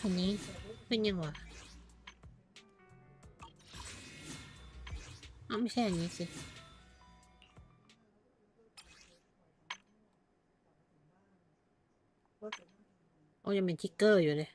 อันนี้เป็นยังวะไม่ใช่อันนี้สิยังเป็นทิกเกอร์อยู่เลย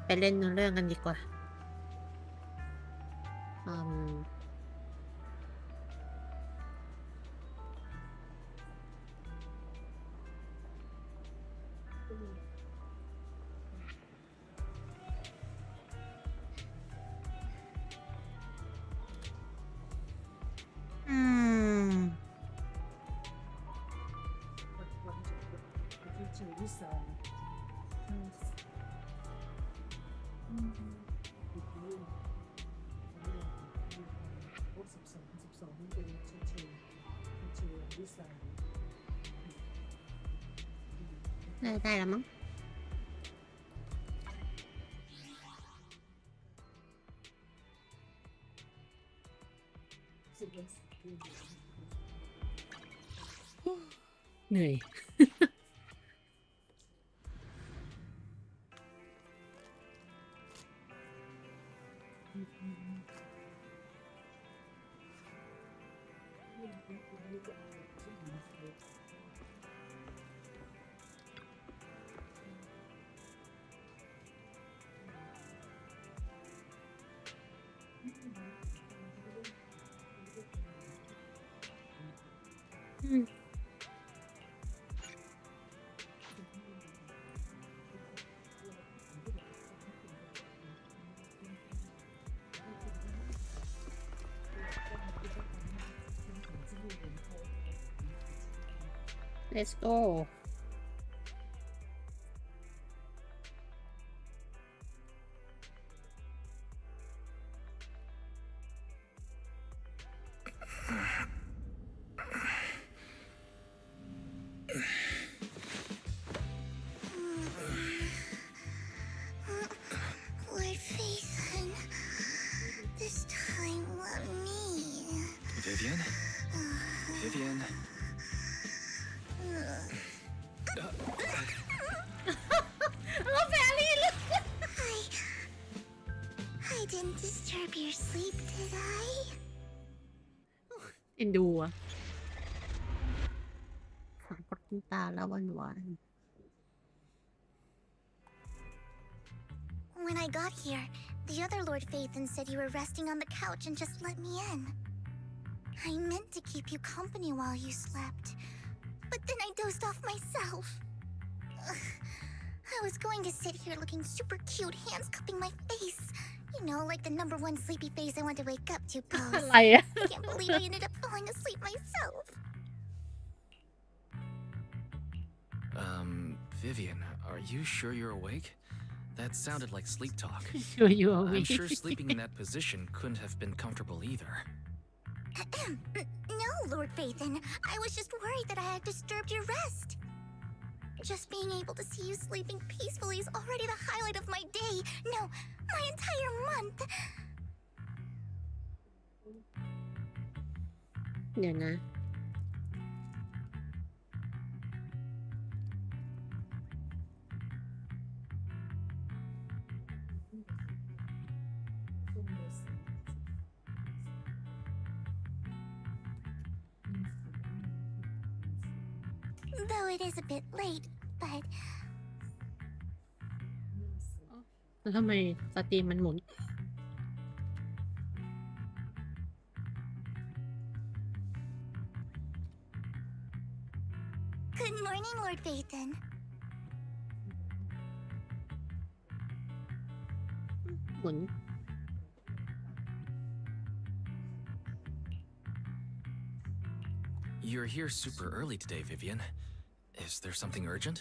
ไปเล่นเรื่องกันดีกว่าได้แล้วมั้งเหนื่อยLet's go. Lord Phaethon, this time let me. Vivian? Vivian? I didn't disturb your sleep, did I? เอ็นดูอะฝังกดตาแล้วหวาน When I got here, the other Lord Phaethon said you were resting on the couch and just let me in. I meant to keep you company while you slept, but then I dozed off myself. I was going to sit here looking super cute, hands cupping my face. You know, like the #1 sleepy face I want to wake up to pose. อะไรอะ I can't believe I ended up falling asleep myself. Vivian, are you sure you're awake? That sounded like sleep talk. Sure you are I'm awake. sure sleeping in that position couldn't have been comfortable either. No, Lord Phaethon. I was just worried that I had disturbed your rest. Just being able to see you sleeping peacefully is already the highlight of my day. No, my entire month. เดี๋ยวนะ Though it is a bit late, but แล้วทำไมสตรีมมันหมุน good morning, Lord Phaethon. หมุน You're here super early today, Vivian. Is there something urgent?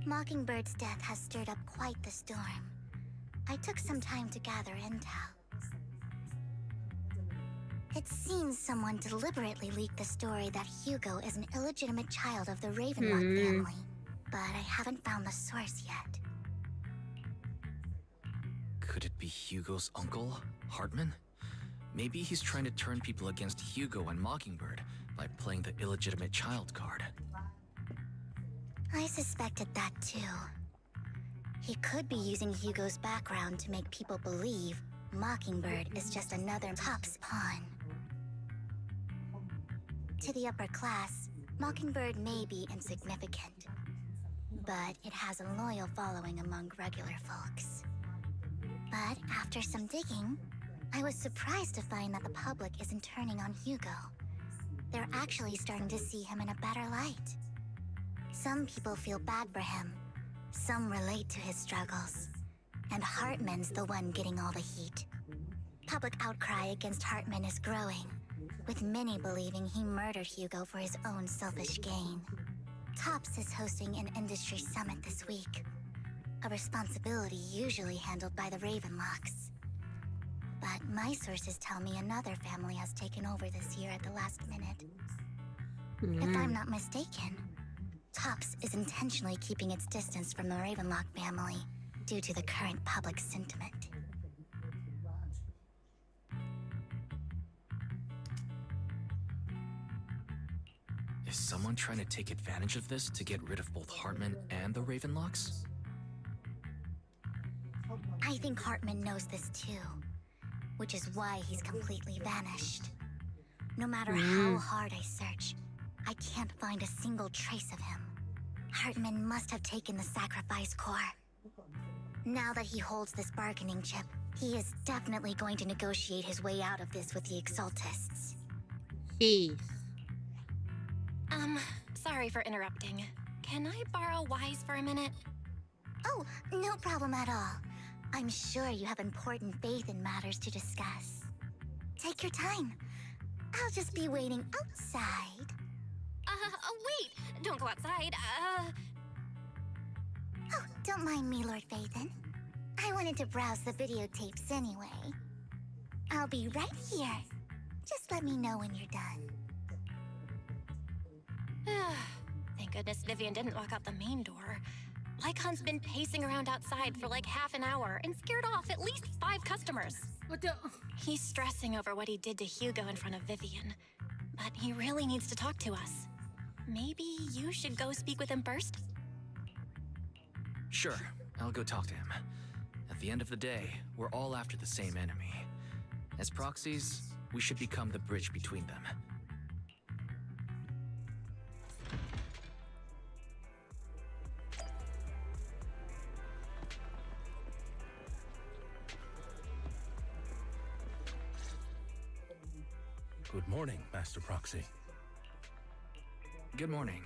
Mockingbird's death has stirred up quite the storm. I took some time to gather intel. It seems someone deliberately leaked the story that Hugo is an illegitimate child of the Ravenlock family, but I haven't found the source yet. Could it be Hugo's uncle, Hartman? Maybe he's trying to turn people against Hugo and Mockingbird by playing the illegitimate child card. I suspected that too. He could be using Hugo's background to make people believe Mockingbird is just another Top's pawn. To the upper class, Mockingbird may be insignificant, but it has a loyal following among regular folks. But after some digging, I was surprised to find that the public isn't turning on Hugo. They're actually starting to see him in a better light. Some people feel bad for him, some relate to his struggles, and Hartman's the one getting all the heat. Public outcry against Hartman is growing, with many believing he murdered Hugo for his own selfish gain. Tops is hosting an industry summit this week, a responsibility usually handled by the Ravenlocks. But my sources tell me another family has taken over this year at the last minute. If I'm not mistaken, Tops is intentionally keeping its distance from the Ravenlock family due to the current public sentiment. Is someone trying to take advantage of this to get rid of both Hartman and the Ravenlocks? I think Hartman knows this too, which is why he's completely vanished. No matter how hard I search, I can't find a single trace of him. Hartman must have taken the sacrifice core. Now that he holds this bargaining chip, he is definitely going to negotiate his way out of this with the Exaltists. Jeez. Sorry for interrupting. Can I borrow Wise for a minute? Oh, no problem at all. I'm sure you have important faith in matters to discuss. Take your time. I'll just be waiting outside. Wait! Don't go outside, Oh, don't mind me, Lord Phaethon. I wanted to browse the videotapes anyway. I'll be right here. Just let me know when you're done. Thank goodness Vivian didn't lock out the main door. Lycon's been pacing around outside for like half an hour and scared off at least 5 customers. What the? He's stressing over what he did to Hugo in front of Vivian, but he really needs to talk to us. Maybe you should go speak with him first? Sure, I'll go talk to him. At the end of the day, we're all after the same enemy. As proxies, we should become the bridge between them. Good morning, Master Proxy. Good morning.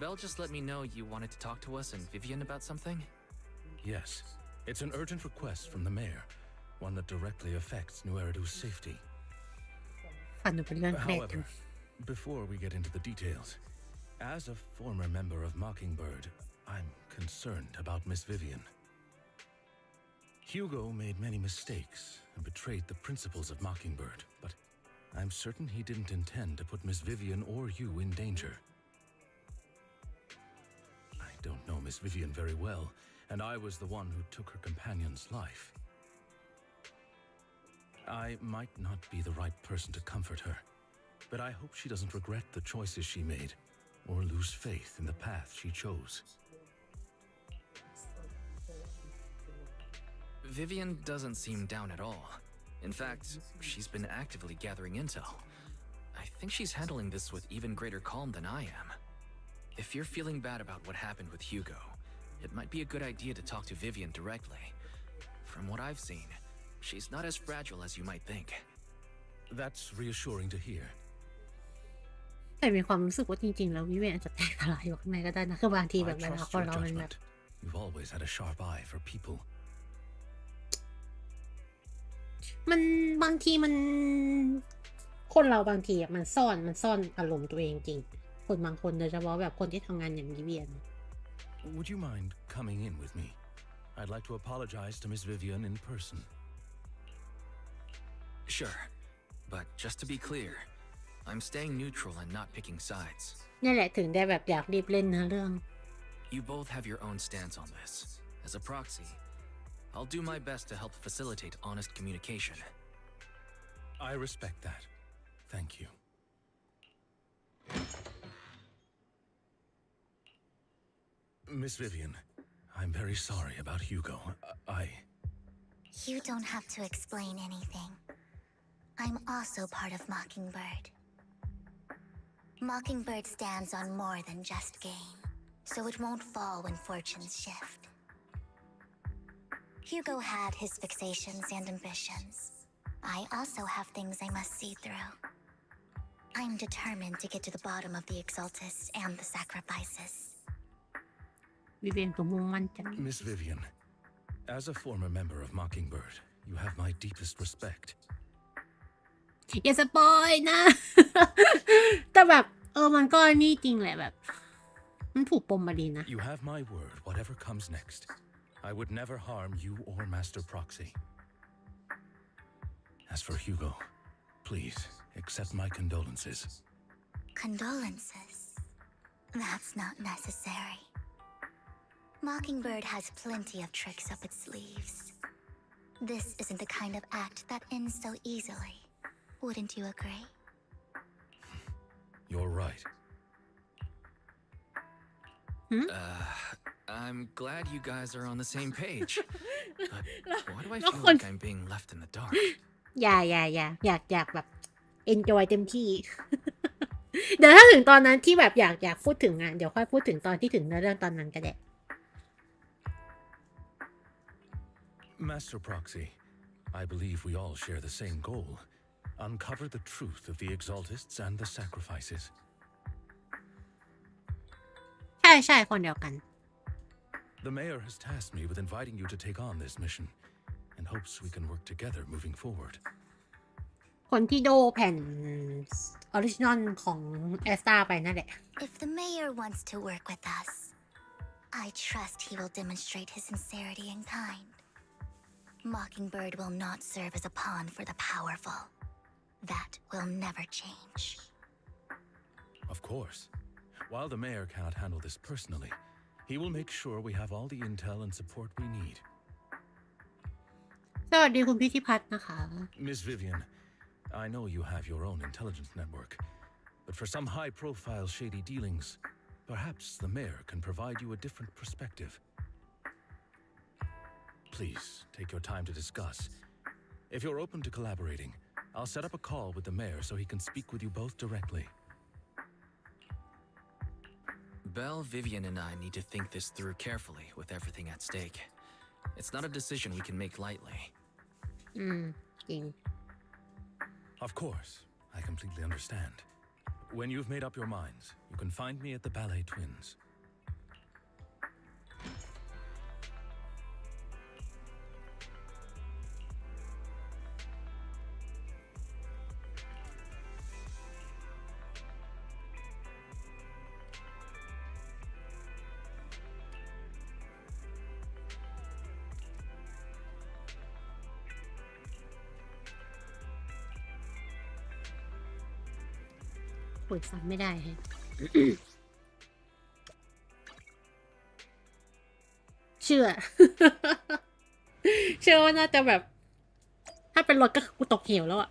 Belle just let me know you wanted to talk to us and Vivian about something? Yes, it's an urgent request from the mayor, one that directly affects New Eridu's safety. ฝันหนูเป็นเรื่องแปลกอยู่ However, before we get into the details, as a former member of Mockingbird, I'm concerned about Miss Vivian. Hugo made many mistakes and betrayed the principles of Mockingbird, but I'm certain he didn't intend to put Miss Vivian or you in danger. I don't know Miss Vivian very well, and I was the one who took her companion's life. I might not be the right person to comfort her, but I hope she doesn't regret the choices she made or lose faith in the path she chose. Vivian doesn't seem down at all. In fact, she's been actively gathering intel. I think she's handling this with even greater calm than I am. If you're feeling bad about what happened with Hugo, it might be a good idea to talk to Vivian directly. From what I've seen, she's not as fragile as you might think. That's reassuring to hear. แต่มีความรู้สึกว่าจริงๆแล้ววิเวียนอาจจะแตกสลายอยู่ข้างในก็ได้นะคือบางที I แบบเวลา trust คน your เรามันแบบ judgment. You've always had a sharp eye for people. มันบางทีมันคนเราบางทีมันซ่อนอารมณ์ตัวเองจริงคนบางคนโดยเฉพาะแบบคนที่ทำงานอย่างวิเวียน Would you mind coming in with me? I'd like to apologize to Miss Vivian in person. Sure, but just to be clear, I'm staying neutral and not picking sides. นี่แหละถึงได้แบบอยากรีบเล่นนะเรื่อง You both have your own stance on this. As a proxy, I'll do my best to help facilitate honest communication. I respect that. Thank you. Miss Vivian, I'm very sorry about Hugo. You don't have to explain anything. I'm also part of Mockingbird. Mockingbird stands on more than just gain, so it won't fall when fortunes shift. Hugo had his fixations and ambitions. I also have things I must see through. I'm determined to get to the bottom of the Exaltists and the sacrifices. วิเวียนก็มุ่งมั่นจัง Miss Vivian, as a former member of Mockingbird, you have my deepest respect. อย่าสปอยนะ แต่แบบมันก็นี่จริงแหละแบบมันถูกปมมาดีนะ You have my word, whatever comes next. I would never harm you or Master Proxy. As for Hugo, please accept my condolences. Condolences? That's not necessary. Mockingbird has plenty of tricks up its sleeves. This isn't the kind of act that ends so easily. Wouldn't you agree? You're right. I'm glad you guys are on the same page. But why do I แล้ว feel คน like I'm being left in the dark? อย่าอยากแบบ enjoy เต็มที่ เดี๋ยวถ้าถึงตอนนั้นที่แบบอยากพูดถึงงานเดี๋ยวค่อยพูดถึงตอนที่ถึงเรื่องตอนนั้นก็ได้ Master Proxy, I believe we all share the same goal. Uncover the truth of the Exaltists and the sacrifices. ใช่คนเดียวกัน The mayor has tasked me with inviting you to take on this mission and hopes we can work together moving forward. คนที่โดแผ่นออริจินอลของแอสตาไปนั่นแหละ If the mayor wants to work with us, I trust he will demonstrate his sincerity in kind. Mockingbird will not serve as a pawn for the powerful. That will never change. Of course. While the mayor cannot handle this personally, he will make sure we have all the intel and support we need. สวัสดีคุณพิธิพัฒน์นะคะ Miss Vivian, I know you have your own intelligence network, but for some high-profile shady dealings, perhaps the mayor can provide you a different perspective. Please, take your time to discuss. If you're open to collaborating, I'll set up a call with the mayor so he can speak with you both directly. Belle, Vivian, and I need to think this through carefully with everything at stake. It's not a decision we can make lightly. จริง Of course, I completely understand. When you've made up your minds, you can find me at the Ballet Twins.คุยซ้ำไม่ได้ฮะ เชื่อ เชื่อว่าน่าจะแบบ ถ้าเป็นรถก็กูตกเหวแล้วอะ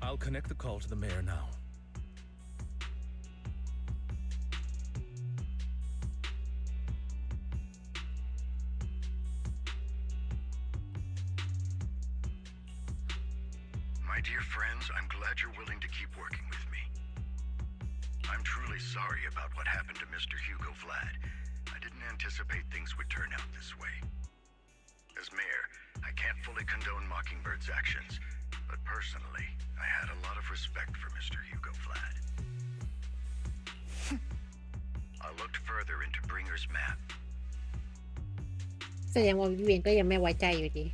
I'll connect the call to the mayor now. My dear friends, I'm glad you're willing to keep working with me. I'm truly sorry about what happened to Mr. Hugo Vlad. I didn't anticipate things would turn out this way. As mayor, I can't fully condone Mockingbird's actions, but personally, I had a lot of respect for Mr. Hugo Vlad. I looked further into Bringer's map. แสดงว่าวิเวียนก็ยังไม่ไว้ใจอยู่ดี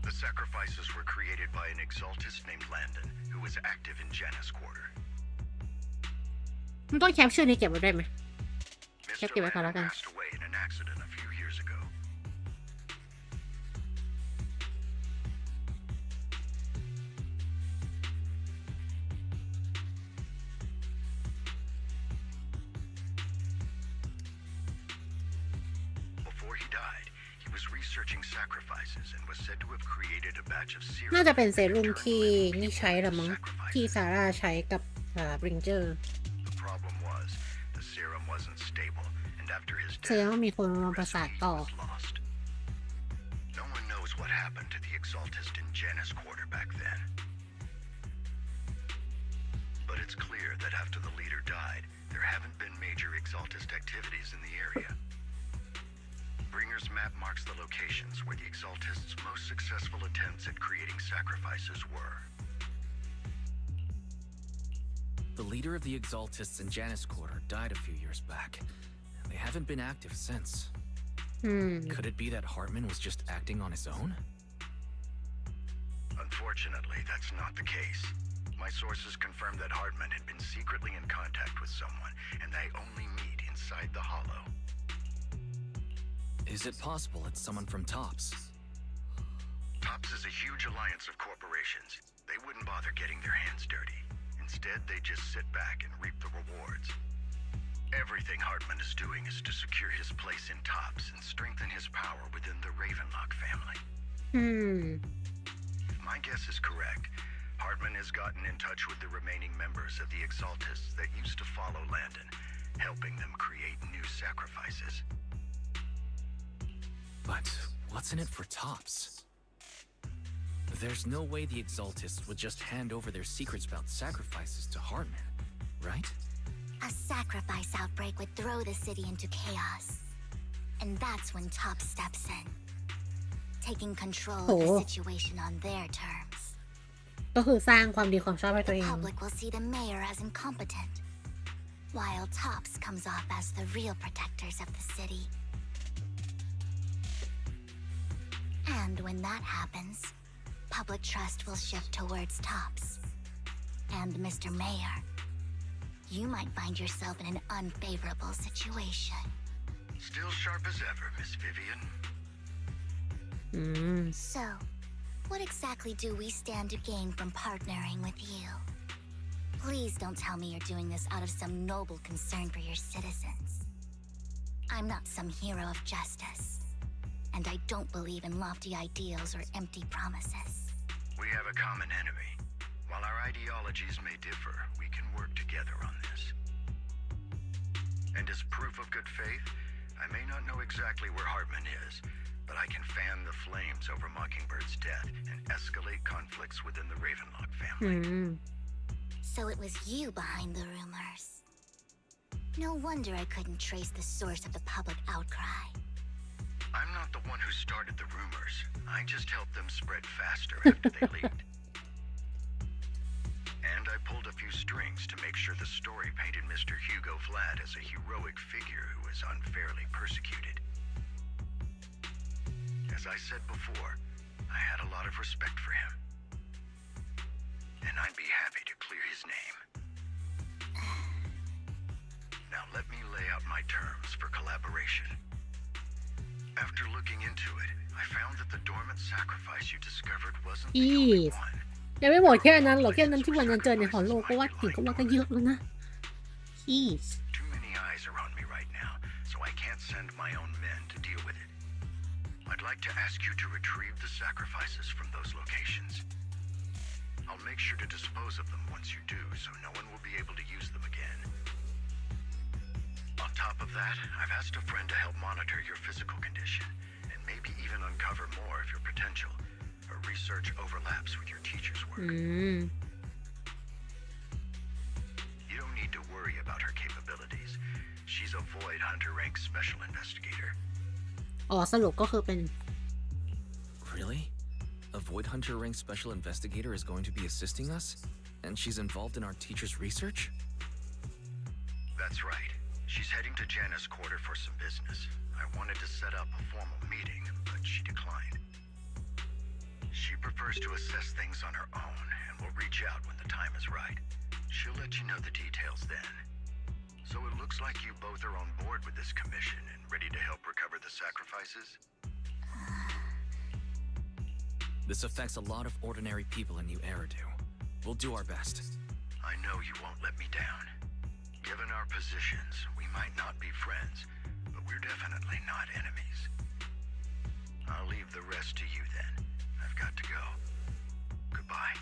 The sacrifices were created by an exaltist named Landon, who was active in Janus Quarter. มันต้องแคปชื่อนี้เก็บไว้ได้ไหม Mr. give it a Landon look. passed away in an accident a few years ago. Before he died, he was researching sacrifices and was said to have created a batch of serum น่าจะเป็นเซ that รุ่ม could turn ที่ living นี่ people ใช้ละ into มั้ง sacrifices. ที่ซาร่าใช้กับบริงเจอร์ The problem was, the serum wasn't stable, and after his แสดง death, ว่ามีคนมาประสาท recipe ต่อ was lost. No one knows what happened to the exaltist in Janus Quarter back then. But it's clear that after the leader died, there haven't been major exaltist activities in the area. Bringer's map marks the locations where the exaltists' most successful attempts at creating sacrifices were. The leader of the Exaltists in Janus Quarter died a few years back, and they haven't been active since. อืม Could it be that Hartman was just acting on his own? Unfortunately, that's not the case. My sources confirmed that Hartman had been secretly in contact with someone, and they only meet inside the Hollow. Is it possible it's someone from Tops? Tops is a huge alliance of corporations. They wouldn't bother getting their hands dirty. Instead, they just sit back and reap the rewards. Everything Hartman is doing is to secure his place in Tops and strengthen his power within the Ravenlock family. อืม If my guess is correct, Hartman has gotten in touch with the remaining members of the Exaltists that used to follow Landon, helping them create new sacrifices. But what's in it for Tops? There's no way the Exaltists would just hand over their secrets about sacrifices to Hartman, right? A sacrifice outbreak would throw the city into chaos. And that's when Top steps in, taking control of the Oh. situation on their terms. ก็คือสร้างความดีความชอบให้ตัว The เอง public will see the mayor as incompetent, while Tops comes off as the real protectors of the city. And when that happens, public trust will shift towards Tops. And Mr. Mayor, you might find yourself in an unfavorable situation. Still sharp as ever, Miss Vivian. อืม So, what exactly do we stand to gain from partnering with you? Please don't tell me you're doing this out of some noble concern for your citizens. I'm not some hero of justice, and I don't believe in lofty ideals or empty promises. We have a common enemy. While our ideologies may differ, we can work together on this. And as proof of good faith, I may not know exactly where Hartman is, but I can fan the flames over Mockingbird's death and escalate conflicts within the Ravenlock อื family. ม So it was you behind the rumors. No wonder I couldn't trace the source of the public outcry. I'm not the one who started the rumors. I just helped them spread faster after they leaked. And I pulled a few strings to make sure the story painted Mr. Hugo Vlad as a heroic figure who was unfairly persecuted. As I said before, I had a lot of respect for him. And I'd be happy to clear his name. Now let me lay out my terms for collaboration. After looking into it, I found that the dormant sacrifice you discovered wasn't the only Jeez. one. ยังไม่หมดแค่นั้นหรอกแค่นั้นที่วันนั้นเจอในหอโลกก็ว่าถึงก็ว่าก็เยอะแล้วนะ Jeez. Too many eyes are on me right now, so I can't send my own men to deal with it. I'd like to ask you to retrieve the sacrifices from those locations. I'll make sure to dispose of them once you do, so no one will be able to use them again. On top of that, I've asked a friend to help monitor your physical condition, and maybe even uncover more of your potential. Her research overlaps with your teacher's อื work. ม Void Hunter rank special investigator. อ๋อสรุปก็คือเป็น Really? A Void Hunter rank special investigator is going to be assisting us? And she's involved in our teacher's research? That's right. She's heading to Janna's quarter for some business. I wanted to set up a formal meeting, but she declined. She prefers to assess things on her own and will reach out when the time is right. She'll let you know the details then. So it looks like you both are on board with this commission and ready to help recover the sacrifices? This affects a lot of ordinary people in New Eridu. We'll do our best. I know you won't let me down. Given our positions, we might not be friends, but we're definitely not enemies. I'll leave the rest to you then. I've got to go. Goodbye.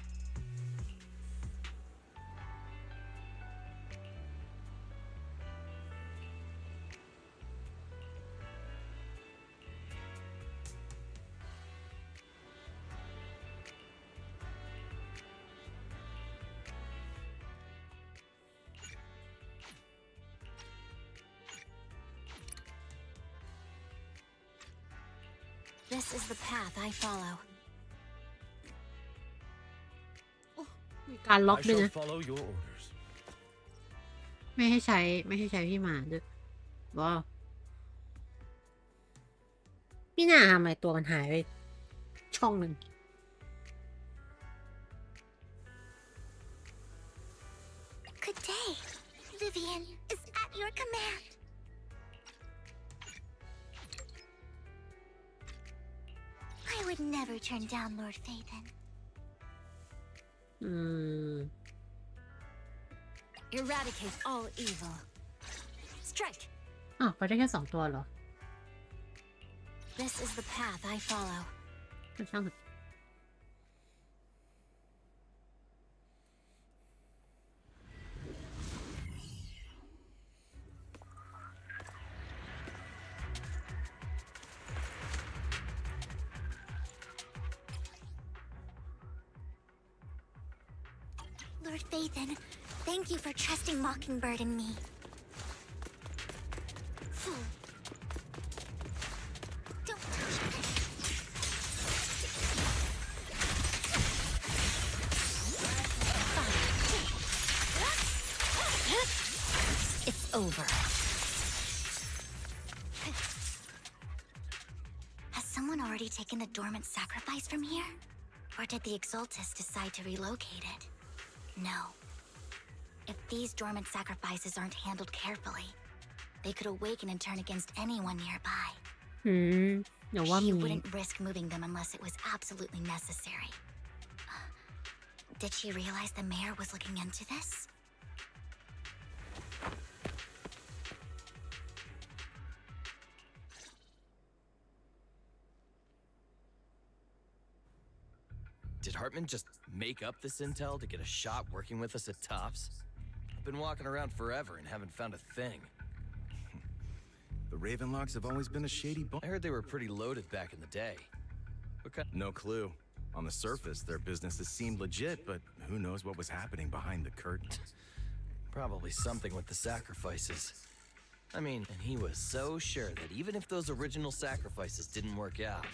This is the path I follow. มีการล็อก I ด้วย shall นะ follow your orders. ไม่ให้ใช้พี่หมาด้วยว้าวพี่น่าทำไมตัวมันหายไปช่องหนึ่ง Good day. Vivian is at your command. I would never turn down Lord Phaethon. Eradicate all evil. Strike. อ้าวไปได้แค่2 ตัวเหรอ This is the path I follow. ช่างเถอะ Lord Phaethon, thank you for trusting Mockingbird and me. Fool. Don't touch me. It's over. Has someone already taken the dormant sacrifice from here? Or did the Exaltus decide to relocate it? No. If these dormant sacrifices aren't handled carefully, they could awaken and turn against anyone nearby. เดี๋ยวว่า She มี wouldn't risk moving them unless it was absolutely necessary. Did she realize the mayor was looking into this? Did Hartman just make up this intel to get a shot working with us at Tops? I've been walking around forever and haven't found a thing. The Ravenlocks have always been a shady bunch. I heard they were pretty loaded back in the day. What kind? No clue. On the surface, their businesses seemed legit, but who knows what was happening behind the curtain. Probably something with the sacrifices. I mean, and he was so sure that even if those original sacrifices didn't work out...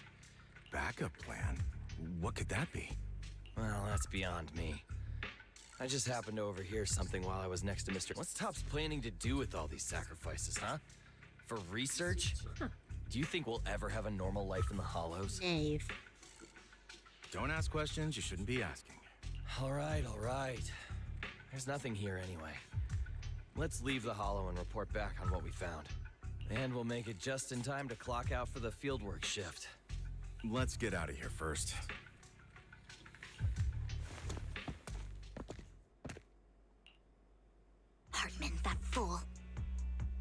Backup plan? What could that be? Well, that's beyond me. I just happened to overhear something while I was next to Mr. What's Tops planning to do with all these sacrifices, huh? For research? Do you think we'll ever have a normal life in the Hollows? Dave. Don't ask questions you shouldn't be asking. All right. There's nothing here anyway. Let's leave the Hollow and report back on what we found. And we'll make it just in time to clock out for the fieldwork shift. Let's get out of here first. Hartman, that fool.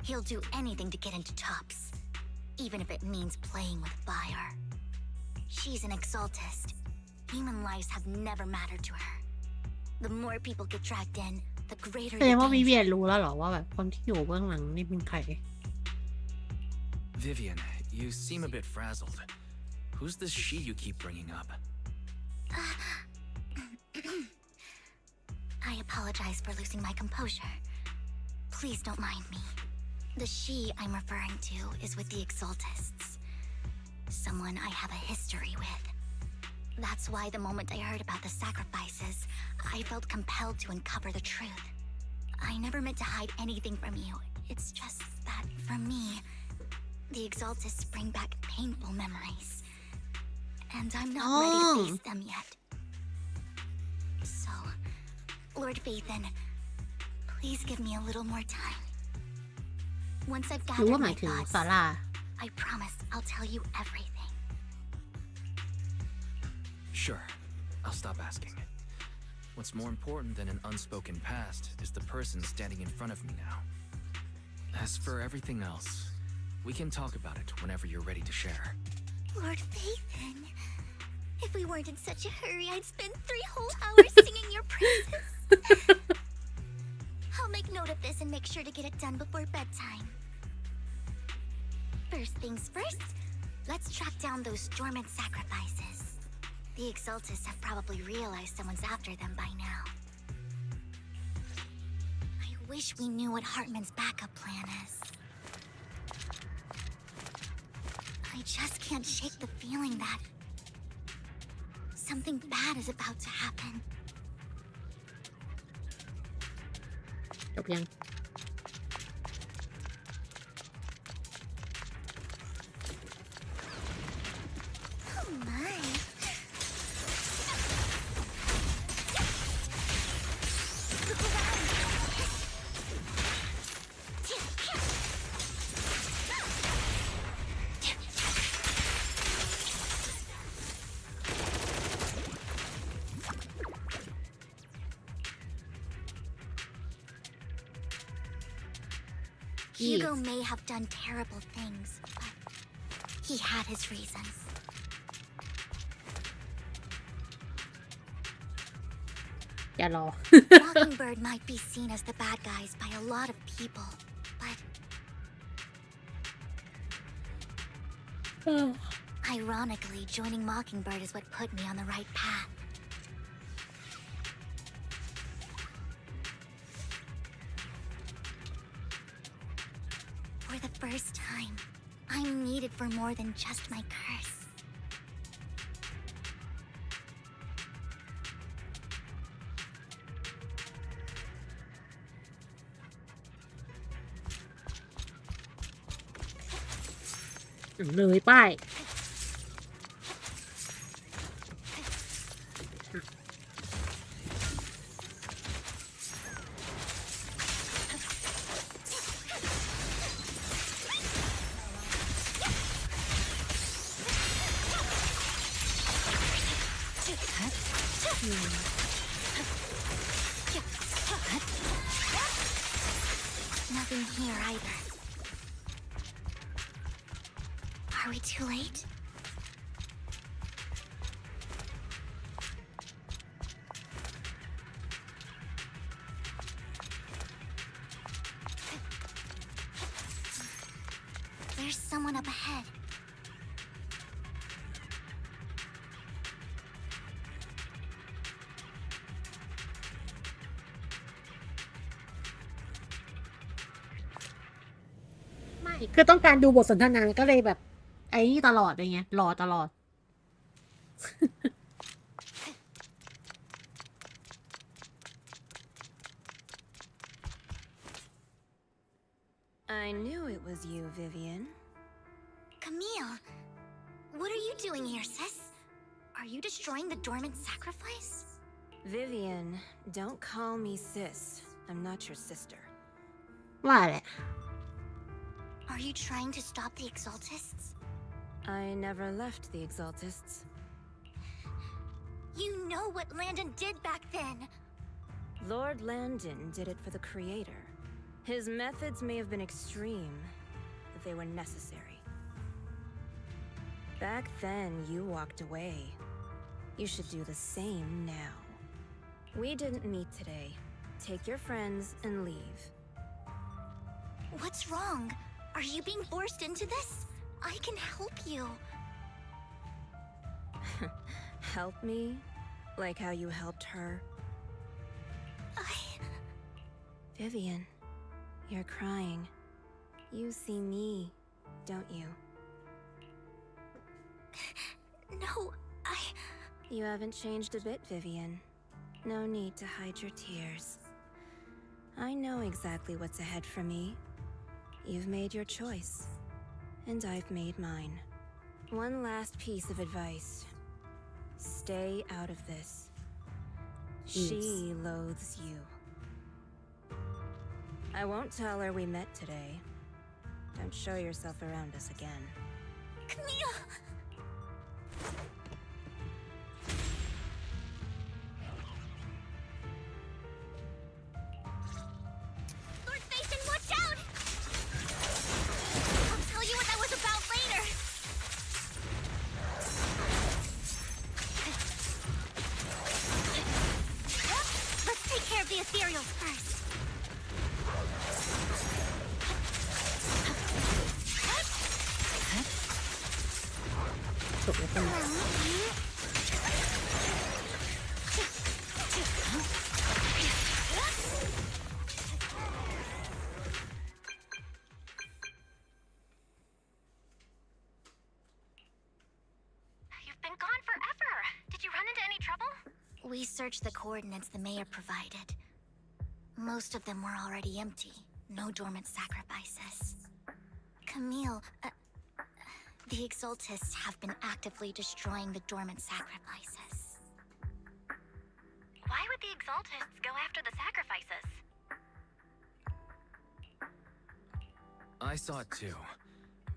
He'll do anything to get into Tops, even if it means playing with fire. She's an Exaltist. Human lives have never mattered to her. The more people get dragged in, the greater แสดง the ว่าวิเวีย danger. นรู้แล้วเหรอว่าแบบคนที่อยู่เบื้องหลังนี่เป็นใคร Vivian, you seem a bit frazzled. Who's this she you keep bringing up? I apologize for losing my composure. Please don't mind me. The she I'm referring to is with the Exaltists. Someone I have a history with. That's why the moment I heard about the sacrifices, I felt compelled to uncover the truth. I never meant to hide anything from you. It's just that, for me, the Exaltists bring back painful memories. And I'm not ready to face them yet. So, Lord Phaethon, please give me a little more time. Once I've รู้ gathered ว่าหมา my ยถึง thoughts, ซาร่า I promise I'll tell you everything. Sure, I'll stop asking. What's more important than an unspoken past is the person standing in front of me now. As for everything else, we can talk about it whenever you're ready to share. Lord Phaethon, if we weren't in such a hurry, I'd spend 3 whole hours singing your praises. I'll make note of this and make sure to get it done before bedtime. First things first, let's track down those dormant sacrifices. The Exaltists have probably realized someone's after them by now. I wish we knew what Hartman's backup plan is. I just can't shake the feeling that something bad is about to happen. จบยัง Oh my. Hugo may have done terrible things, but he had his reasons. อย่ารอ Mockingbird might be seen as the bad guys by a lot of people, but ironically, joining Mockingbird is what put me on the right path. For the first time, I'm needed for more than just my curse. .เลยป้าย Nothing here either. Are we too late? There's someone up ahead.ไม่ คือต้องการดูบทสนทนาก็เลยแบบ ไอ้นี่ตลอดเลยไง รอตลอด I knew it was you, Vivian. Camille, what are you doing here, sis? Are you destroying the dormant sacrifice? Vivian, don't call me sis. I'm not your sister. ว่าแหละ Are you trying to stop the Exaltists? I never left the Exaltists. You know what Landon did back then. Lord Landon did it for the Creator. His methods may have been extreme, but they were necessary. Back then, you walked away. You should do the same now. We didn't meet today. Take your friends and leave. What's wrong? Are you being forced into this? I can help you. Help me? Like how you helped her? Vivian, you're crying. You see me, don't you? No, You haven't changed a bit, Vivian. No need to hide your tears. I know exactly what's ahead for me. You've made your choice, and I've made mine. One last piece of advice. Stay out of this. She loathes you. I won't tell her we met today. Don't show yourself around us again. Camille! Lord Phaeton, watch out! I'll tell you what that was about later. Let's take care of the ethereals first. จบแล้วกัน You've been gone forever. Did you run into any trouble? We searched the coordinates the mayor provided. Most of them were already empty. No dormant sacrifices. Camille, the Exaltists have been actively destroying the dormant sacrifices. Why would the Exaltists go after the sacrifices? I saw it too,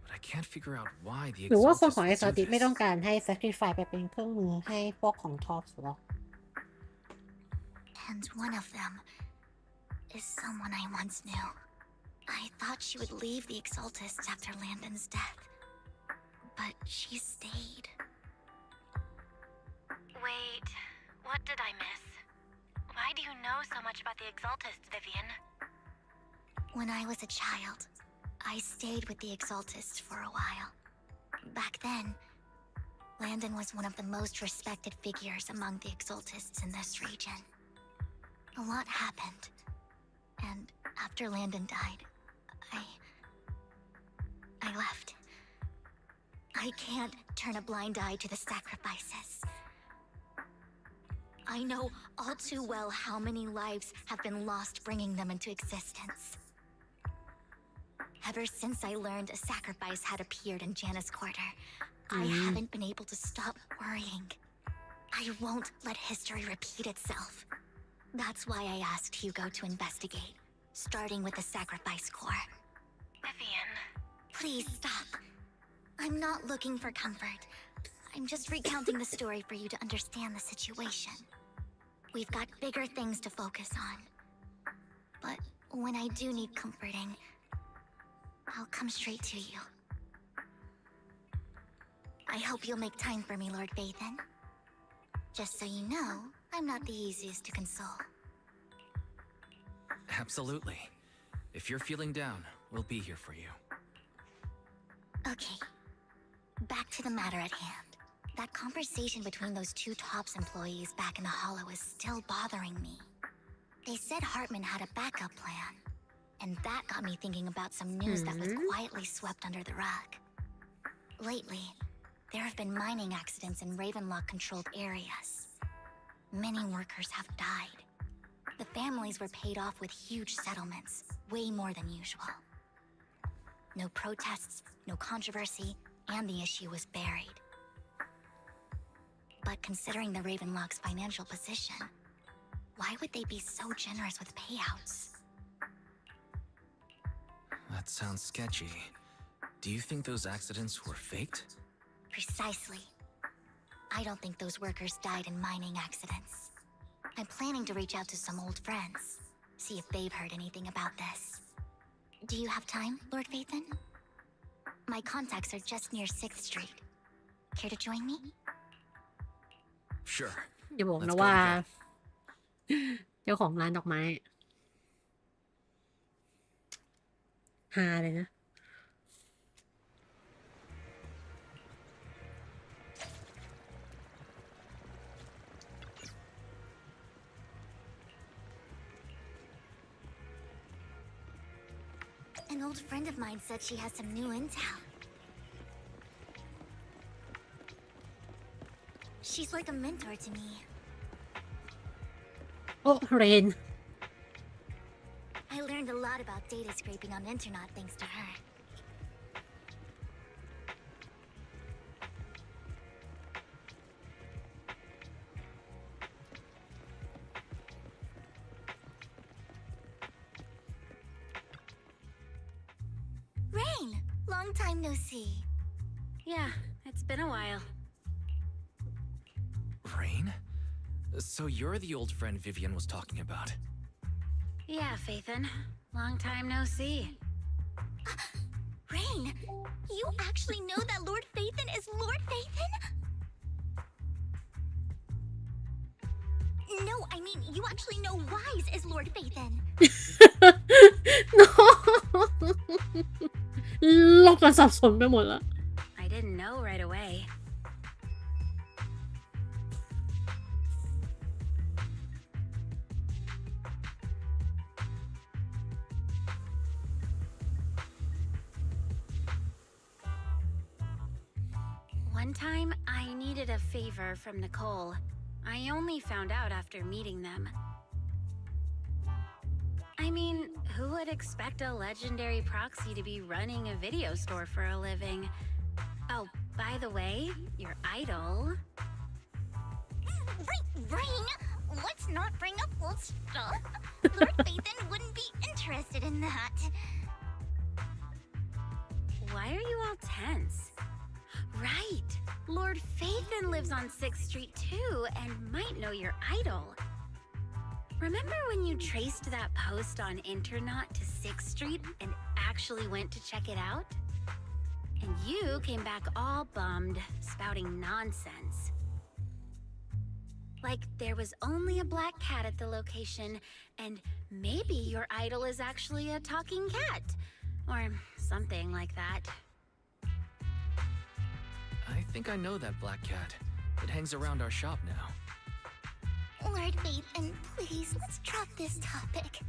but I can't figure out why the หรือว่าคนของ Exaltists ไอ would ซอติ do ไม่ต้อง this. การให้ sacrifice ไปเป็นเครื่องมือให้พวกของท็อปหรอ And one of them is someone I once knew. I thought she would leave the Exaltists after Landon's death. But she stayed. Wait, what did I miss? Why do you know so much about the Exaltists, Vivian? When I was a child, I stayed with the Exaltists for a while. Back then, Landon was one of the most respected figures among the Exaltists in this region. A lot happened. And after Landon died, I left. I can't turn a blind eye to the sacrifices. I know all too well how many lives have been lost bringing them into existence. Ever since I learned a sacrifice had appeared in Janna's quarter, I haven't been able to stop worrying. I won't let history repeat itself. That's why I asked Hugo to investigate, starting with the sacrifice core. Vivian. Please stop. I'm not looking for comfort. I'm just recounting the story for you to understand the situation. We've got bigger things to focus on. But when I do need comforting, I'll come straight to you. I hope you'll make time for me, Lord Vathan. Just so you know, I'm not the easiest to console. Absolutely. If you're feeling down, we'll be here for you. Okay. Back to the matter at hand. That conversation between those two TOPS employees back in the hollow is still bothering me. They said Hartman had a backup plan. And that got me thinking about some news that was quietly swept under the rug. Lately, there have been mining accidents in Ravenlock-controlled areas. Many workers have died. The families were paid off with huge settlements, way more than usual. No protests, no controversy, and the issue was buried. But considering the Ravenlock's financial position, why would they be so generous with payouts? That sounds sketchy. Do you think those accidents were faked? Precisely. I don't think those workers died in mining accidents. I'm planning to reach out to some old friends, see if they've heard anything about this. Do you have time, Lord Vathan? My contacts are just near 6th Street. Care to join me? Sure. อย่าบอก Let's นะ go ว่า together. เจ้าของร้านดอกไม้ฮาเลยนะ And An old friend of mine said she has some new intel. She's like a mentor to me. โอ้เรน I learned a lot about data scraping on the internet thanks to her. Rain! Long time no see. Yeah, it's been a while. Rain? So you're the old friend Vivian was talking about. Yeah, Faithin. Long time no see. Rain! You actually know that Lord Faithin is Lord Faithin? No, I mean, you actually know Wise is Lord Faithin. no โลกมันสับสนไปหมดแล้ว I didn't know right away. One time, I needed a favor from Nicole. I only found out after meeting them. I mean, who would expect a legendary proxy to be running a video store for a living? Oh, by the way, your idol... Rain! Let's not bring up old stuff. Lord Faithin wouldn't be interested in that. Why are you all tense? Right! Lord Faithin lives on 6th Street too, and might know your idol. Remember when you traced that post on Internet to 6th Street and actually went to check it out? And you came back all bummed, spouting nonsense. Like there was only a black cat at the location, and maybe your idol is actually a talking cat. Or something like that. I think I know that black cat. It hangs around our shop now. Lord Faithin, please, let's drop this topic.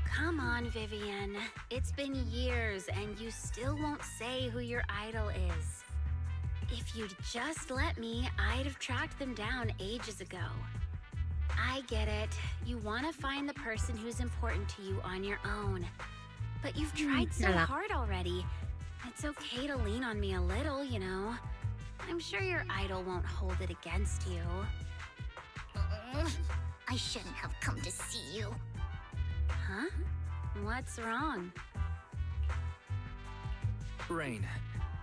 Come on, Vivian. It's been years and you still won't say who your idol is. If you'd just let me, I'd have tracked them down ages ago. I get it. You want to find the person who's important to you on your own. But you've tried so hard already. It's okay to lean on me a little, you know. I'm sure your idol won't hold it against you. I shouldn't have come to see you. Huh? What's wrong? Rain,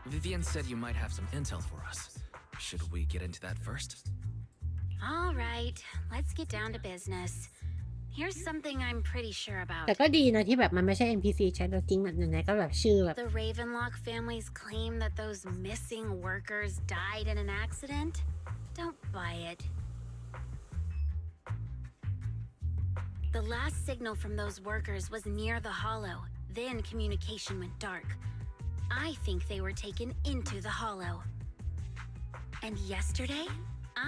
Vivian said you might have some intel for us. Should we get into that first? All right, let's get down to business. Here's something I'm pretty sure about. แต่ก็ดีนะที่แบบมันไม่ใช่ NPC ใช้ตัวจริงแบบไหนๆก็แบบชื่อแบบ The Ravenlock family's claim that those missing workers died in an accident? Don't buy it. The last signal from those workers was near the hollow. Then communication went dark. I think they were taken into the hollow. And yesterday,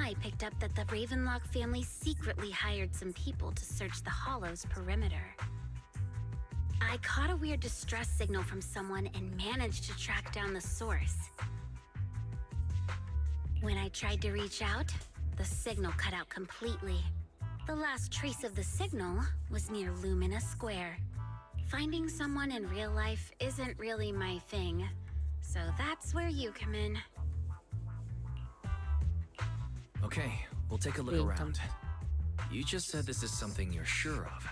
I picked up that the Ravenlock family secretly hired some people to search the hollow's perimeter. I caught a weird distress signal from someone and managed to track down the source. When I tried to reach out, the signal cut out completely. The last trace of the signal was near Lumina Square. Finding someone in real life isn't really my thing, so that's where you come in. Okay, we'll take a look around. You just said this is something you're sure of.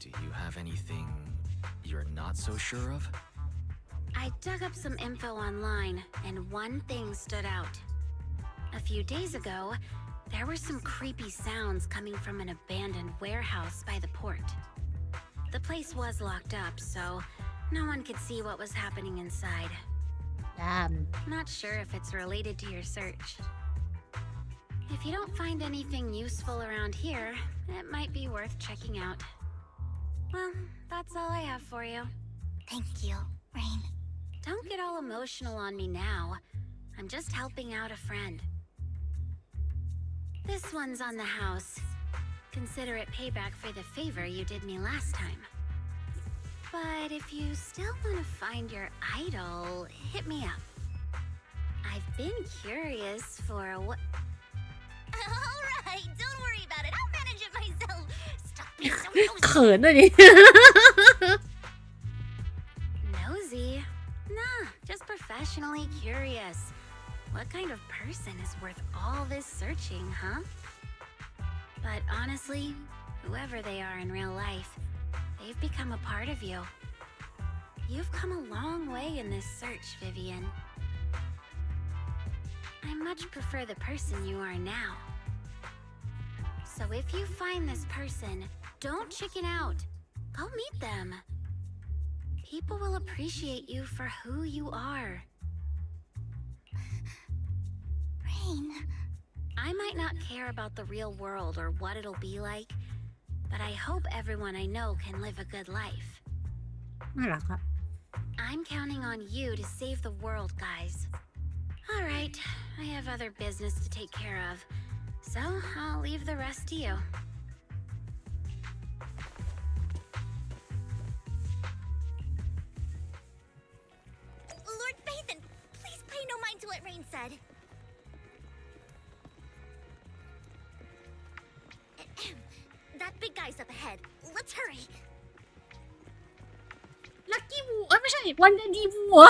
Do you have anything you're not so sure of? I dug up some info online, and one thing stood out. A few days ago, there were some creepy sounds coming from an abandoned warehouse by the port. The place was locked up, so no one could see what was happening inside. Not sure if it's related to your search. If you don't find anything useful around here, it might be worth checking out. Well, that's all I have for you. Thank you, Rain. Don't get all emotional on me now. I'm just helping out a friend. This one's on the house. Consider it payback for the favor you did me last time. But if you still want to find your idol, hit me up. I've been curious for what. All right, don't worry about it. I'll manage it myself. Stop being so เขินด้วยดิ Nosy? Nah, just professionally curious. What kind of person is worth all this searching, huh? But honestly, whoever they are in real life, they've become a part of you. You've come a long way in this search, Vivian. I much prefer the person you are now. So if you find this person, don't chicken out. Go meet them. People will appreciate you for who you are. Rain. I might not care about the real world or what it'll be like, but I hope everyone I know can live a good life. น่ารักครับ I'm counting on you to save the world, guys. All right, I have other business to take care of, so I'll leave the rest to you. Lord Phaethon, please pay no mind to what Rain said. That big guy's up ahead. Let's hurry. ลักกี้บูไม่ใช่วันดีบูเหรอ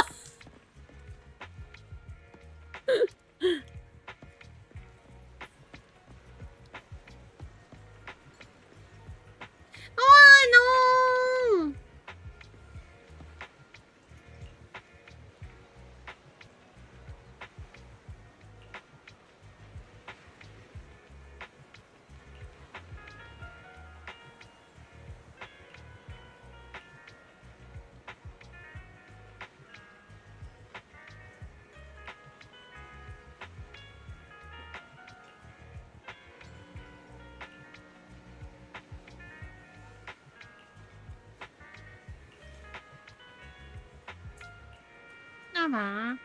โอ้ยน้อง น่ารัก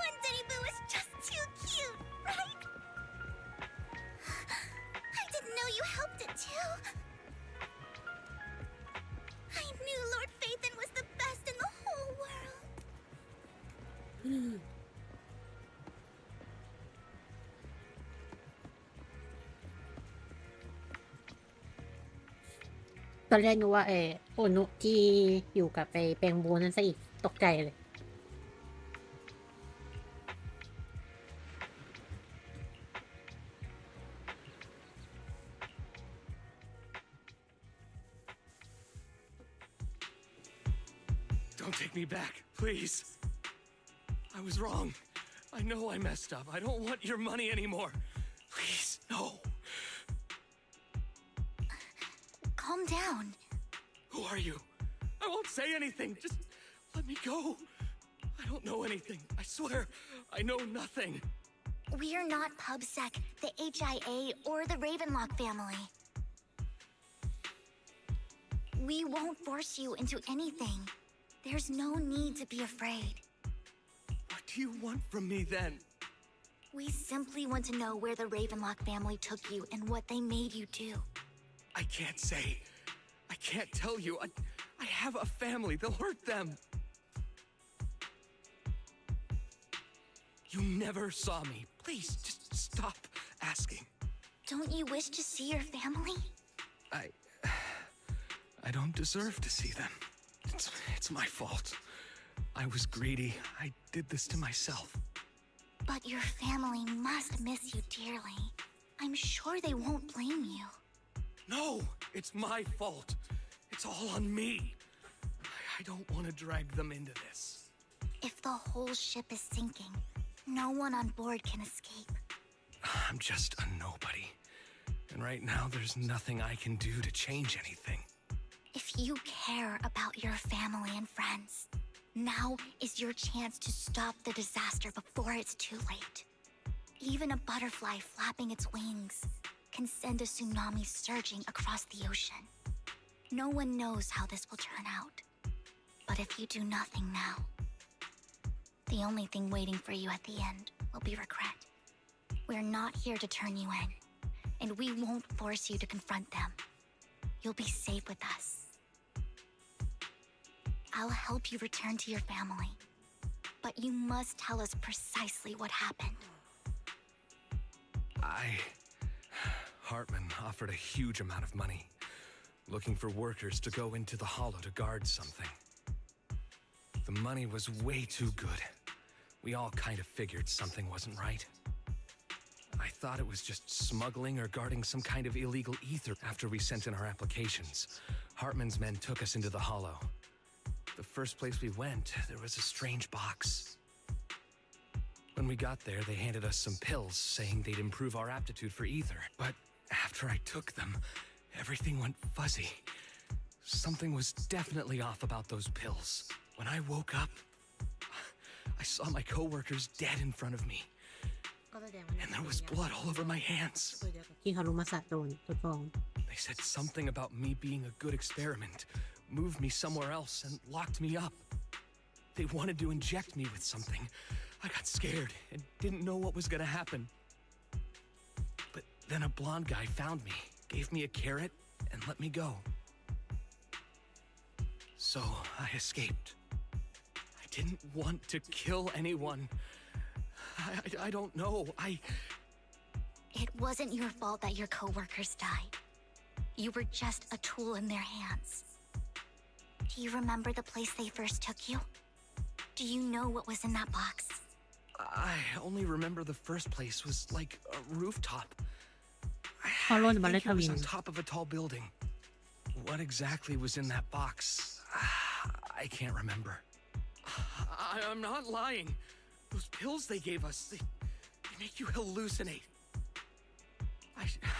One Diddy Boo is just too cute, right? I didn't know you helped it too. I knew Lord Phaethon was the best in the whole world. ตอนแรกนึกว่าโอนุที่อยู่กับไปแปลงบูนั่นซะอีกตกใจเลย Don't take me back, please. I was wrong. I know I messed up. I don't want your money anymore. Please, no. Calm down. Who are you? I won't say anything. Just let me go. I don't know anything. I swear, I know nothing. We're not PubSec, the HIA, or the Ravenlock family. We won't force you into anything. There's no need to be afraid. What do you want from me then? We simply want to know where the Ravenlock family took you and what they made you do. I can't say. I can't tell you. I have a family. They'll hurt them. You never saw me. Please, just stop asking. Don't you wish to see your family? I don't deserve to see them. It's my fault. I was greedy. I did this to myself. But your family must miss you dearly. I'm sure they won't blame you. No, it's my fault. It's all on me. I don't want to drag them into this. If the whole ship is sinking, no one on board can escape. I'm just a nobody. And right now, there's nothing I can do to change anything. If you care about your family and friends, now is your chance to stop the disaster before it's too late. Even a butterfly flapping its wings can send a tsunami surging across the ocean. No one knows how this will turn out. But if you do nothing now, the only thing waiting for you at the end will be regret. We're not here to turn you in, and we won't force you to confront them. You'll be safe with us. I'll help you return to your family, but you must tell us precisely what happened. Hartman offered a huge amount of money, looking for workers to go into the hollow to guard something. The money was way too good. We all kind of figured something wasn't right. I thought it was just smuggling or guarding some kind of illegal ether. After we sent in our applications, Hartman's men took us into the hollow. The first place we went, there was a strange box. When we got there, they handed us some pills, saying they'd improve our aptitude for ether. But after I took them, everything went fuzzy. Something was definitely off about those pills. When I woke up, I saw my coworkers dead in front of me. And there was blood all over my hands. ที่ฮารุมาสะโดนทดลอง They said something about me being a good experiment, moved me somewhere else, and locked me up. They wanted to inject me with something. I got scared and didn't know what was gonna happen. But then a blonde guy found me, gave me a carrot, and let me go. So I escaped. I didn't want to kill anyone. I don't know. It wasn't your fault that your coworkers died. You were just a tool in their hands. Do you remember the place they first took you? Do you know what was in that box? I only remember the first place was like a rooftop. I เขาโล่นมาเล think ยท it วิ was น on top of a tall building. What exactly was in that box? I can't remember. I'm not lying. Those pills they gave us, they make you hallucinate.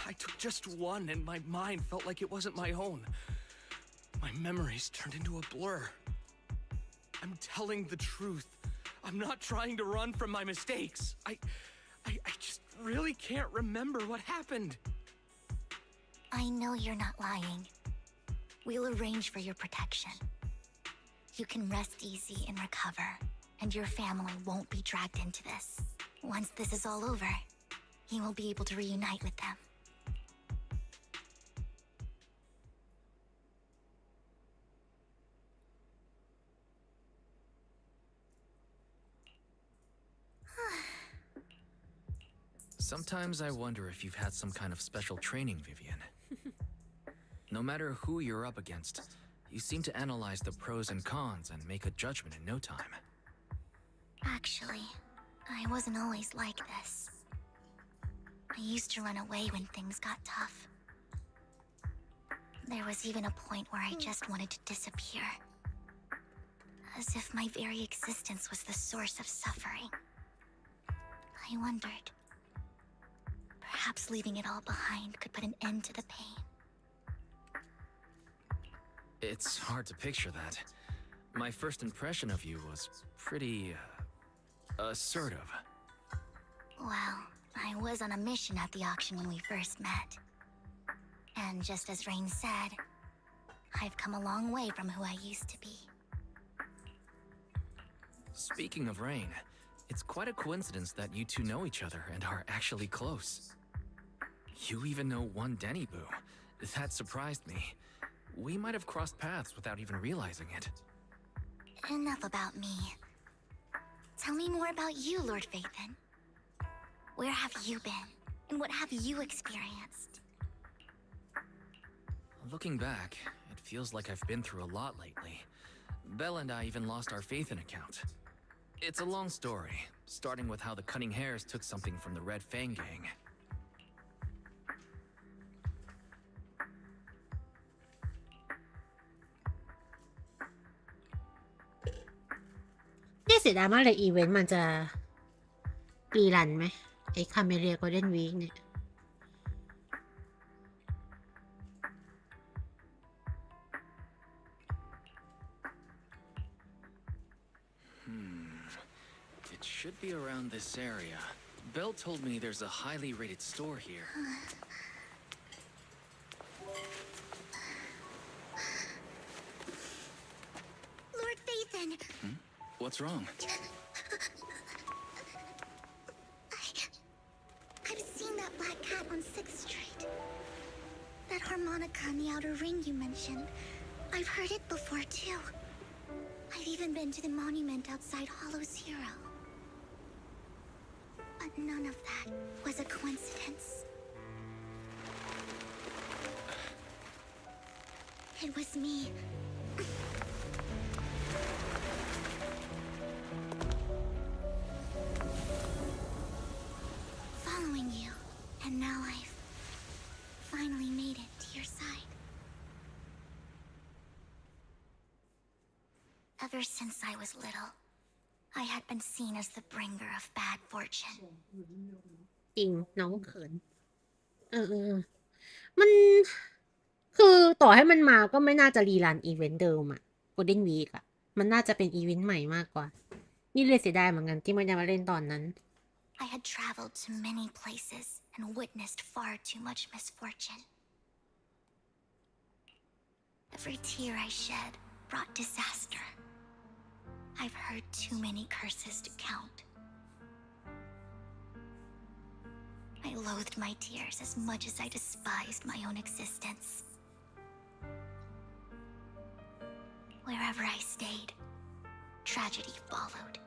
I took just one and my mind felt like it wasn't my own. My memories turned into a blur. I'm telling the truth. I'm not trying to run from my mistakes. I just really can't remember what happened. I know you're not lying. We'll arrange for your protection. You can rest easy and recover, and your family won't be dragged into this. Once this is all over, you will be able to reunite with them. Sometimes I wonder if you've had some kind of special training, Vivian. No matter who you're up against, you seem to analyze the pros and cons and make a judgment in no time. Actually, I wasn't always like this. I used to run away when things got tough. There was even a point where I just wanted to disappear. As if my very existence was the source of suffering. I wondered. Perhaps leaving it all behind could put an end to the pain. It's hard to picture that. My first impression of you was pretty, assertive. Well, I was on a mission at the auction when we first met. And just as Rain said, I've come a long way from who I used to be. Speaking of Rain, it's quite a coincidence that you two know each other and are actually close. You even know one Denny Boo. That surprised me. We might have crossed paths without even realizing it. Enough about me. Tell me more about you, Lord Phaethon. Where have you been? And what have you experienced? Looking back, it feels like I've been through a lot lately. Belle and I even lost our Phaethon account. It's a long story, starting with how the Cunning Hares took something from the Red Fang gang. เนี่ยเสียดายมากเลยอีเวนต์มันจะรีรันไหมไอ้คาเมเรียโกลเด้นวีคเนี่ย It should be around this area. Belle told me there's a highly rated store here. Lord Phaethon! What's wrong? I've seen that black cat on 6th Street. That harmonica in the outer ring you mentioned. I've heard it before, too. I've even been to the monument outside Hollow's Hero. But none of that was a coincidence. It was me. Following you, and now I've finally made it to your side. Ever since I was little, I had been seen as the bringer of bad fortune. จริงน้องเขินมันคือต่อให้มันมาก็ไม่น่าจะรีรันอีเวนต์เดิมอะโกลเด้นวีคอะมันน่าจะเป็นอีเวนต์ใหม่มากกว่านี่เลยเสียดายเหมือนกันที่ไม่ได้มาเล่นตอนนั้น I had traveled to many places and witnessed far too much misfortune. Every tear I shed brought disaster. I've heard too many curses to count. I loathed my tears as much as I despised my own existence. Wherever I stayed, tragedy followed.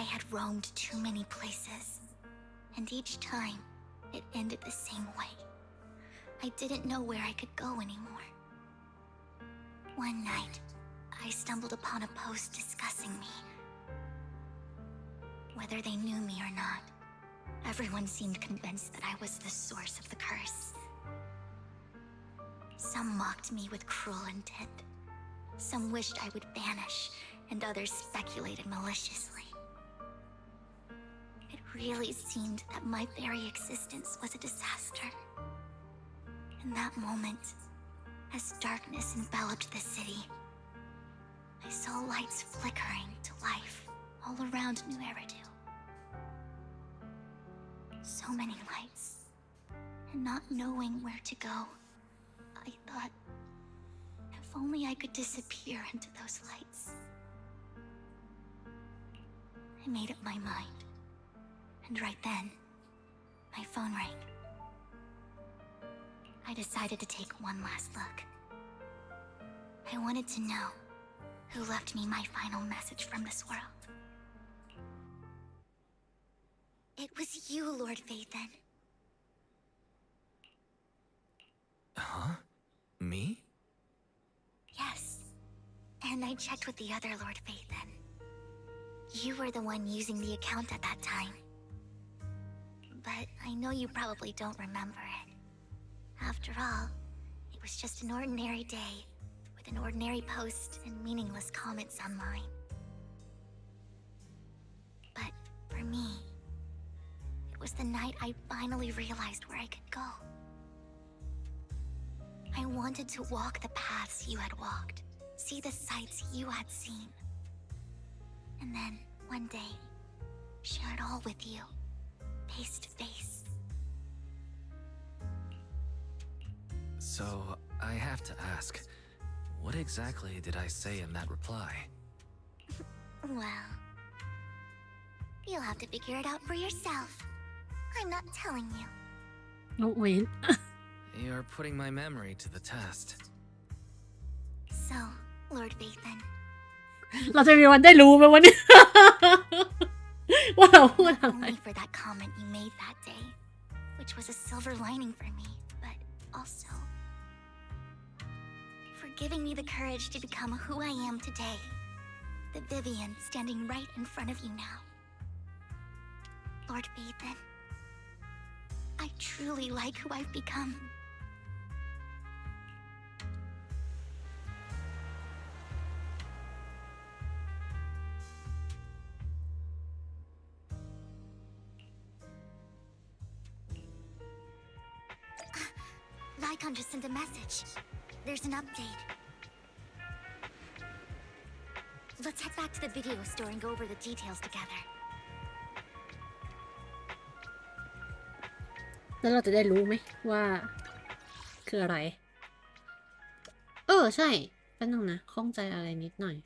I had roamed too many places, and each time it ended the same way. I didn't know where I could go anymore. One night, I stumbled upon a post discussing me. Whether they knew me or not, everyone seemed convinced that I was the source of the curse. Some mocked me with cruel intent. Some wished I would vanish, and others speculated maliciously. It really seemed that my very existence was a disaster. In that moment, as darkness enveloped the city, I saw lights flickering to life all around New Eridu. So many lights, and not knowing where to go, I thought, if only I could disappear into those lights. I made up my mind, and right then, my phone rang. I decided to take one last look. I wanted to know who left me my final message from this world. It was you, Lord Phaethon. Huh? Me? Yes. And I checked with the other Lord Phaethon. You were the one using the account at that time. But I know you probably don't remember it. After all, it was just an ordinary day, with an ordinary post and meaningless comments online. But for me, it was the night I finally realized where I could go. I wanted to walk the paths you had walked, see the sights you had seen. And then, one day, share it all with you, face to face. So, I have to ask, what exactly did I say in that reply? Well, you'll have to figure it out for yourself. I'm not telling you. น้องเวน You're putting my memory to the test. So, Lord Phaethon, เราจะมีวันได้รู้ไหมวันนี้ ว่าเราพูด not อะไร only for that comment you made that day, which was a silver lining for me, but also for giving me the courage to become who I am today. the Vivian standing right in front of you now. Lord Phaethon, I truly like who I've become. Lycon just sent a message. There's an update. Let's head back to the video store and go over the details together. แล้วเราจะได้รู้ไหมว่าคืออะไรใช่แป๊บนึงนะข้องใจอะไรนิดหน่อย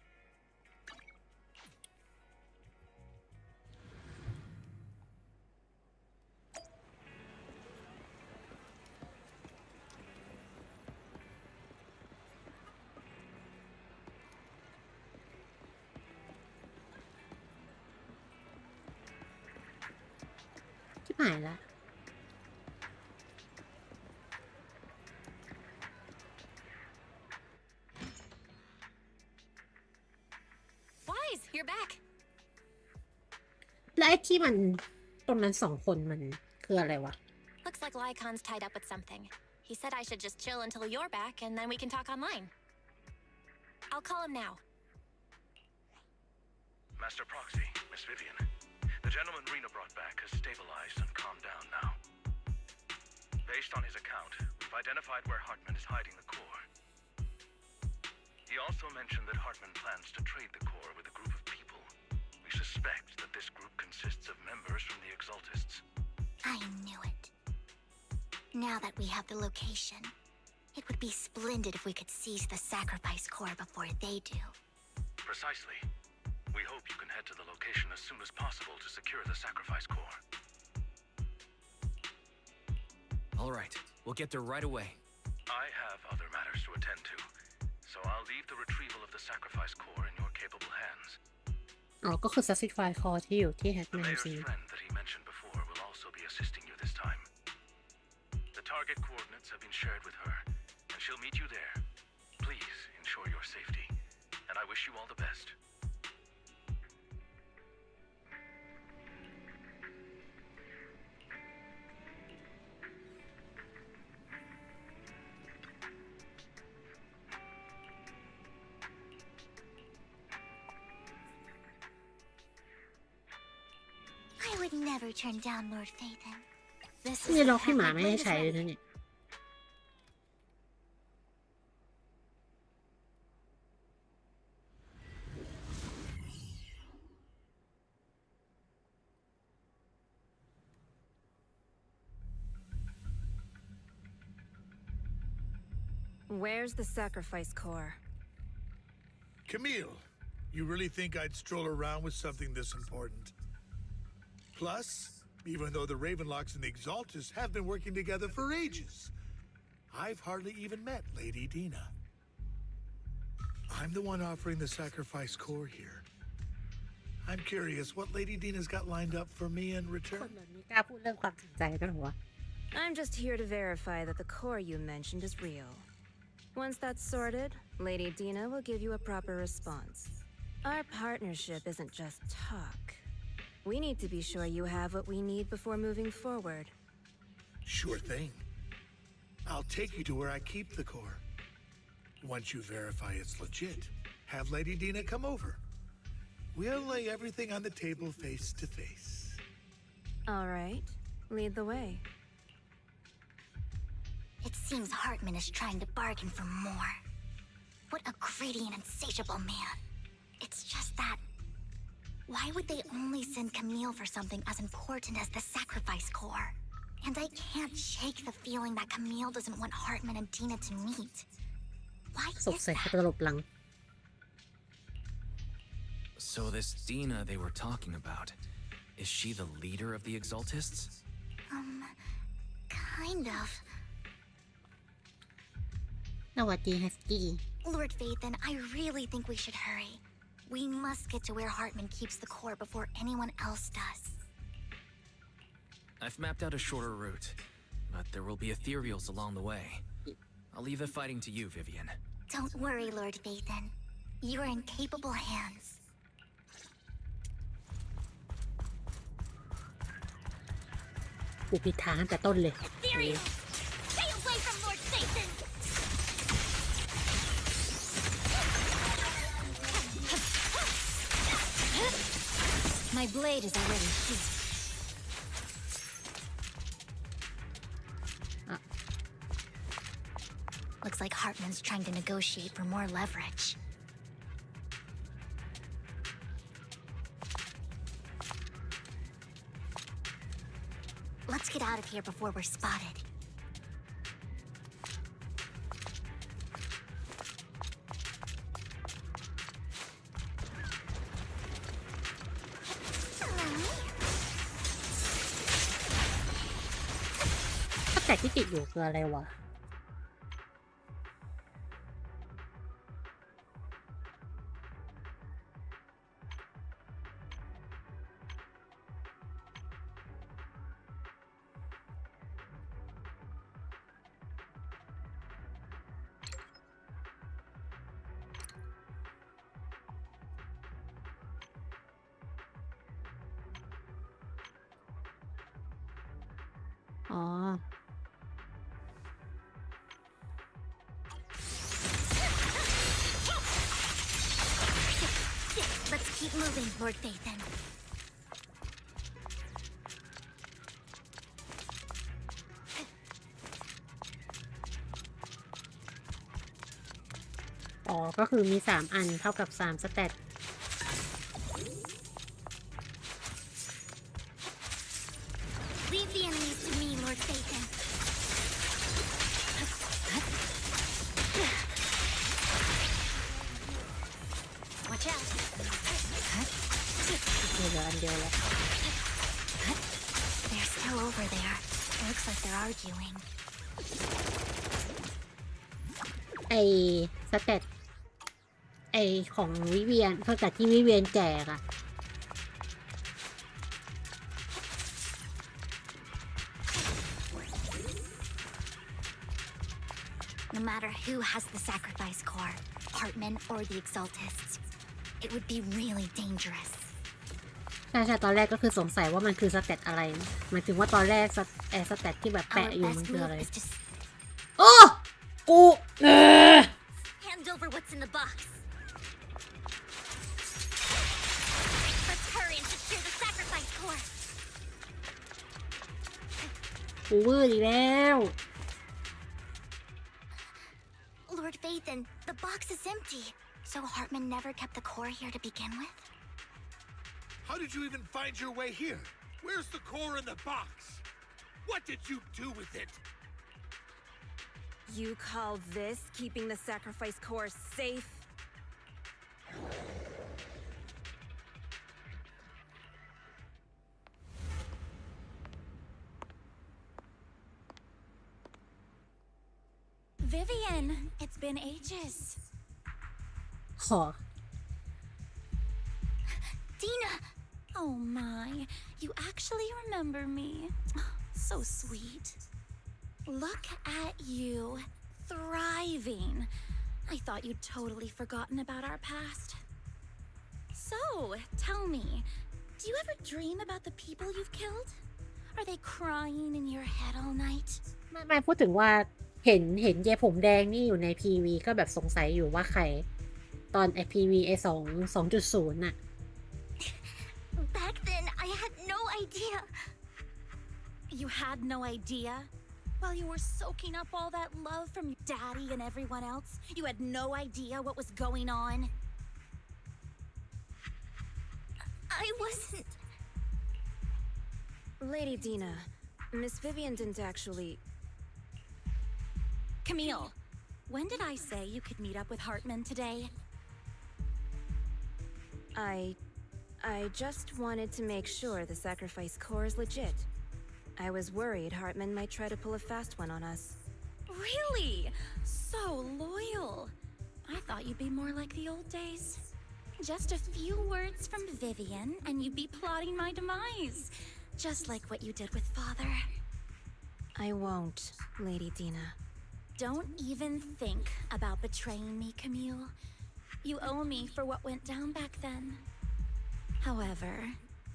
ที่หายละ Wise, you're back. และไอ้ที่มันตรงนั้น2 คนมันคืออะไรวะ Looks like Lycon's tied up with something. He said I should just chill until you're back, and then we can talk online. I'll call him now. Master Proxy, Miss Vivian. The gentleman Rena brought back has stabilized and calmed down now. Based on his account, we've identified where Hartman is hiding the core. He also mentioned that Hartman plans to trade the core with a group of people. We suspect that this group consists of members from the Exaltists. I knew it. Now that we have the location, it would be splendid if we could seize the sacrifice core before they do. Precisely. We hope you can head to the location as soon as possible to secure the sacrifice core. All right, we'll get there right away. I have other matters to attend to, so I'll leave the retrieval of the sacrifice core in your capable hands. ก็คือ Sacrifice Core ที่อยู่ที่ The Hackman mayor's C friend that he mentioned before will also be assisting you this time. The target coordinates have been shared with her, and she'll meet you there. Please ensure your safety, and I wish you all the best. I would never turn down Lord Phaethon. This นี่ is ล็ the อกให้ path หมา my ไม่ให้ blade is ใช้เลย ready. นะเนี่ย Where's the sacrifice core? Camille, you really think I'd stroll around with something this important? Plus, even though the Ravenlocks and the Exaltists have been working together for ages, I've hardly even met Lady Dina. I'm the one offering the sacrifice core here. I'm curious what Lady Dina's got lined up for me in คน return. แบบนี้กล้าพูดเรื่องความจริงใจกันเหรอวะ I'm just here to verify that the core you mentioned is real. Once that's sorted, Lady Dina will give you a proper response. Our partnership isn't just talk. We need to be sure you have what we need before moving forward. Sure thing. I'll take you to where I keep the core. Once you verify it's legit, have Lady Dina come over. We'll lay everything on the table face to face. All right, lead the way. It seems Hartman is trying to bargain for more. What a greedy and insatiable man. It's just that... Why would they only send Camille for something as important as the sacrifice core? And I can't shake the feeling that Camille doesn't want Hartman and Dina to meet. Why สง is สัยเขา that? จะหลบหลัง So this Dina they were talking about, is she the leader of the Exaltists? Kind of. สวัสดีฮัสกี้ Lord Phaethon, I really think we should hurry. We must get to where Hartman keeps the core before anyone else does. I've mapped out a shorter route, but there will be ethereals along the way. I'll leave the fighting to you, Vivian. Don't worry, Lord Phaethon. You are in capable hands. กูผิดทางตั้งแต่ต้นเลย Ethereal! Stay away from Lord Satan! My blade is already sheathed. Looks like Hartman's trying to negotiate for more leverage. Let's get out of here before we're spotted.ถ้าแต่ที่ติดอยู่คืออะไรวะอ๋อ Let's keep moving, Lord Phaethon. อ๋อ ก็คือมี3 อันเท่ากับ3 สเตต Leave the enemies to me, Lord Phaethon. Watch out. เหลืออันเดียวแล้ว They're still over there. It looks like they're arguing. ไอสเตตไอของวิเวียนเท่ากับที่วิเวียนแจกอะ No matter who has the sacrifice core, Hartman or the Exaltists, it would be really dangerous. ใช่ใช่ตอนแรกก็คือสงสัยว่ามันคือสเตตอะไรหมายถึงว่าตอนแรกสเตตที่แบบแปะ Our อยู่มัน best คืออะไร move is to โอ้กูhand over what's in the box. Let's hurry and secure the sacrifice core. กูวืดอีกแล้ว Lord Phaethon, the box is empty. So Hartman never kept the core here to begin with? How did you even find your way here? Where's the core in the box? What did you do with it? You call this keeping the sacrifice core safe? Vivian, it's been ages. ขอ Dina! Oh my, you actually remember me. So sweet. Look at you, thriving. I thought you'd totally forgotten about our past. So, tell me, do you ever dream about the people you've killed? Are they crying in your head all night? ไม่พูดถึงว่าเห็นเยผมแดงนี่อยู่ใน PV ก็แบบสงสัยอยู่ว่าใครตอนไอ PV ไอ2.0 น่ะ Back then, I had no idea. You had no idea? While you were soaking up all that love from your daddy and everyone else, you had no idea what was going on? I wasn't. Lady Dina, Miss Vivian didn't actually... Camille, when did I say you could meet up with Hartman today? I just wanted to make sure the sacrifice core is legit. I was worried Hartman might try to pull a fast one on us. Really? So loyal. I thought you'd be more like the old days. Just a few words from Vivian and you'd be plotting my demise. Just like what you did with Father. I won't, Lady Dina. Don't even think about betraying me, Camille. You owe me for what went down back then. However,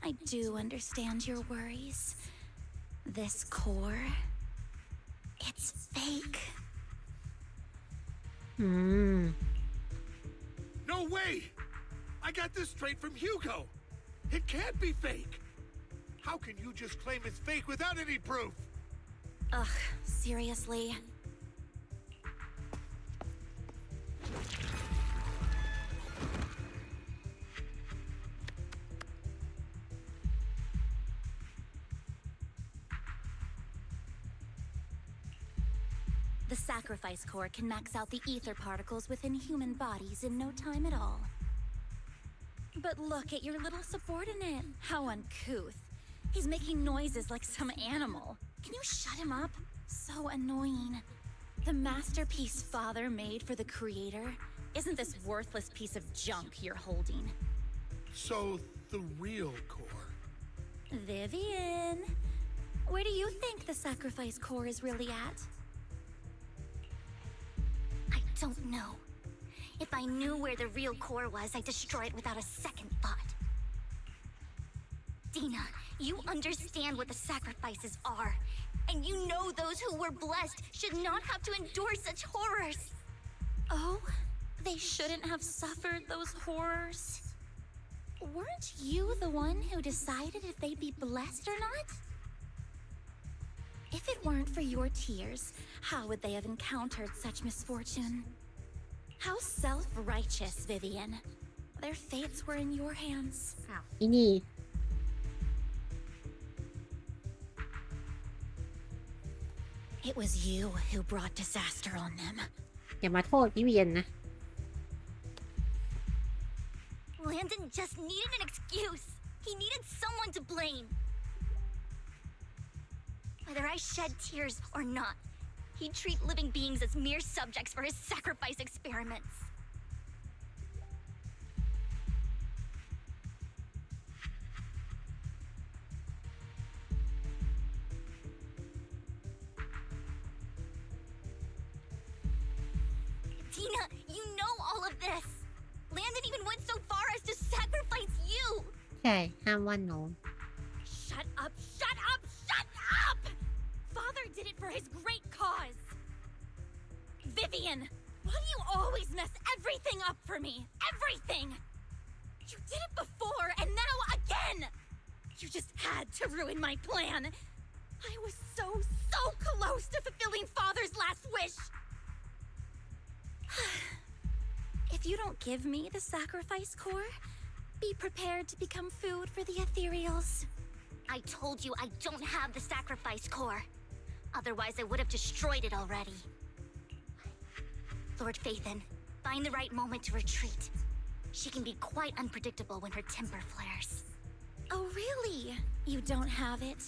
I do understand your worries. This core, it's fake. No way! I got this straight from Hugo. It can't be fake. How can you just claim it's fake without any proof? Ugh, seriously. The sacrifice core can max out the ether particles within human bodies in no time at all. But look at your little subordinate. How uncouth. He's making noises like some animal. Can you shut him up? So annoying. The masterpiece Father made for the creator isn't this worthless piece of junk you're holding. So, the real core. Vivian, where do you think the sacrifice core is really at? I don't know. If I knew where the real core was, I'd destroy it without a second thought. Dina, you understand what the sacrifices are. And you know those who were blessed should not have to endure such horrors. Oh, they shouldn't have suffered those horrors. Weren't you the one who decided if they'd be blessed or not? If it weren't for your tears, how would they have encountered such misfortune? How self-righteous, Vivian. Their fates were in your hands. อีนี่ It was you who brought disaster on them. อย่ามาโทษพี่เวียนนะ Landon just needed an excuse. He needed someone to blame. Whether I shed tears or not, he'd treat living beings as mere subjects for his sacrifice experiments. Dina, you know all of this. Landon even went so far as to sacrifice you. ใช่ห้ามว่าน้อง Shut up! Shut up! Shut up! Father did it for his great cause. Vivian, why do you always mess everything up for me? Everything! You did it before, and now again! You just had to ruin my plan. I was so close to fulfilling Father's last wish. If you don't give me the sacrifice core, be prepared to become food for the ethereals. I told you I don't have the sacrifice core. Otherwise, I would have destroyed it already. Lord Phaethon, find the right moment to retreat. She can be quite unpredictable when her temper flares. Oh, really? You don't have it?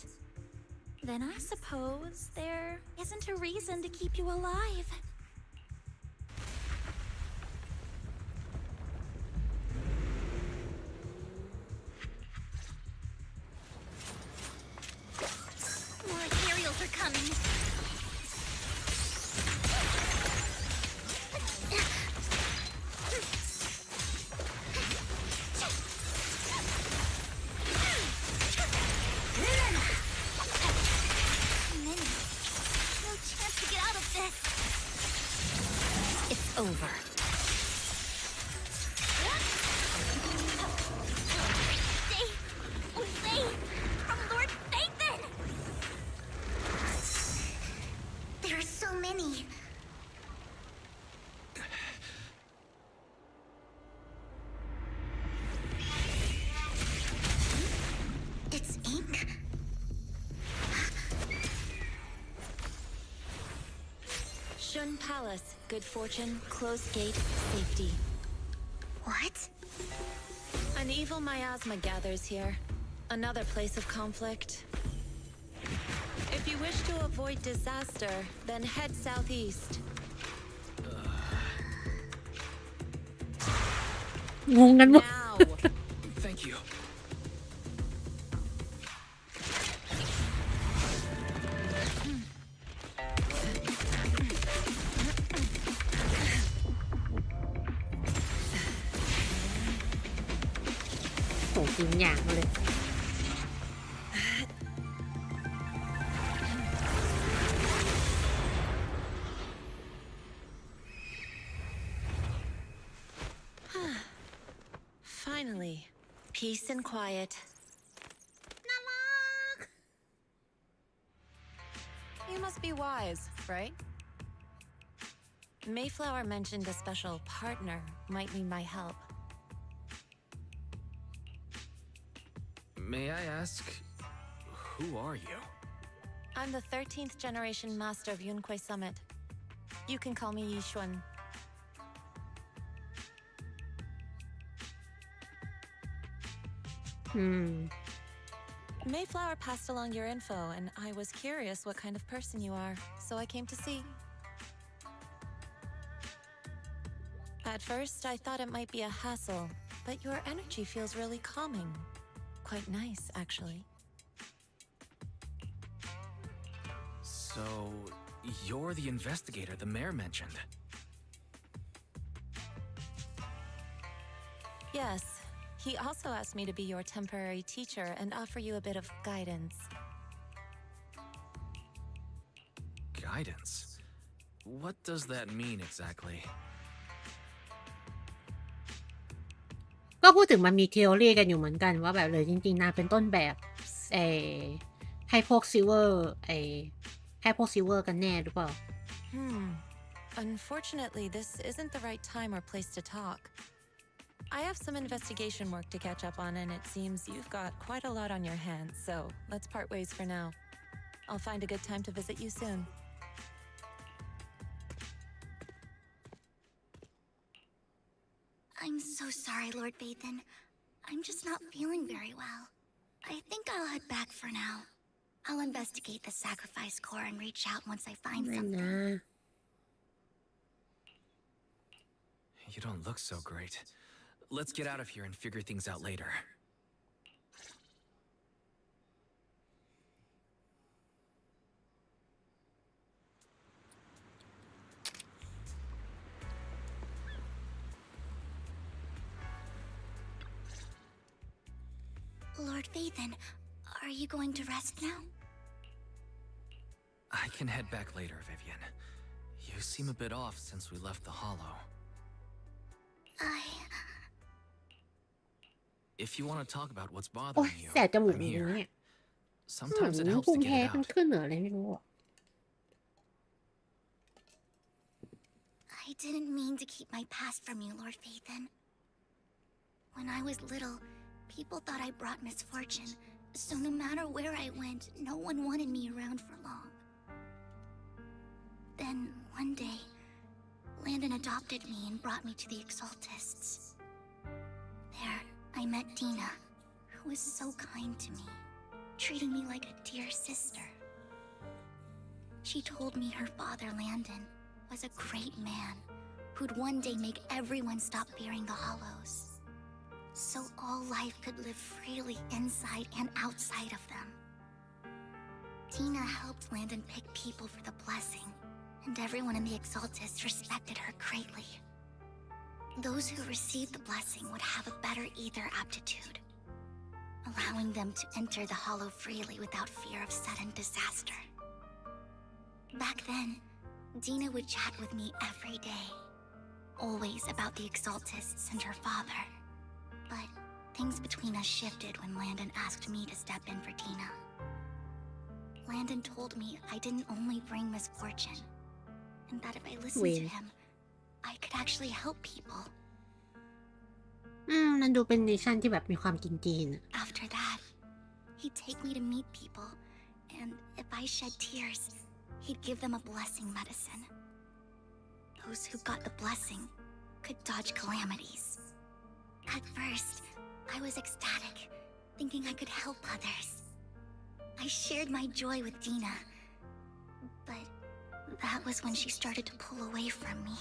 Then I suppose there isn't a reason to keep you alive. More ethereals are coming. Many. No chance to get out of this. It's over. Stay away from Lord Phaethon! There are so many. It's ink. Shun Palace, good fortune, closed gate, safety. What? An evil miasma gathers here. Another place of conflict. If you wish to avoid disaster, then head southeast. งงกันหมด Now! Thank you. โหกินอย่างมาเลย Finally, peace and quiet. น่ารัก You must be wise, right? Mayflower mentioned a special partner might need my help. May I ask, who are you? I'm the 13th generation master of Yunquei Summit. You can call me Yixuan. Mayflower passed along your info, and I was curious what kind of person you are, so I came to see. At first, I thought it might be a hassle, but your energy feels really calming. Quite nice, actually. So, you're the investigator the mayor mentioned. Yes, he also asked me to be your temporary teacher and offer you a bit of guidance. Guidance? What does that mean exactly? ก็พูดถึงมันมีเทอรี่กันอยู่เหมือนกันว่าแบบเลยจริงๆนางเป็นต้นแบบให้พวกซิลเวอร์ให้พวกซิลเวอร์กันแน่หรือเปล่า Unfortunately, this isn't the right time or place to talk. I have some investigation work to catch up on, and it seems you've got quite a lot on your hands, so let's part ways for now. I'll find a good time to visit you soon. I'm so sorry, Lord Bathan. I'm just not feeling very well. I think I'll head back for now. I'll investigate the sacrifice core and reach out once I find ไม่ something. นะ You don't look so great. Let's get out of here and figure things out later. Lord Bathan, are you going to rest now? I can head back later, Vivian. You seem a bit off since we left the hollow. If you want to talk about what's โอ๊ย bothering you, แสบจมูก I'm อย่าง here. นี้ Sometimes it helps ภู to มิแพ้ get it มัน out. ขึ้นเหนืออะไรไม่รู้อะ I didn't mean to keep my past from you, Lord Bathan. When I was little, people thought I brought misfortune, so no matter where I went, no one wanted me around for long. Then, one day, Landon adopted me and brought me to the Exaltists. There, I met Dina, who was so kind to me, treating me like a dear sister. She told me her father, Landon, was a great man who'd one day make everyone stop fearing the Hollows, so all life could live freely inside and outside of them. Tina helped Landon pick people for the blessing, and everyone in the Exaltists respected her greatly. Those who received the blessing would have a better ether aptitude, allowing them to enter the Hollow freely without fear of sudden disaster. Back then, Dina would chat with me every day, always about the Exaltists and her father. But things between us shifted when Landon asked me to step in for Dina. Landon told me I didn't only bring misfortune, and that if I listened to him, I could actually help people. มันดูเป็นเนชั่นที่แบบมีความจีนๆอะ After that, he'd take me to meet people, and if I shed tears, he'd give them a blessing medicine. Those who got the blessing could dodge calamities. At first, I was ecstatic, thinking I could help others. I shared my joy with Dina, but that was when she started to pull away from me.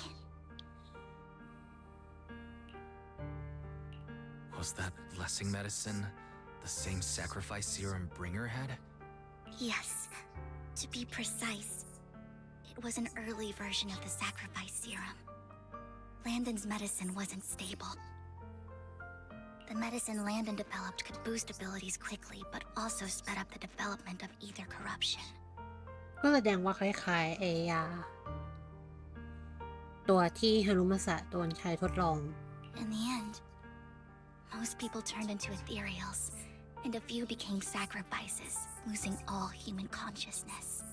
Was that blessing medicine the same sacrifice serum Bringer had? Yes, to be precise, it was an early version of the sacrifice serum. Landon's medicine wasn't stable. The medicine Landon developed could boost abilities quickly, but also sped up the development of ether corruption. ก็แสดงว่าคล้ายๆยาตัวที่ฮารุมาสะโดนใช้ทดลอง In the end, Most people turned into ethereals, and a few became sacrifices, losing all human consciousness.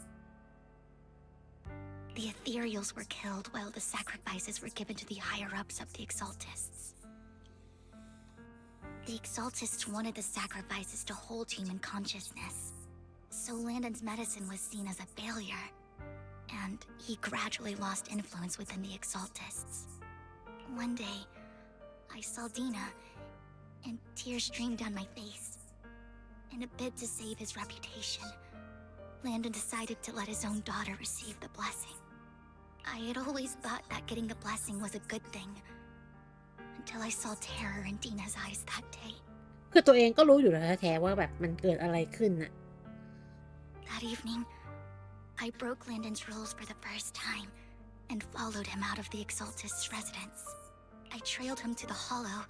The ethereals were killed while the sacrifices were given to the higher-ups of the Exaltists. The Exaltists wanted the sacrifices to hold human consciousness, so Landon's medicine was seen as a failure, and he gradually lost influence within the Exaltists. One day, I saw Dina, and tears streamed down my face. In a bid to save his reputation, Landon decided to let his own daughter receive the blessing. I had always thought that getting the blessing was a good thing, until I saw terror in Dina's eyes that day. คือตัวเองก็รู้อยู่แล้วแท้ๆว่าแบบมันเกิดอะไรขึ้นน่ะ That evening, I broke Landon's rules for the first time and followed him out of the Exaltist's residence. I trailed him to the Hollow,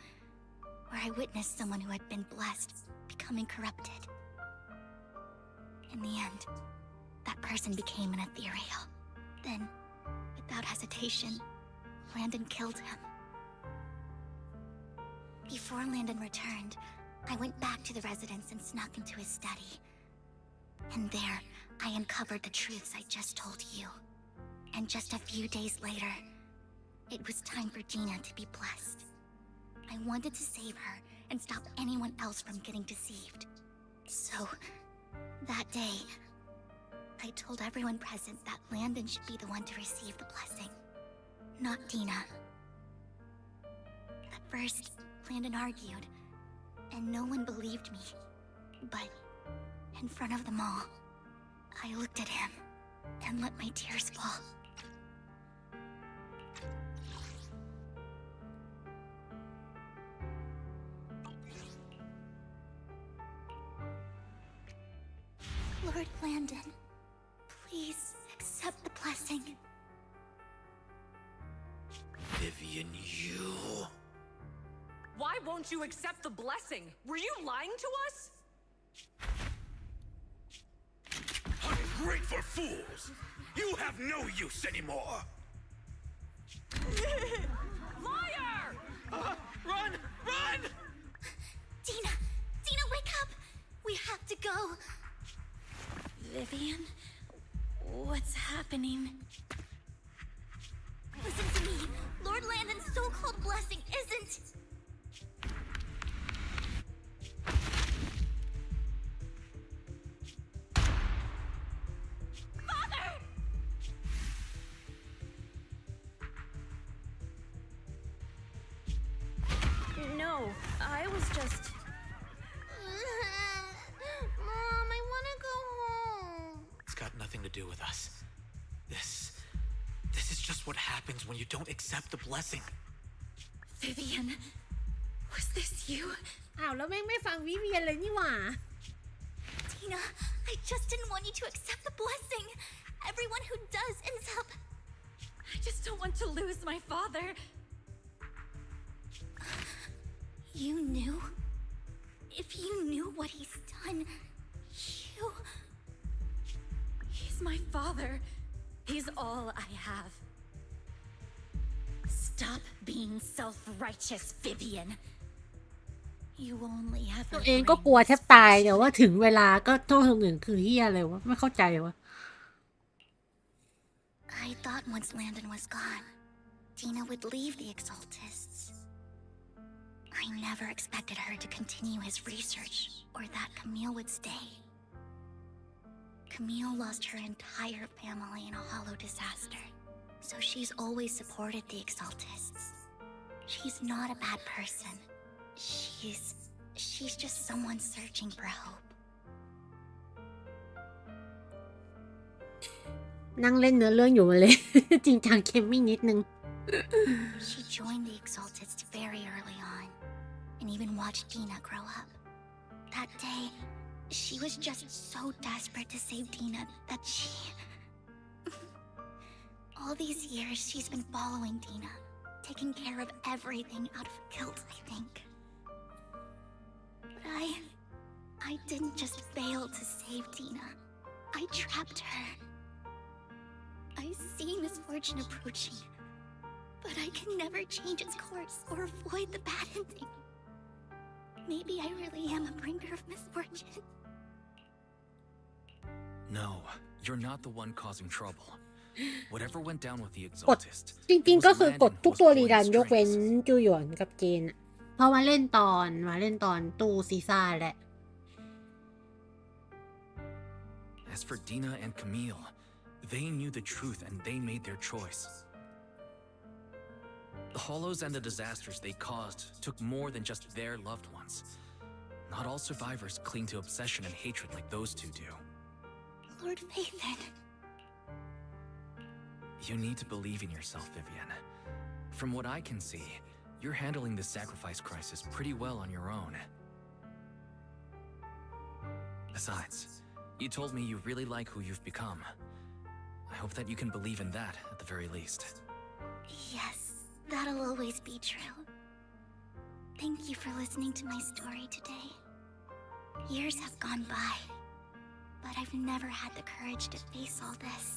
where I witnessed someone who had been blessed becoming corrupted. In the end, that person became an ethereal. Then, without hesitation, Landon killed him. Before Landon returned, I went back to the residence and snuck into his study. And there, I uncovered the truths I just told you. And just a few days later, it was time for Gina to be blessed. I wanted to save her and stop anyone else from getting deceived. So, that day, I told everyone present that Landon should be the one to receive the blessing, not Dina. At first, Landon argued, and no one believed me. But, in front of them all, I looked at him and let my tears fall. Lord Landon, please accept the blessing. Vivian, you... Why won't you accept the blessing? Were you lying to us? Ungrateful fools! You have no use anymore! Liar! Run! Run! Dina! Dina, wake up! We have to go! Vivian? What's happening? Listen to me! Lord Landon's so-called blessing isn't... Father! No, I was just... Mom, I want to go home. It's got nothing to do with us. This is just what happens when you don't accept the blessing. Vivian, was this you? อ้าวแล้วแม่งไม่ฟังวิเวียนเลยนี่หว่า Dina, I just didn't want you to accept the blessing. Everyone who does ends up... I just don't want to lose my father. You knew? If you knew what he's done, you... He's my father. He's all I have. Stop being self-righteous, Vivian. You only have ตัวเองก็กลัวแทบตายแต่ว่าถึงเวลาก็โทษคนอื่นคือเฮียอะไรวะไม่เข้าใจวะ I thought once Landon was gone, Dina would leave the Exaltists. I never expected her to continue his research or that Camille would stay. Camille lost her entire family in a hollow disaster, so she's always supported the Exaltists. She's not a bad person. She's just someone searching for hope. นั่งเล่นเนื้อเรื่องอยู่มาเลย จริงจังเคมมิ่งนิดนึง She joined the Exaltists very early on, and even watched Dina grow up. That day, she was just so desperate to save Dina that she... All these years, she's been following Dina, taking care of everything out of guilt, I think. But I didn't just fail to save Dina. I trapped her. I see misfortune approaching, but I can never change its course or avoid the bad ending. Maybe I really am a bringer of misfortune. No, you're not the one causing trouble. Whatever went down with the กด exaltist. จริงๆก็คือกดทุกตัวรีรันยกเว้นจูหยวนกับเจนอะเพราะมาเล่นตอนตู้ซีซ่าแหละ As for Dina and Camille, they knew the truth and they made their choice. The hollows and the disasters they caused took more than just their loved ones. Not all survivors cling to obsession and hatred like those two do. Lord Vathan. You need to believe in yourself, Vivian. From what I can see, you're handling the sacrifice crisis pretty well on your own. Besides, you told me you really like who you've become. I hope that you can believe in that at the very least. Yes, that'll always be true. Thank you for listening to my story today. Years have gone by, but I've never had the courage to face all this.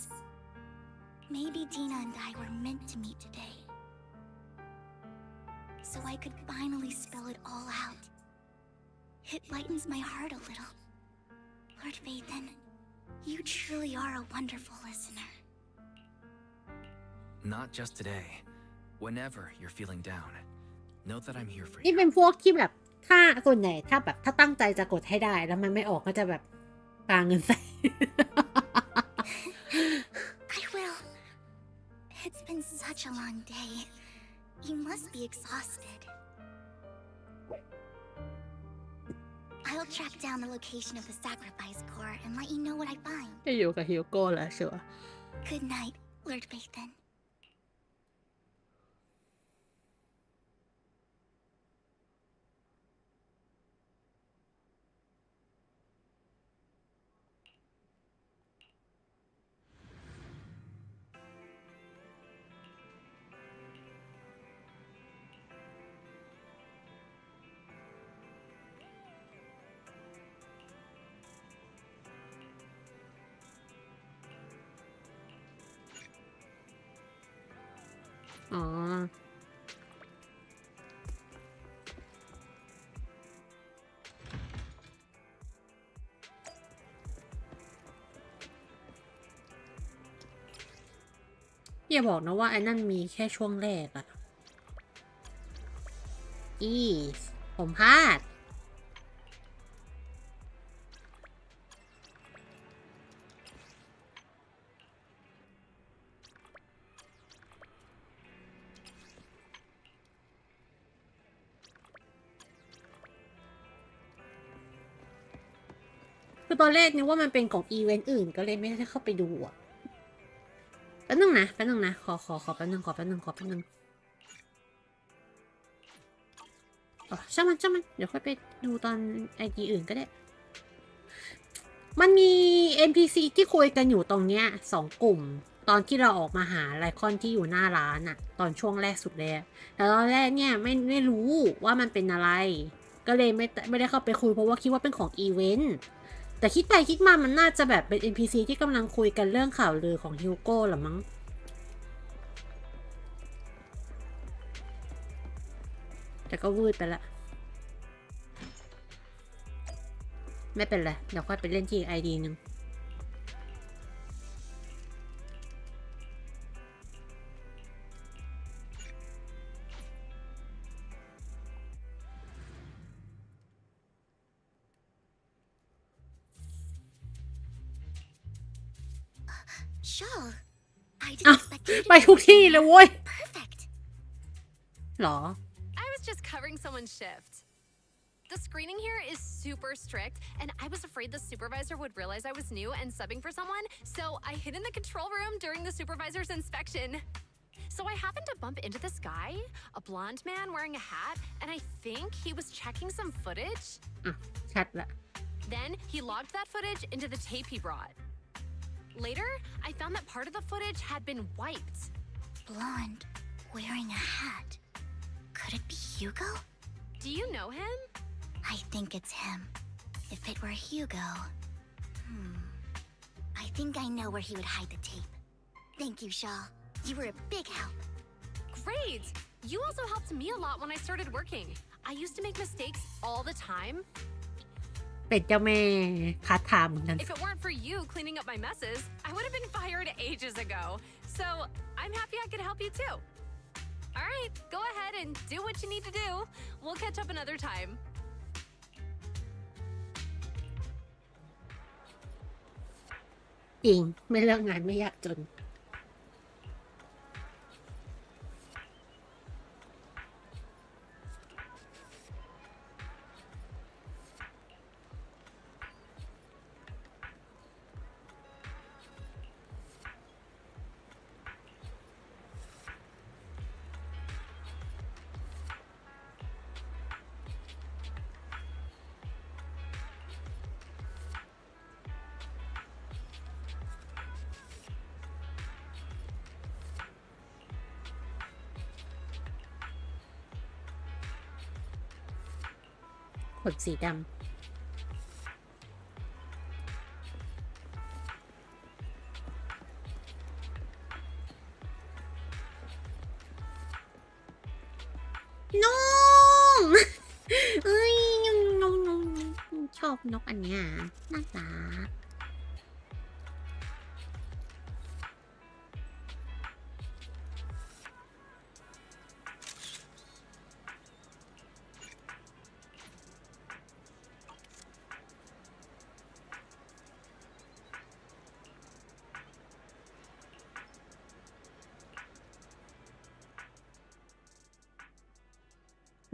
Maybe Dina and I were meant to meet today, so I could finally spill it all out. It lightens my heart a little. Lord Vathan, you truly are a wonderful listener. Not just today. Whenever you're feeling down, know that I'm here for นี่ you. เป็นพวกที่แบบถ้าส่วนใหญ่ถ้าตั้งใจจะกดให้ได้แล้วมันไม่ออกก็จะแบบปาเงินใส่ I will. It's been such a long day. You must be exhausted. I'll track down the location of the sacrifice core and let you know what I find. จะอยู่กับฮิวโก้แล้วชัวร์ Good night, Lord Vathan.อ๋อ อย่าบอกนะว่าไอ้นั่นมีแค่ช่วงแรกอะผมพลาด คือตอนแรกนึกว่ามันเป็นของอีเวนต์อื่นก็เลยไม่ได้เข้าไปดูอ่ะแป๊บนึงนะขอแป๊บนึงแป๊บนึงช่างมันเดี๋ยวค่อยไปดูตอนไอจีอื่นก็ได้ มันมี NPC ที่คุยกันอยู่ตรงเนี้ย2 กลุ่ม ตอนที่เราออกมาหาไลคอนที่อยู่หน้าร้านอะตอนช่วงแรกสุดเลยแต่ตอนแรกเนี่ยไม่รู้ว่ามันเป็นอะไร ก็เลยไม่ได้เข้าไปคุยเพราะว่าคิดว่าเป็นของอีเวนต์แต่คิดไปคิดมามันน่าจะแบบเป็น NPC ที่กำลังคุยกันเรื่องข่าวลือของฮิวโก้หรือมั้งแต่ก็วืดไปละไม่เป็นไรเดี๋ยวค่อยไปเล่นที่อีก ID หนึ่งShawl, I อ้าว didn't expect you to ไปทุกที่เลยเว้ย perfect. หรอ I was just covering someone's shift. The screening here is super strict, and I was afraid the supervisor would realize I was new and subbing for someone, so I hid in the control room during the supervisor's inspection. So I happened to bump into this guy, a blonde man wearing a hat, and I think he was checking some footage. อ่ะชัดละ Then he logged that footage into the tape he brought. Later, I found that part of the footage had been wiped. Blonde, wearing a hat. Could it be Hugo? Do you know him? I think it's him. If it were Hugo... I think I know where he would hide the tape. Thank you, Shaw. You were a big help. Great! You also helped me a lot when I started working. I used to make mistakes all the time. เป็นเจ้าแม่พาร์ทไทม์เหมือนกัน If it weren't for you cleaning up my messes, I would have been fired ages ago. So I'm happy I could help you too. All right, go ahead and do what you need to do. We'll catch up another time. จริงไม่เลิกงานไม่อยากจนขนสีดำน้องเอ้ยน้องชอบนกอันเนี้ยน่ารัก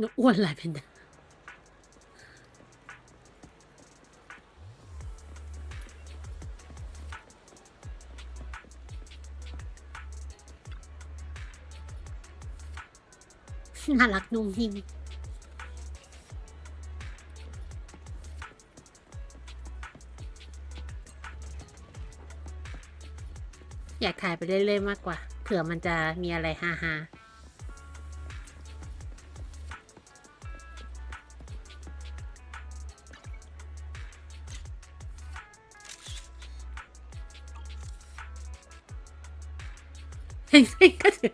นกอ้วนลายเป็นน่ารักนุ่มนิ่มอยากถ่ายไปเรื่อยๆมากกว่าเผื่อมันจะมีอะไรฮาๆเฮ้ยก็ถือ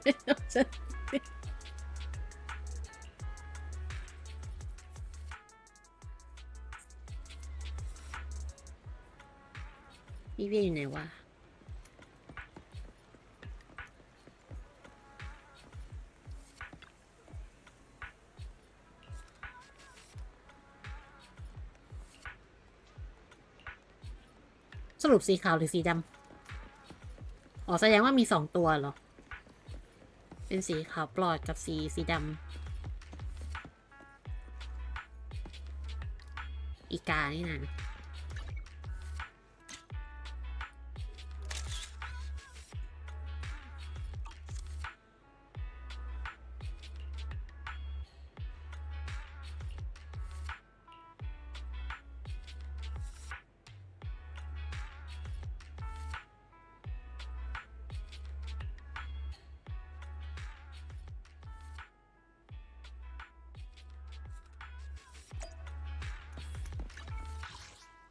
พี่เวียอยู่ไหนวะสรุปสีขาวหรือสีดำอ๋อแสดงว่ามี2ตัวเหรอเป็นสีขาวปลอดกับสีดำอีกานี่นะ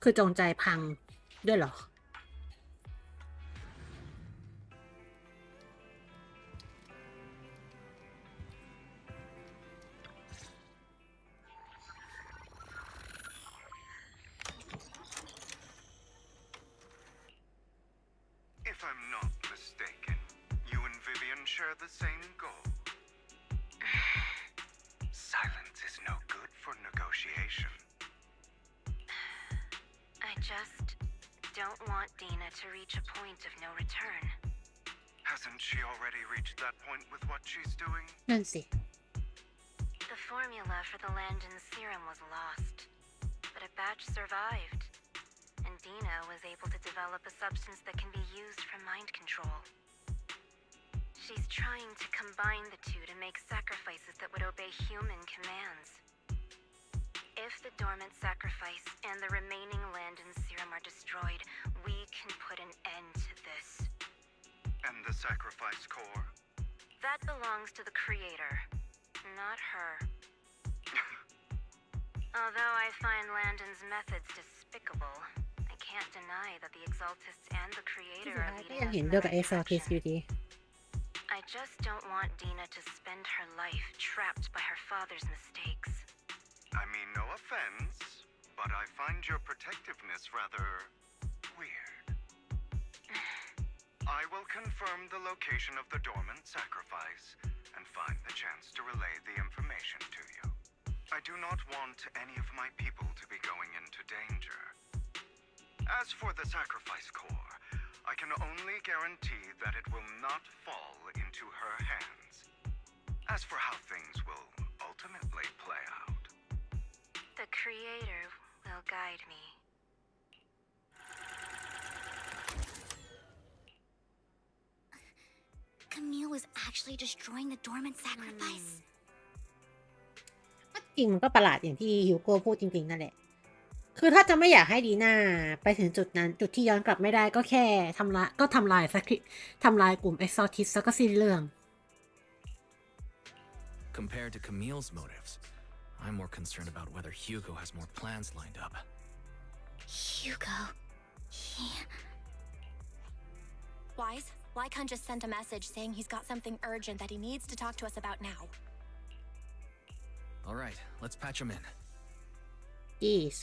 คือจงใจพังด้วยเหรอ If I'm not mistaken, you and Vivian share the same goal. Silence is no good for negotiation. I just don't want Dina to reach a point of no return. Hasn't she already reached that point with what she's doing? นั่นสิ The formula for the Landon serum was lost, but a batch survived, and Dina was able to develop a substance that can be used for mind control. She's trying to combine the two to make sacrifices that would obey human commands. If the dormant sacrifice and the remaining Landon serum are destroyed, we can put an end to this. And the sacrifice core? That belongs to the creator, not her. Although I find Landon's methods despicable, I can't deny that the Exaltists and the creator are ก็ leading ยัง us เห็น in ด้วย the กับ right Exaltist อยู่ direction. ดี I just don't want Dina to spend her life trapped by her father's mistakes. I mean no offense, but I find your protectiveness rather weird. I will confirm the location of the dormant sacrifice and find the chance to relay the information to you. I do not want any of my people to be going into danger. As for the sacrifice core, I can only guarantee that it will not fall into her hands. As for how things will ultimately play out, The Creator will guide me. Camille was actually destroying the dormant sacrifice. จริงมันก็ประหลาดอย่างที่ฮิวโก้พูดจริงๆนั่นแหละ คือถ้าจะไม่อยากให้ดีน่าไปถึงจุดนั้นจุดที่ย้อนกลับไม่ได้ก็แค่ทำลายสคริปต์ทำลายกลุ่มเอ็กซอร์ทิสแล้วก็สิ้นเรื่อง Compared to Camille's motives, I'm more concerned about whether Hugo has more plans lined up. Hugo, he... Wise, Lycon just sent a message saying he's got something urgent that he needs to talk to us about now. All right, let's patch him in. Jeez.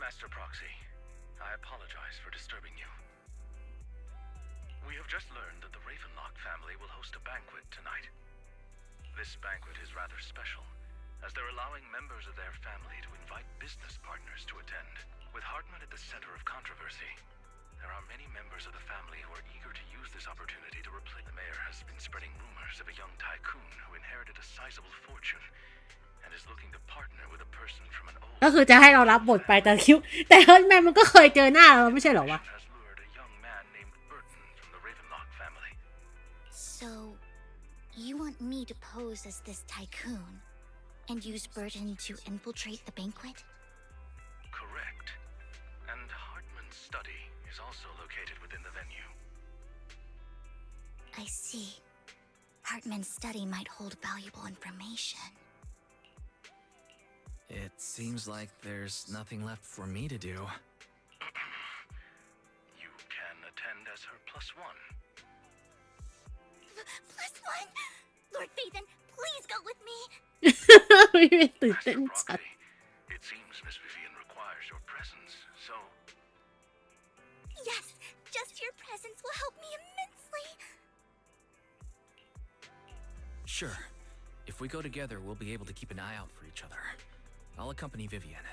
Master Proxy, I apologize for disturbing you. We have just learned that the Ravenlock family will host a banquet tonight. This banquet is rather special, as they're allowing members of their family to invite business partners to attend. With Hartman at the center of controversy, there are many members of the family who are eager to use this opportunity to replace. The mayor has been spreading rumors of a young tycoon who inherited a sizable fortune and is looking to partner with a person from an old... ก็คือจะให้เรารับบทไปแต่คิวแต่เฮิร์ตแมนมันก็เคยเจอหน้าเราไม่ใช่เหรอวะ has lured a young man named Burton from the Ravenlock family. So, you want me to pose as this tycoon and use Burton to infiltrate the banquet? Correct. And Hartman's study is also located within the venue. I see. Hartman's study might hold valuable information. It seems like there's nothing left for me to do. You can attend as her +1. +1? Lord Phaethon, please go with me. ไม่เป็นตื่นเต้น Master จัด Proxy, it seems Miss Vivian requires your presence, so... Yes, just your presence will help me immensely. Sure. If we go together, we'll be able to keep an eye out for each other. I'll accompany Vivian.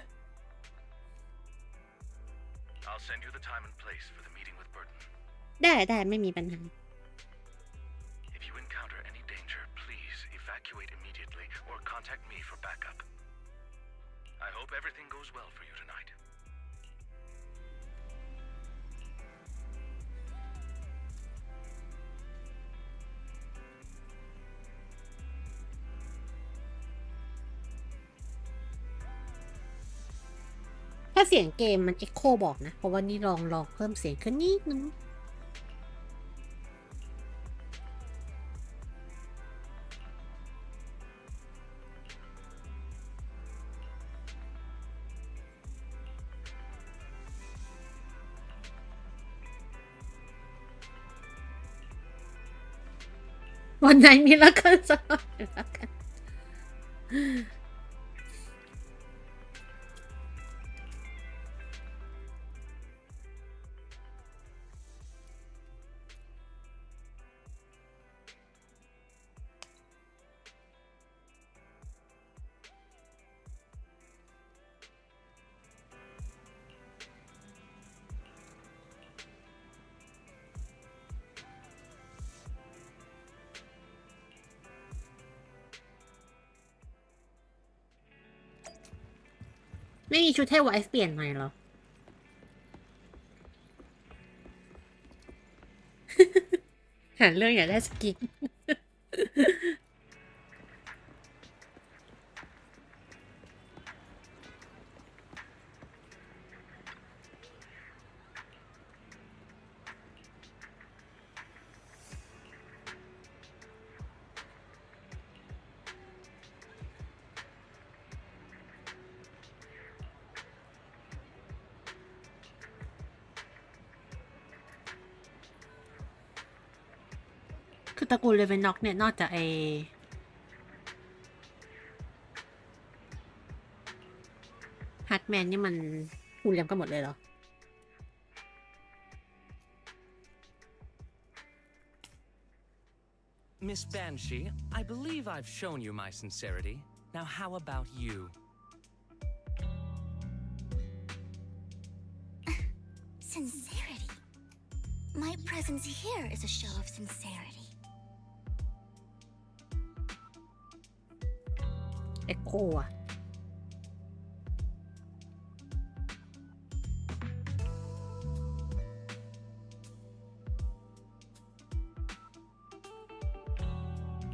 I'll send you the time and place for the meeting with Burton. ได้ไม่มีปัญหา If you encounter any danger, please evacuate immediately or contact me for backup. I hope everything goes well for you tonight. ถ้าเสียงเกมมันเอ็กโคบอกนะ เพราะว่านี่ลองเพิ่มเสียงขึ้นนิดนึง วันไหนมีละกันสักหน่อยละกัน ไม่มีชุดให้ไวส์เปลี่ยนหน่อยเหรอ หาเรื่องอยากได้สกิน คือตระกูลเลเวนน็อกเนี่ยนอกจาก ฮัตแมนนี่มันหูเหลี่ยมกันหมดเลยเหรอ Miss Banshee, I believe I've shown you my sincerity. Now how about you? Sincerity? My presence here is a show of sincerity. เอ็กโคอะ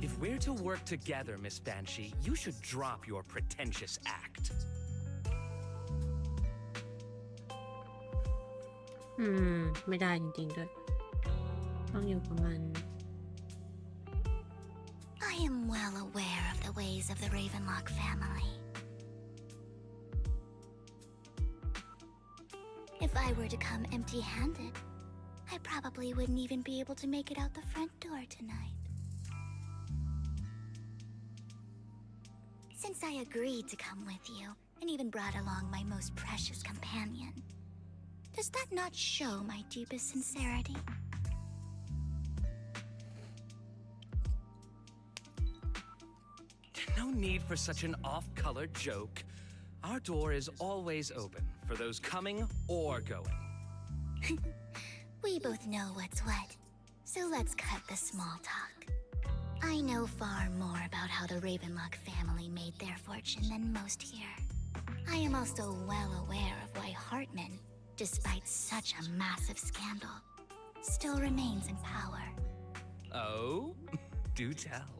If we're to work together, Miss Banshee, you should drop your pretentious act. ไม่ได้จริงๆด้วยต้องอยู่กับมัน I am well aware of the ways of the Ravenlock family. If I were to come empty-handed, I probably wouldn't even be able to make it out the front door tonight. Since I agreed to come with you, and even brought along my most precious companion, does that not show my deepest sincerity? No need for such an off-color joke. Our door is always open for those coming or going. We both know what's what, so let's cut the small talk. I know far more about how the Ravenlock family made their fortune than most here. I am also well aware of why Hartman, despite such a massive scandal, still remains in power. Oh? Do tell.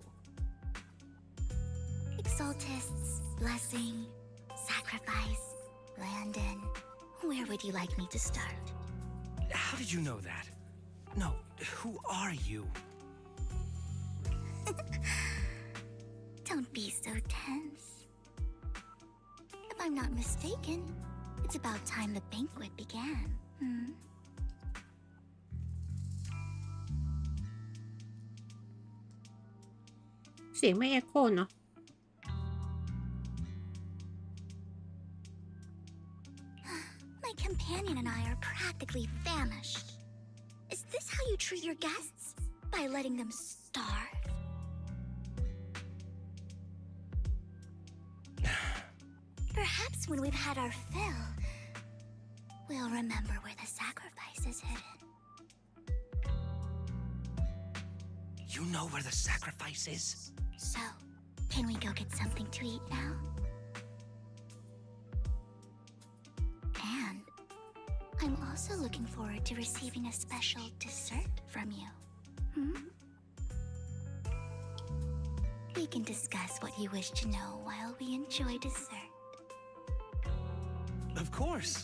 Exaltists, blessing, sacrifice, Landon. Where would you like me to start? How did you know that? No, who are you? Don't be so tense. If I'm not mistaken, it's about time the banquet began. เสียงไม่เอ็กโคเนาะ My companion and I are practically famished. Is this how you treat your guests? By letting them starve? Perhaps when we've had our fill, we'll remember where the sacrifice is hidden. You know where the sacrifice is? So, can we go get something to eat now? And I'm also looking forward to receiving a special dessert from you. We can discuss what you wish to know while we enjoy dessert. Of course.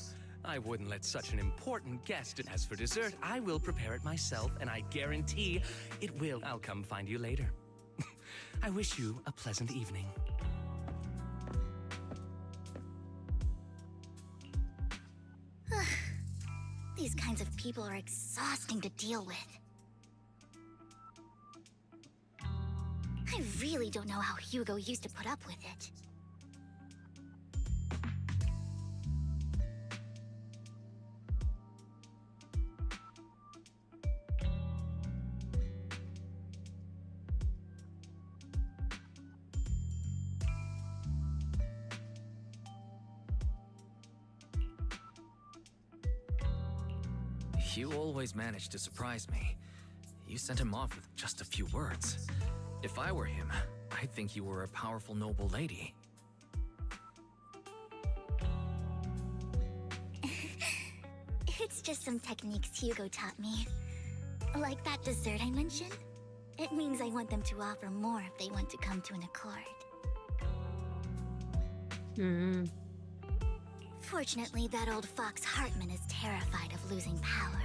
I wouldn't let such an important guest. And as for dessert, I will prepare it myself, and I guarantee it will. I'll come find you later. I wish you a pleasant evening. These kinds of people are exhausting to deal with. I really don't know how Hugo used to put up with it. You always manage to surprise me. You sent him off with just a few words. If I were him, I'd think you were a powerful, noble lady. It's just some techniques Hugo taught me. Like that dessert I mentioned. It means I want them to offer more if they want to come to an accord. Fortunately, that old fox Hartman is terrified of losing power.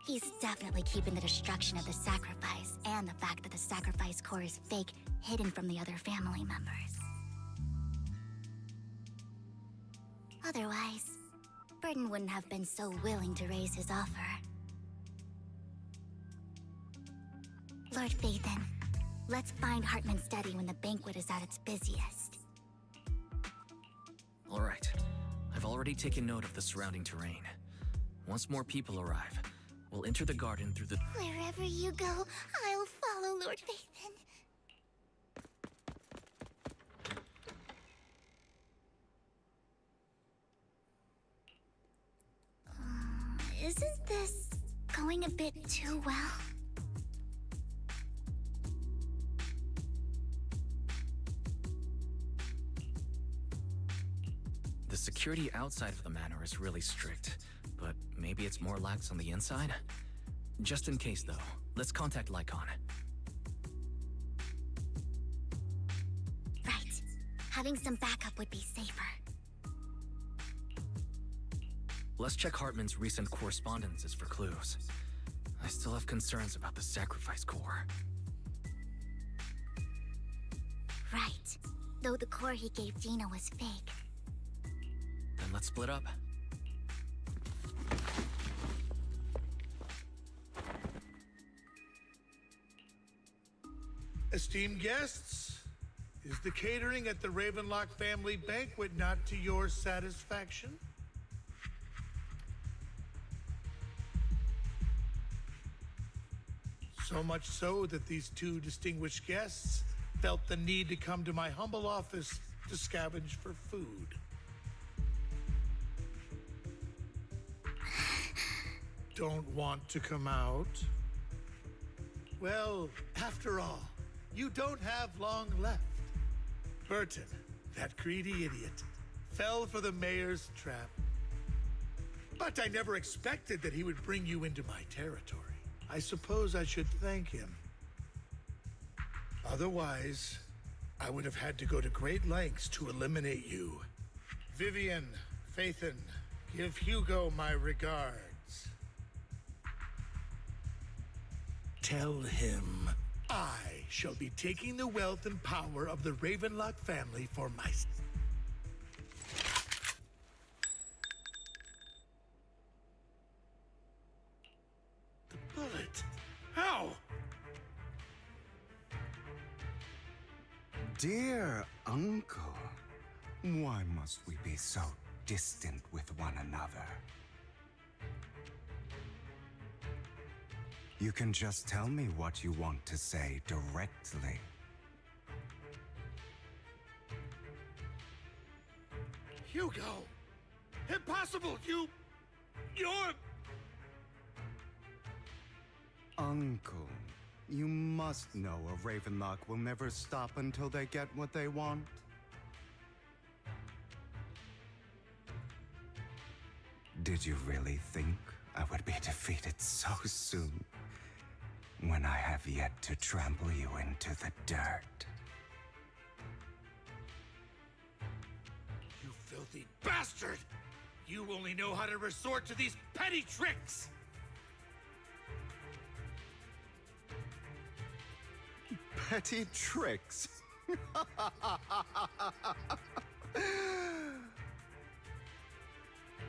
He's definitely keeping the destruction of the sacrifice and the fact that the sacrifice core is fake hidden from the other family members. Otherwise, Burton wouldn't have been so willing to raise his offer. Lord Phaethon, let's find Hartman's study when the banquet is at its busiest. already taken note of the surrounding terrain. Once more people arrive, we'll enter the garden through the... Wherever you go, I'll follow, Lord Vathan. Isn't this going a bit too well? The security outside of the manor is really strict, but maybe it's more lax on the inside? Just in case, though, let's contact Lycon. Right. Having some backup would be safer. Let's check Hartman's recent correspondences for clues. I still have concerns about the sacrifice core. Right. Though the core he gave Gina was fake. Then let's split up. Esteemed guests, is the catering at the Ravenlock family banquet not to your satisfaction? So much so that these two distinguished guests felt the need to come to my humble office to scavenge for food. Don't want to come out? Well, after all, you don't have long left. Burton, that greedy idiot, fell for the mayor's trap. But I never expected that he would bring you into my territory. I suppose I should thank him. Otherwise, I would have had to go to great lengths to eliminate you. Vivian, Phaethon, give Hugo my regards. Tell him I shall be taking the wealth and power of the Ravenlock family for myself. The bullet? How? Dear uncle, why must we be so distant with one another? You can just tell me what you want to say directly. Hugo! Impossible! You're... Uncle, you must know a Ravenlock will never stop until they get what they want. Did you really think I would be defeated so soon, when I have yet to trample you into the dirt? You filthy bastard! You only know how to resort to these petty tricks! Petty tricks?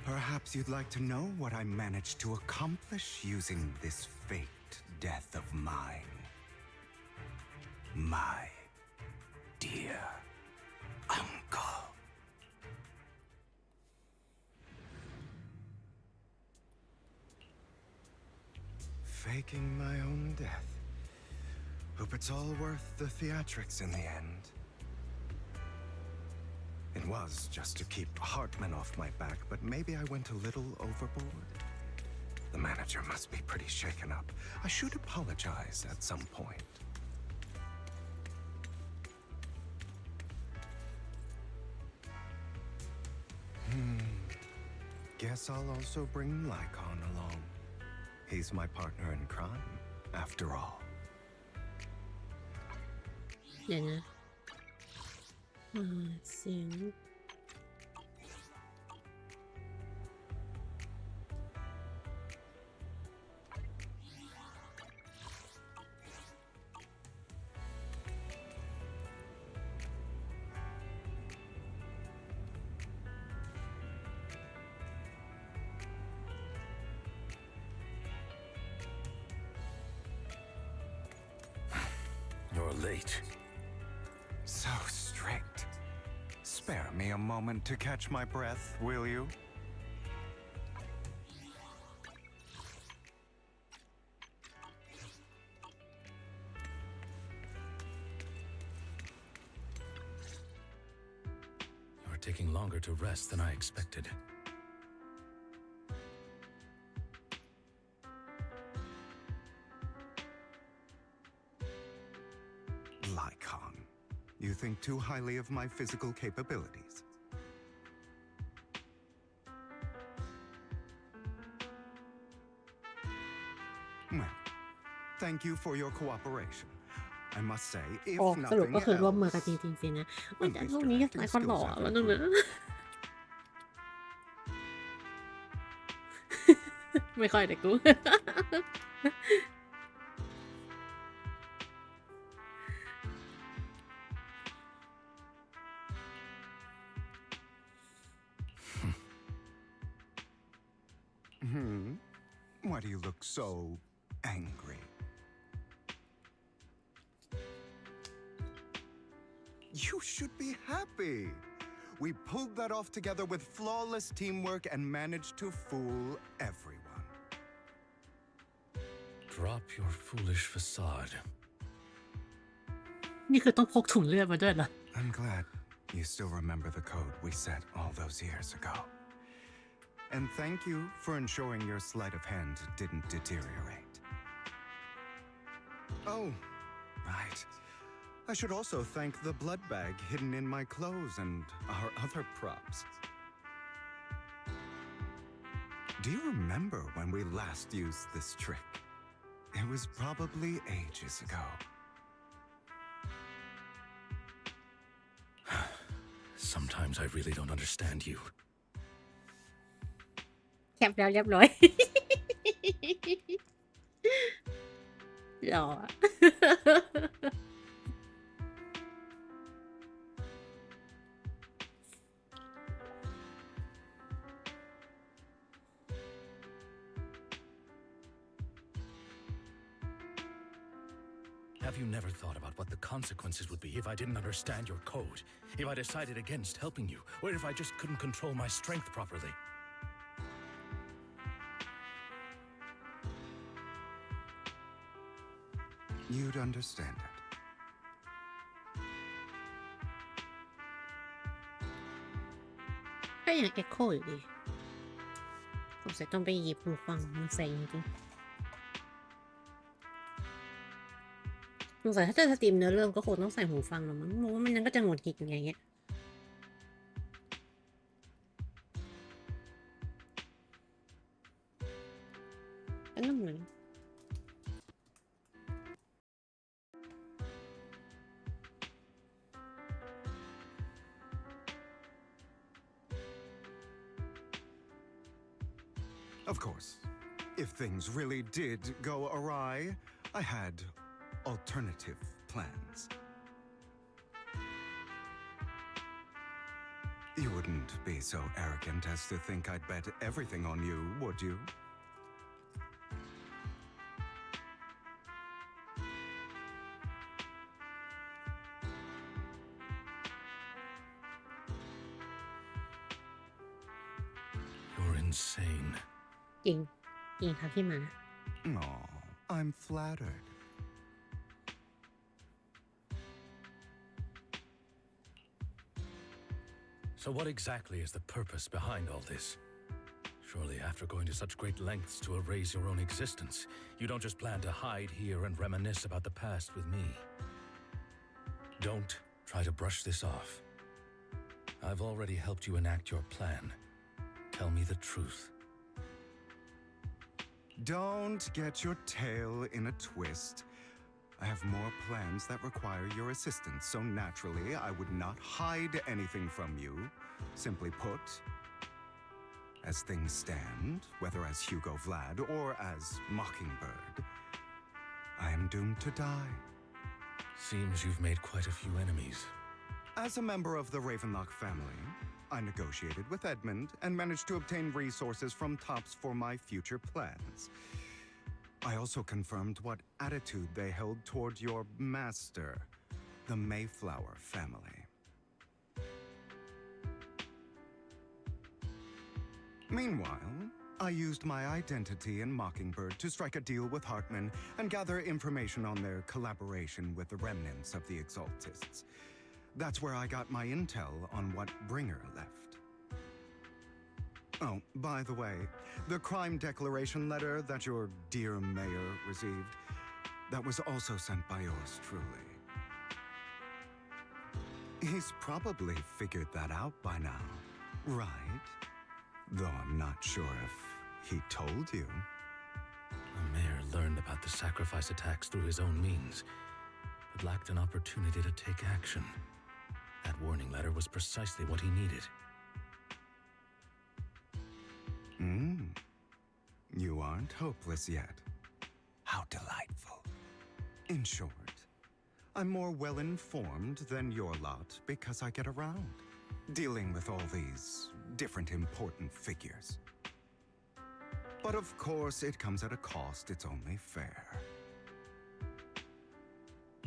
Perhaps you'd like to know what I managed to accomplish using this faked death of mine. My dear uncle. Faking my own death. Hope it's all worth the theatrics in the end. It was just to keep Hartman off my back, but maybe I went a little overboard. The manager must be pretty shaken up. I should apologize at some point. Guess I'll also bring Lycon along. He's my partner in crime, after all. เดี๋ยวนะเสียง You're late. So strict. Spare me a moment to catch my breath, will you? taking longer to rest than I expected. Lycon, you think too highly of my physical capabilities. Well, thank you for your cooperation. I must say, if โอ้สรุป nothing ก็คือร่วมมือ else, กันจริงๆสินะโอ้ย at แต่ least รูป your นี้ acting หลายคนหล่อ skills อะ have แล้วนึงนะ improved. ไม่ค่อยแต่กู Why do you look so angry? You should be happy. We pulled that off together with flawless teamwork and managed to fool everyone. Drop your foolish facade. นี่คือต้องพกถุงเลือดมาด้วยเหรอ I'm glad you still remember the code we set all those years ago. And thank you for ensuring your sleight of hand didn't deteriorate. Oh, right. I should also thank the blood bag hidden in my clothes and our other props. Do you remember when we last used this trick? It was probably ages ago. Sometimes I really don't understand you. แคปแล้วเรียบร้อย หล่ออะ Have you never thought about what the consequences would be if I didn't understand your code? If I decided against helping you? Or if I just couldn't control my strength properly? You'd understand it. ก็ยังเอ็กโคอยู่ดีสงสัยต้องไปหยิบหูฟังมาใส่จริงๆสงสัยถ้าจะสตรีมเนื้อเรื่องก็คงต้องใส่หูฟังหรอมั้งเพราะว่ามันยังก็จะหงุดหงิดอย่างเงี้ย อันนั้นเหมือน Of course, if things really did go awry, I had alternative plans. You wouldn't be so arrogant as to think I'd bet everything on you, would you? You're insane. จริงจริงครับพี่หมา Aw, I'm flattered. So what exactly is the purpose behind all this? Surely after going to such great lengths to erase your own existence, you don't just plan to hide here and reminisce about the past with me. Don't try to brush this off. I've already helped you enact your plan. Tell me the truth. Don't get your tail in a twist. I have more plans that require your assistance, so naturally I would not hide anything from you. Simply put, as things stand, whether as Hugo Vlad or as Mockingbird, I am doomed to die. Seems you've made quite a few enemies. As a member of the Ravenlock family, I negotiated with Edmund and managed to obtain resources from Tops for my future plans. I also confirmed what attitude they held toward your master, the Mayflower family. Meanwhile, I used my identity in Mockingbird to strike a deal with Hartman and gather information on their collaboration with the remnants of the Exaltists. That's where I got my intel on what Bringer left. Oh, by the way, the crime declaration letter that your dear mayor received, that was also sent by yours truly. He's probably figured that out by now, right? Though I'm not sure if he told you. The mayor learned about the sacrifice attacks through his own means, but lacked an opportunity to take action. That warning letter was precisely what he needed. You aren't hopeless yet. How delightful. In short, I'm more well-informed than your lot because I get around, dealing with all these different important figures. But of course, it comes at a cost. It's only fair.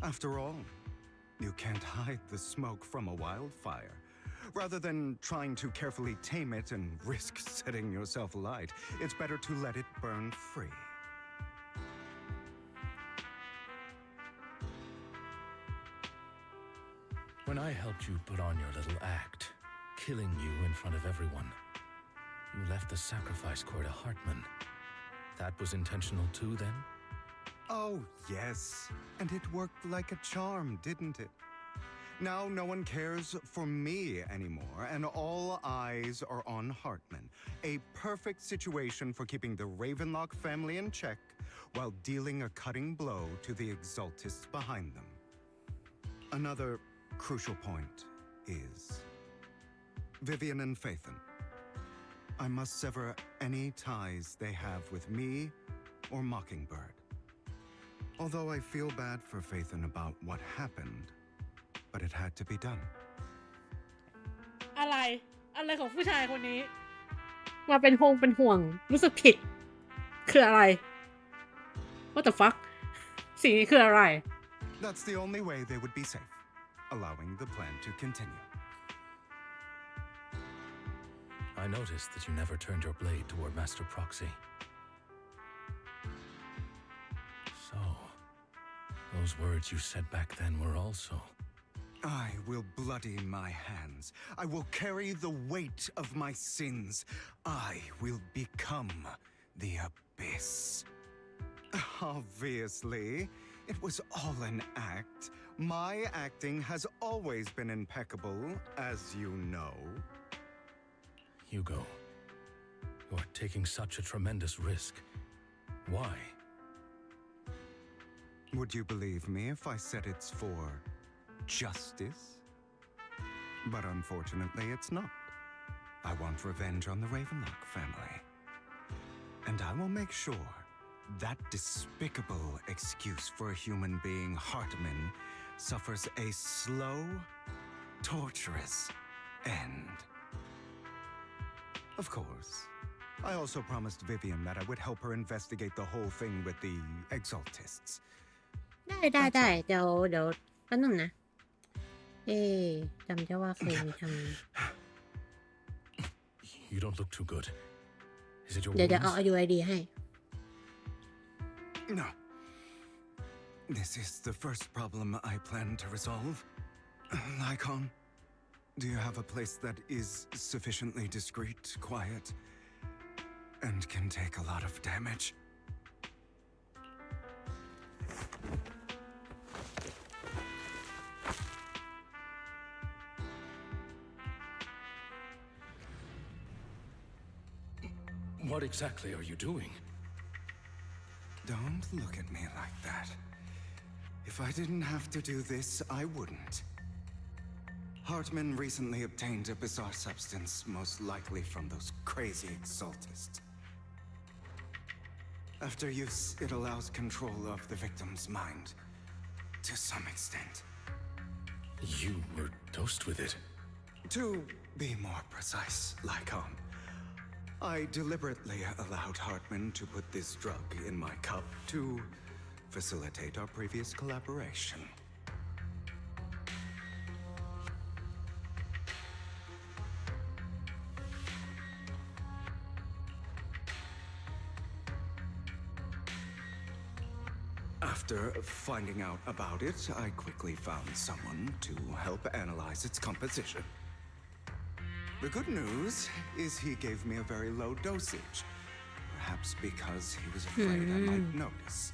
After all, you can't hide the smoke from a wildfire. Rather than trying to carefully tame it and risk setting yourself alight, it's better to let it burn free. When I helped you put on your little act, killing you in front of everyone, you left the sacrifice core to Hartman. That was intentional too, then? Oh, yes. And it worked like a charm, didn't it? Now no one cares for me anymore, and all eyes are on Hartman. A perfect situation for keeping the Ravenlock family in check while dealing a cutting blow to the Exaltists behind them. Another crucial point is Vivian and Phaethon. I must sever any ties they have with me or Mockingbird. Although I feel bad for Phaethon about what happened, but it had to be done. อะไรของผู้ชายคนนี้มาเป็นห่วงรู้สึกผิดคืออะไร What the fuck สิ่งนี้คืออะไร That's the only way they would be safe, allowing the plan to continue. I noticed that you never turned your blade toward Master Proxy. So, those words you said back then were also... I will bloody my hands. I will carry the weight of my sins. I will become the abyss. Obviously, it was all an act. My acting has always been impeccable, as you know. Hugo, you're taking such a tremendous risk. Why? Would you believe me if I said it's for justice? But unfortunately, it's not. I want revenge on the Ravenlock family. And I will make sure that despicable excuse for a human being, Hartman, suffers a slow, torturous end. Of course, I also promised Vivian that I would help her investigate the whole thing with the Exaltists. ได้เดี๋ยวแป๊บนึงนะจำได้ว่าเคยมีทำ You don't look too good. Is it your เดี๋ยว wounds? เอา UID ให้ No. This is the first problem I plan to resolve. Lycon, do you have a place that is sufficiently discreet, quiet, and can take a lot of damage? What exactly are you doing? Don't look at me like that. If I didn't have to do this, I wouldn't. Hartman recently obtained a bizarre substance, most likely from those crazy Exaltists. After use, it allows control of the victim's mind, to some extent. You were dosed with it. To be more precise, Lycon, I deliberately allowed Hartman to put this drug in my cup to facilitate our previous collaboration. After finding out about it, I quickly found someone to help analyze its composition. The good news is he gave me a very low dosage, perhaps because he was afraid I might notice.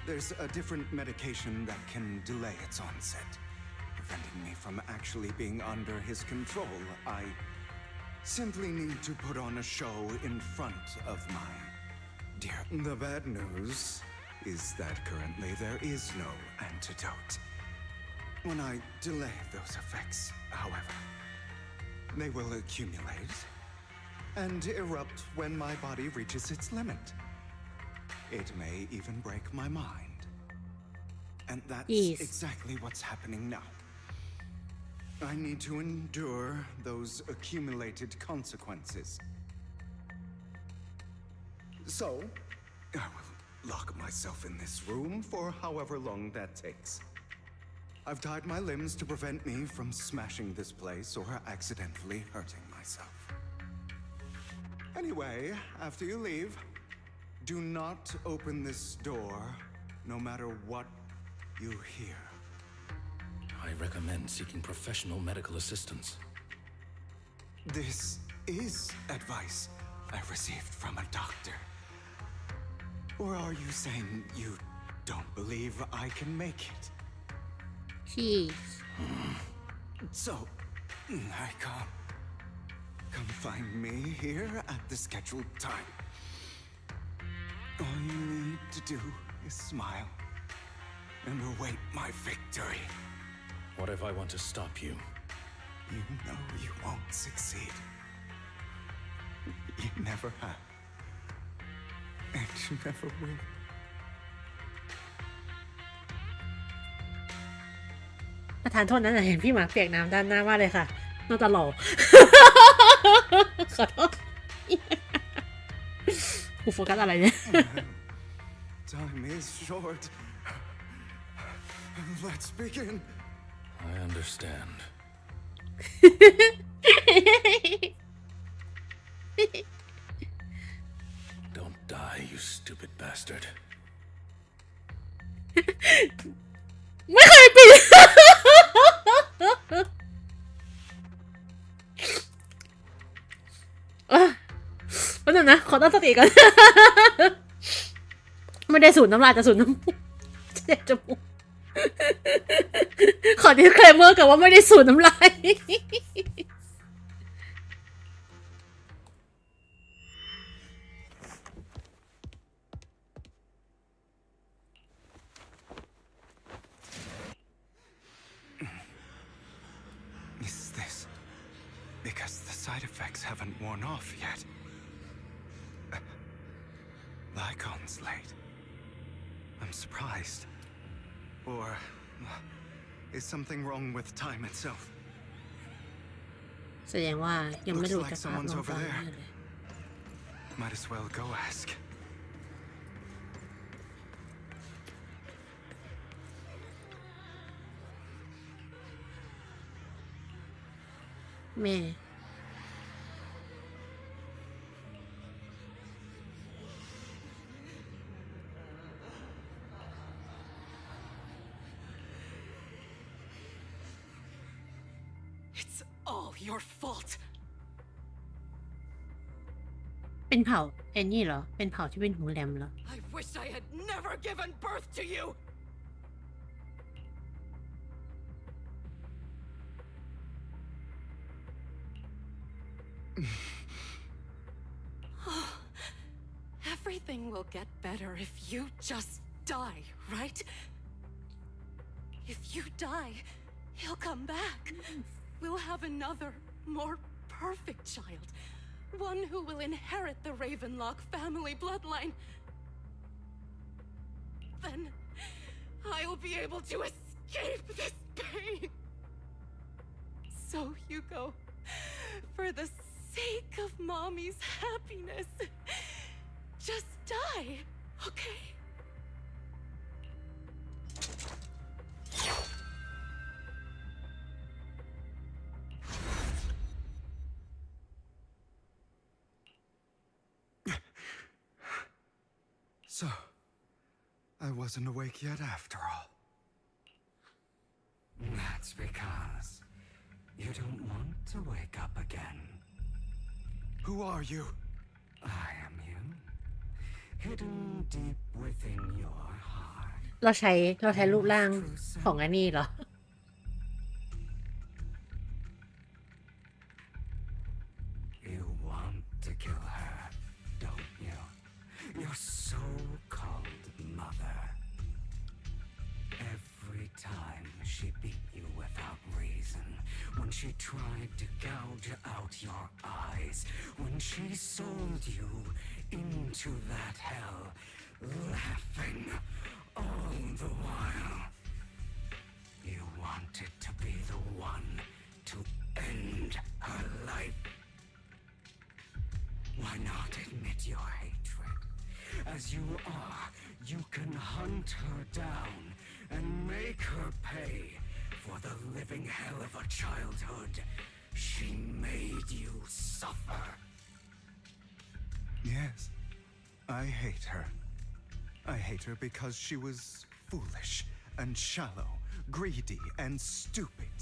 There's a different medication that can delay its onset, preventing me from actually being under his control. I simply need to put on a show in front of my dear. The bad news is that currently there is no antidote. When I delay those effects, however, they will accumulate and erupt when my body reaches its limit. It may even break my mind. And that's exactly what's happening now. I need to endure those accumulated consequences. So, I will lock myself in this room for however long that takes. I've tied my limbs to prevent me from smashing this place or accidentally hurting myself. Anyway, after you leave, do not open this door, no matter what you hear. I recommend seeking professional medical assistance. This is advice I received from a doctor. Or are you saying you don't believe I can make it? Jeez. So, I come find me here at the scheduled time. All you need to do is smile and await my victory. What if I want to stop you? You know you won't succeed. You never have. And you never will. ประธานโทษนะเห็นพี่หมาเปียกน้ำด้านหน้ามากเลยค่ะน่าตลก ขอโทษ กูโฟกัสอะไรเนี่ย Time is short. Let's begin. I understand. Don't die, you stupid bastard. ไม่เคยปิด แป๊บนึงนะขอตั้งสติก่อน ไม่ได้สูดน้ำลายแต่สูดน้ำมูกเจ็บจมูก ขอ disclaimer กับว่าไม่ได้สูดน้ำลาย Is this because the side effects haven't worn off yet? Lycon's late. I'm surprised. Or is something wrong with time itself? แสดงว่ายังไม่ Looks ดู like จากภาพ someone's ลอง over ฟัง there. เลย Might as well go ask. แม่ It's all your fault. เป็นเผ่าแอนนี่เหรอ เป็นเผ่าที่เป็นหูแหลมเหรอ I wish I had never given birth to you. Everything will get better if you just die, right? If you die, he'll come back. We'll have another, more perfect child. One who will inherit the Ravenlock family bloodline. Then I will be able to escape this pain. So, Hugo, for the sake of Mommy's happiness, just die, okay? So, I wasn't awake yet after all. That's because you don't want to wake up again. Who are you? I am you, hidden deep within your heart. เราใช้รูปร่างของอันนี้เหรอ You want to kill her, don't you? Your so-called mother. Every time she beat you without reason, when she tried to gouge out your eyes, when she sold you into that hell, laughing all the while. You wanted to be the one to end her life. Why not admit your hatred? As you are, you can hunt her down and make her pay for the living hell of a childhood she made you suffer. Yes, I hate her. I hate her because she was foolish and shallow, greedy and stupid.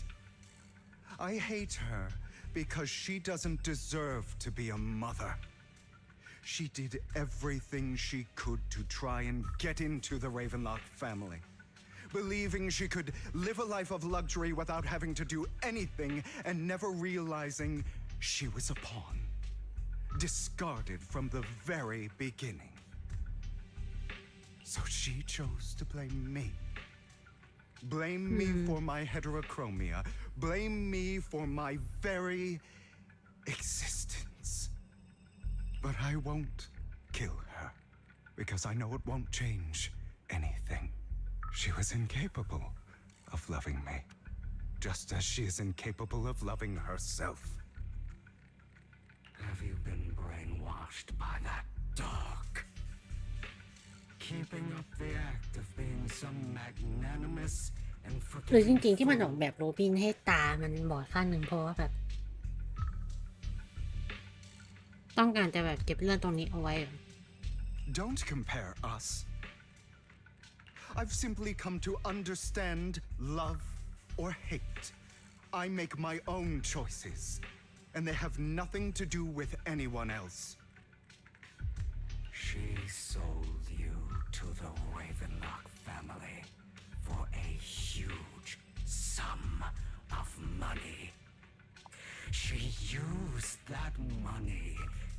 I hate her because she doesn't deserve to be a mother. She did everything she could to try and get into the Ravenlock family, believing she could live a life of luxury without having to do anything and never realizing she was a pawn, discarded from the very beginning. So she chose to blame me. Blame me for my heterochromia. Blame me for my very existence. But I won't kill her, because I know it won't change anything. She was incapable of loving me, just as she is incapable of loving herself. Have you been brainwashed by that dog? Keeping up the act of being some magnanimous and หรือจ forgiving ริงๆที่มันอ fool? อกแบบโรบินให้ตามันบอดข้างหนึ่งเพราะว่าแบบต้องการจะแบบเก็บเรื่องตรงนี้เอาไว้เหรอ Don't compare us. I've simply come to understand love or hate. I make my own choices, and they have nothing to do with anyone else. She sold you to the Ravenlock family for a huge sum of money. She used that money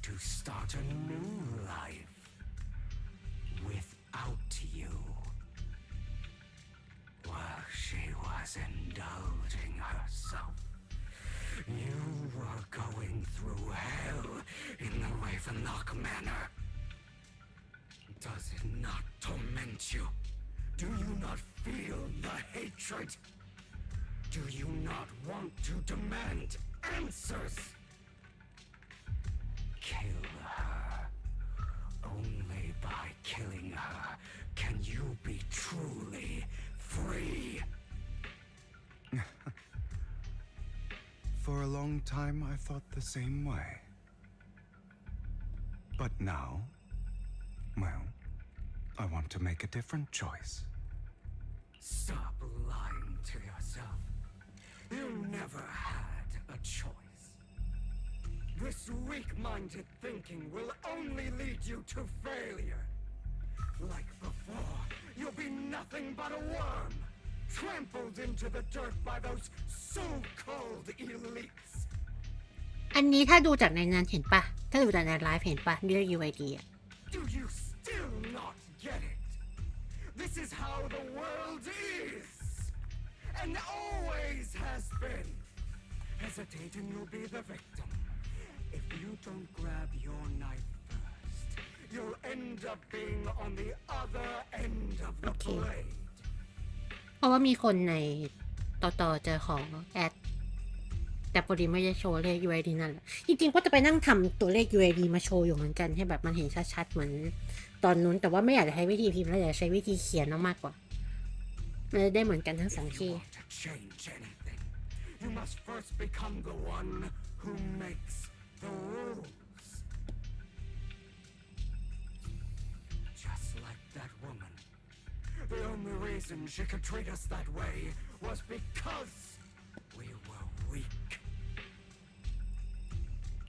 to start a new life without you. While she was indulging herself, you were going through hell in the Ravenlock Manor. Does it not torment you? Do you not feel the hatred? Do you not want to demand answers? Kill her. Only by killing her can you be truly free. For a long time, I thought the same way. But now, well, I want to make a different choice. Stop lying to yourself. You never had a choice. This weak-minded thinking will only lead you to failure. Like before, you'll be nothing but a worm, trampled into the dirt by those so-called elites. อันนี้ถ้าดูจากในนั้นเห็นปะถ้าดูจากในไลฟ์เห็นปะเรียก UID อ่ะ Do you still not get it? This is how the world is, and always has been. Hesitate and you'll be the victim. If you don't grab your knife first, you'll end up being on the other end of the blade. เพราะว่ามีคนในต่อเจอของแอดแต่พอดีไม่ได้โชว์เลข UID นั่นแหละจริงๆก็จะไปนั่งทำตัวเลข UID มาโชว์อยู่เหมือนกันให้แบบมันเห็นชัดๆเหมือนตอนนู้นแต่ว่าไม่อยากจะใช้วิธีพิมพ์แล้วอยากใช้วิธีเขียนมากกว่ามันจะได้เหมือนกันทั้งสองที่ You must first become the one who makes the rules. Just like that woman, reason she could treat us that way was because we were weak.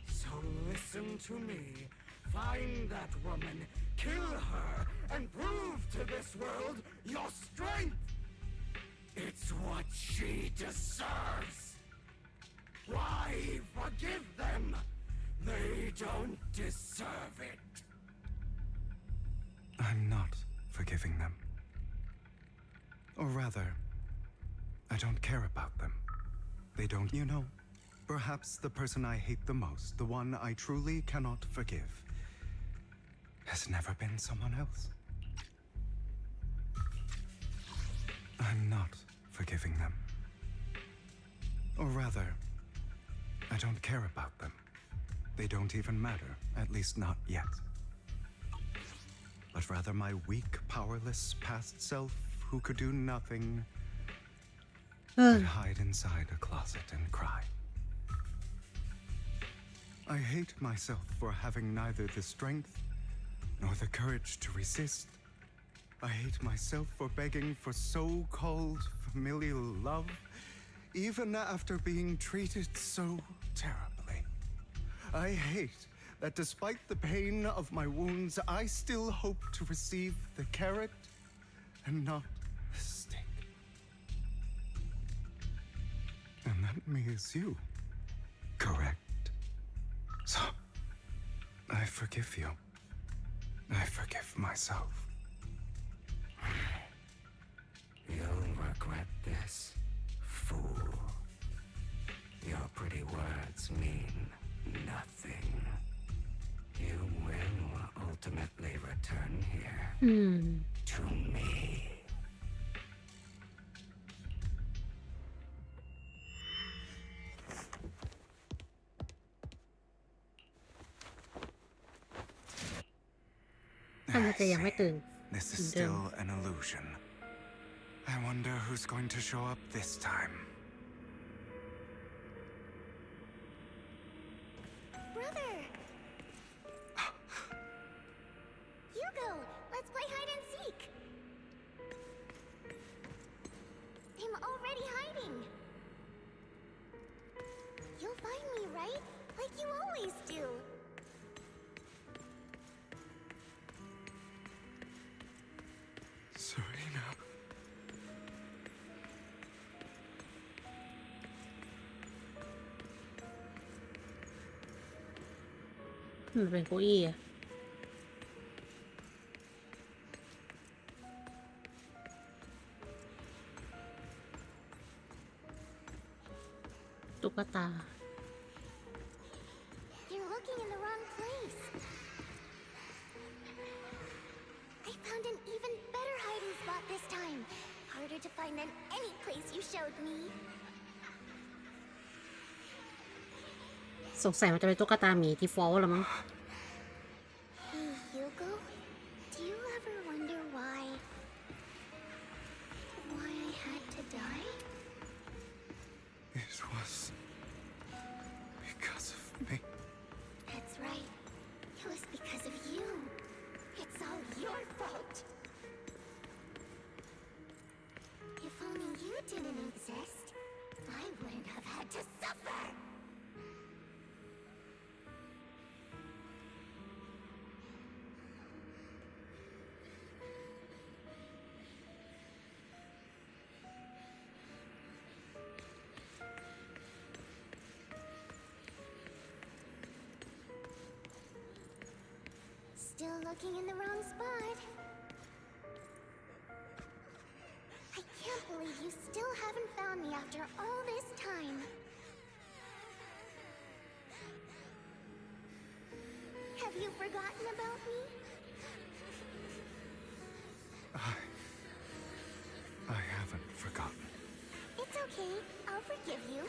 So listen to me. Find that woman, kill her, and prove to this world your strength. It's what she deserves. Why forgive them? They don't deserve it. I'm not forgiving them. Or rather, I don't care about them. They don't, you know, perhaps the person I hate the most, the one I truly cannot forgive, has never been someone else. I'm not forgiving them. Or rather, I don't care about them. They don't even matter, at least not yet. But rather my weak, powerless past self who could do nothing but hide inside a closet and cry. I hate myself for having neither the strength nor the courage to resist. I hate myself for begging for so-called familial love, even after being treated so terribly. I hate that despite the pain of my wounds, I still hope to receive the carrot and not the stick. And that means you, correct? So, I forgive you. I forgive myself. You'll regret this, fool. Your pretty words mean nothing. You will ultimately return here to me. This is still an illusion. I wonder who's going to show up this time. Brother! Hugo, let's play hide and seek! I'm already hiding! You'll find me, right? Like you always do! Serena.มันเป็นเก้าอี้อะตุ๊กตา You're looking in the wrong place. I found an even better hiding spot this time. Harder to find than any place you showed me. สงสัยมันจะเป็นตุ๊กตาหมีที่ฟอลแล้วมั้ง Hey, Hugo. Do you ever wonder why I had to die? It was because of me. That's right. It was because of you. It's all your fault. If only you didn't exist, I wouldn't have had to suffer. Still looking in the wrong spot. I can't believe you still haven't found me after all this time. Have you forgotten about me? I haven't forgotten. It's okay. I'll forgive you.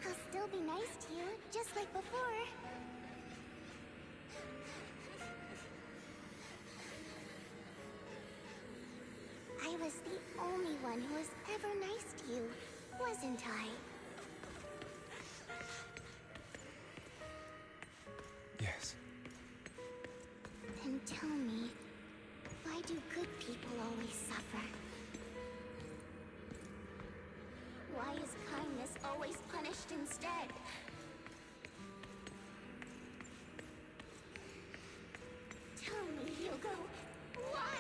I'll still be nice to you, just like before. I was the only one who was ever nice to you, wasn't I? Yes. Then tell me, why do good people always suffer? Why is kindness always punished instead? Tell me, Hugo, why?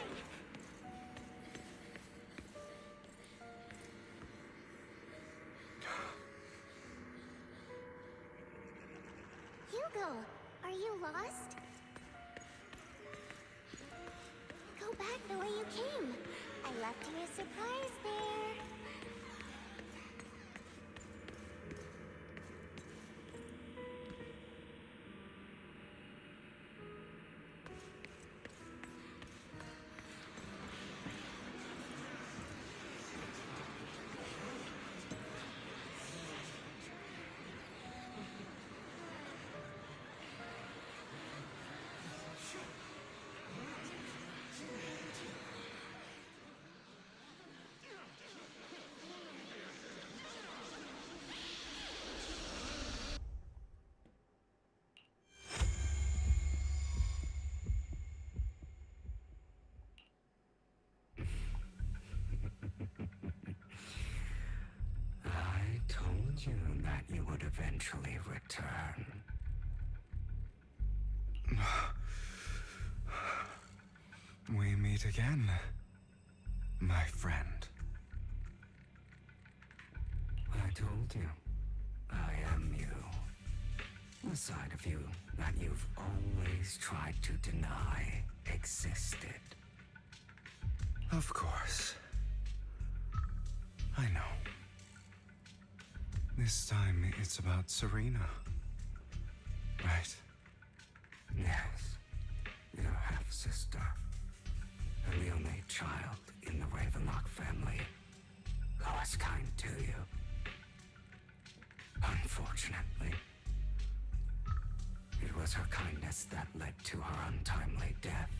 Hugo, are you lost? Go back the way you came. I left you a surprise there. I told you that you would eventually return. We meet again, my friend. I told you, I am you. The side of you that you've always tried to deny existed. Of course. I know. This time it's about Serena. Right? Yes, your half-sister, and the only child in the Ravenlock family who was kind to you. Unfortunately, it was her kindness that led to her untimely death.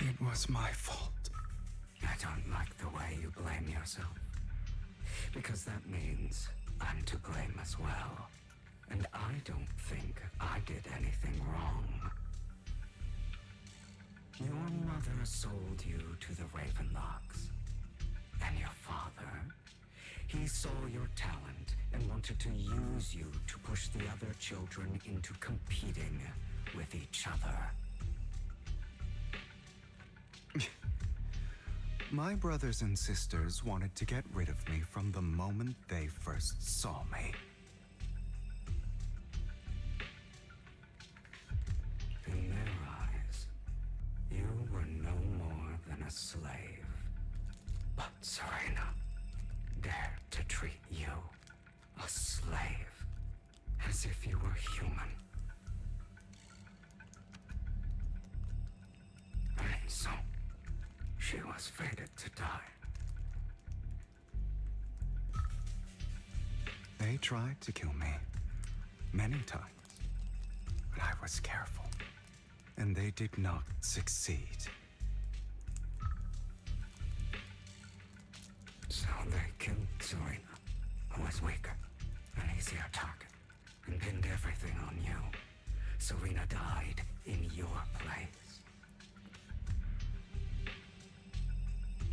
It was my fault. I don't like the way you blame yourself, because that means I'm to blame as well. And I don't think I did anything wrong. Your mother sold you to the Ravenlocks. And your father, he saw your talent and wanted to use you to push the other children into competing with each other. My brothers and sisters wanted to get rid of me from the moment they first saw me. In their eyes, you were no more than a slave. But Serena dared to treat you, a slave, as if you were human. And so, she was fated to die. They tried to kill me many times, but I was careful, and they did not succeed. So they killed Serena, who was weaker, an easier target, and pinned everything on you. Serena died in your place.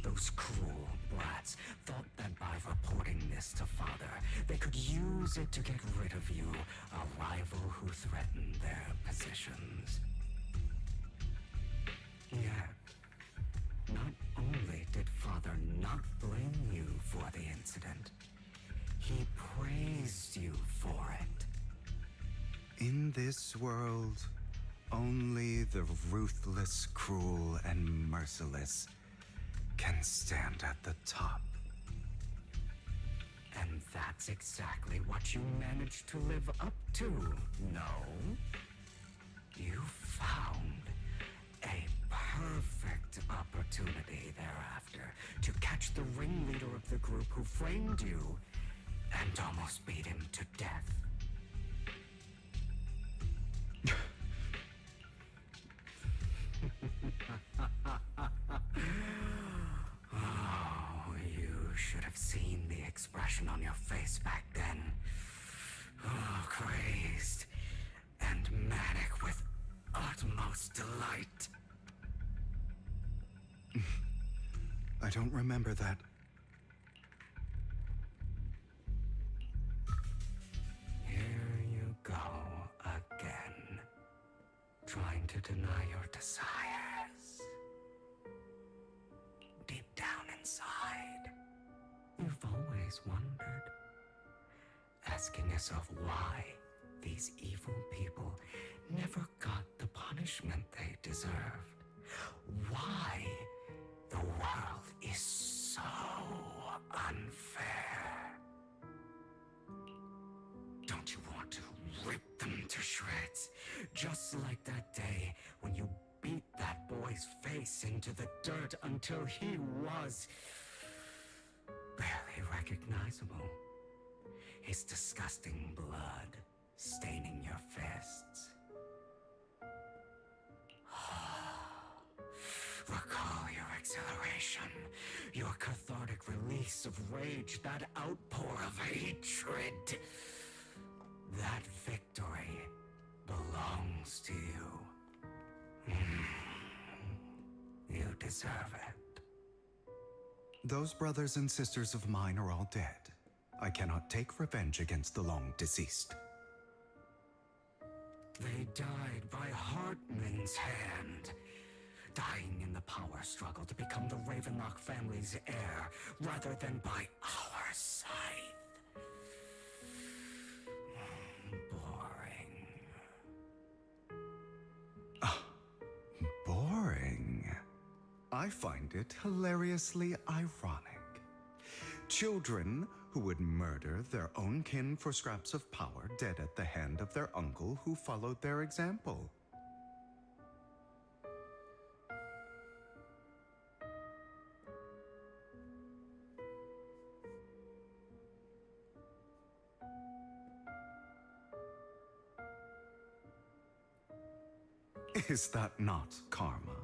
Those cruel brats thought that by reporting this to Father, they could use it to get rid of you, a rival who threatened their positions. Yet, not only did Father not blame you for the incident, he praised you for it. In this world, only the ruthless, cruel, and merciless can stand at the top. And that's exactly what you managed to live up to, no? You found a perfect opportunity thereafter to catch the ringleader of the group who framed you and almost beat him to death. Oh, you should have seen the expression on your face back then. Oh, crazed and manic with utmost delight. don't remember that. Here you go again, trying to deny your desires. Deep down inside, you've always wondered, asking yourself why these evil people never got the punishment they deserved. Why the world is so unfair. Don't you want to rip them to shreds? Just like that day when you beat that boy's face into the dirt until he was barely recognizable. His disgusting blood staining your fists. Recall your exhilaration, your cathartic release of rage, that outpour of hatred. That victory belongs to you. You deserve it. Those brothers and sisters of mine are all dead. I cannot take revenge against the long deceased. They died by Hartman's hand, dying in the power struggle to become the Ravenlock family's heir, rather than by our scythe. Boring. Boring. I find it hilariously ironic. Children who would murder their own kin for scraps of power, dead at the hand of their uncle who followed their example. Is that not karma?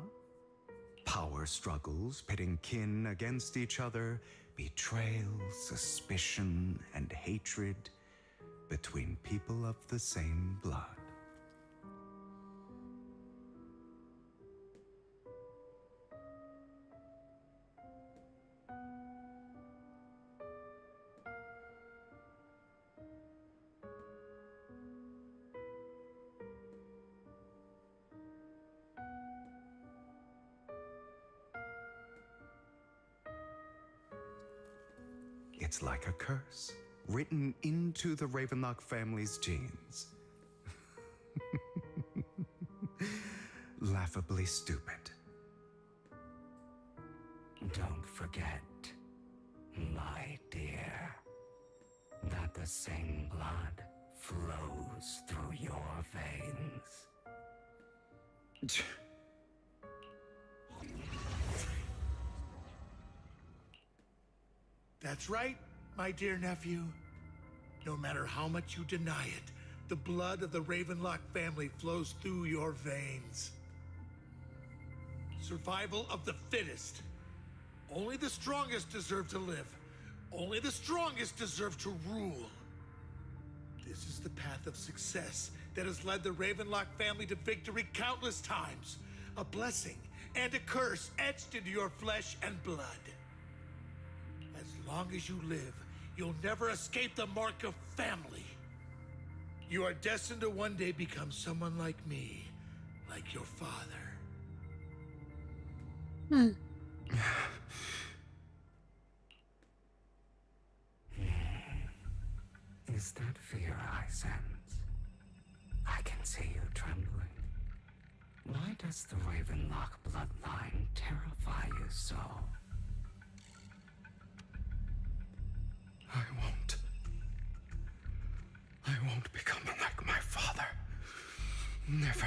Power struggles pitting kin against each other, betrayal, suspicion, and hatred between people of the same blood. It's like a curse, written into the Ravenlock family's genes. Laughably stupid. Don't forget, my dear, that the same blood flows through your veins. That's right, my dear nephew. No matter how much you deny it, the blood of the Ravenlock family flows through your veins. Survival of the fittest. Only the strongest deserve to live. Only the strongest deserve to rule. This is the path of success that has led the Ravenlock family to victory countless times. A blessing and a curse etched into your flesh and blood. As long as you live, you'll never escape the mark of family. You are destined to one day become someone like me, like your father. Is that fear I sense? I can see you trembling. Why does the Ravenlock bloodline terrify you so? I won't become like my father. Never.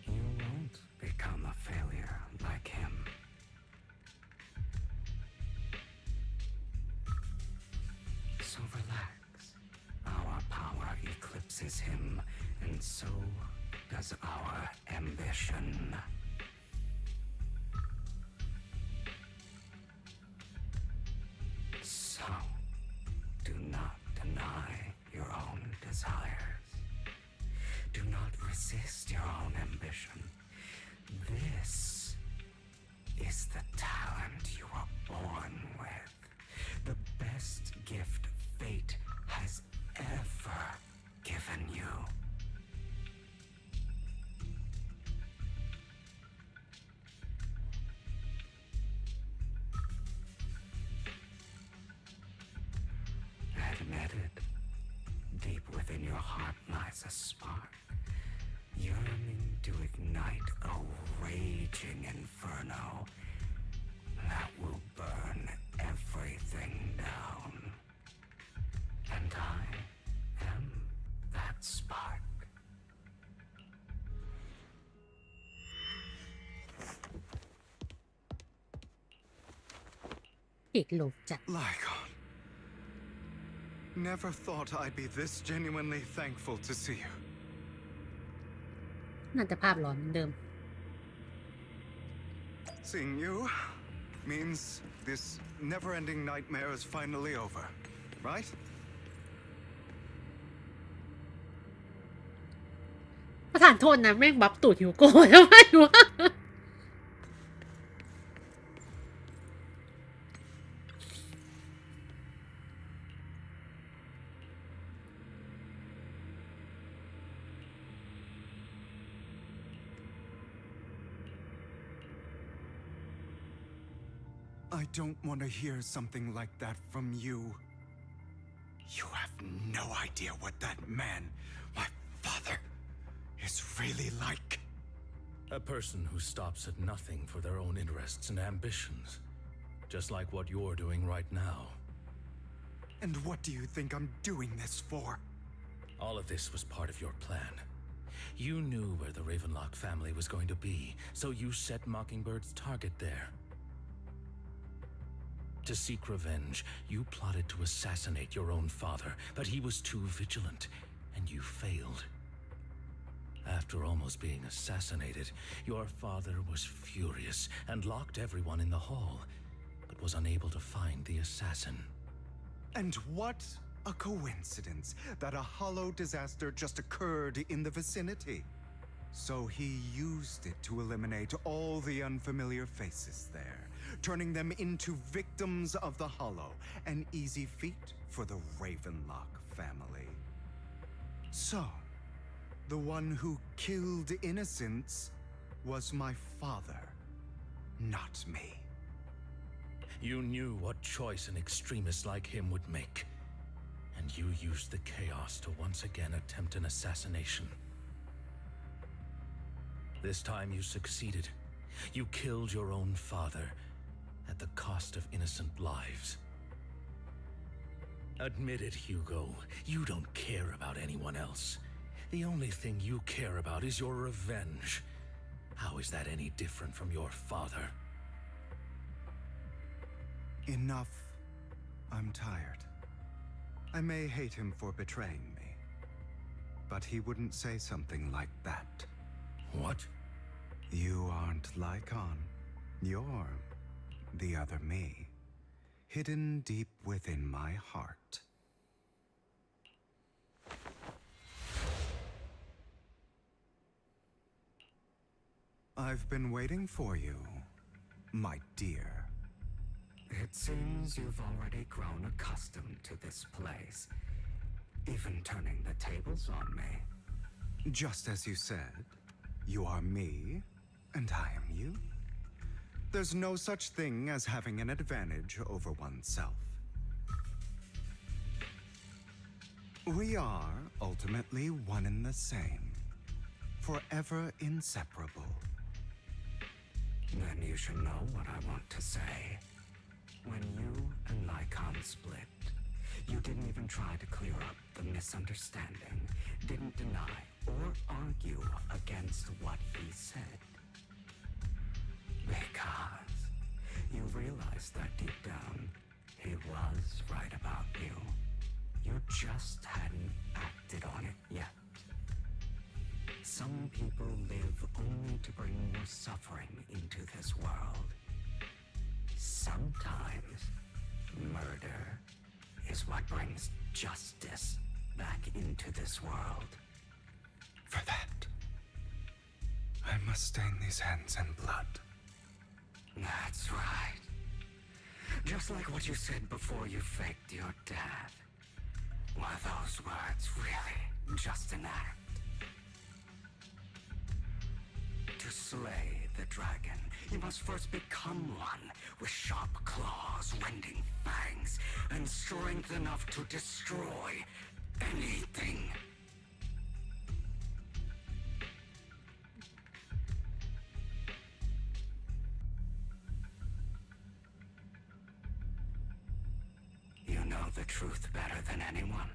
You won't become a failure like him. So relax. Our power eclipses him, and so does our ambition. as a spark, yearning to ignite a raging inferno that will burn everything down. And I am that spark. ติดลบจัด Lycon. Never thought I'd be this genuinely thankful to see you. น่าจะภาพหลอนเหมือนเดิม Seeing you means this never-ending nightmare is finally over, right? ประธานโทษนะแม่งบัฟตูดหิวโก้แล้วไม่รู้ I don't want to hear something like that from you. You have no idea what that man, my father, is really like. A person who stops at nothing for their own interests and ambitions. Just like what you're doing right now. And what do you think I'm doing this for? All of this was part of your plan. You knew where the Ravenlock family was going to be, so you set Mockingbird's target there. To seek revenge, you plotted to assassinate your own father, but he was too vigilant, and you failed. After almost being assassinated, your father was furious and locked everyone in the hall, but was unable to find the assassin. And what a coincidence that a hollow disaster just occurred in the vicinity. So he used it to eliminate all the unfamiliar faces there, turning them into victims of the hollow, an easy feat for the Ravenlock family. So, the one who killed innocents was my father, not me. You knew what choice an extremist like him would make, and you used the chaos to once again attempt an assassination. This time you succeeded. You killed your own father at the cost of innocent lives. Admit it, Hugo. You don't care about anyone else. The only thing you care about is your revenge. How is that any different from your father? Enough. I'm tired. I may hate him for betraying me, but he wouldn't say something like that. What? You aren't Lycon. You're the other me, hidden deep within my heart. I've been waiting for you, my dear. It seems you've already grown accustomed to this place, even turning the tables on me. Just as you said, you are me, and I am you. There's no such thing as having an advantage over oneself. We are ultimately one and the same, forever inseparable. Then you should know what I want to say. When you and Lycon split, you didn't even try to clear up the misunderstanding, didn't deny or argue against what he said. Because you realized that deep down, he was right about you. You just hadn't acted on it yet. Some people live only to bring more suffering into this world. Sometimes, murder is what brings justice back into this world. For that, I must stain these hands in blood. That's right. Just like what you said before you faked your death. Were those words really just an act? To slay the dragon, you must first become one with sharp claws, rending fangs, and strength enough to destroy anything. truth better than anyone.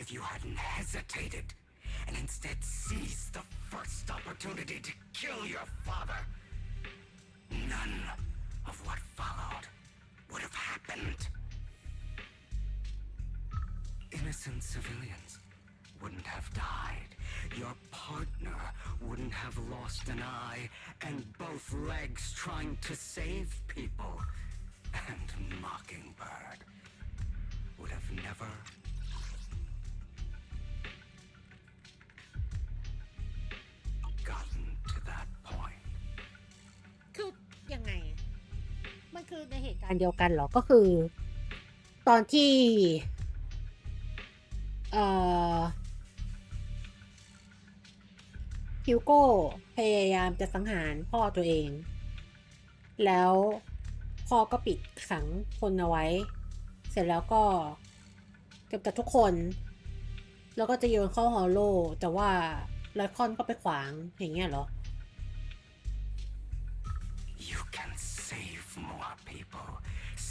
If you hadn't hesitated and instead seized the first opportunity to kill your father, none of what followed would have happened. Innocent civilians wouldn't have died. Your partner wouldn't have lost an eye and both legs trying to save people. And Mockingbird would have never gotten to that point. คือยังไงอะมันคือในเหตุการณ์เดียวกันเหรอ ก็คือ ตอนที่ฮิวโก้พยายามจะสังหารพ่อตัวเอง แล้วพ่อก็ปิดขังคนเอาไว้ เสร็จแล้วก็เก็บกับทุกคน แล้วก็จะโยนเข้าฮอลโลแต่ว่าไลคอนก็ไปขวางอย่างเงี้ยเหรอ You can save more people.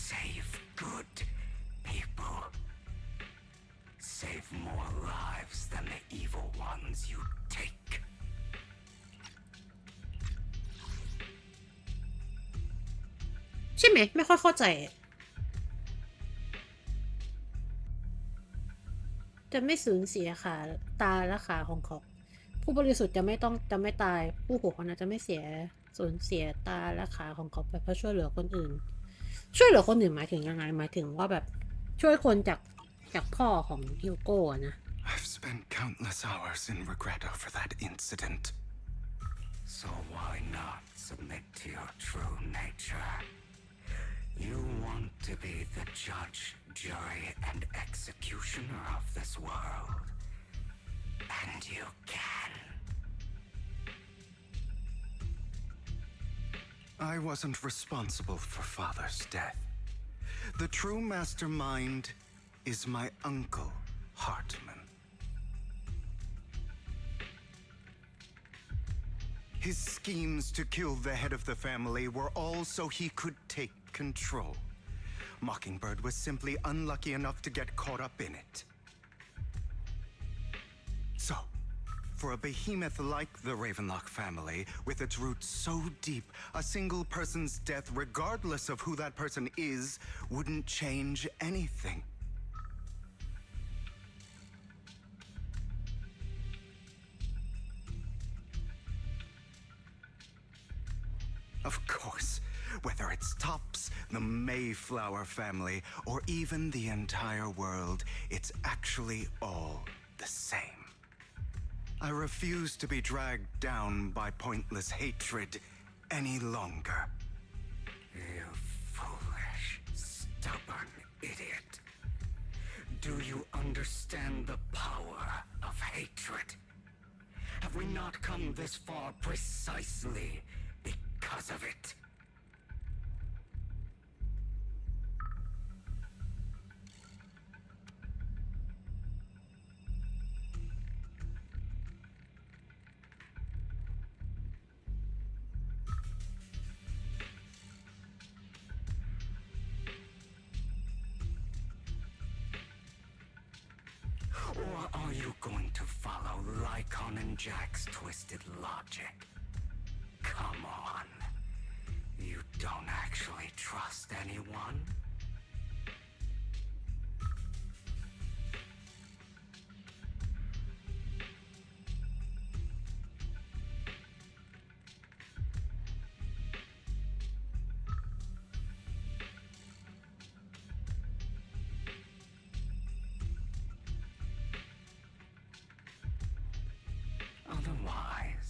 Save good people. Save more lives than the evil ones you take. ใช่ไหม ไม่ค่อยเข้าใจ จะไม่สูญเสียขาตาและขาของเขา ผู้บริสุทธิ์จะไม่ตาย ผู้ผูกพันจะไม่สูญเสียตาและขาของเขาไปเพราะช่วยเหลือคนอื่น ช่วยเหลือคนอื่นหมายถึงยังไง หมายถึงว่าแบบช่วยคนจากพ่อของฮิวโก้นะ I've spent countless hours in regret over that incident. So why not submit to your true nature? You want to be the judge, jury, and executioner of this world. And you can. I wasn't responsible for Father's death. The true mastermind is my uncle, Hartman. His schemes to kill the head of the family were all so he could take control. Mockingbird was simply unlucky enough to get caught up in it. So, for a behemoth like the Ravenlock family, with its roots so deep, a single person's death, regardless of who that person is, wouldn't change anything. Of course, whether it's Tops, the Mayflower family, or even the entire world, it's actually all the same. I refuse to be dragged down by pointless hatred any longer. You foolish, stubborn idiot. Do you understand the power of hatred? Have we not come this far precisely because of it? Or are you going to follow Lycon and Jack's twisted logic? Come on. You don't actually trust anyone? Otherwise,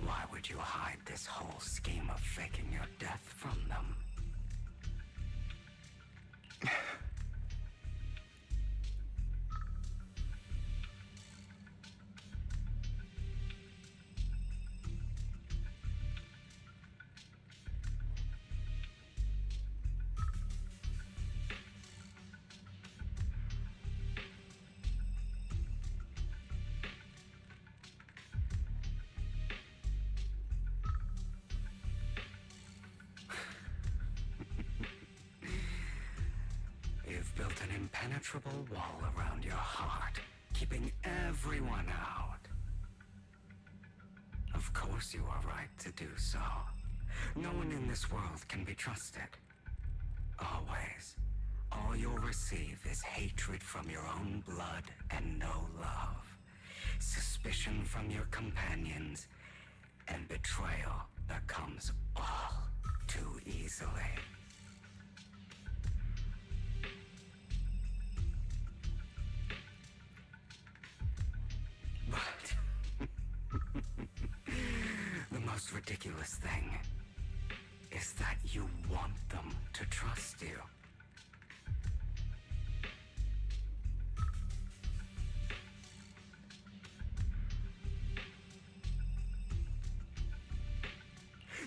why would you hide this whole scheme of faking your death from them? impenetrable wall around your heart, keeping everyone out. Of course you are right to do so. No one in this world can be trusted. Always. All you'll receive is hatred from your own blood and no love. Suspicion from your companions, and betrayal that comes all too easily. But the most ridiculous thing is that you want them to trust you.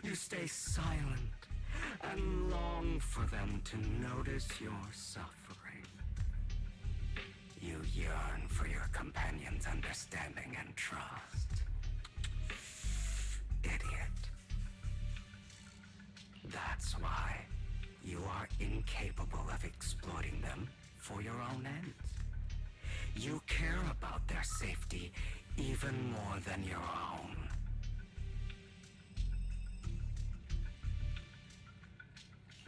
You stay silent and long for them to notice your suffering. You yearn for your companion's understanding and trust. Idiot. That's why you are incapable of exploiting them for your own ends. You care about their safety even more than your own.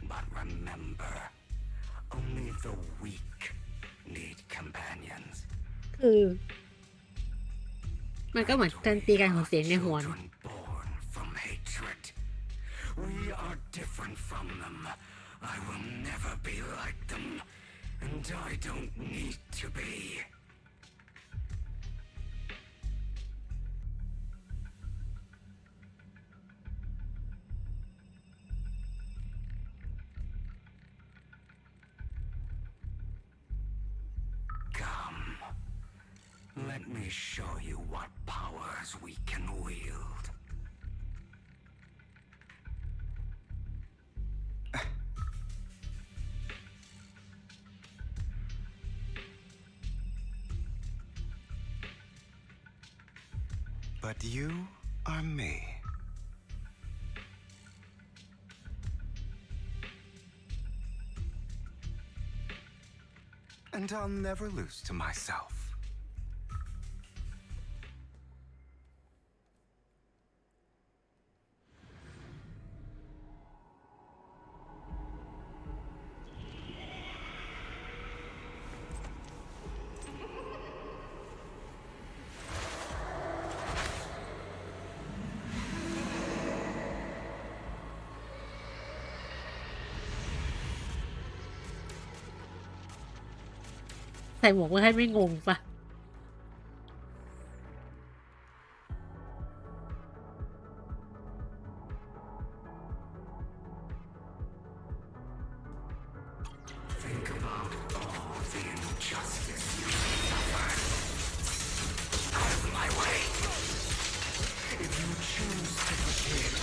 But remember, only the weak need companions. คือมันก็เหมือนการตีกันของเสียงในหัว Born from hatred. We are different from them. I will never be like them, and I don't need to be. Let me show you what powers we can wield. But you are me. And I'll never lose to myself.ใส่หมวกเพื่อให้ไม่งงปะ Think about all the injustice you suffered. Out of my way. If you choose to forgive,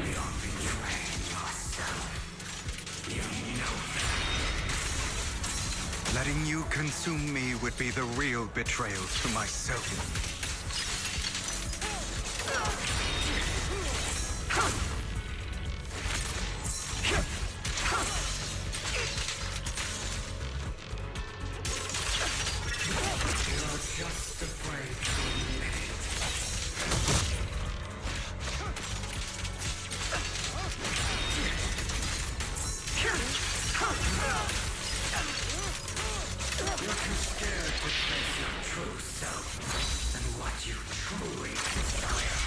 you're betraying yourself. You know that. Letting you consume me would be the real betrayal to myself. You're just afraid to admit it. You're too scared to face your true self and what you truly desire.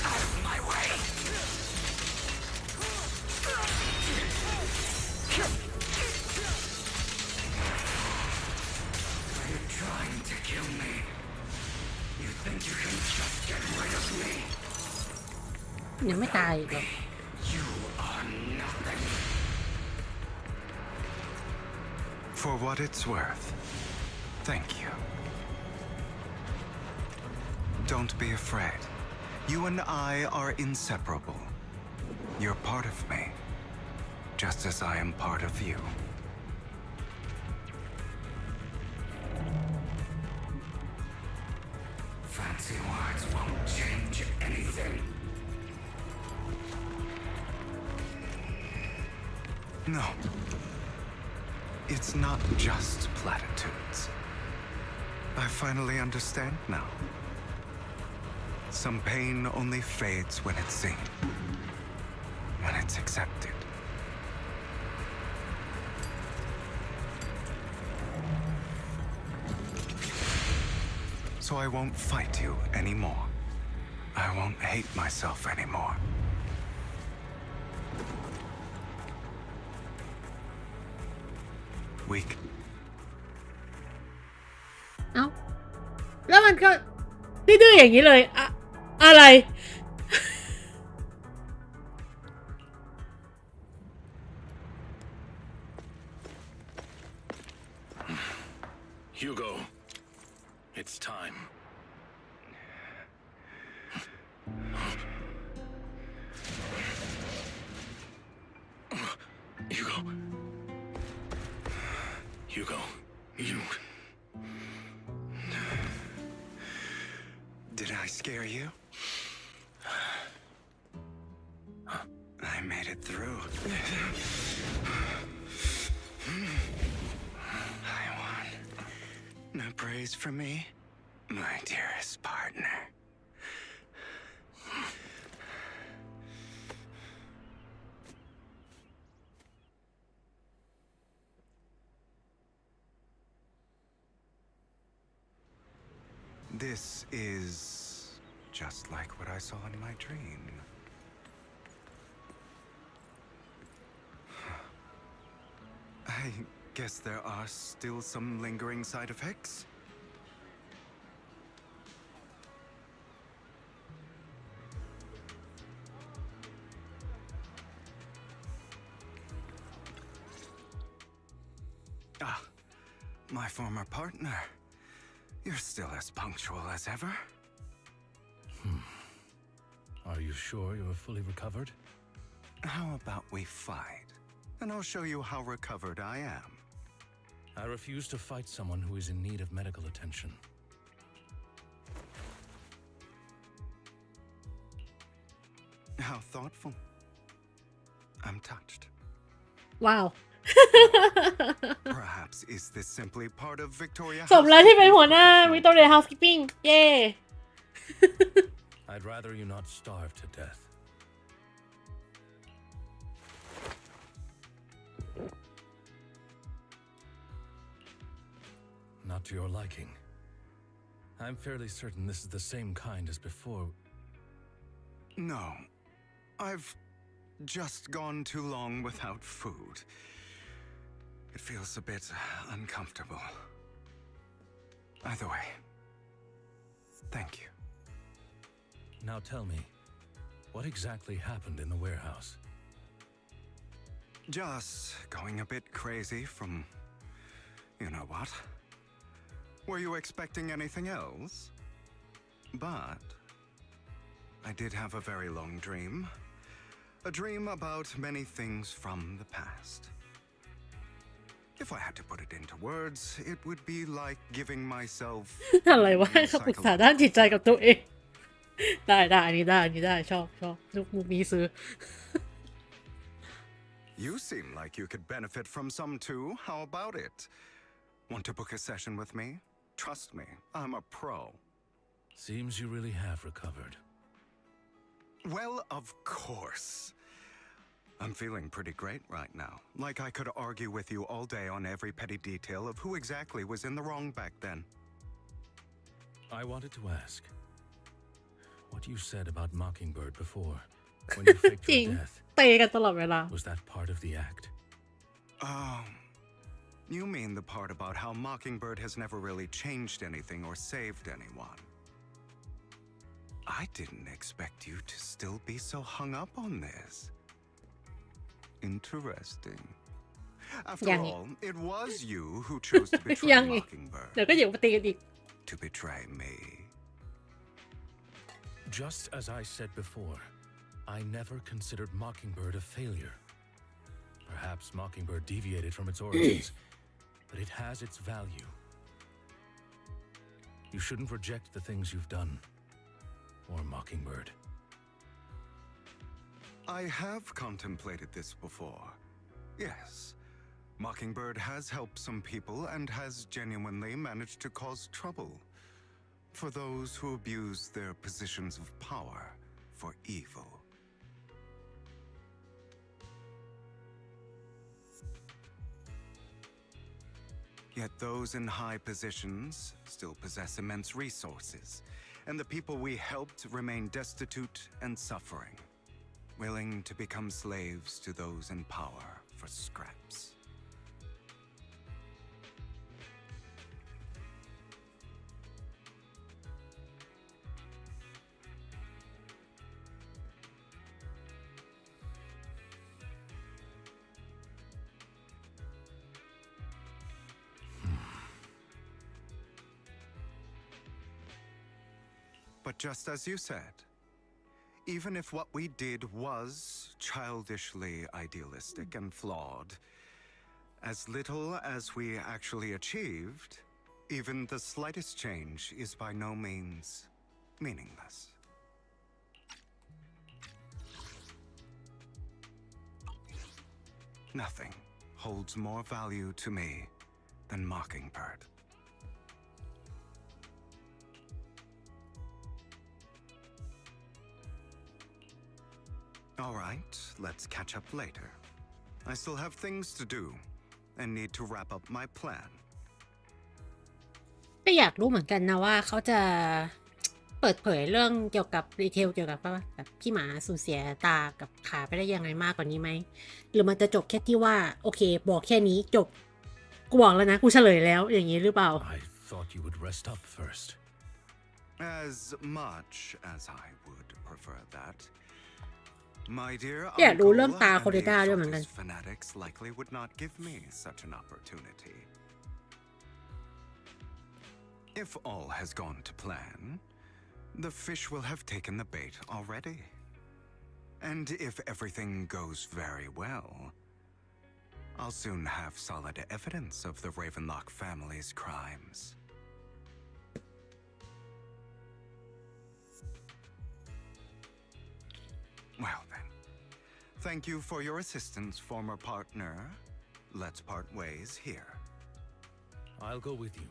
Out of my way. Are you trying to kill me? You think you can just get rid of me? ยังไม่ตายอีกเหรอ You are nothing. For what it's worth, thank you. Don't be afraid. You and I are inseparable. You're part of me, just as I am part of you. No. It's not just platitudes. I finally understand now. Some pain only fades when it's seen, when it's accepted. So I won't fight you anymore. I won't hate myself anymore. Weak. เอ้าแล้วมันก็ดื้อๆอย่างนี้เลยอะไร Hugo, it's time. Hugo, you... Did I scare you? I made it through. I won. No praise for me, my dearest partner. This is just like what I saw in my dream. I guess there are still some lingering side effects. Ah, my former partner. You're still as punctual as ever. Are you sure you're fully recovered? How about we fight, and I'll show you how recovered I am. I refuse to fight someone who is in need of medical attention. How thoughtful. I'm touched. Wow. Perhaps is this simply part of Victoria สมแล้วที่เป็นหัวหน้า Housekeeping's Victoria Housekeeping เย้ I'd rather you not starve to death. Not to your liking. I'm fairly certain this is the same kind as before. No. I've just gone too long without food. It feels a bit uncomfortable. Either way, thank you. Now tell me, what exactly happened in the warehouse? Just going a bit crazy from... you know what? Were you expecting anything else? But... I did have a very long dream. A dream about many things from the past. If I had to put it into words, it would be like giving myself อะไรวะให้เขาปรึกษาด้านจิตใจกับตัวเอง ได้อันนี้ได้ชอบลูกมุกนี้ซื้อ You seem like you could benefit from some too. How about it? Want to book a session with me? Trust me, I'm a pro. Seems you really have recovered. Well, of course. I'm feeling pretty great right now. Like I could argue with you all day on every petty detail of who exactly was in the wrong back then. I wanted to ask, what you said about Mockingbird before, when you faked your death, เตะกันตลอดเวลา was that part of the act? You mean the part about how Mockingbird has never really changed anything or saved anyone. I didn't expect you to still be so hung up on this. Interesting. After all, it was you who chose to betray Mockingbird. เดี๋ยวก็อยู่มาตีกันอีก To betray me. Just as I said before, I never considered Mockingbird a failure. Perhaps Mockingbird deviated from its origins, but it has its value. You shouldn't reject the things you've done, or Mockingbird. I have contemplated this before. Yes. Mockingbird has helped some people and has genuinely managed to cause trouble for those who abuse their positions of power for evil. Yet those in high positions still possess immense resources, and the people we helped remain destitute and suffering, willing to become slaves to those in power for scraps. But just as you said, even if what we did was childishly idealistic and flawed, as little as we actually achieved, even the slightest change is by no means meaningless. Nothing holds more value to me than Mockingbird. All right, let's catch up later. I still have things to do and need to wrap up my plan. ก็อยากรู้เหมือนกันนะว่าเขาจะเปิดเผยเรื่องเกี่ยวกับรีเทลเกี่ยวกับว่าแบบพี่หมาสูญเสียตากับขาไปได้ยังไงมากกว่านี้ไหมหรือมันจะจบแค่ที่ว่าโอเคบอกแค่นี้จบกูบอกแล้วนะกูเฉลยแล้วอย่างนี้หรือเปล่า I thought you would rest up first. As much as I would prefer that, my dear อยากรู้เรื่อง uncle ตา and โคเด the ด้าด้วยเหมือนกัน Exaltus fanatics likely would not give me such an opportunity. If all has gone to plan, the fish will have taken the bait already. And if everything goes very well, I'll soon have solid evidence of the Ravenlock family's crimes. Well then, thank you for your assistance, former partner. Let's part ways here. I'll go with you.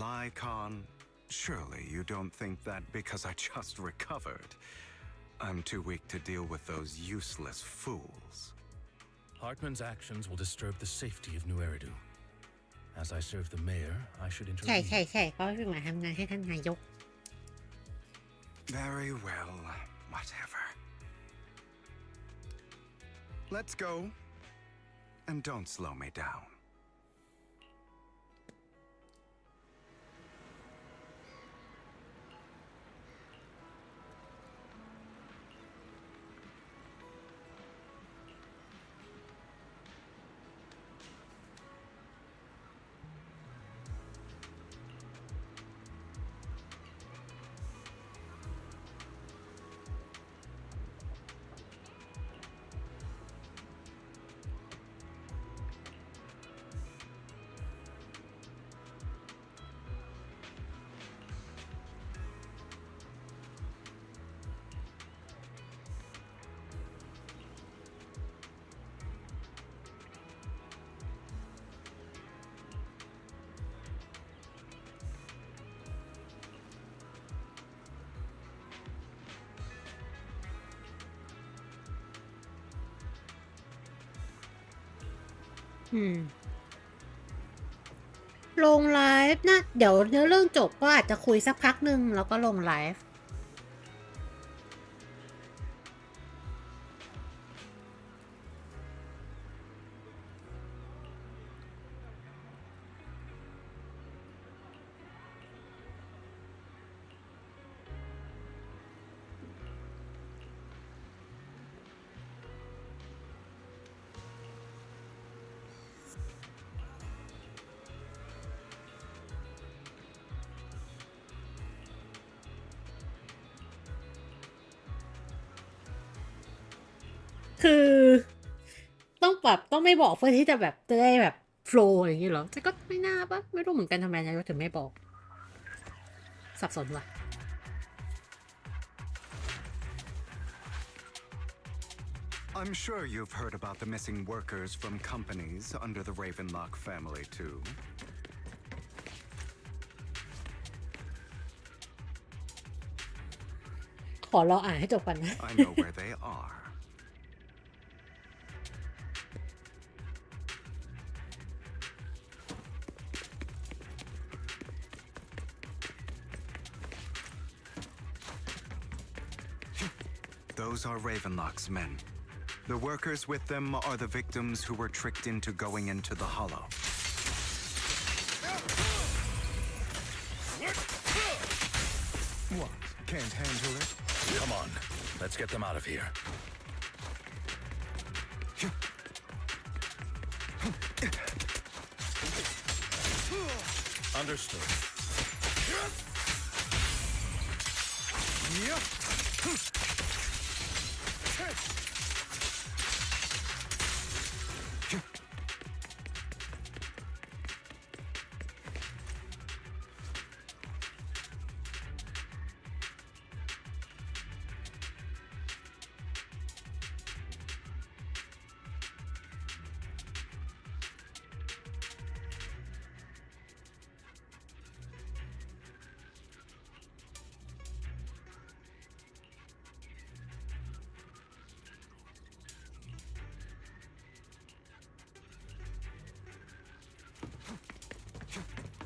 Lycon, surely you don't think that because I just recovered, I'm too weak to deal with those useless fools. Hartman's actions will disturb the safety of New Eridu. As I serve the mayor, I should ใช่ intervene. ใช่ใช่เขาให้มาทำงานให้ท่านนายก Very well, whatever. Let's go. And don't slow me down.ลงไลฟ์นะเดี๋ยวเนื้อเรื่องจบก็อาจจะคุยสักพักหนึ่งแล้วก็ลงไลฟ์คือต้องแบบต้องไม่บอกเพื่อที่จะแบบจะได้แบบโฟลว์อย่างนี้เหรอแต่ก็ไม่น่าปะไม่รู้เหมือนกันทำไมนายกถึงไม่บอกสับสนว่ะ I'm sure you've heard about the missing workers from companies under the Ravenlock family, too. ขอเราอ่านให้จบก่อนนะ I know where they are. Those are Ravenlock's men. The workers with them are the victims who were tricked into going into the Hollow. What? Can't handle it? Come on, let's get them out of here. Understood.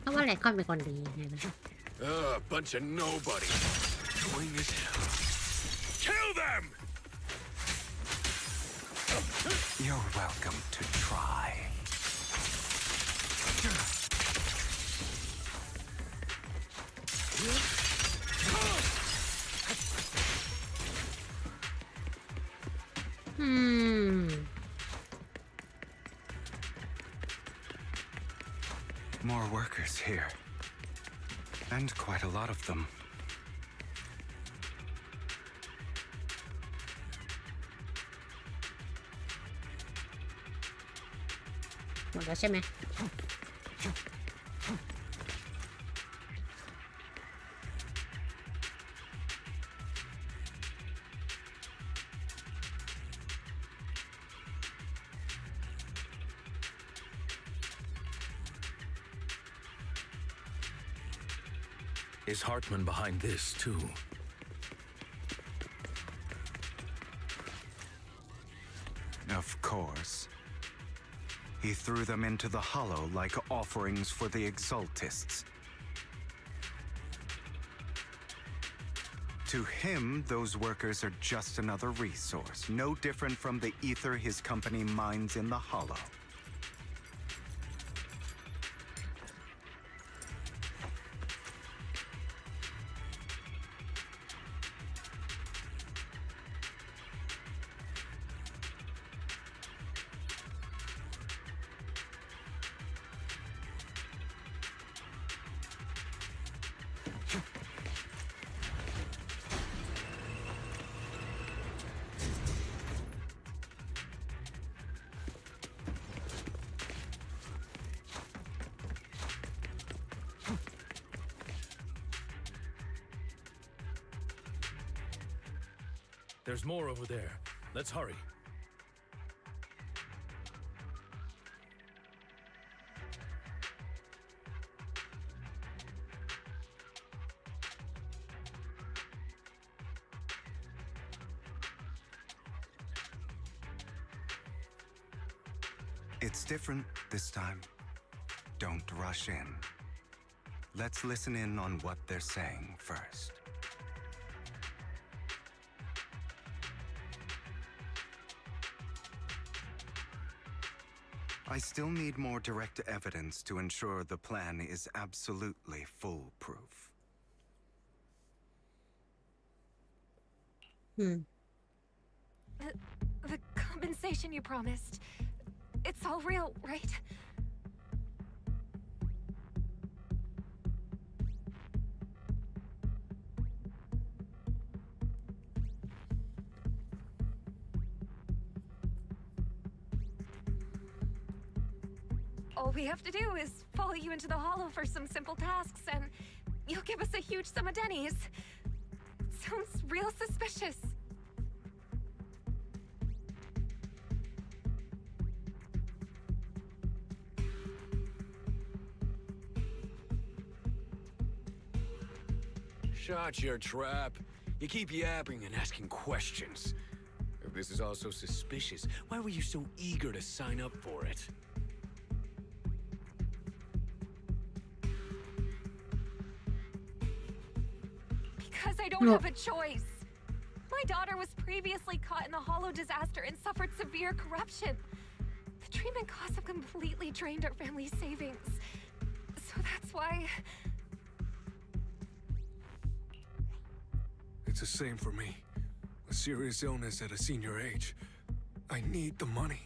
เพราะว่าแหลกคอนเป็นคนดีไงนะ Bunch of nobody. Annoying as hell. Kill them! You're welcome to try. More workers here. And quite a lot of them. หมดแล้วใช่ไหม Is Hartman behind this, too? Of course. He threw them into the Hollow like offerings for the Exaltists. To him, those workers are just another resource, no different from the ether his company mines in the Hollow. There's more over there. Let's hurry. It's different this time. Don't rush in. Let's listen in on what they're saying first. I still need more direct evidence to ensure the plan is absolutely foolproof. The compensation you promised, it's all real, right? All we have to do is follow you into the Hollow for some simple tasks, and you'll give us a huge sum of dennies. Sounds real suspicious. Shut your trap. You keep yapping and asking questions. If this is all so suspicious, why were you so eager to sign up for it? Because I don't have a choice. My daughter was previously caught in the Hollow disaster and suffered severe corruption. The treatment costs have completely drained our family's savings. So that's why... It's the same for me. A serious illness at a senior age. I need the money.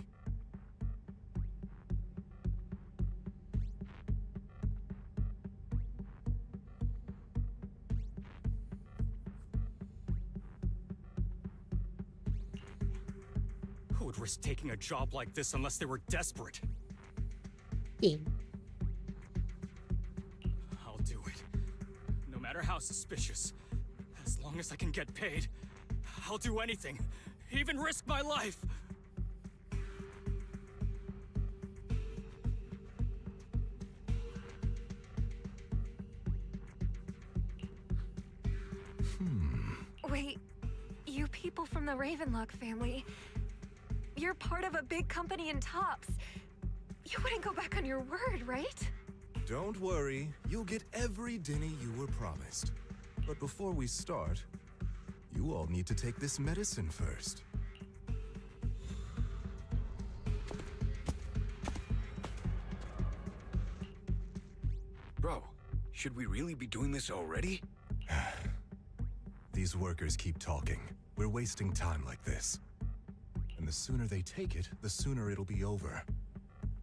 Who would risk taking a job like this unless they were desperate? จริง I'll do it. No matter how suspicious. As long as I can get paid, I'll do anything. Even risk my life. Wait, you people from the Ravenlock family, you're part of a big company in Tops. You wouldn't go back on your word, right? Don't worry, you'll get every dinny you were promised. But before we start, you all need to take this medicine first. Bro, should we really be doing this already? These workers keep talking. We're wasting time like this. And the sooner they take it, the sooner it'll be over.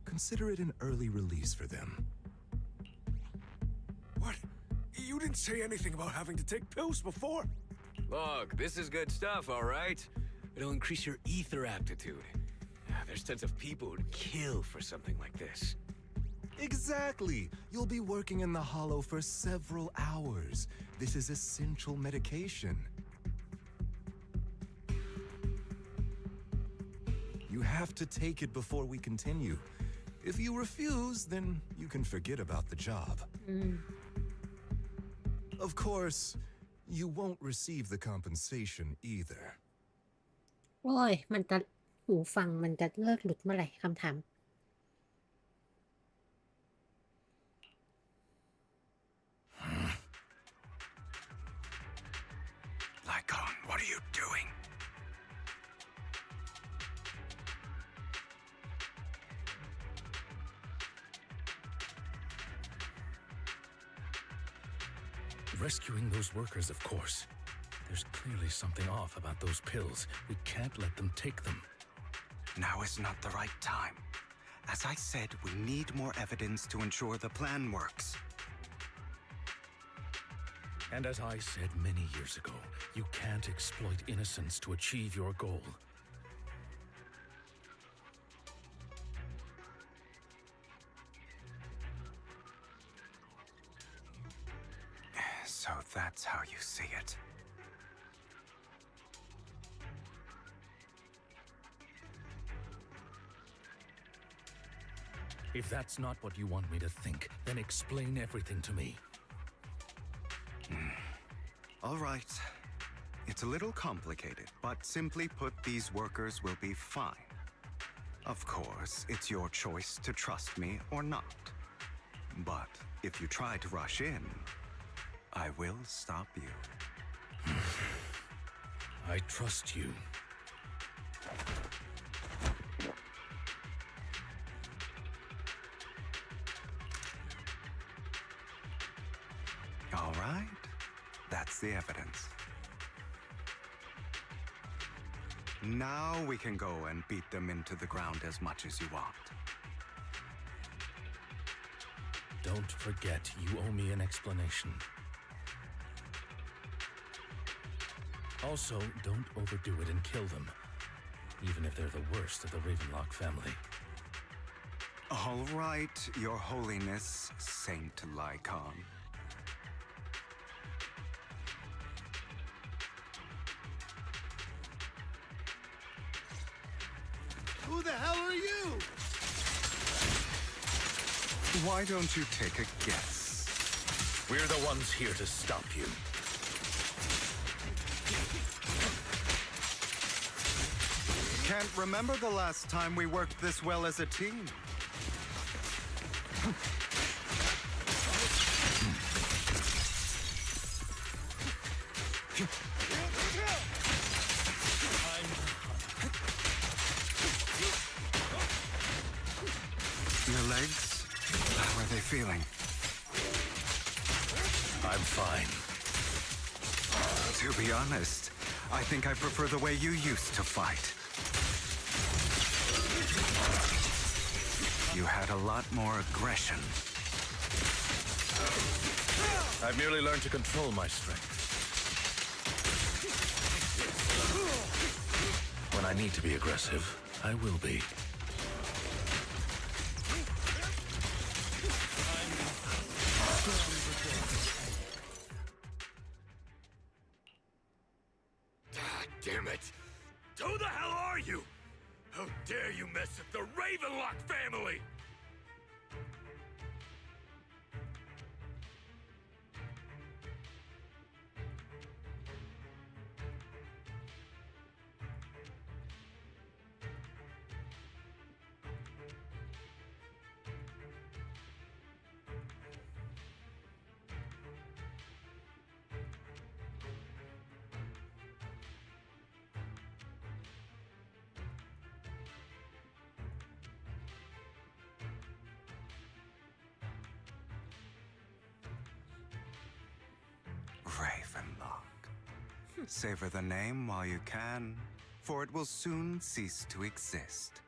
Consider it an early release for them. What? You didn't say anything about having to take pills before. Look, this is good stuff, all right? It'll increase your ether aptitude. There's tons of people who'd kill for something like this. Exactly! You'll be working in the Hollow for several hours. This is essential medication. You have to take it before we continue. If you refuse, then you can forget about the job. Of course, you won't receive the compensation either. โอ้ยมันจะหูฟังมันจะเลิกหลุดเมื่อไหร่คำถาม Lycon, what are you doing? Rescuing those workers, of course. There's clearly something off about those pills. We can't let them take them. Now is not the right time. As I said, we need more evidence to ensure the plan works. And as I said many years ago, you can't exploit innocence to achieve your goal. So that's how you see it. If that's not what you want me to think, then explain everything to me. All right. It's a little complicated, but simply put, these workers will be fine. Of course, it's your choice to trust me or not. But if you try to rush in, I will stop you. I trust you. All right. That's the evidence. Now we can go and beat them into the ground as much as you want. Don't forget, you owe me an explanation. Also, don't overdo it and kill them, even if they're the worst of the Ravenlock family. All right, Your Holiness, Saint Lycon. Who the hell are you? Why don't you take a guess? We're the ones here to stop you. Can't remember the last time we worked this well as a team. Your legs? How are they feeling? I'm fine. To be honest, I think I prefer the way you used to fight. You had a lot more aggression. I've merely learned to control my strength. When I need to be aggressive, I will be. Damn it! Who the hell are you? How dare you mess with the Ravenlock family? Ravenlock. Savor the name while you can, for it will soon cease to exist.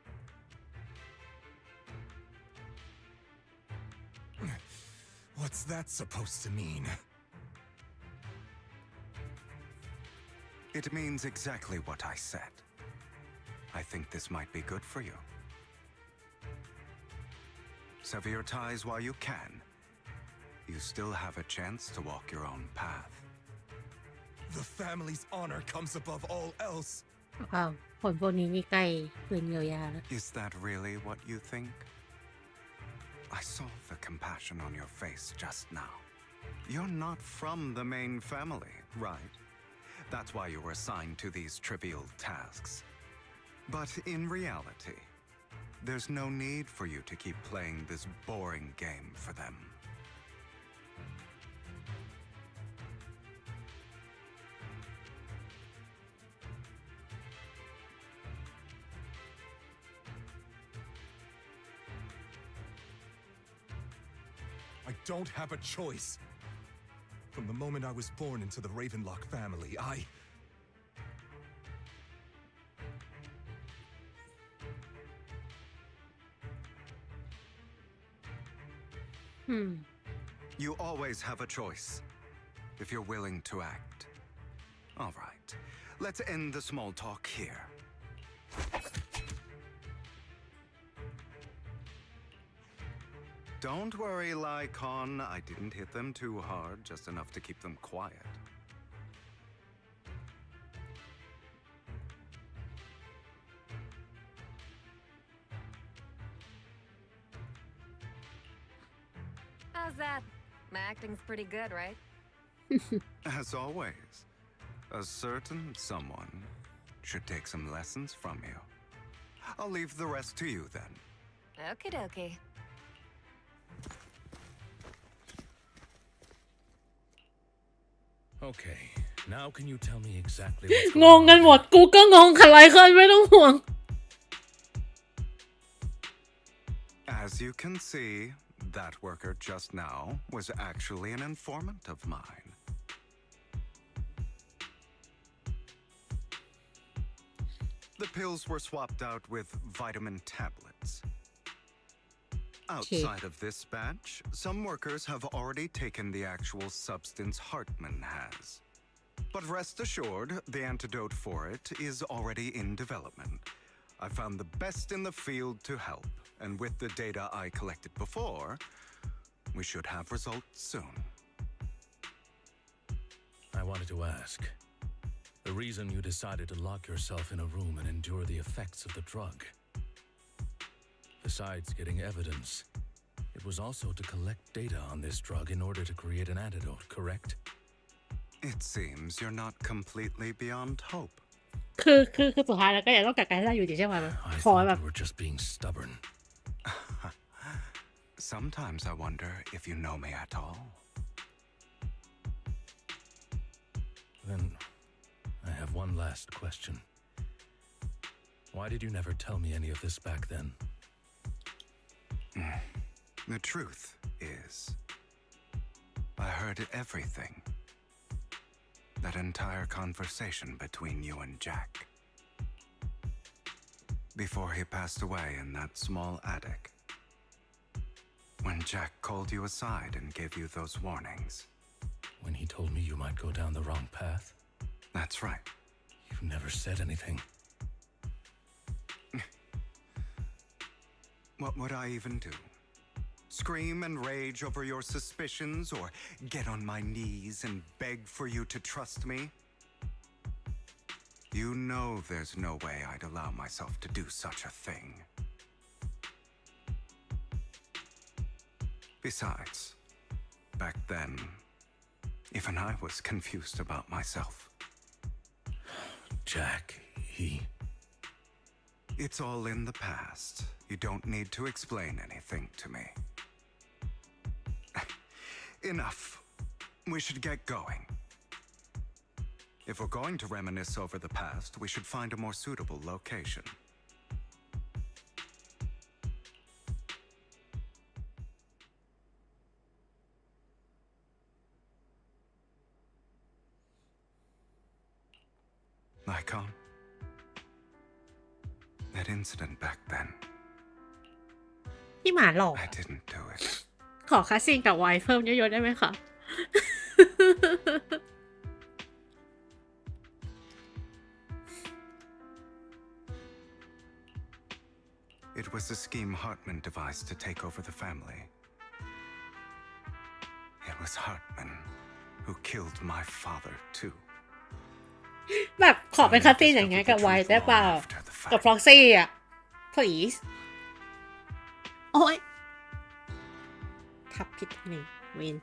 What's that supposed to mean? It means exactly what I said. I think this might be good for you. Sever your ties while you can. You still have a chance to walk your own path. The family's honor comes above all else. ว้าวคนพวกนี้นี่ใกล้คืนเยียวยาแล้ว Is that really what you think? I saw the compassion on your face just now. You're not from the main family, right? That's why you were assigned to these trivial tasks. But in reality, there's no need for you to keep playing this boring game for them. I don't have a choice. From the moment I was born into the Ravenlock family, You always have a choice, if you're willing to act. All right, let's end the small talk here. Don't worry, Lycon. I didn't hit them too hard, just enough to keep them quiet. How's that? My acting's pretty good, right? As always, a certain someone should take some lessons from you. I'll leave the rest to you then. Okie dokie. Okay, now can you tell me exactly what's งงกันหมดกูก็งงอะไรเคยไม่ต้องห่วง As you can see, that worker just now was actually an informant of mine. The pills were swapped out with vitamin tablets. Outside of this batch, some workers have already taken the actual substance Hartman has. But rest assured, the antidote for it is already in development. I found the best in the field to help, and with the data I collected before, we should have results soon. I wanted to ask. The reason you decided to lock yourself in a room and endure the effects of the drug. Besides getting evidence, it was also to collect data on this drug in order to create an antidote, correct? It seems you're not completely beyond hope. คือสุดท้ายแล้วก็ยังต้องกัดกันให้ได้อยู่ดีใช่ไหม I ขอ thought แบบ you were just being stubborn. Sometimes I wonder if you know me at all. Then I have one last question. Why did you never tell me any of this back then? The truth is, I heard everything. That entire conversation between you and Jack. Before he passed away in that small attic. When Jack called you aside and gave you those warnings. When he told me you might go down the wrong path? That's right. You never said anything. What would I even do? Scream and rage over your suspicions or get on my knees and beg for you to trust me? You know there's no way I'd allow myself to do such a thing. Besides, back then, even I was confused about myself. Jack, he... It's all in the past. You don't need to explain anything to me. Enough. We should get going. If we're going to reminisce over the past, we should find a more suitable location. Lycon? That incident back then. พี่หมาหลอก I didn't do it. ขอคาซีนกับไวน์เพิ่มเยอะๆได้ไหมคะ It was a scheme Hartman devised to take over the family. It was Hartman who killed my father, too. แบบขอเป็นคาซีนอย่างเงี้ยกับไวน์ได้เปล่ากับฟล็อกซี่อ่ะ please โอ้ยทับผิดนี่วิน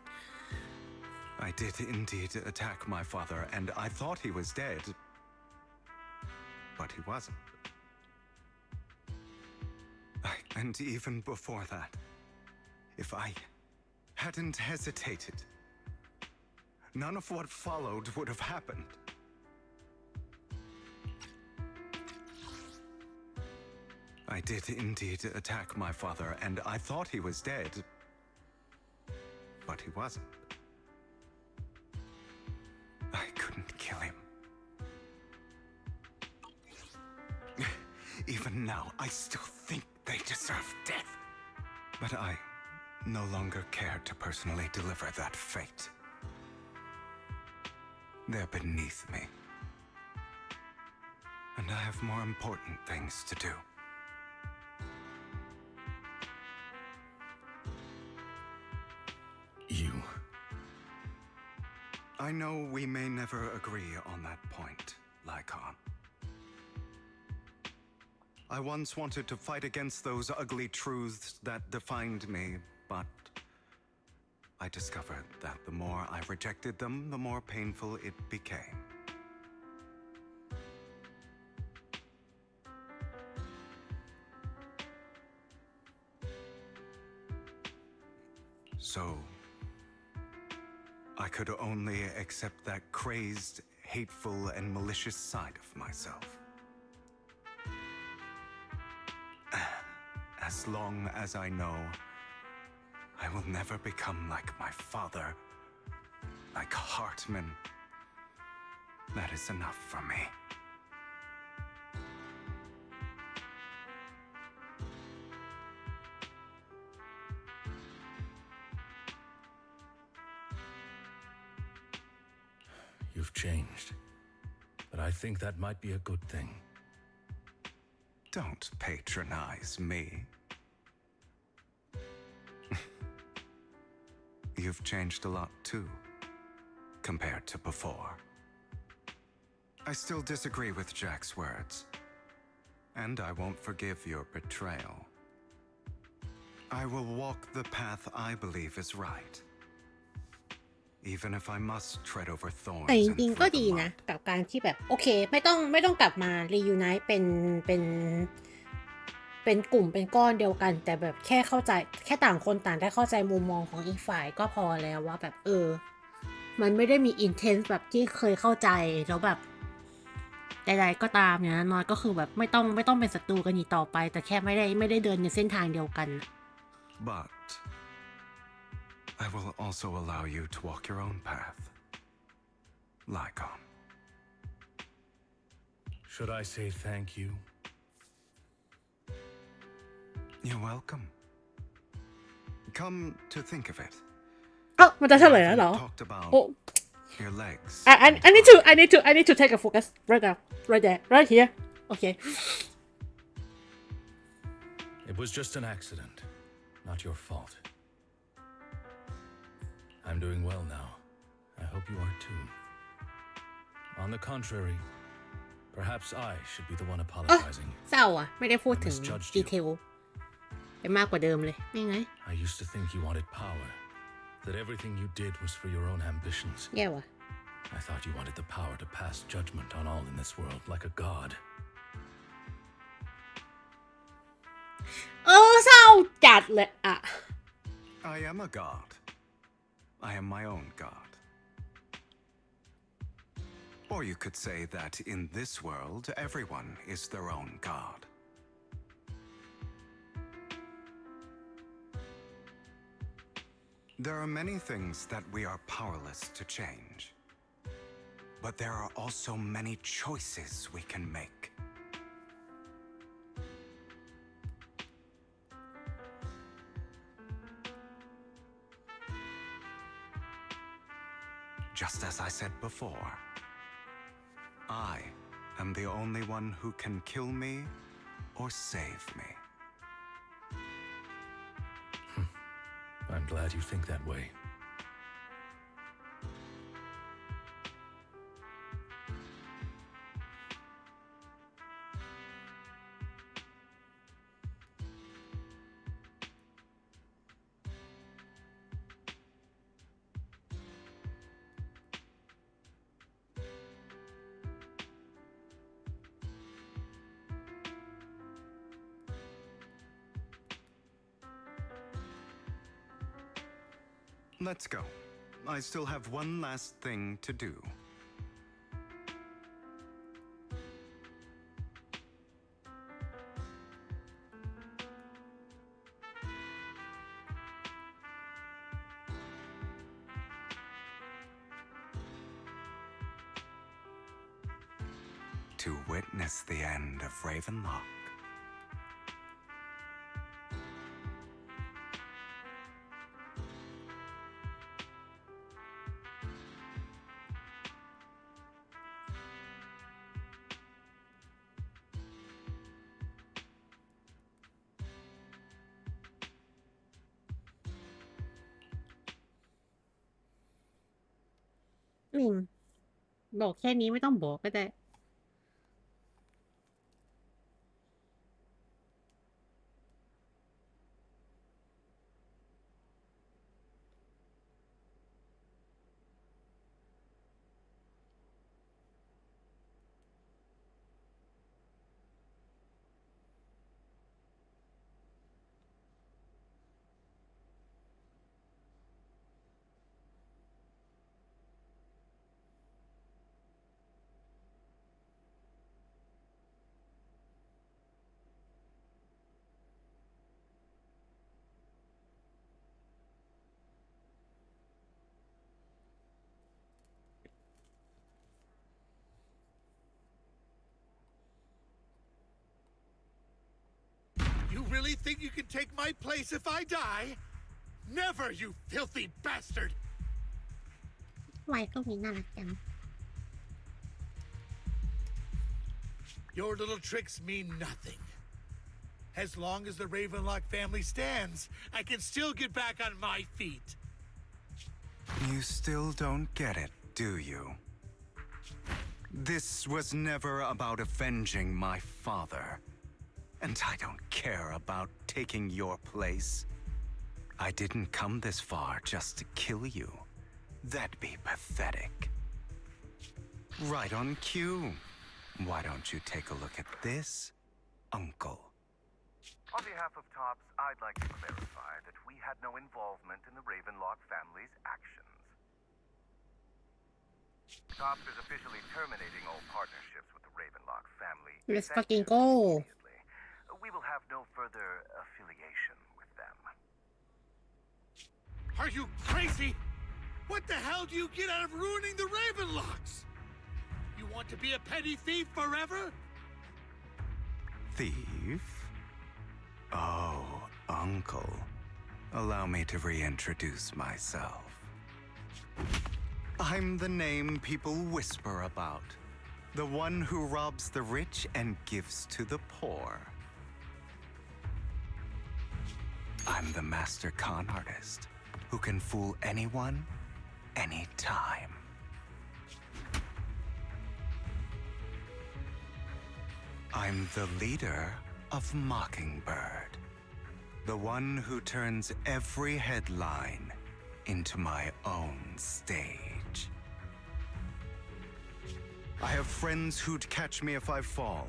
I did indeed attack my father, and I thought he was dead. But he wasn't. And even before that, if I hadn't hesitated, none of what followed would have happened. I did indeed attack my father, and I thought he was dead. But he wasn't. I couldn't kill him. Even now, I still think they deserve death. But I no longer care to personally deliver that fate. They're beneath me. And I have more important things to do. You... I know we may never agree on that point, Lycon. I once wanted to fight against those ugly truths that defined me, but I discovered that the more I rejected them, the more painful it became. So, I could only accept that crazed, hateful, and malicious side of myself. As long as I know I will never become like my father, like Hartman, that is enough for me. You've changed. But I think that might be a good thing. Don't patronize me. You've changed a lot too, compared to before. I still disagree with Jack's words, and I won't forgive your betrayal. I will walk the path I believe is right, even if I must tread over แต่จ thorns ริง and ๆ ก็ through ดี the นะ mud. กับการที่แบบโอเคไม่ต้องกลับมา reunite เป็นกลุ่มเป็นก้อนเดียวกัน แต่แบบแค่เข้าใจแค่ต่างคนต่างได้เข้าใจมุมมองของอีกฝ่ายก็พอแล้วว่าแบบมันไม่ได้มี intense แบบที่เคยเข้าใจแล้วแบบใดๆก็ตามเนี่ยน้อยก็คือแบบไม่ต้องเป็นศัตรูกันอีกต่อไป แต่แค่ไม่ได้เดินในเส้นทางเดียวกัน But I will also allow you to walk your own path. Lycon. Should I say thank you? You're welcome. Come to think of it. มันจะเฉลยแล้วเหรอ Talked about your legs. I need to take a focus right now, right there, right here. Okay. It was just an accident, not your fault. I'm doing well now. I hope you are too. On the contrary, perhaps I should be the one apologizing. เศร้าอ่ะไม่ได้พูดถึงดีเทลไปมากกว่าเดิมเลยไม่ไง I used to think you wanted power, that everything you did was for your own ambitions. แย่ว่ะ I thought you wanted the power to pass judgment on all in this world like a god. เศร้าจัดเลยอ่ะ I am a god. I am my own god. Or you could say that in this world, everyone is their own god. There are many things that we are powerless to change. But there are also many choices we can make. Just as I said before, I am the only one who can kill me or save me. I'm glad you think that way. Let's go. I still have one last thing to do. To witness the end of Ravenlock.อืมบอกแค่นี้ไม่ต้องบอกก็ได้You really think you can take my place if I die? Never, you filthy bastard! ไวก็มีน่ารักจัง Your little tricks mean nothing. As long as the Ravenlock family stands, I can still get back on my feet. You still don't get it, do you? This was never about avenging my father. And I don't care about taking your place. I didn't come this far just to kill you. That'd be pathetic. Right on cue. Why don't you take a look at this, Uncle? On behalf of TOPS, I'd like to clarify that we had no involvement in the Ravenlock family's actions. TOPS is officially terminating all partnerships with the Ravenlock family. Let's fucking go. We will have no further affiliation with them. Are you crazy? What the hell do you get out of ruining the Ravenlocks? You want to be a petty thief forever? Thief? Oh, Uncle. Allow me to reintroduce myself. I'm the name people whisper about. The one who robs the rich and gives to the poor. I'm the master con artist who can fool anyone, anytime. I'm the leader of Mockingbird, the one who turns every headline into my own stage. I have friends who'd catch me if I fall,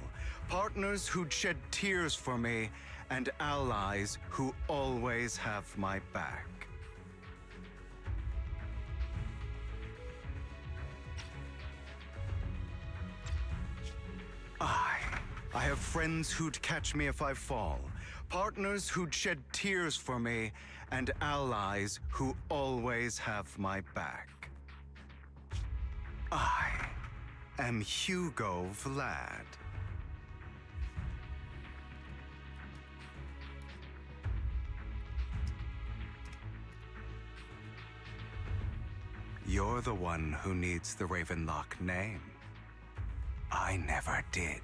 partners who'd shed tears for me, and allies who always have my back. I have friends who'd catch me if I fall, partners who'd shed tears for me, and allies who always have my back. I am Hugo Vlad. You're the one who needs the Ravenlock name. I never did.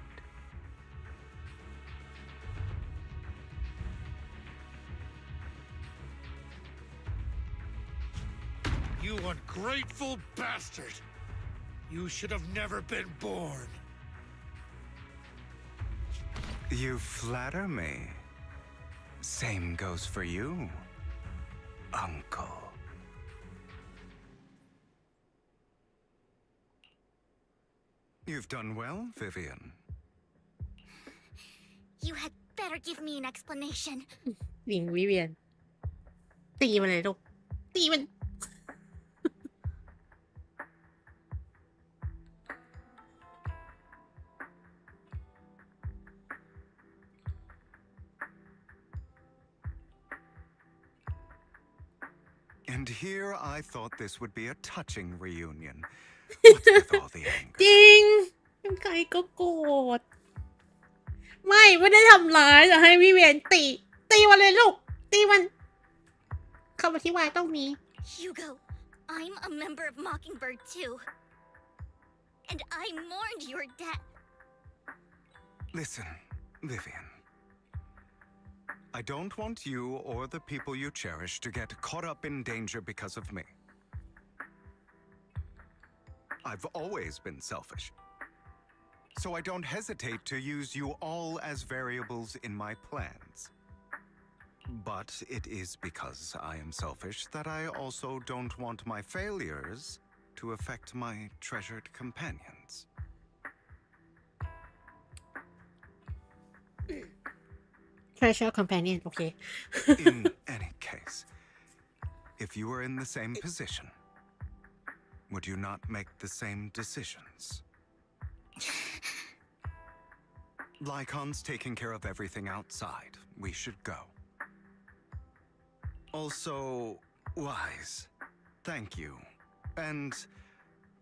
You ungrateful bastard! You should have never been born. You flatter me. Same goes for you, Uncle. You've done well, Vivian. You had better give me an explanation. หญิงวิเวียนตีมันเลยลูกตีมัน And here I thought this would be a touching reunion. What's with all the anger? จริงใครก็โกรธไม่ได้ทำร้ายจะให้วิเวียนตีมันเลยลูกตีมันคำอธิบายต้องมี Hugo, I'm a member of Mockingbird too. And I mourned your death. Listen, Vivian. I don't want you or the people you cherish to get caught up in danger because of me. I've always been selfish. So I don't hesitate to use you all as variables in my plans. But it is because I am selfish that I also don't want my failures to affect my treasured companions. Treasure companion โอเค In any case, if you were in the same position, would you not make the same decisions? Lycon's taking care of everything outside. We should go. Also, Wise, thank you. And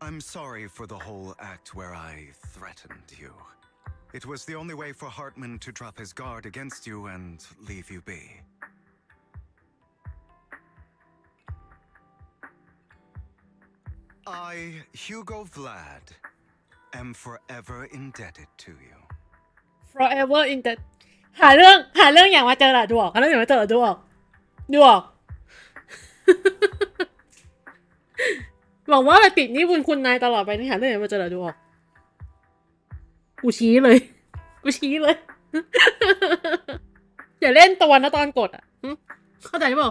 I'm sorry for the whole act where I threatened you. It was the only way for Hartman to drop his guard against you and leave you be. I, Hugo Vlad, am forever indebted to you. forever in the หาเรื่องอย่างมาเจอละดูออกหาเรื่องอย่างมาเจอดูออกหวังว่าจะติดนี่คุณนายตลอดไปนี่หาเรื่องอย่างมาเจอละดูออกกูชี้เลยอย่าเล่นตัวนะตอนกดอ่ะเข้าใจเปล่า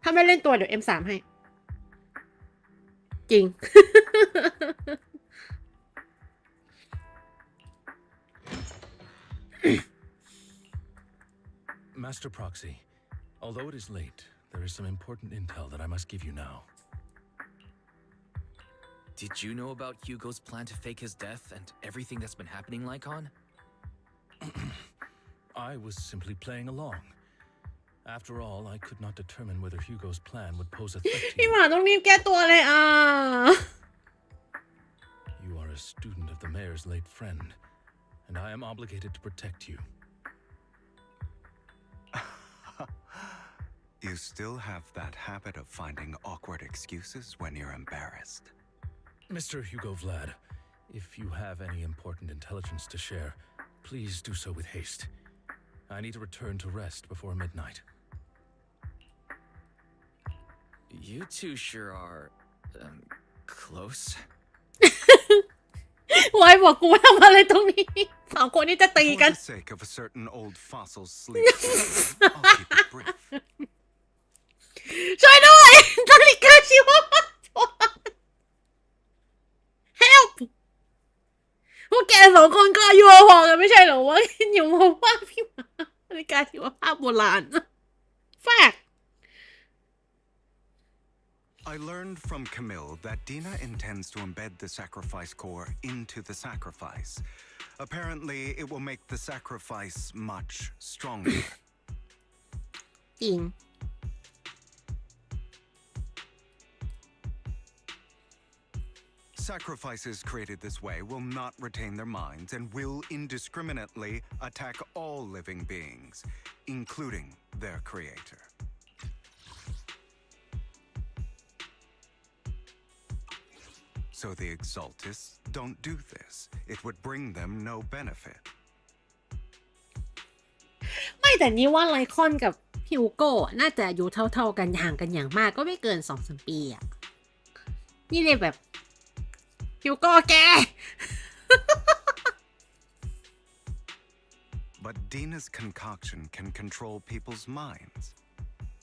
ถ้าไม่เล่นตัวเดี๋ยว M3 ให้ จริง Master Proxy, although it is late, there is some important intel that I must give you now. Did you know about Hugo's plan to fake his death and everything that's been happening, Lycon? I was simply playing along. After all, I could not determine whether Hugo's plan would pose a threat to พี่ you. หมาต้องรีบแก้ตัวเลยอ่ะ You are a student of the mayor's late friend, and I am obligated to protect you. You still have that habit of finding awkward excuses when you're embarrassed. Mr. Hugo Vlad, if you have any important intelligence to share, please do so with haste. I need to return to rest before midnight. You two sure are, close. วายบอกกูว่าทำอะไรตรงนี้ สองคนนี้จะตีกัน For the sake of a certain old fossil sleep, I'll keep it brief. ช่วยด้วยนาฬิกาชีวภาพ Help พวกแกสองคนก็อายุพอกันไม่ใช่เหรอวะอยู่มาว่าพี่หมานาฬิกาชีวภาพโบราณ Fact I learned from Camille that Dina intends to embed the sacrifice core into the sacrifice. Apparently, it will make the sacrifice much stronger. จริง Sacrifices created this way will not retain their minds and will indiscriminately attack all living beings, including their creator. So the Exaltists don't do this. It would bring them no benefit. ไม่แต่นี่ว่าไลคอนกับฮิวโก้น่าจะอายุเท่าๆกันห่างกันอย่างมากก็ไม่เกิน 2-3 ปีอ่ะ นี่เลยแบบฮิวโก้แก But Dina's concoction can control people's minds.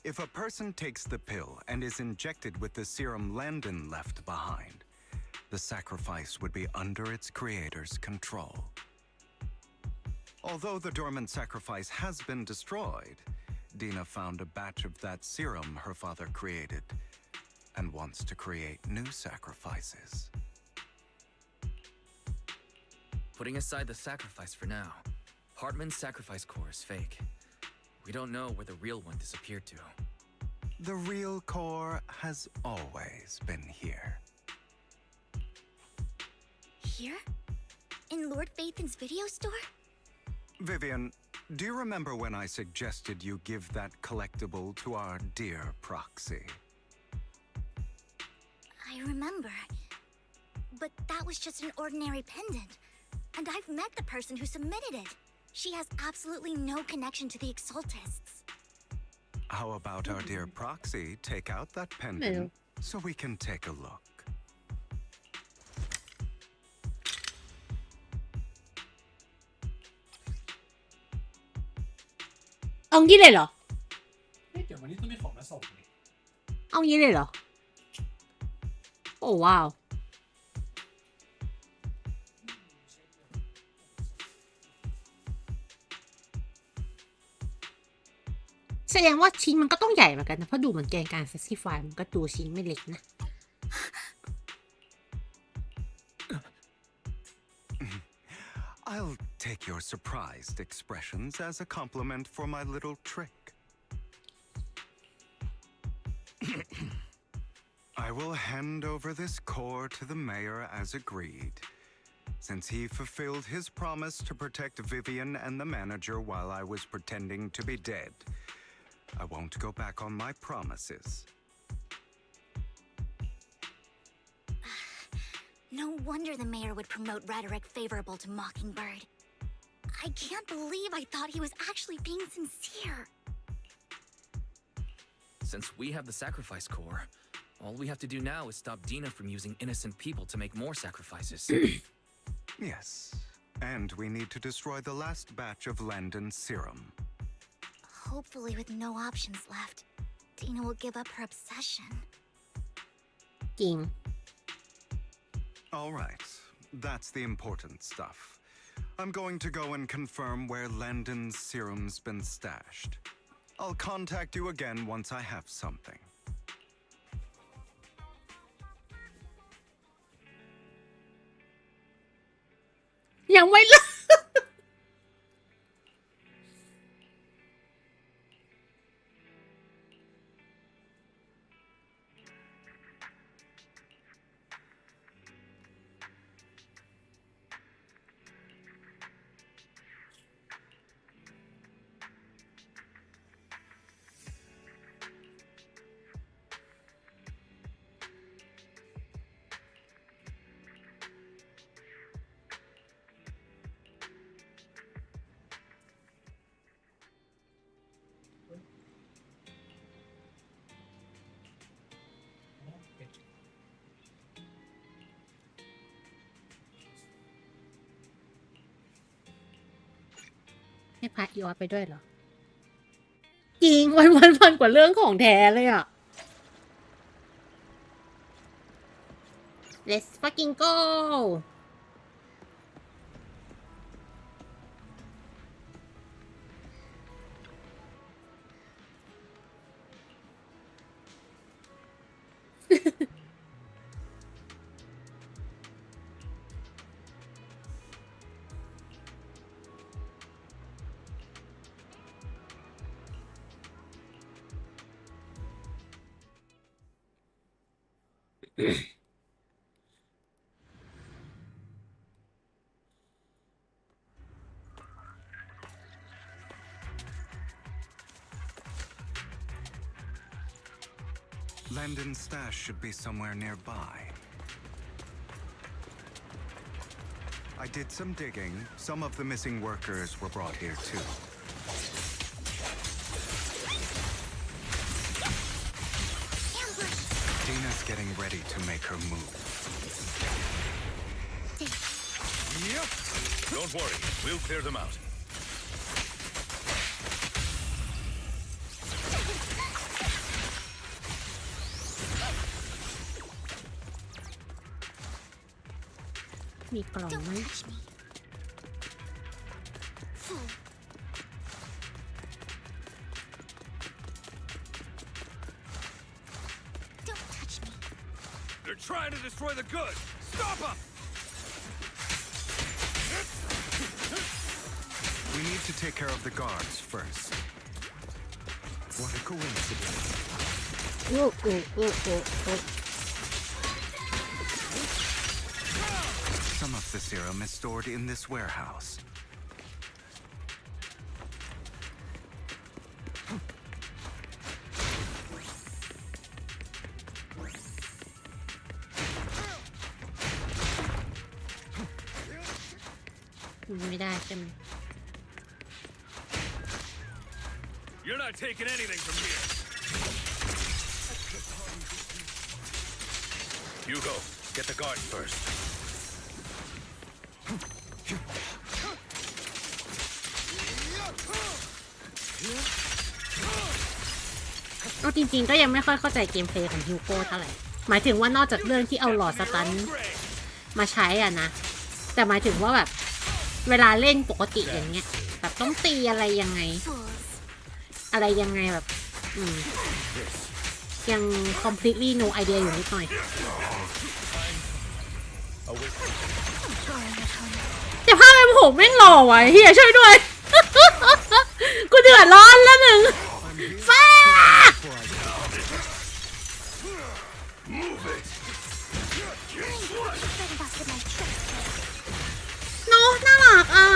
If a person takes the pill and is injected with the serum Landon left behind, the sacrifice would be under its creator's control. Although the dormant sacrifice has been destroyed, Dina found a batch of that serum her father created and wants to create new sacrifices. Putting aside the sacrifice for now, Hartman's sacrifice core is fake. We don't know where the real one disappeared to. The real core has always been here. Here? In Lord Phaethan's video store? Vivian, do you remember when I suggested you give that collectible to our dear proxy? I remember. But that was just an ordinary pendant. And I've met the person who submitted it. She has absolutely no connection to the Exaltists. How about our dear proxy take out that pendant so we can take a look? เอางี้เลยเหรอ เดี๋ยววันนี้ต้องมีของมาส่งนี่ เอางี้เลยเหรอ โอ้ว้าว แสดงว่าชิ้นมันก็ต้องใหญ่เหมือนกันนะเพราะดูเหมือนแกนการเซ็กซี่ไฟมันก็ดูชิ้นไม่เล็กนะ I'll take your surprised expressions as a compliment for my little trick. I will hand over this core to the mayor as agreed. Since he fulfilled his promise to protect Vivian and the manager while I was pretending to be dead, I won't go back on my promises. No wonder the mayor would promote rhetoric favorable to Mockingbird. I can't believe I thought he was actually being sincere. Since we have the sacrifice core, all we have to do now is stop Dina from using innocent people to make more sacrifices. Yes, and we need to destroy the last batch of Landon's serum. Hopefully with no options left. Dina will give up her obsession. จริง All right, that's the important stuff. I'm going to go and confirm where Landon's serum's been stashed. I'll contact you again once I have something. ยังไม่เลิก ให้พาอีออสไปด้วยเหรอ จริงวันพันกว่าเรื่องของแท้เลยอ่ะ Let's fucking go Landon's stash should be somewhere nearby. I did some digging. Some of the missing workers were brought here too. Dina's getting ready to make her move. Yep. Don't worry, we'll clear them out. มีกล่องไหม Don't touch me. They're trying to destroy the goods. Stop them! We need to take care of the guards first. What a coincidence. Some of the serum is stored in this warehouse. You're not taking anything from here. Hugo, get the guards first. เอาจริงๆก็ยังไม่ค่อยเข้าใจเกมเพลย์ของฮิวโก้เท่าไหร่หมายถึงว่านอกจากเรื่องที่เอาหลอดสตันมาใช้อ่ะนะแต่หมายถึงว่าแบบเวลาเล่นปกติอย่างเงี้ยแบบต้องตีอะไรยังไงแบบยัง completely no idea อยู่นิดหน่อยแต่ภาพเป็นผมแม่งหล่อไว้เฮียช่วยด้วย กูเดือดร้อนแล้วหนึ่งฟ้าโน้น่ารักอ่ะ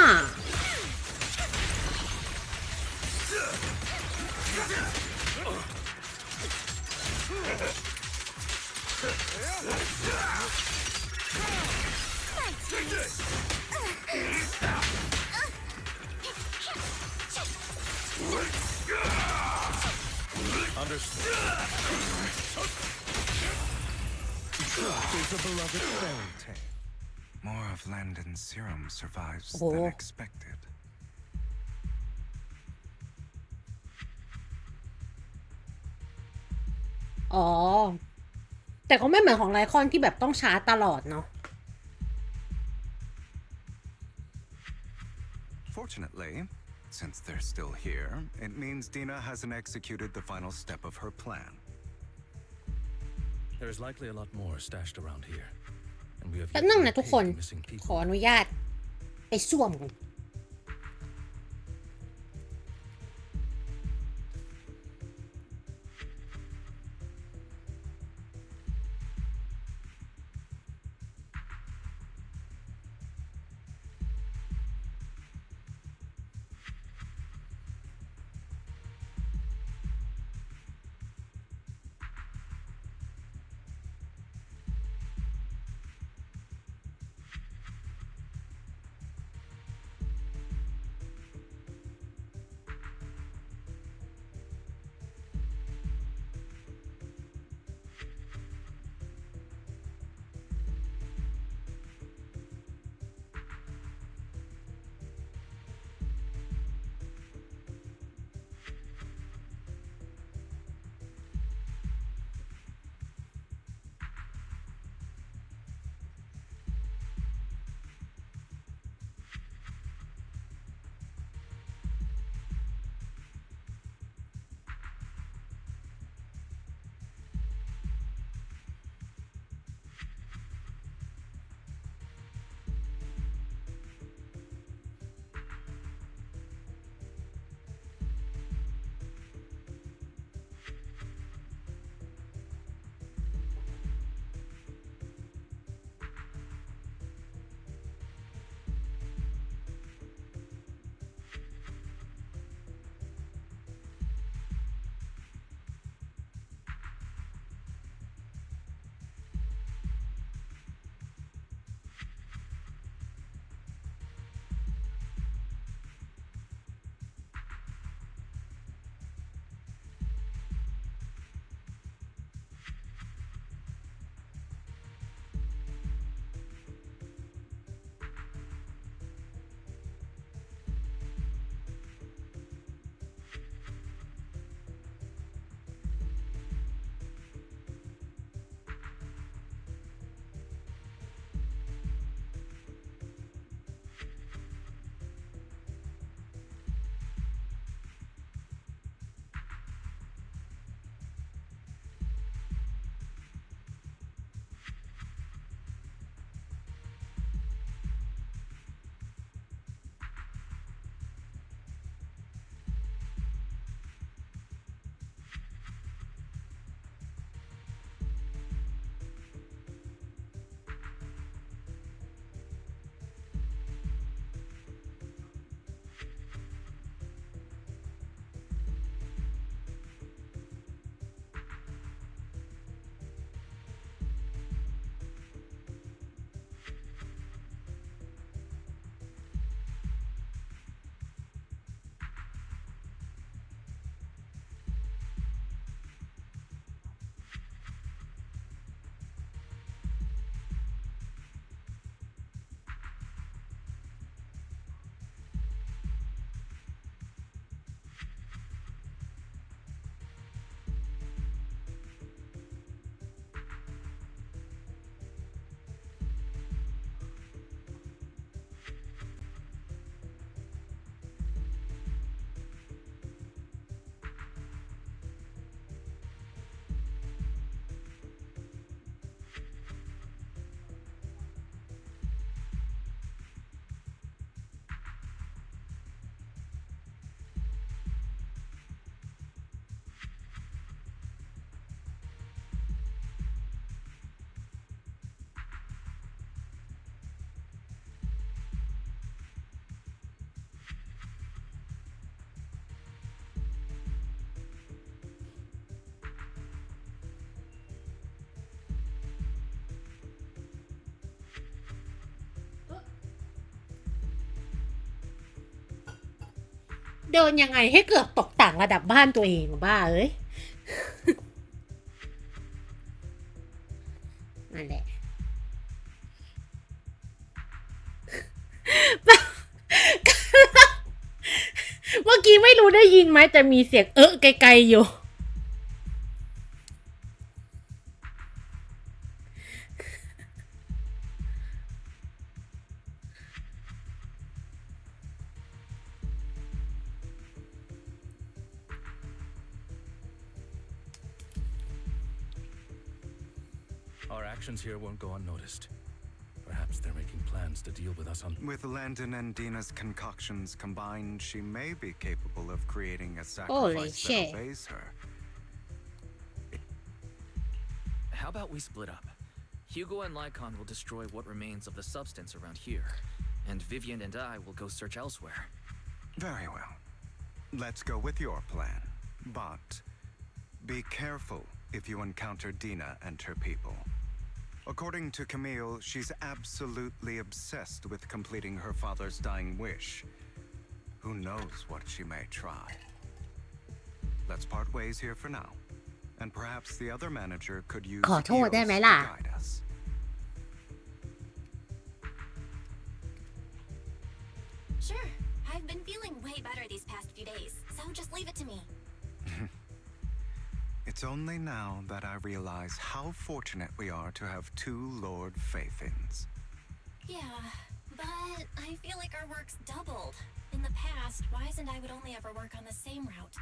Is a beloved fairy tale. More of Landon's serum survives than expected. อ๋อ แต่ก็ไม่เหมือนของไลคอนที่แบบต้องชาร์จตลอดเนาะ Fortunately, since they're still here, it means Dina hasn't executed the final step of her plan. There's likely a lot more stashed around here, and we have แป๊บ yet นึง to นะทุก locate คน the missing ข people. ออนุญาตไปส้วมก่อนเดินยังไงให้เกือบตกต่างระดับบ้านตัวเองบ้าเอ้ย นั่นแหละ เมื่อกี้ไม่รู้ได้ยินไหมแต่มีเสียงไกลๆอยู่ Our actions here won't go unnoticed. Perhaps they're making plans to deal with us on... With Landon and Dina's concoctions combined, she may be capable of creating a Holy sacrifice shit. that obeys her. How about we split up? Hugo and Lycon will destroy what remains of the substance around here, and Vivian and I will go search elsewhere. Very well. Let's go with your plan. But be careful if you encounter Dina and her people. According to Camille, she's absolutely obsessed with completing her father's dying wish. Who knows what she may try. Let's part ways here for now. And perhaps the other manager could use ขอโทษได้ไหม Eos ล่ะ to guide us. Sure. I've been feeling way better these past few days, so just leave it to me. It's only now that I realize how fortunate we are to have two Lord Faithins. Yeah, but I feel like our work's doubled. In the past, Wise and I would only ever work on the same route.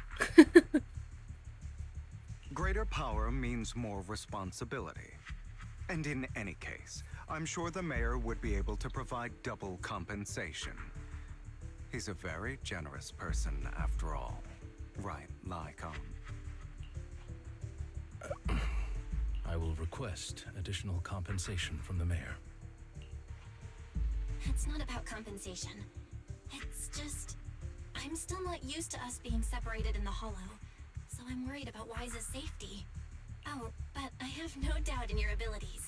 Greater power means more responsibility. And in any case, I'm sure the mayor would be able to provide double compensation. He's a very generous person, after all. Right, Lycon? I will request additional compensation from the mayor. It's not about compensation. It's just... I'm still not used to us being separated in the Hollow, so I'm worried about Wise's safety. Oh, but I have no doubt in your abilities.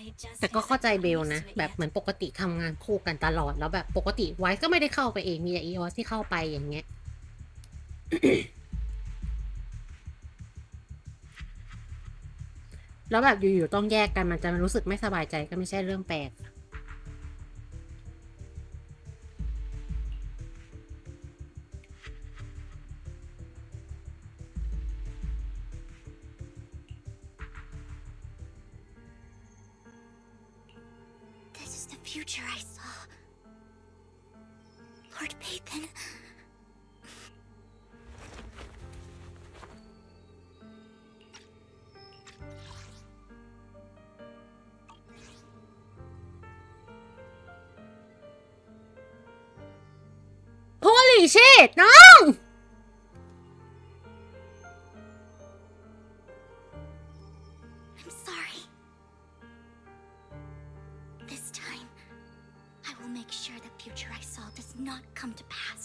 I just แต่ก็เข้าใจเบล haven't นะ used to it แบบ yet. เหมือนปกติทำงานคู่กันตลอดแล้วแบบปกติไว้ก็ไม่ได้เข้าไปเองมีแต่อีออสที่เข้าไปอย่างเงี้ย แล้วแบบอยู่ๆต้องแยกกันมันจะรู้สึกไม่สบายใจก็ไม่ใช่เรื่องแปลก This is the future I saw. Lord Pathan. Holy shit น้อง I'm sorry. This time, I will make sure the future I saw does not come to pass.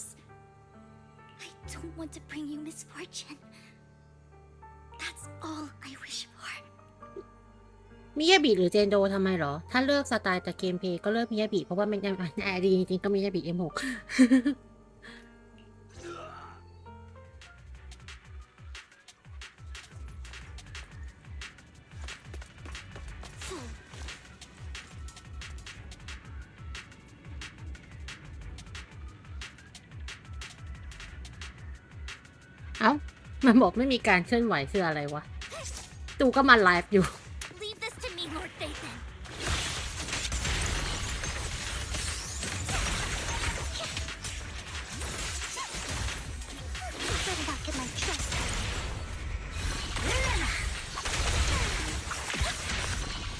I don't want to bring you misfortune. That's all I wish for. มิยาบิหรือเจนโดทำไมเหรอ ถ้าเลือกสไตล์จากเกมเพลย์ก็เลือกมิยาบิเพราะว่ามันยังดีจริงๆก็มิยาบิ M6 เอ้า มันบอกไม่มีการเคลื่อนไหวคืออะไรวะ ตูก็มาไลฟ์อยู่ Leave this to me, Lord Dathan. You better not get my trust.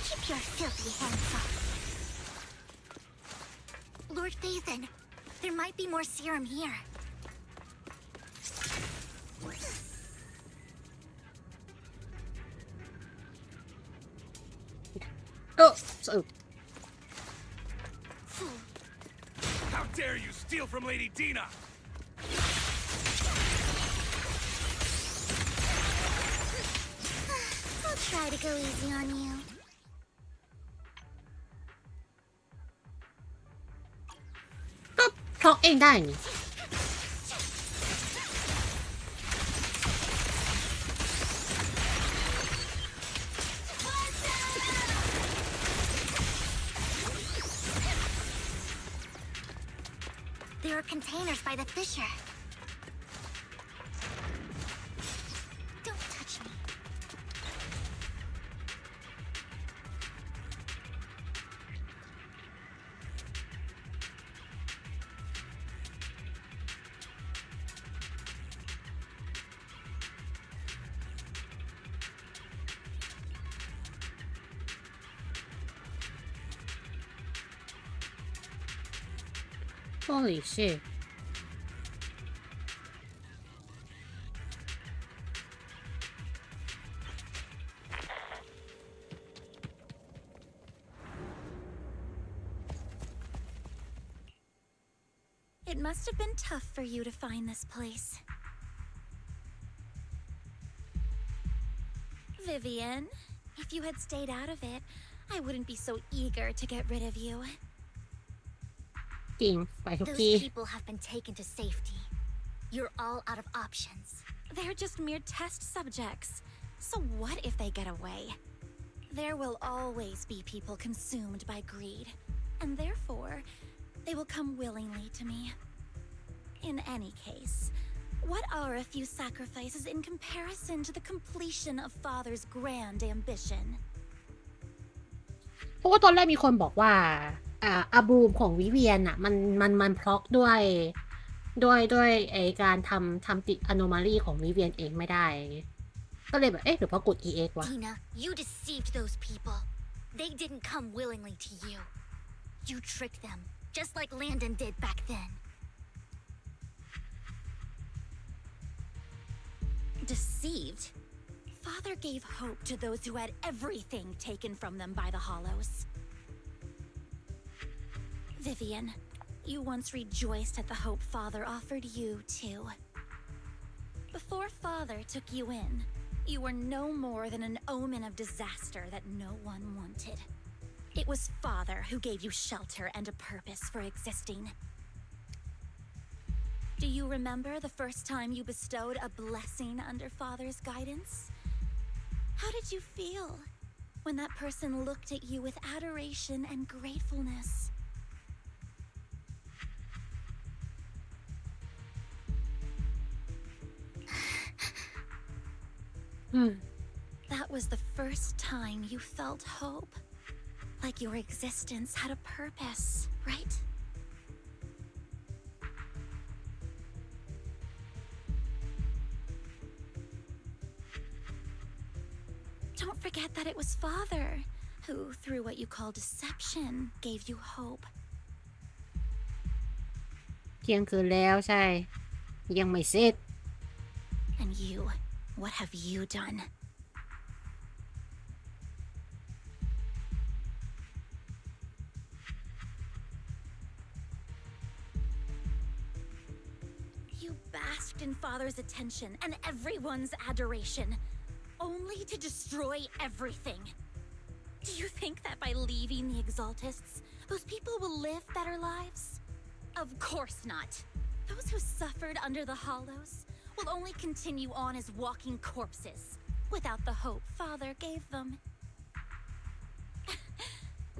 Keep your filthy hands off. Lord Dathan, there might be more serum here. Oh, so How dare you steal from Lady Dina? I'll try to go easy on you. talk เองได้นี่ There are containers by the fissure. Don't touch me. Holy shit. It must have been tough for you to find this place. Vivian, if you had stayed out of it, I wouldn't be so eager to get rid of you. จริงไปทุก Those ที่ people have been taken to safety. You're all out of options. They're just mere test subjects. So what if they get away? There will always be people consumed by greed, and therefore, they will come willingly to me. In any case, what are a few sacrifices in comparison to the completion of Father's grand ambition? เพราะว่าตอนแรกมีคนบอกว่าอาบูมของวิเวียนอะมันพล็อกด้วยไอการทำติด anomaly ของวิเวียนเองไม่ได้ก็เลยแบบหรือเพราะกด EX วะ Dina, you deceived those people. They didn't come willingly to you. You tricked them, just like Landon did back then. Deceived? Father gave hope to those who had everything taken from them by the Hollows. Vivian, you once rejoiced at the hope Father offered you, too. Before Father took you in, you were no more than an omen of disaster that no one wanted. It was Father who gave you shelter and a purpose for existing. Do you remember the first time you bestowed a blessing under Father's guidance? How did you feel when that person looked at you with adoration and gratefulness? That was the first time you felt hope. Like your existence had a purpose, right? Don't forget that it was Father who, through what you call deception, gave you hope. เที่ยงคืนแล้วใช่ยังไม่เสร็จ And you, what have you done? You basked in Father's attention and everyone's adoration, only to destroy everything. Do you think that by leaving the Exaltists, those people will live better lives? Of course not. Those who suffered under the Hollows will only continue on as walking corpses, without the hope Father gave them.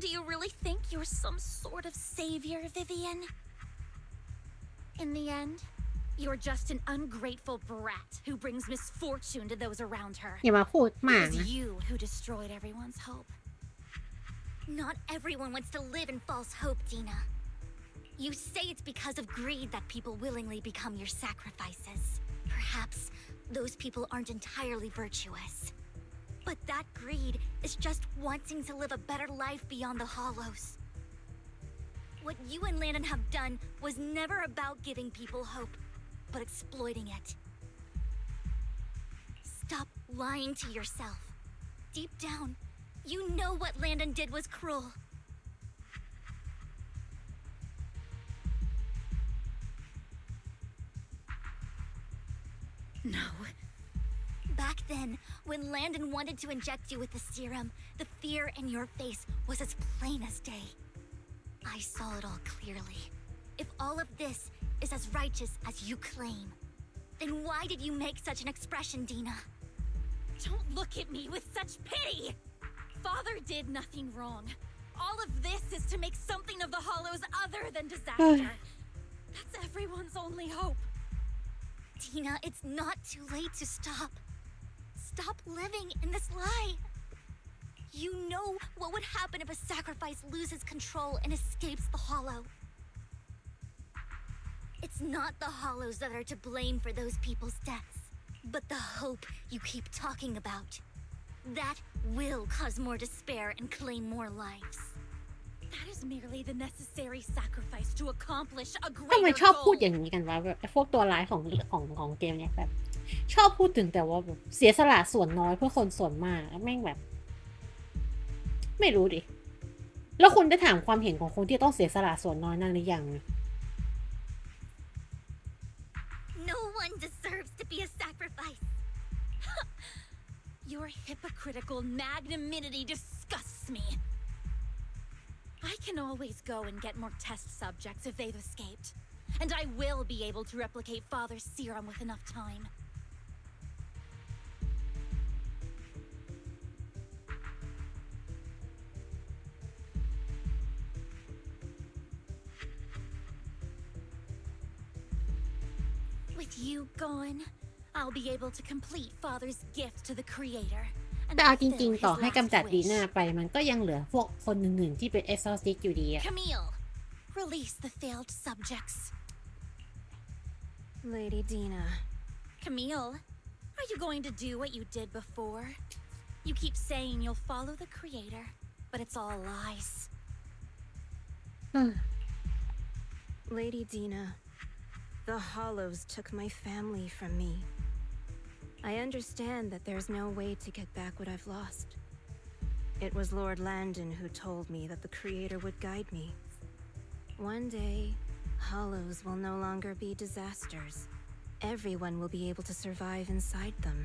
Do you really think you're some sort of savior, Vivian? In the end, you're just an ungrateful brat who brings misfortune to those around her. อย่ามาพูดมาก It นะ was you who destroyed everyone's hope. Not everyone wants to live in false hope, Dina. You say it's because of greed that people willingly become your sacrifices. Perhaps those people aren't entirely virtuous. But that greed is just wanting to live a better life beyond the Hollows. What you and Landon have done was never about giving people hope, but exploiting it. Stop lying to yourself. Deep down, you know what Landon did was cruel. No. Back then, when Landon wanted to inject you with the serum, the fear in your face was as plain as day. I saw it all clearly. If all of this is as righteous as you claim, then why did you make such an expression, Dina? Don't look at me with such pity! Father did nothing wrong. All of this is to make something of the Hollows other than disaster. That's everyone's only hope. Dina, it's not too late to stop. Stop living in this lie. You know what would happen if a sacrifice loses control and escapes the Hollow. It's not the Hollows that are to blame for those people's deaths, but the hope you keep talking about. That will cause more despair and claim more lives. That is merely the necessary sacrifice to accomplish a ทำไม greater ชอบพูด goal. อย่างนี้กันวะแบบไอ้พวกตัวร้ายของเกมเนี่ยแบบชอบพูดถึงแต่ว่าแบบเสียสละส่วนน้อยเพื่อคนส่วนมากแม่งแบบ ไม่รู้ดิแล้วคุณได้ถามความเห็นของคนที่ต้องเสียสละส่วนน้อยนั่นหรือยัง No one deserves to be a sacrifice. Your hypocritical magnanimity disgusts me. I can always go and get more test subjects if they've escaped. And I will be able to replicate Father's serum with enough time. With you gone, I'll be able to complete Father's gift to the Creator. แต่เอาจริงๆต่อให้กำจัดดีน่าไปมันก็ยังเหลือพวกคนอื่นๆที่เป็น exorcist อยู่ดีอะ Camille, release the failed subjects. Lady Dina. Camille, are you going to do what you did before? You keep saying you'll follow the Creator, but it's all lies. Lady Dina, the Hollows took my family from me. I understand that there's no way to get back what I've lost. It was Lord Landon who told me that the Creator would guide me. One day, Hollows will no longer be disasters. Everyone will be able to survive inside them.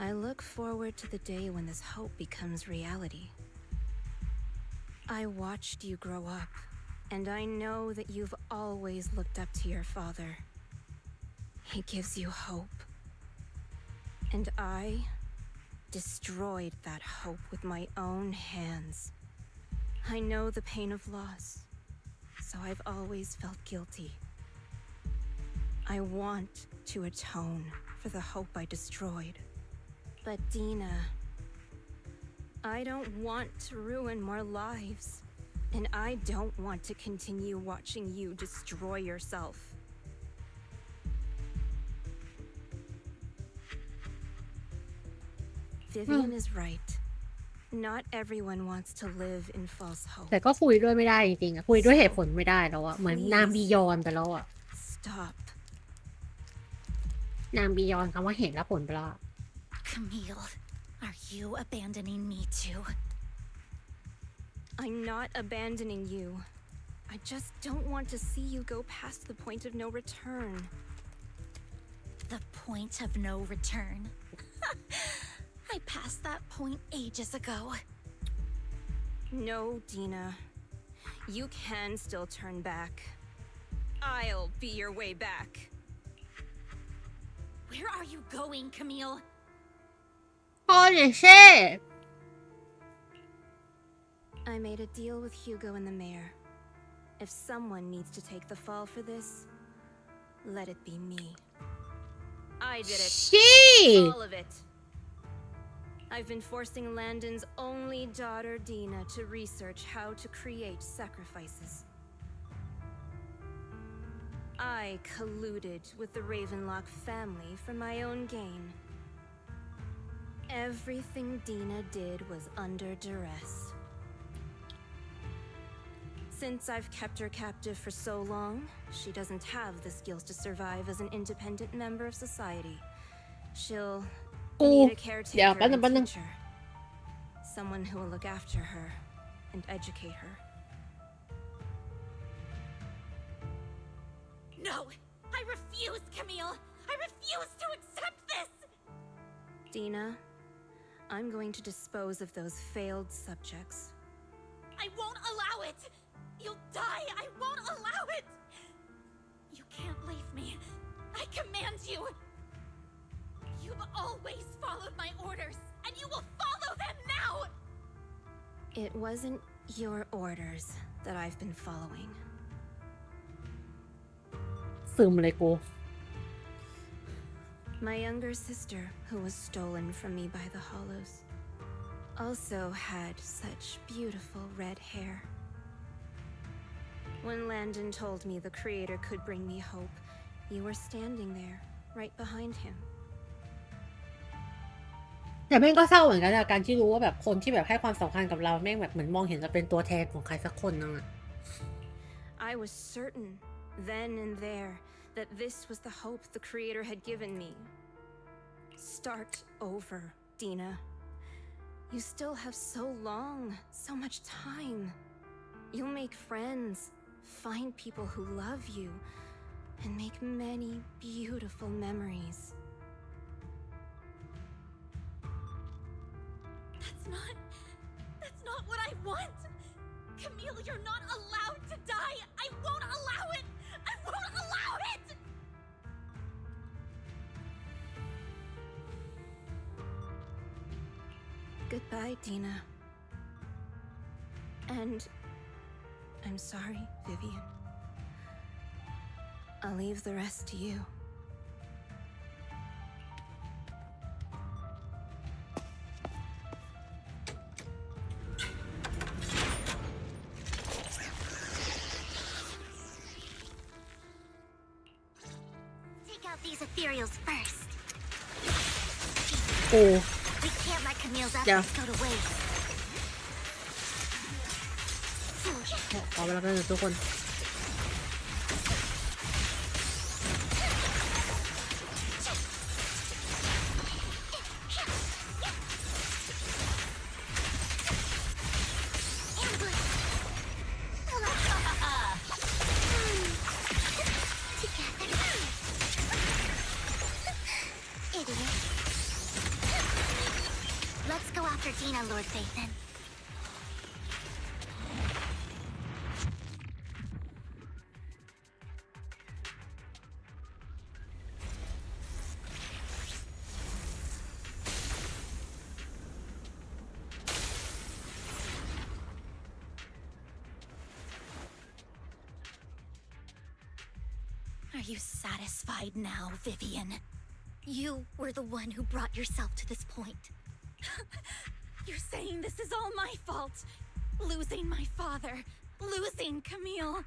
I look forward to the day when this hope becomes reality. I watched you grow up, and I know that you've always looked up to your father. He gives you hope. And I destroyed that hope with my own hands. I know the pain of loss, so I've always felt guilty. I want to atone for the hope I destroyed. But Dina, I don't want to ruin more lives, and I don't want to continue watching you destroy yourself. Vivian is right. Not everyone wants to live in false hope. แต่ก็คุยด้วยไม่ได้จริงๆอะคุยด้วยเหตุผลไม่ได้แล้วอะเหมือนนางบียอนไปแล้วอะ Stop. นางบียอนคำว่าเหตุและผลไปแล้ว Camille, are you abandoning me too? I'm not abandoning you. I just don't want to see you go past the point of no return. The point of no return? I passed that point ages ago. No, Dina. You can still turn back. I'll be your way back. Where are you going, Camille? Holy shit! I made a deal with Hugo and the mayor. If someone needs to take the fall for this, let it be me. I did it. Shit! All of it. I've been forcing Landon's only daughter, Dina, to research how to create sacrifices. I colluded with the Ravenlock family for my own gain. Everything Dina did was under duress. Since I've kept her captive for so long, she doesn't have the skills to survive as an independent member of society. She'll need a caretaker and teacher. Someone who will look after her and educate her. No! I refuse, Camille! I refuse to accept this! Dina, I'm going to dispose of those failed subjects. I won't allow it! You'll die! I won't allow it! You can't leave me. I command you! You've always followed my orders, and you will follow them now! It wasn't your orders that I've been following. ซึมเลยกู My younger sister, who was stolen from me by the Hollows, also had such beautiful red hair. When Landon told me the Creator could bring me hope, you were standing there, right behind him. แต่แม่งก็เศร้าเหมือนกันอะการที่รู้ว่าแบบคนที่แบบให้ความสำคัญกับเราแม่งแบบเหมือนมองเห็นเราเป็นตัวแทนของใครสักคนนึงอะ I was certain, then and there, that this was the hope the Creator had given me. Start over, Dina. You still have so long, so much time. You'll make friends, find people who love you, and make many beautiful memories. That's not what I want! Camille, you're not allowed to die! I won't allow it! I won't allow it! Goodbye, Dina. And I'm sorry, Vivian. I'll leave the rest to you. Take out these ethereals first. กู We can't let Camille's Yeah. efforts go to waste. ขอเวลาไปเลยทุกคน Idiot. Let's go after Dina, Lord Phaethon. Are you satisfied now, Vivian? You were the one who brought yourself to this point. You're saying this is all my fault? Losing my father, losing Camille.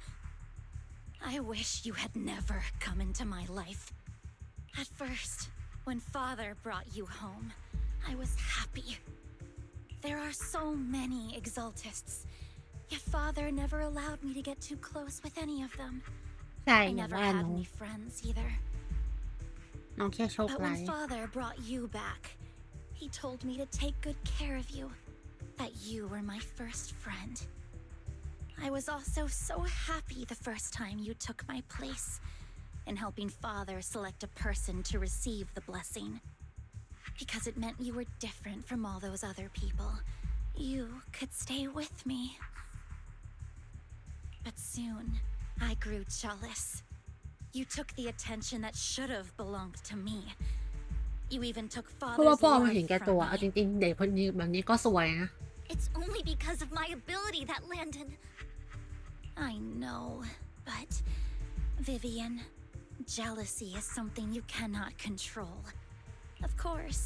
I wish you had never come into my life. At first, when father brought you home, I was happy. There are so many Exaltists, yet father never allowed me to get too close with any of them. ใช่ I อย่าง never ว่า had น้อง any friends either. น้องแค่โชค But ร้า when ย father brought you back, he told me to take good care of you, that you were my first friend. I was also so happy the first time you took my place in helping father select a person to receive the blessing. Because it meant you were different from all those other people. You could stay with me. But soon, I grew jealous. You took the attention that should have belonged to me. You even took เพราะว่า father's พ่อมันเห็น life แก่ตัว from เอา me. จริงๆเด็กคนนี้แบบนี้ก็สวยนะ It's only because of my ability that Landon... I know, but... Vivian, jealousy is something you cannot control. Of course,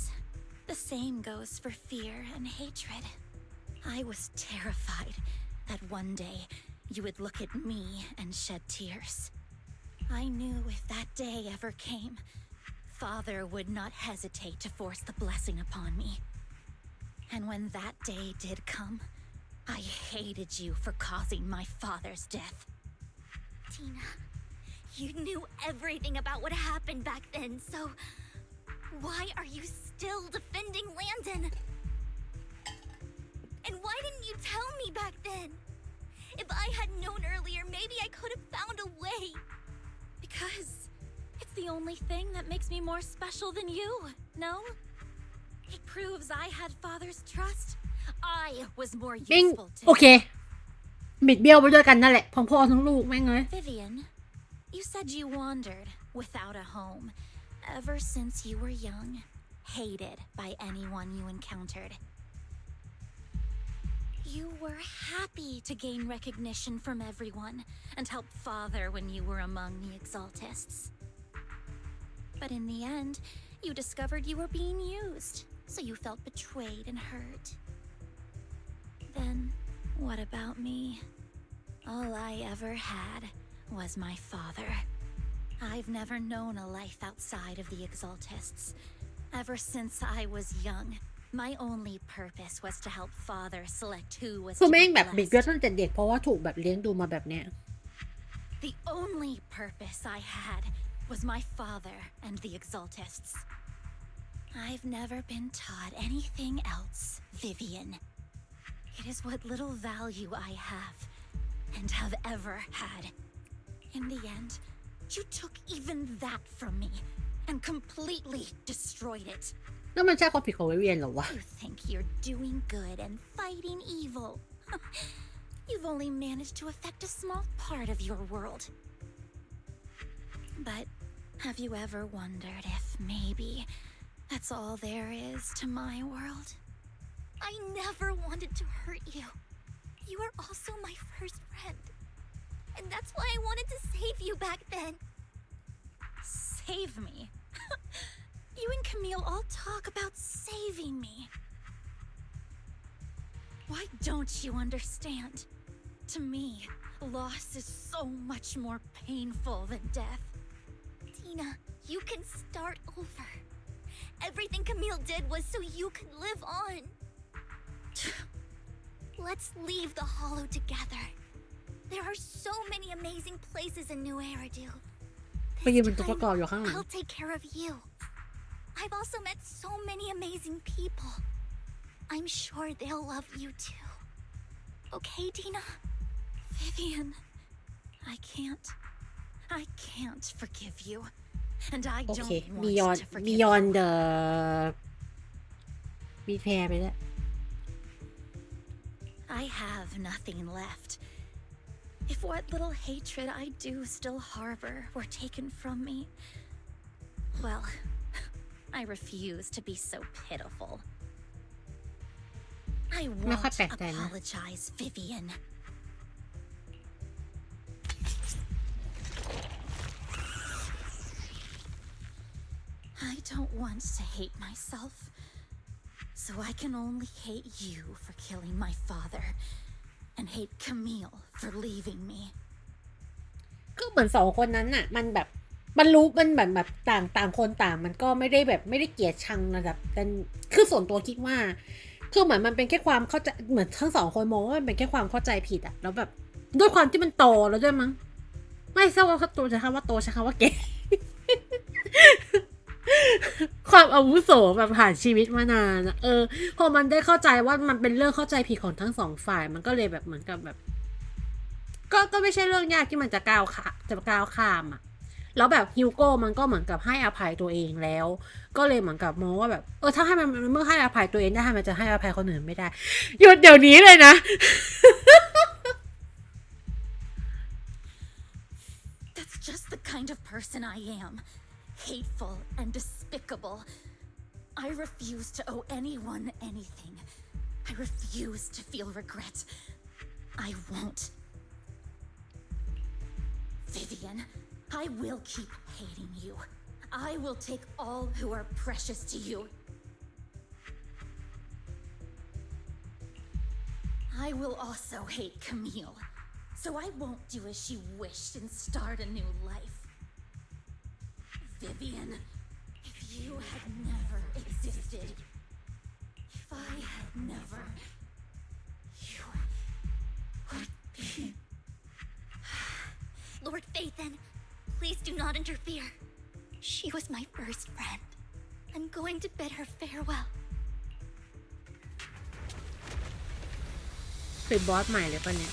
the same goes for fear and hatred. I was terrified that one day you would look at me and shed tears. I knew if that day ever came, father would not hesitate to force the blessing upon me. And when that day did come, I hated you for causing my father's death. Tina, you knew everything about what happened back then, so why are you still defending Landon? And why didn't you tell me back then? If I had known earlier, maybe I could have found a way. Because it's the only thing that makes me more special than you, no? It proves I had father's trust. I was more แม่ง useful to โอเคบิดเบี้ยวไปด้วยกันนั่นแหละทั้งพ่อทั้งลูกแม่งเลย Vivian, you said you wandered without a home ever since you were young, hated by anyone you encountered. You were happy to gain recognition from everyone and help father when you were among the Exaltists. But in the end, you discovered you were being used, so you felt betrayed and hurt. Then, what about me? All I ever had was my father. I've never known a life outside of the Exaltists. Ever since I was young, My only purpose was to help Father select who was คือ to แม่ง be แบบบิดเยอะ blessed. ตั้งแต่เด็กเพราะว่าถูกแบบเลี้ยงดูมาแบบเนี้ย The only purpose I had was my father and the Exaltists. I've never been taught anything else, Vivian. It is what little value I have and have ever had. In the end, you took even that from me and completely destroyed it. นั่นมันใช่ความผิดของวิเวียนเหรอวะ You think you're doing good and fighting evil. You've only managed to affect a small part of your world. But have you ever wondered if maybe that's all there is to my world? I never wanted to hurt you. You were also my first friend. And that's why I wanted to save you back then. Save me? You and Camille all talk about saving me. Why don't you understand? To me, loss is so much more painful than death. Tina, you can start over. Everything Camille did was so you could live on. Let's leave the Hollow together. There are so many amazing places in New Eridu. ไปยืนเป็นตัวประกอบอยู่ข้างหลัง I'll take care of you. I've also met so many amazing people. I'm sure they'll love you too. Okay, Tina? Vivian, I can't forgive you. And I โอ don't เค want beyond to forgive beyond you. the มีแพรไปแล้ว I have nothing left. If what little hatred I do still harbor were taken from me, well, I refuse to be so pitiful. I ไม่ค่อย won't แปลกใจนะ apologize, Vivian. I don't want to hate myself, so I can only hate you for killing my father, and hate Camille for leaving me. ก็เหมือนสองคนนั้นน่ะมันแบบมันรู้มันแบบต่างคนต่างมันก็ไม่ได้แบบไม่ได้เกลียดชังระดับกันคือส่วนตัวคิดว่าคือเหมือนมันเป็นแค่ความเข้าใจเหมือนทั้งสองคนมองว่ามันเป็นแค่ความเข้าใจผิดอะแล้วแบบด้วยความที่มันโตแล้วด้วยมั้งไม่ใช่ว่าเขาโตใช้คำว่าโตใช้คำว่าแก่ ความอาวุโสแบบผ่านชีวิตมานานอะพอมันได้เข้าใจว่ามันเป็นเรื่องเข้าใจผิดของทั้งสองฝ่ายมันก็เลยแบบเหมือนกับแบบก็ไม่ใช่เรื่องยากที่มันจะก้าวข้ามอะแล้วแบบฮิวโก้มันก็เหมือนกับให้อภัยตัวเองแล้วก็เลยเหมือนกับมองว่าแบบถ้าให้มันเมื่อให้อภัยตัวเองได้มันจะให้อภัยคนอื่นไม่ได้หยุดเดี๋ยวนี้เลยนะ That's just the kind of person I am. Hateful and despicable. I refuse to owe anyone anything. I refuse to feel regret. I won't. Vivian, I will keep hating you. I will take all who are precious to you. I will also hate Camille, so I won't do as she wished and start a new life. Vivian, if you had never existed, if I had never, you would be... Lord Phaethon, please do not interfere. She was my first friend. I'm going to bid her farewell. เป็นบอสใหม่เลยป่ะเนี่ย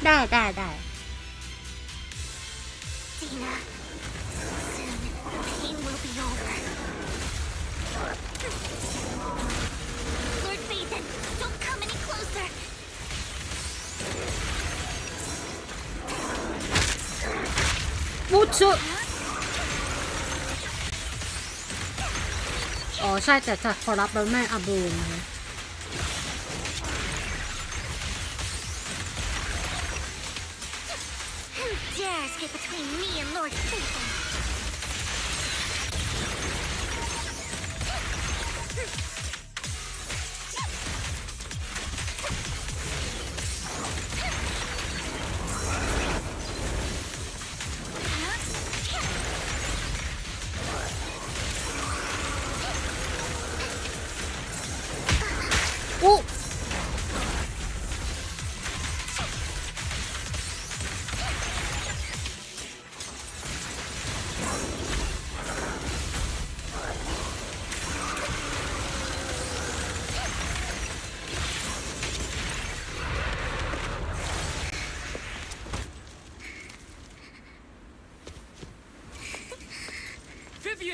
ได้ Dina, soon the pain will be over. Lord Phaethon, don't come any closer. บูชุอ๋อใช่แต่ขอรับแล้วแม่อาบูนนะ Who dares get between me and Lord Phaethon?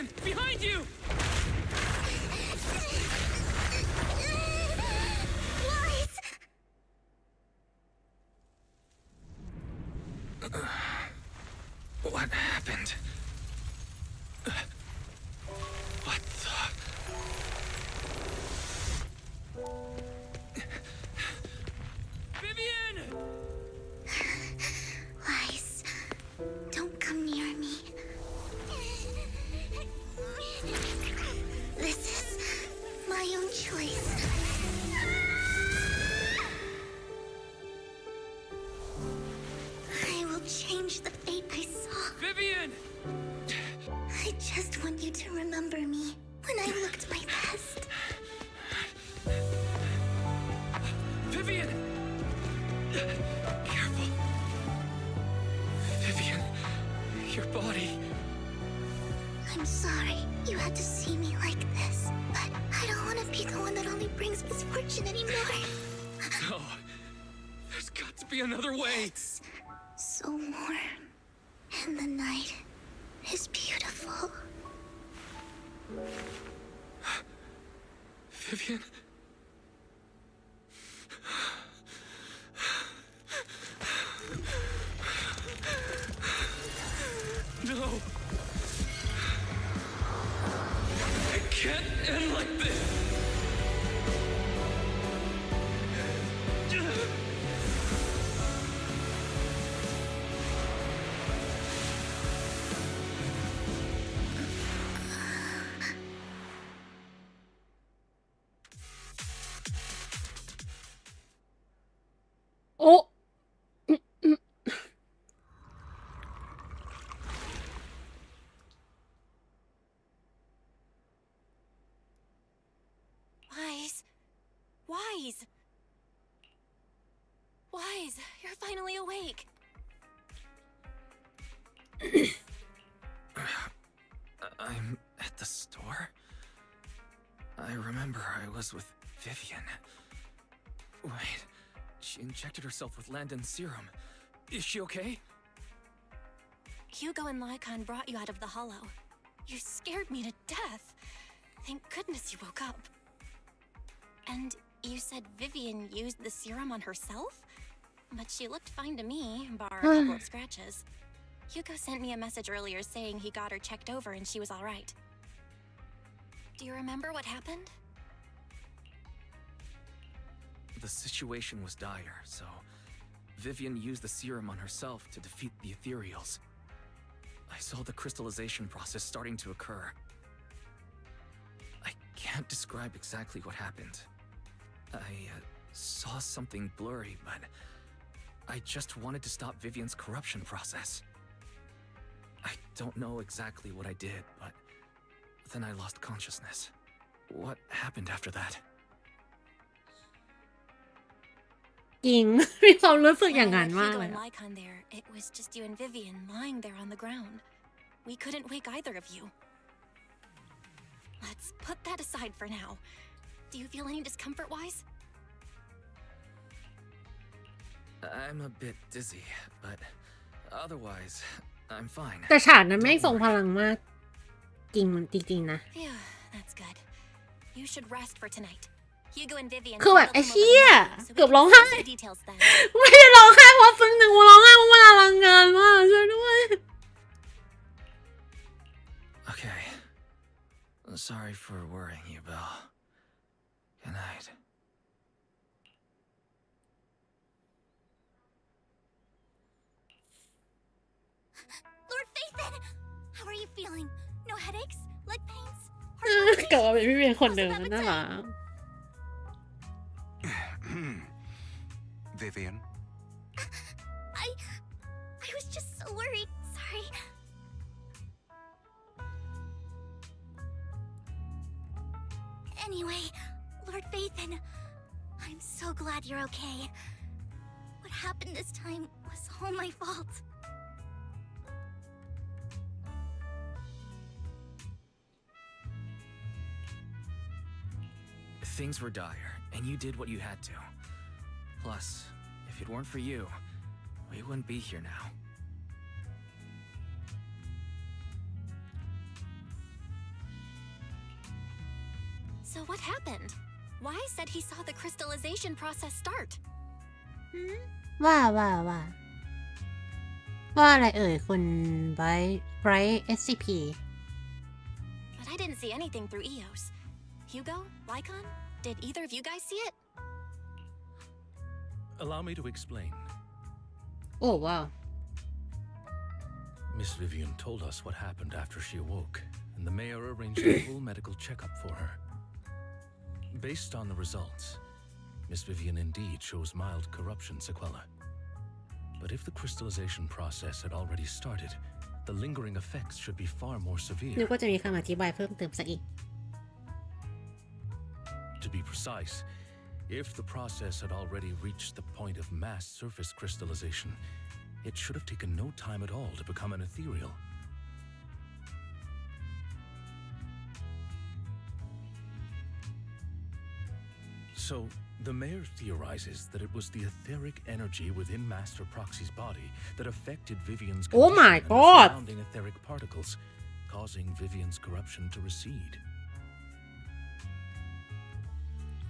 Vivian, behind you! Wise! What happened? What the? Vivian! Wise, don't come near me. This is my own choice. I will change the fate I saw. Vivian! I just want you to remember me when I looked my best. Vivian! Careful. Vivian, your body. I'm sorry you had to see me like this, but I don't want to be the one that only brings misfortune anymore. No. There's got to be another way. It's so warm, and the night is beautiful. Vivian? No. It can't end like this. Oh! Wise. Wise. Wise, you're finally awake. I'm at the store? I remember I was with Vivian. Wait, she injected herself with Landon's serum. Is she okay? Hugo and Lycon brought you out of the hollow. You scared me to death. Thank goodness you woke up. And you said Vivian used the serum on herself? But she looked fine to me, bar a couple of scratches. Hugo sent me a message earlier saying he got her checked over and she was all right. Do you remember what happened? The situation was dire, so Vivian used the serum on herself to defeat the ethereals. I saw the crystallization process starting to occur. I can't describe exactly what happened. I saw something blurry, but I just wanted to stop Vivian's corruption process. I don't know exactly what I did, but then I lost consciousness. What happened after that? จริง มีความรู้สึกอย่าง When I นั้น let มาก Hugo เลย and อะ Lycon there, it was just you and Vivian lying there on the ground. We couldn't wake either of you. Let's put that aside for now. Do you feel any discomfort, Wise? I'm a bit dizzy, but otherwise, I'm fine. แต่ฉากนั้นไม่ทรงพลังมาก จริงๆนะ Phew, that's good. You should rest for tonight. Hugo and Vivian คือแบบ will ไอ้ come over เชี่ย tomorrow, so we เกือบ can ร้องไห้ discuss the details then. ไม่ได้ร้องไห้เพราะซึ้งหนึ่งกูร้องไห้เพราะมันอลังการมากช่วยด้วย Okay. Sorry for worrying you, Belle. Good night. Lord Phaethon! How are you feeling? No headaches? Leg pains? กลับมาเป็นพี่เมียคนเดิมนั่นแหละ Vivian? I was just so worried. Sorry. Anyway, Lord Phaethon, I'm so glad you're okay. What happened this time was all my fault. Things were dire, and you did what you had to. Plus, if it weren't for you, we wouldn't be here now. So what happened? Wise said he saw the crystallization process start. ว่าอะไรเอ่ยคุณไบรท์ SCP But I didn't see anything through EOS. Hugo, Lycon, did either of you guys see it? Allow me to explain. โอ้ว้าว Miss Vivian told us what happened after she awoke, and the mayor arranged a full medical checkup for her. Based on the results, Miss Vivian indeed shows mild corruption sequelae. But if the crystallization process had already started, the lingering effects should be far more นึก severe. ว่าจะมีคำอธิบายเพิ่มเติมซะอีก To be precise, if the process had already reached the point of mass surface crystallization, it should have taken no time at all to become an ethereal. So, the mayor theorizes that it was the etheric energy within Master Proxy's body that affected Vivian's Oh my condition and the God. surrounding etheric particles, causing Vivian's corruption to recede.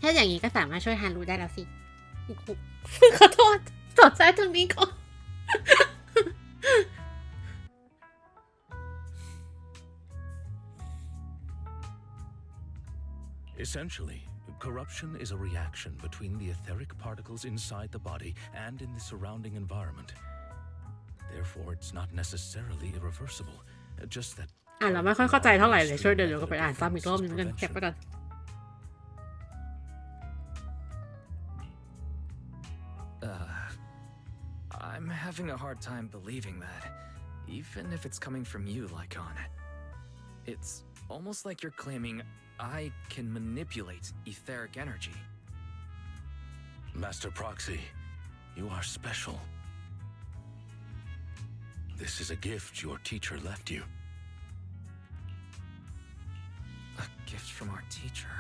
ถ้าอย่างนี้ก็สามารถช่วยฮันรู้ได้แล้วสิ ขอโทษสอดแทรกตรงนี้ก่อน Essentially, corruption is a reaction between the etheric particles inside the body and in the surrounding environment. Therefore, it's not necessarily irreversible, just that เราไม่ค่อยเข้าใจเท่าไหร่เลยช่วยเดี๋ยวก็ไปอ่านซ้ำอีกรอบนึงกันแคปไปก่อน I'm having a hard time believing that, even if it's coming from you, Lycon. It's almost like you're claiming I can manipulate etheric energy. Master Proxy, you are special. This is a gift your teacher left you. A gift from our teacher?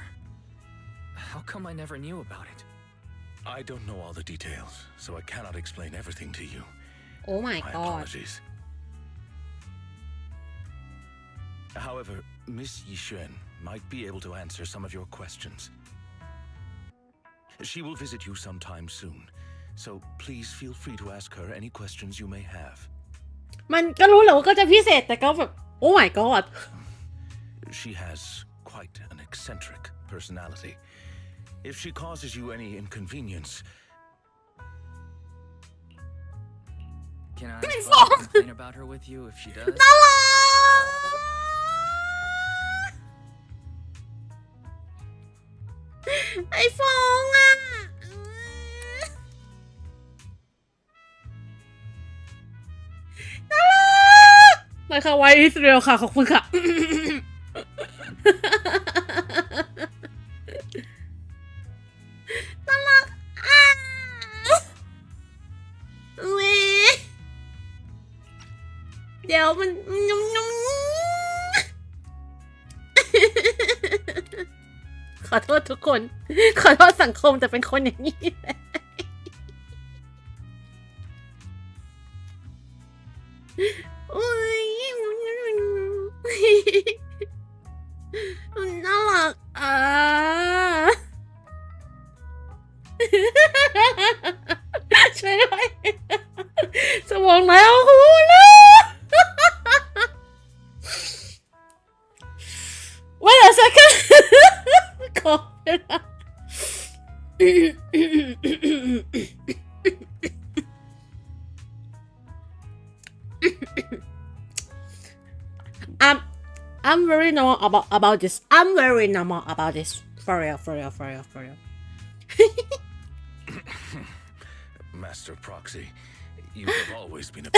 How come I never knew about it? I don't know all the details, so I cannot explain everything to you. Oh my My god apologies. However, Miss Yixuan might be able to answer some of your questions. She will visit you sometime soon, so please feel free to ask her any questions you may have. มันก็รู้แหละว่าก็จะพิเศษแต่ก็แบบ Oh my god She has quite an eccentric personality. If she causes you any inconvenience, Can I complain about her with you if she does? ไอ้ฟองอ่ะน่ารักมาค่ะไว้อิสราเอลค่ะขอบคุณค่ะ น่ารักอ่ะเว้ยเดี๋ยวมันขอโทษทุกคน ขอโทษสังคมแต่เป็นคนอย่างนี้แหละโอ้ยน่ารักอ่ะช่วยด้วยสมองแล้วหูแล้วWait a second ขอเวลา I'm very normal about this. I'm very normal about this. For real. Master Proxy, you have always been a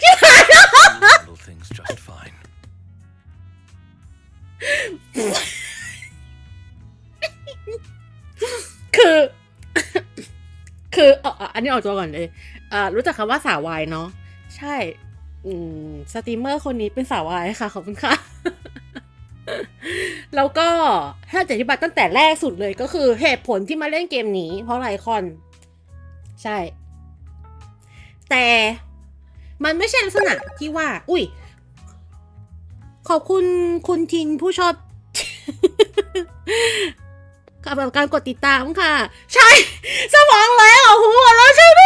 you handle things just fine. คืออันนี้ออกตัวก่อนเลยรู้จักคำว่าสาววายเนาะใช่สตรีมเมอร์คนนี้เป็นสาววายค่ะขอบคุณค่ะ แล้วก็ถ้าจะอธิบายตั้งแต่แรกสุดเลยก็คือเหตุผลที่มาเล่นเกมนี้เพราะไลคอนใช่แต่มันไม่ใช่ลักษณะที่ว่าอุ้ยขอบคุณคุณทินผู้ชอบ กับการกดติดตามค่ะ ใช่สมองไหลออกหูแล้วใช่ไหม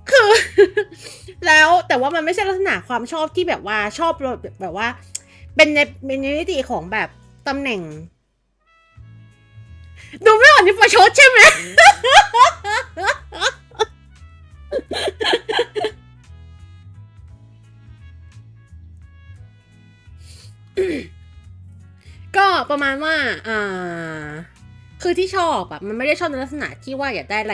คือ แล้วแต่ว่ามันไม่ใช่ลักษณะความชอบที่แบบว่าชอบแบบว่า เป็นในมิติของแบบตำแหน่ง ดูไม่ออกนี่ประชดใช่ไหม ก็ประมาณว่าคือที่ชอบอะมันไม่ได้ชอบในลักษณะที่ว่าอยากได้ไ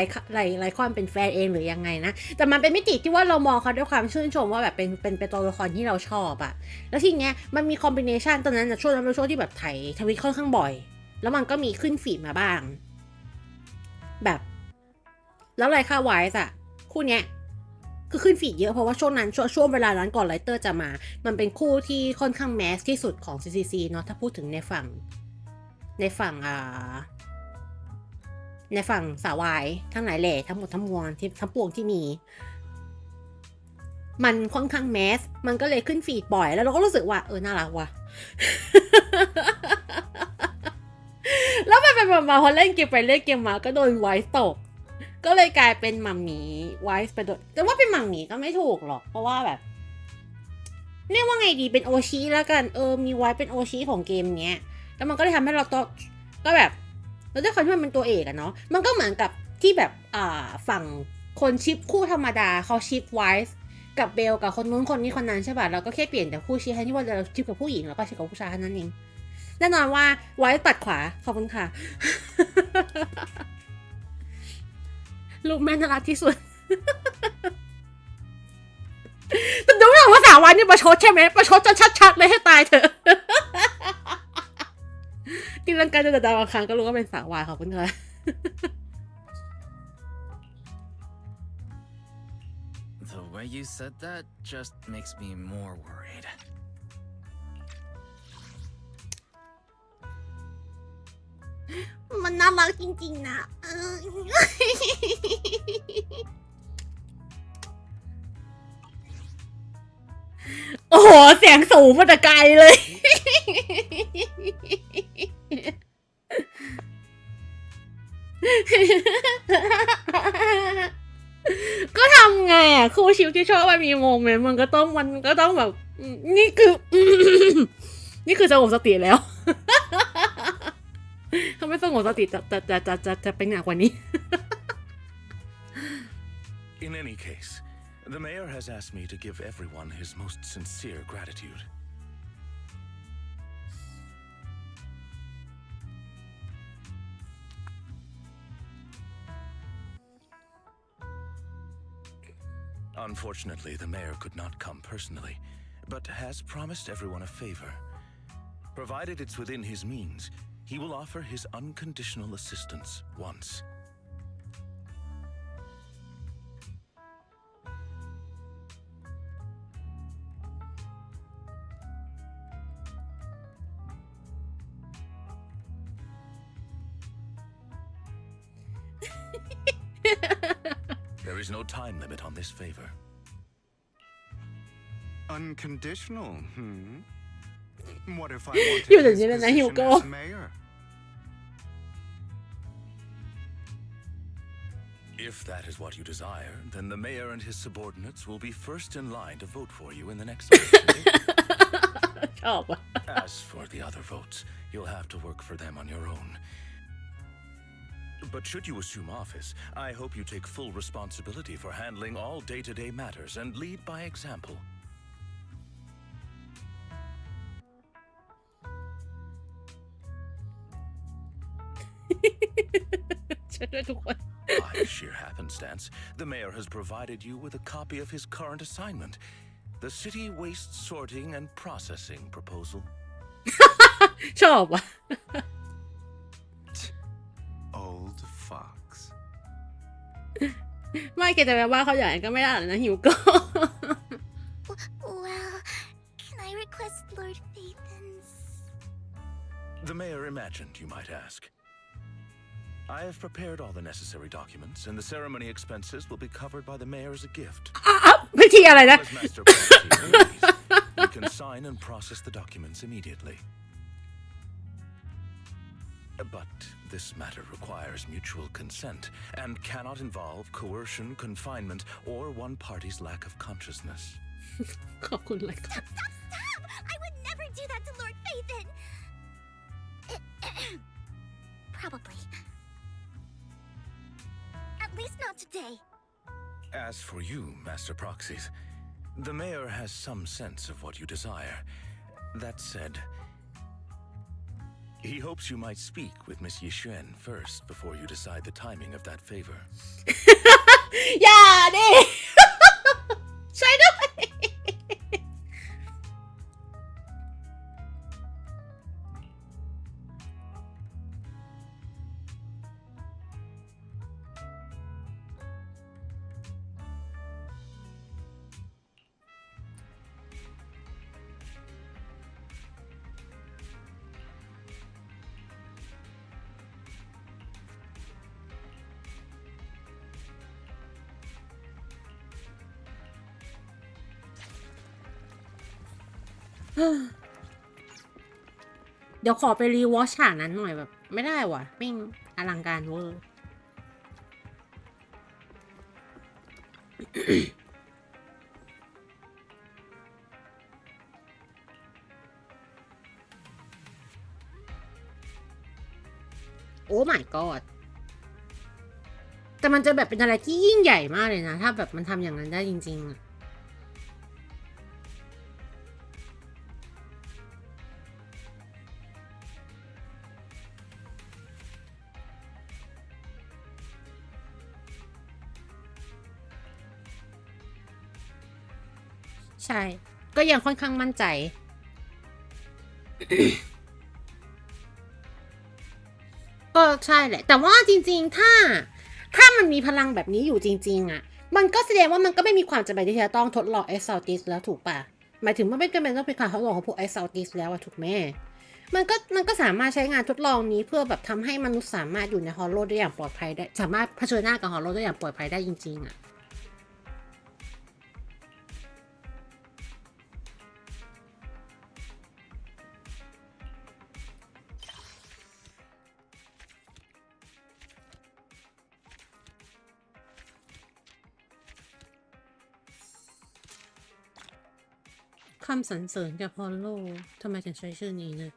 ลคอนเป็นแฟนเองหรือยังไงนะแต่มันเป็นมิติที่ว่าเรามองเขาด้วยความชื่นชมว่าแบบเป็นตัวละครที่เราชอบอะแล้วทีเนี้ยมันมีคอมบิเนชันตอนนั้นช่วงนั้นเป็นช่วงที่แบบไถทวิตค่อนข้างบ่อยแล้วมันก็มีขึ้นฟีดมาบ้างแบบแล้วไลค่าไวส์อะคู่เนี้ยคือขึ้นฟีดเยอะเพราะว่าช่วงนั้นช่วงเวลานั้นก่อนไลเตอร์จะมามันเป็นคู่ที่ค่อนข้างแมสที่สุดของ CCC เนาะถ้าพูดถึงในฝั่งสาวายทั้งหลายแหล่ทั้งหมดทั้งมวลที่ทั้งปวงที่มีมันค่อนข้างแมสมันก็เลยขึ้นฟีดบ่อยแล้วเราก็รู้สึกว่าน่ารักว่ะ แล้วไปมาพอเล่นเกมไปเล่นเกมมาก็โดนไวส์ตกก็เลยกลายเป็นมัมหมีไวส์ไปโดนแต่ว่าเป็นมัมหมีก็ไม่ถูกหรอกเพราะว่าแบบเรียกว่าไงดีเป็นโอชิแล้วกันมีไวส์เป็นโอชิของเกมเนี้ยแล้วมันก็เลยทำให้เราก็แบบแล้วด้วยความที่มันเป็นตัวเอกอะเนาะมันก็เหมือนกับที่แบบฝั่งคนชิปคู่ธรรมดาเขาชิปไวส์กับเบลกับคนนู้นคนนี้คนนั้นใช่ป่ะเราก็แค่เปลี่ยนแต่คู่ชิปให้ที่ว่าเราชิปกับผู้หญิงแล้วก็ชิปกับผู้ชายแค่นั้นเองแน่นอนว่าไว้ปัดขวาขอบคุณค่ะ ลูกแม่น่ารักที่สุด แต่ดูไม่ออกว่าสาววันนี่ประชดใช่ไหมประชดจนชัดๆเลยให้ตายเถอะ ตีลังกาจะดาบางครั้งก็รู้ว่าเป็นสาววายขอบคุณค่ะ The way you said that just makes me more worried. มันน่ารักจริงๆนะโอ้โหเสียงสูงมาแต่ไกลเลย ก็ทำไงอ่ะคู่ชิปที่ชอบมันมีโมเมนต์มันก็ต้องแบบนี่คือ นี่คือสงบสติแล้ว ถ้าไม่สงบสติจะเป็นหนักกว่านี้ In any case, the mayor has asked me to give everyone his most sincere gratitude. Unfortunately, the mayor could not come personally, but has promised everyone a favor. Provided it's within his means, he will offer his unconditional assistance once. There is no time limit on this favor. Unconditional, What if I wanted You his didn't position Hugo. as mayor? If that is what you desire, then the mayor and his subordinates will be first in line to vote for you in the next election. As for the other votes, you'll have to work for them on your own. But should you assume office, I hope you take full responsibility for handling all day-to-day matters and lead by example. By sheer happenstance, the mayor has provided you with a copy of his current assignment, the City Waste Sorting and Processing proposal. ชอบอ่ะ Old fox. ไม่เกจะแปลว่าเขาอยากก็ไม่ได้หรอกนะหิวก็ Well, can I request Lord Phaethon's? The mayor imagined you might ask. I have prepared all the necessary documents, and the ceremony expenses will be covered by the mayor as a gift. ไม่ใช่อะไรนะ As Master Proxy agrees, we can sign and process the documents immediately. But this matter requires mutual consent and cannot involve coercion, confinement, or one party's lack of consciousness. ขอบคุณเลย Stop! I would never do that to Lord Phaethon! Probably. At least not today. As for you, Master Proxies, the mayor has some sense of what you desire. That said, he hopes you might speak with Miss Yixuan first before you decide the timing of that favor. อย่าดิ ใช่ด้วย เดี๋ยวขอไปรีวอชฉากนั้นหน่อยแบบ ไม่ได้ว่ะไม่งอลังการเวอร์ โอ้ my god แต่มันจะแบบเป็นอะไรที่ยิ่งใหญ่มากเลยนะ ถ้าแบบมันทำอย่างนั้นได้จริงๆอะใช่ ก็ยังค่อนข้างมั่นใจ ก็ใช่แหละ แต่ว่าจริงๆ ถ้ามันมีพลังแบบนี้อยู่จริงๆ อ่ะ มันก็แสดงว่ามันก็ไม่มีความจำเป็นที่จะต้องทดลอง Exaltis แล้วถูกป่ะ หมายถึงว่าไม่จำเป็นต้องเป็นการทดลองของพวก Exaltis แล้วอะถูกไหมมันก็สามารถใช้งานทดลองนี้เพื่อแบบทำให้มนุษย์สามารถอยู่ในฮอลโลได้อย่างปลอดภัยได้ สามารถเผชิญหน้ากับฮอลโลได้อย่างปลอดภัยได้จริงๆ อ่ะ คำสรรเสริญจากฮอลโลทำไมถึงใช้ชื่อนี้เลย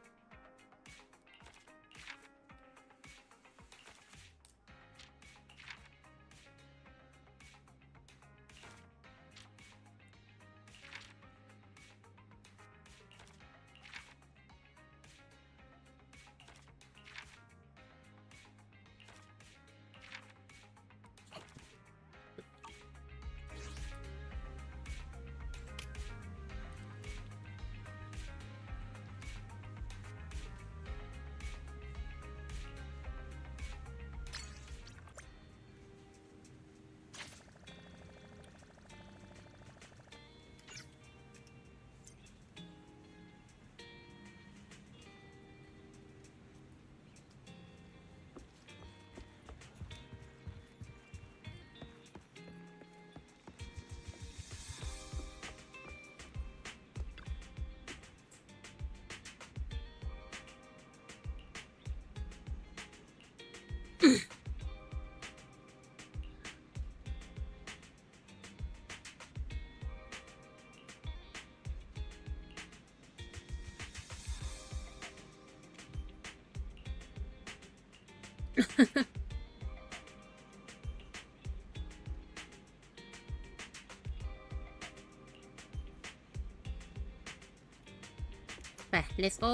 ไป let's go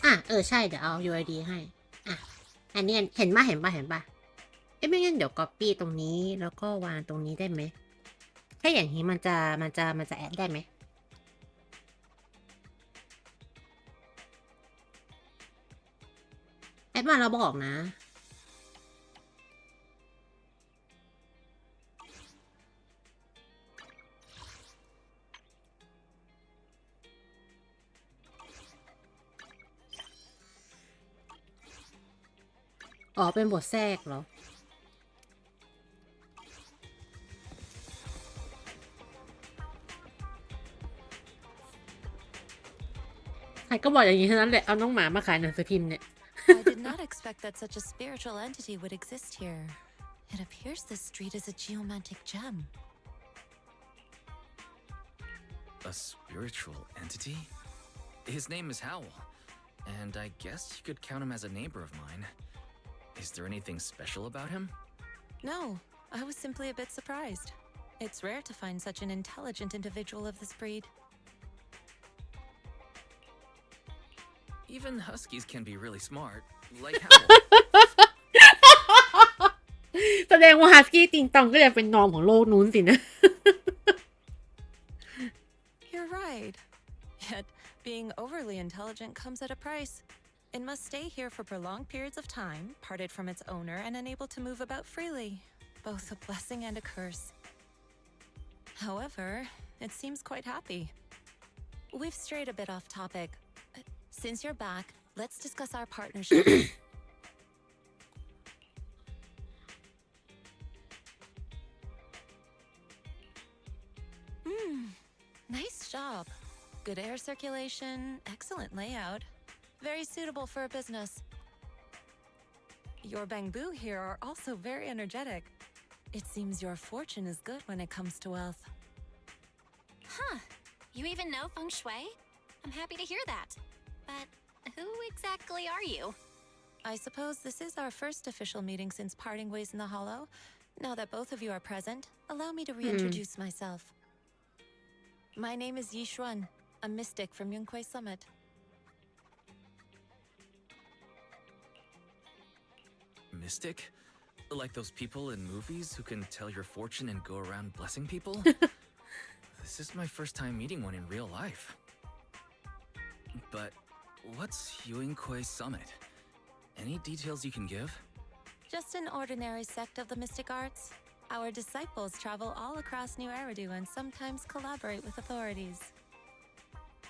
อ่ะใช่เดี๋ยวเอา UID ให้อ่ะอันนี้เห็นป่ะเห็นป่ะไม่งั้นเดี๋ยว copy ตรงนี้แล้วก็วางตรงนี้ได้ไหมถ้าอย่างนี้มันจะแอดได้ไหมแอดมาเราบอกนะ อ๋อเป็นบทแทรกเหรอใครก็บอกอย่างนี้เท่านั้นแหละเอาน้องหมามาขายหนังสือพิมพ์เนี่ย I did not expect that such a spiritual entity would exist here. It appears this street is a geomantic gem. A spiritual entity? His name is Howl, and I guess you could count him as a neighbor of mine. Is there anything special about him? No, I was simply a bit surprised. It's rare to find such an intelligent individual of this breed. Even huskies can be really smart, like Howl. แสดงว่าฮัสกี้ติงตองก็จะเป็นนอมของโลกนู้นสินะ You're right. Yet, being overly intelligent comes at a price. It must stay here for prolonged periods of time, parted from its owner and unable to move about freely. Both a blessing and a curse. However, it seems quite happy. We've strayed a bit off topic. Since you're back, let's discuss our partnership. Nice job. Good air circulation, excellent layout. Very suitable for a business. Your bamboo here are also very energetic. It seems your fortune is good when it comes to wealth. Huh. You even know feng shui? I'm happy to hear that. But who exactly are you? I suppose this is our first official meeting since parting ways in the Hollow. Now that both of you are present, allow me to reintroduce myself. My name is Yi Xuan, a mystic from Yunquei Summit. Mystic? Like those people in movies who can tell your fortune and go around blessing people? This is my first time meeting one in real life. But what's Yunquei Summit? Any details you can give? Just an ordinary sect of the mystic arts. Our disciples travel all across New Eridu and sometimes collaborate with authorities.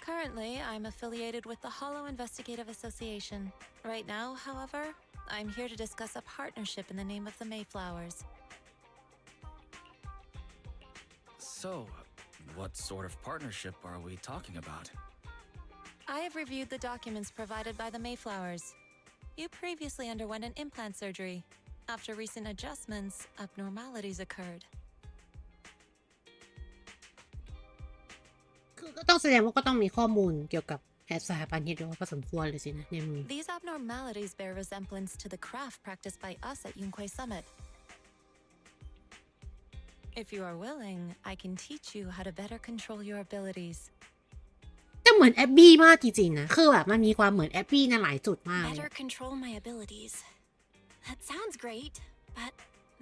Currently, I'm affiliated with the Hollow Investigative Association. Right now, however, I'm here to discuss a partnership in the name of the Mayflowers. So, what sort of partnership are we talking about? I have reviewed the documents provided by the Mayflowers. You previously underwent an implant surgery. After recent adjustments, abnormalities occurred. คือก็ต้องแสดงว่าก็ต้องมีข้อมูลเกี่ยวกับสถาบันที่เรียกว่าพอสมควรเลยสินะในมือ These abnormalities bear resemblance to the craft practiced by us at Yunquei Summit. If you are willing, I can teach you how to better control your abilities. แต่เหมือนแอบบี้มากจริงๆนะคือแบบมันมีความเหมือนแอบบี้ในหลายจุดมากเลย Better control my abilities. That sounds great, but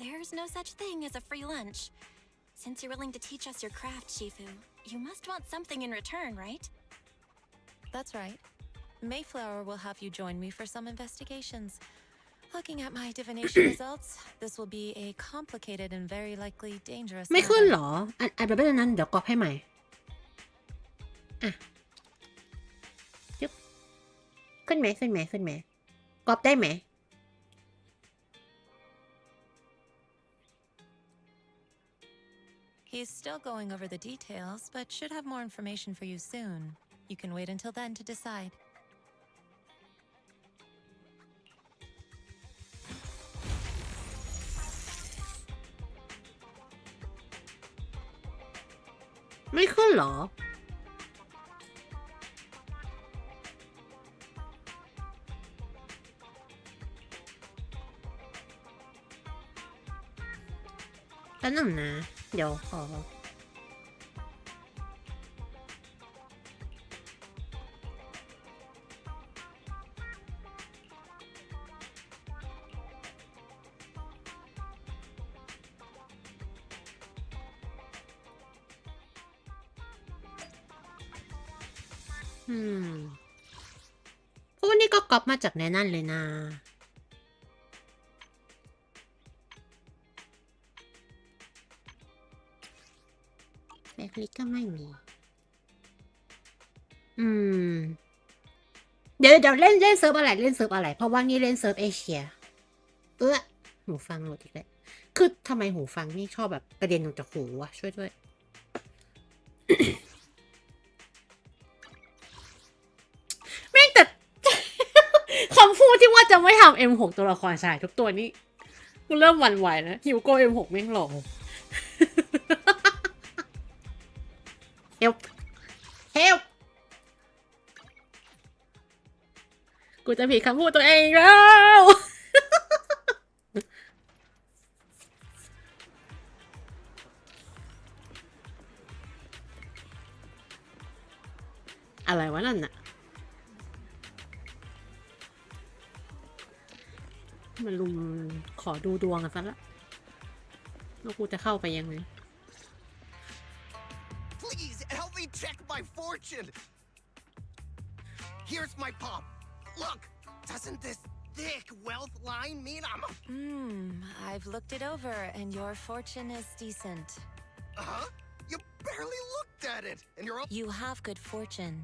there's no such thing as a free lunch. Since you're willing to teach us your craft, Shifu, you must want something in return, right? That's right. Mayflower will have you join me for some investigations. Looking at my divination results, this will be a complicated and very likely dangerous ไม่ขึ้น matter. เหรออันแบบนั้นเดี๋ยวก๊อปให้ใหม่อ่ะจึ๊บขึ้นไหมก๊อปได้ไหม He's still going over the details, but should have more information for you soon. You can wait until then to decide.ไม่ขึ้นเหรอแป๊บนึงนะเดี๋ยวขอพวกนี้ก็ก๊อปมาจากในนั่นเลยนะแบ็คลิสก็ไม่มีเดี๋ยวเล่นเซิร์ฟอะไรเพราะว่านี่เล่นเซิร์ฟเอเชีย หูฟังหลุดอีกแล้วคือทำไมหูฟังนี่ชอบแบบกระเด็นออกจากหูวะช่วยด้วย แม่งแต่ คำพูดที่ว่าจะไม่ทำ M6 ตัวละครชายทุกตัวนี้กูเริ่มหวั่นไหวนะฮิวโก้ M6 แม่งหล่อ help help กูจะผิดคำพูดตัวเองแล้ว อะไรวะนั่นน่ะมันลุมขอดูดวงกันซะละแล้วกูจะเข้าไปยังไง Please help me check my fortune. Here's my palm. Look, doesn't this thick wealth line mean I'm a... I've looked it over, and your fortune is decent. Huh? You barely looked at it, and you're all... You have good fortune.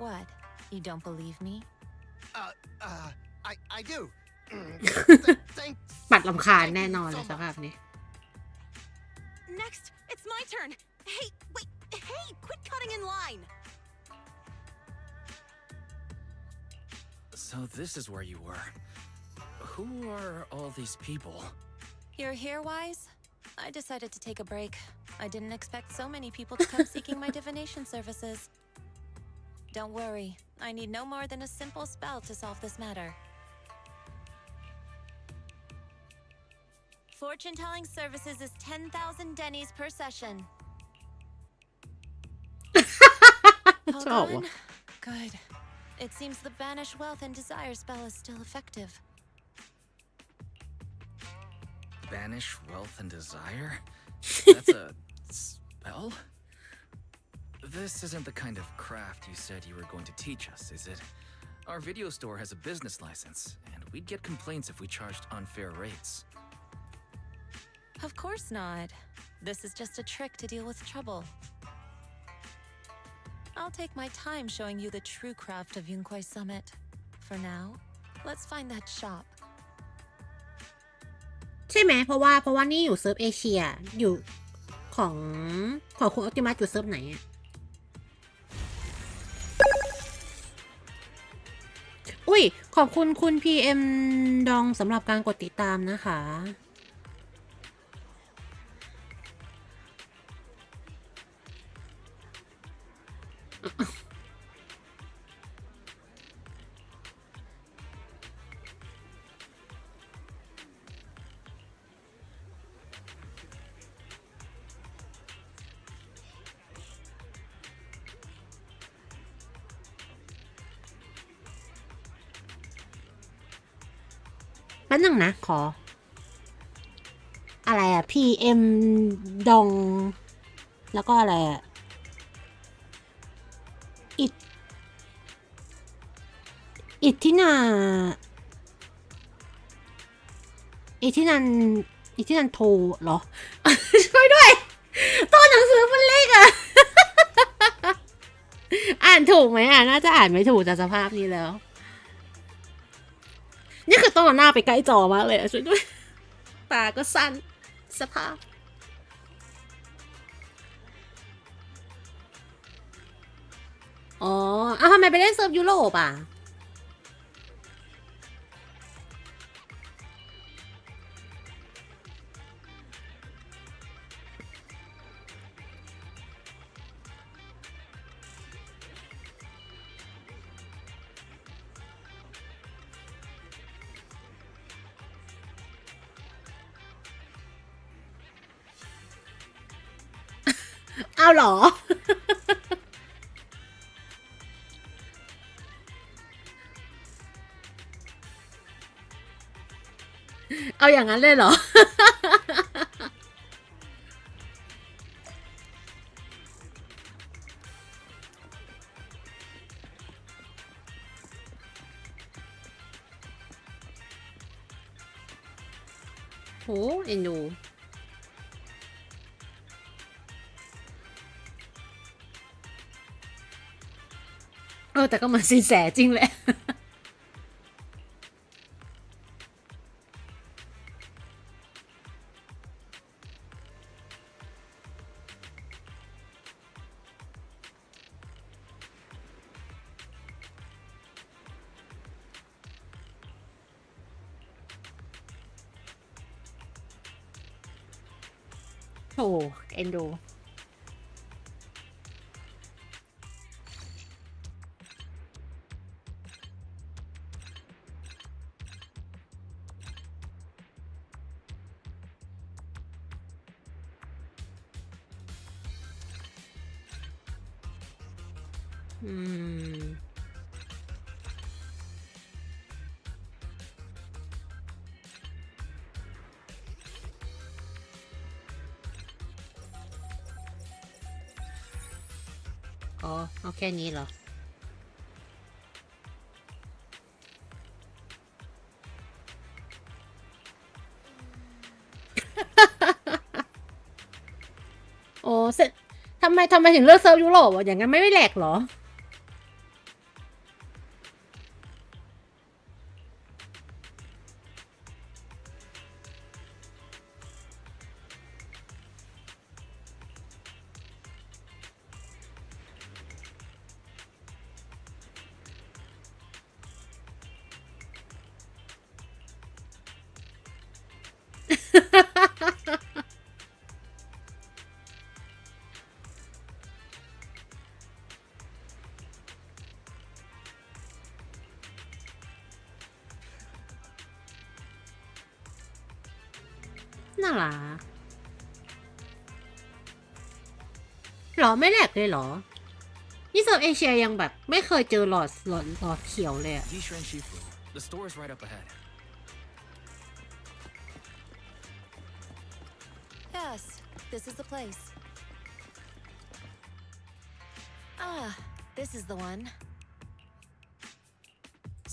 What? You don't believe me? I do. Thanks. ปัดลำคาญแน่นอนเลยสภาพนี้ Next, it's my turn. Hey, wait. Hey, quit cutting in line. So this is where you were. Who are all these people? You're here, Wise? I decided to take a break. I didn't expect so many people to come seeking my divination services. Don't worry. I need no more than a simple spell to solve this matter. Fortune-telling services is 10,000 dennies per session. Hold on. Good. It seems the Banish Wealth and Desire spell is still effective. Banish wealth and desire? That's a spell? This isn't the kind of craft you said you were going to teach us, is it? Our video store has a business license, and we'd get complaints if we charged unfair rates. Of course not. This is just a trick to deal with trouble. I'll take my time showing you the true craft of Yunquai Summit. For now, let's find that shop. ใช่ไหมเพราะว่านี่อยู่เซิร์ฟเอเชียอยู่ของคุณออติมัสอยู่เซิร์ฟไหนอะอุ้ยขอบคุณคุณ PM ดองสำหรับการกดติดตามนะคะ แป๊บนึงนะขออะไรอะ PM ดองแล้วก็อะไรอะอิทธินาโทเหรอ ช่วยด้วยตัวหนังสือมันเล็กอะ อ่านถูกไหมอ่ะน่าจะอ่านไม่ถูกจากสภาพนี้แล้วนี่คือต้องเอาหน้าไปใกล้จอมากเลยช่วยด้วยตาก็สั้นสภาพอ๋อทำไมไปเล่นเซิร์ฟยุโรปอ่ะเอาเหรอ เอาอย่างนั้นเลยเหรอ โหเอ็นดูแต่ก็เหมือนสินแสจริงแหละ เอ็นดู อืม อ๋อ เอาแค่นี้เหรอ โอ้เสร็จทำไมถึงเลือกเซิร์ฟยุโรปอ่ะอย่างนั้นไม่แหลกเหรอ น่ารักหรอไม่แหลกเลยเหรอ นี่เซิร์ฟเอเชียยังแบบไม่เคยเจอหลอดเขียวเลยอะ Yishren Shifu. The store is right up ahead. Yes, this is the place. Ah, this is the one.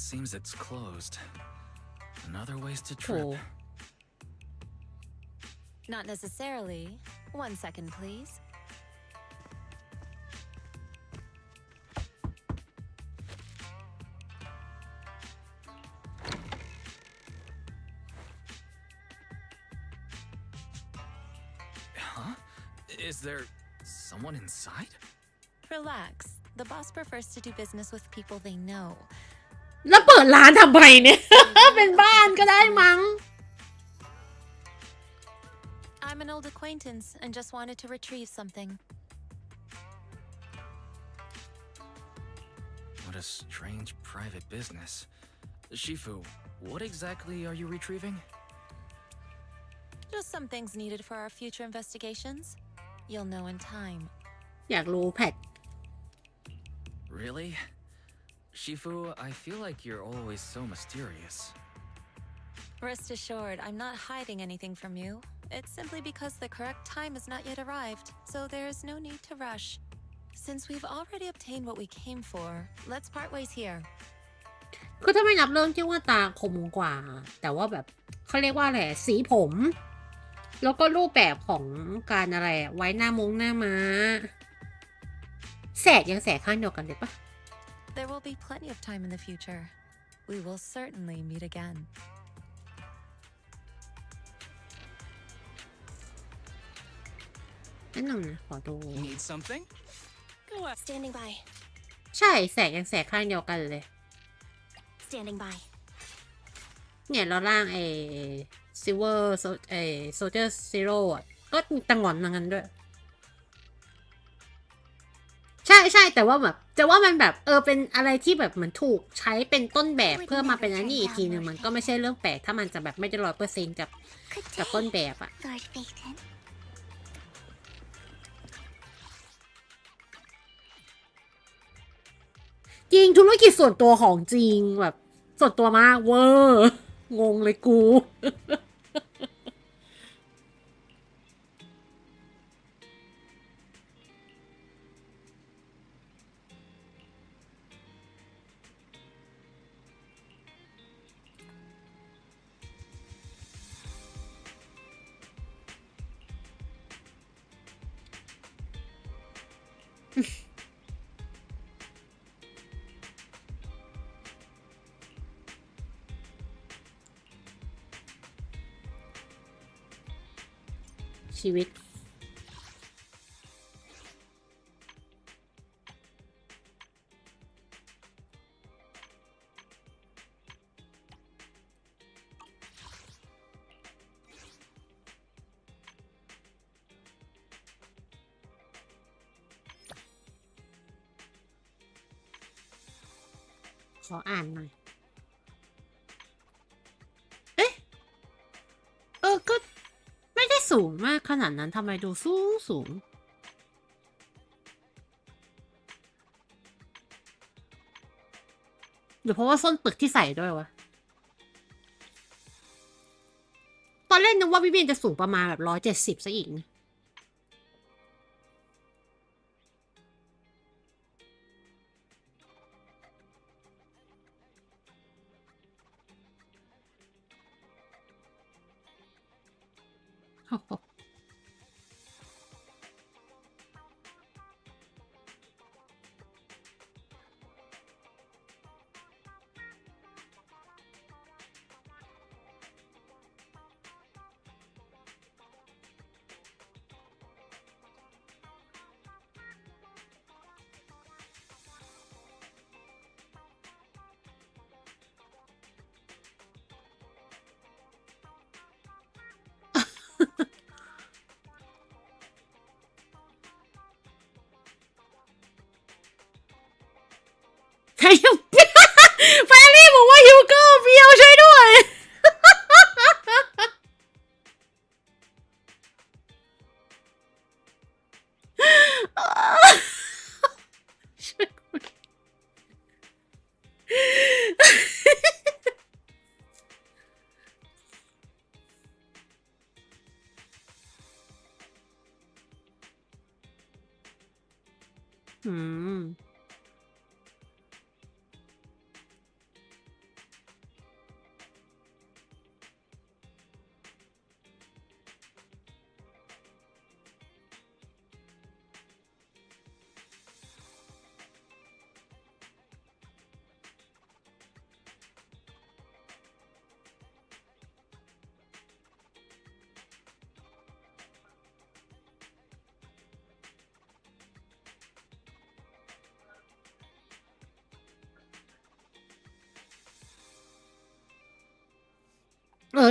Seems it's closed. Another wasted trip. Oh. Not necessarily. 1 second, please. Huh? Is there someone inside? Relax. The boss prefers to do business with people they know. แล้วเปิดร้านทำไมเนี่ย เป็นบ้านก็ได้มั้ง I'm an old acquaintance and just wanted to retrieve something. What a strange private business. Shifu, what exactly are you retrieving? Just some things needed for our future investigations. You'll know in time. อยากรู้แพท Really? Shifu, I feel like you're always so mysterious. Rest assured, I'm not hiding anything from you. It's simply because the correct time has not yet arrived, so there is no need to rush. Since we've already obtained what we came for, let's part ways here. คือถ้าไม่นับเรื่องที่ว่าตาคมกว่า แต่ว่าแบบเขาเรียกว่าอะไรสีผม แล้วก็รูปแบบของการอะไรไว้หน้าม้าแสกยังแสกข้างเดียวกันเลยปะ There will be plenty of time in the future. We will certainly meet again. นั่นหนึ่งนะขอดู Need something? Go up. Standing by. ใช่แสกยังแสกข้างเดียวกันเลย Standing by. เนี่ยเราล่างซิลเวอร์โซเจอร์ซีโร่อะก็มีตังหงอนนังนั้นด้วย ใช่แต่ว่าแบบจะว่ามันแบบเป็นอะไรที่แบบเหมือนถูกใช้เป็นต้นแบบเพื่อมาเป็นอันนี้อีกทีหนึ่งมันก็ไม่ใช่เรื่องแปลกถ้ามันจะแบบไม่ได้100%กับต้นแบบอะ Lord Phaeton. จริงธุรกิจส่วนตัวของจริงแบบส่วนตัวมากเวอร์งงเลยกู ชีวิต ขออ่านหน่อยก็ไม่ได้สูงมากขนาดนั้นทำไมดูสูงหรือเพราะว่าส้นปึกที่ใส่ด้วยวะตอนเล่นนึกว่าวิเวียนจะสูงประมาณแบบ170ซะอีกนะโอ้โหใครยังแฟรี่บอกว่าฮิวโก้เบียวช่วยด้วยอืม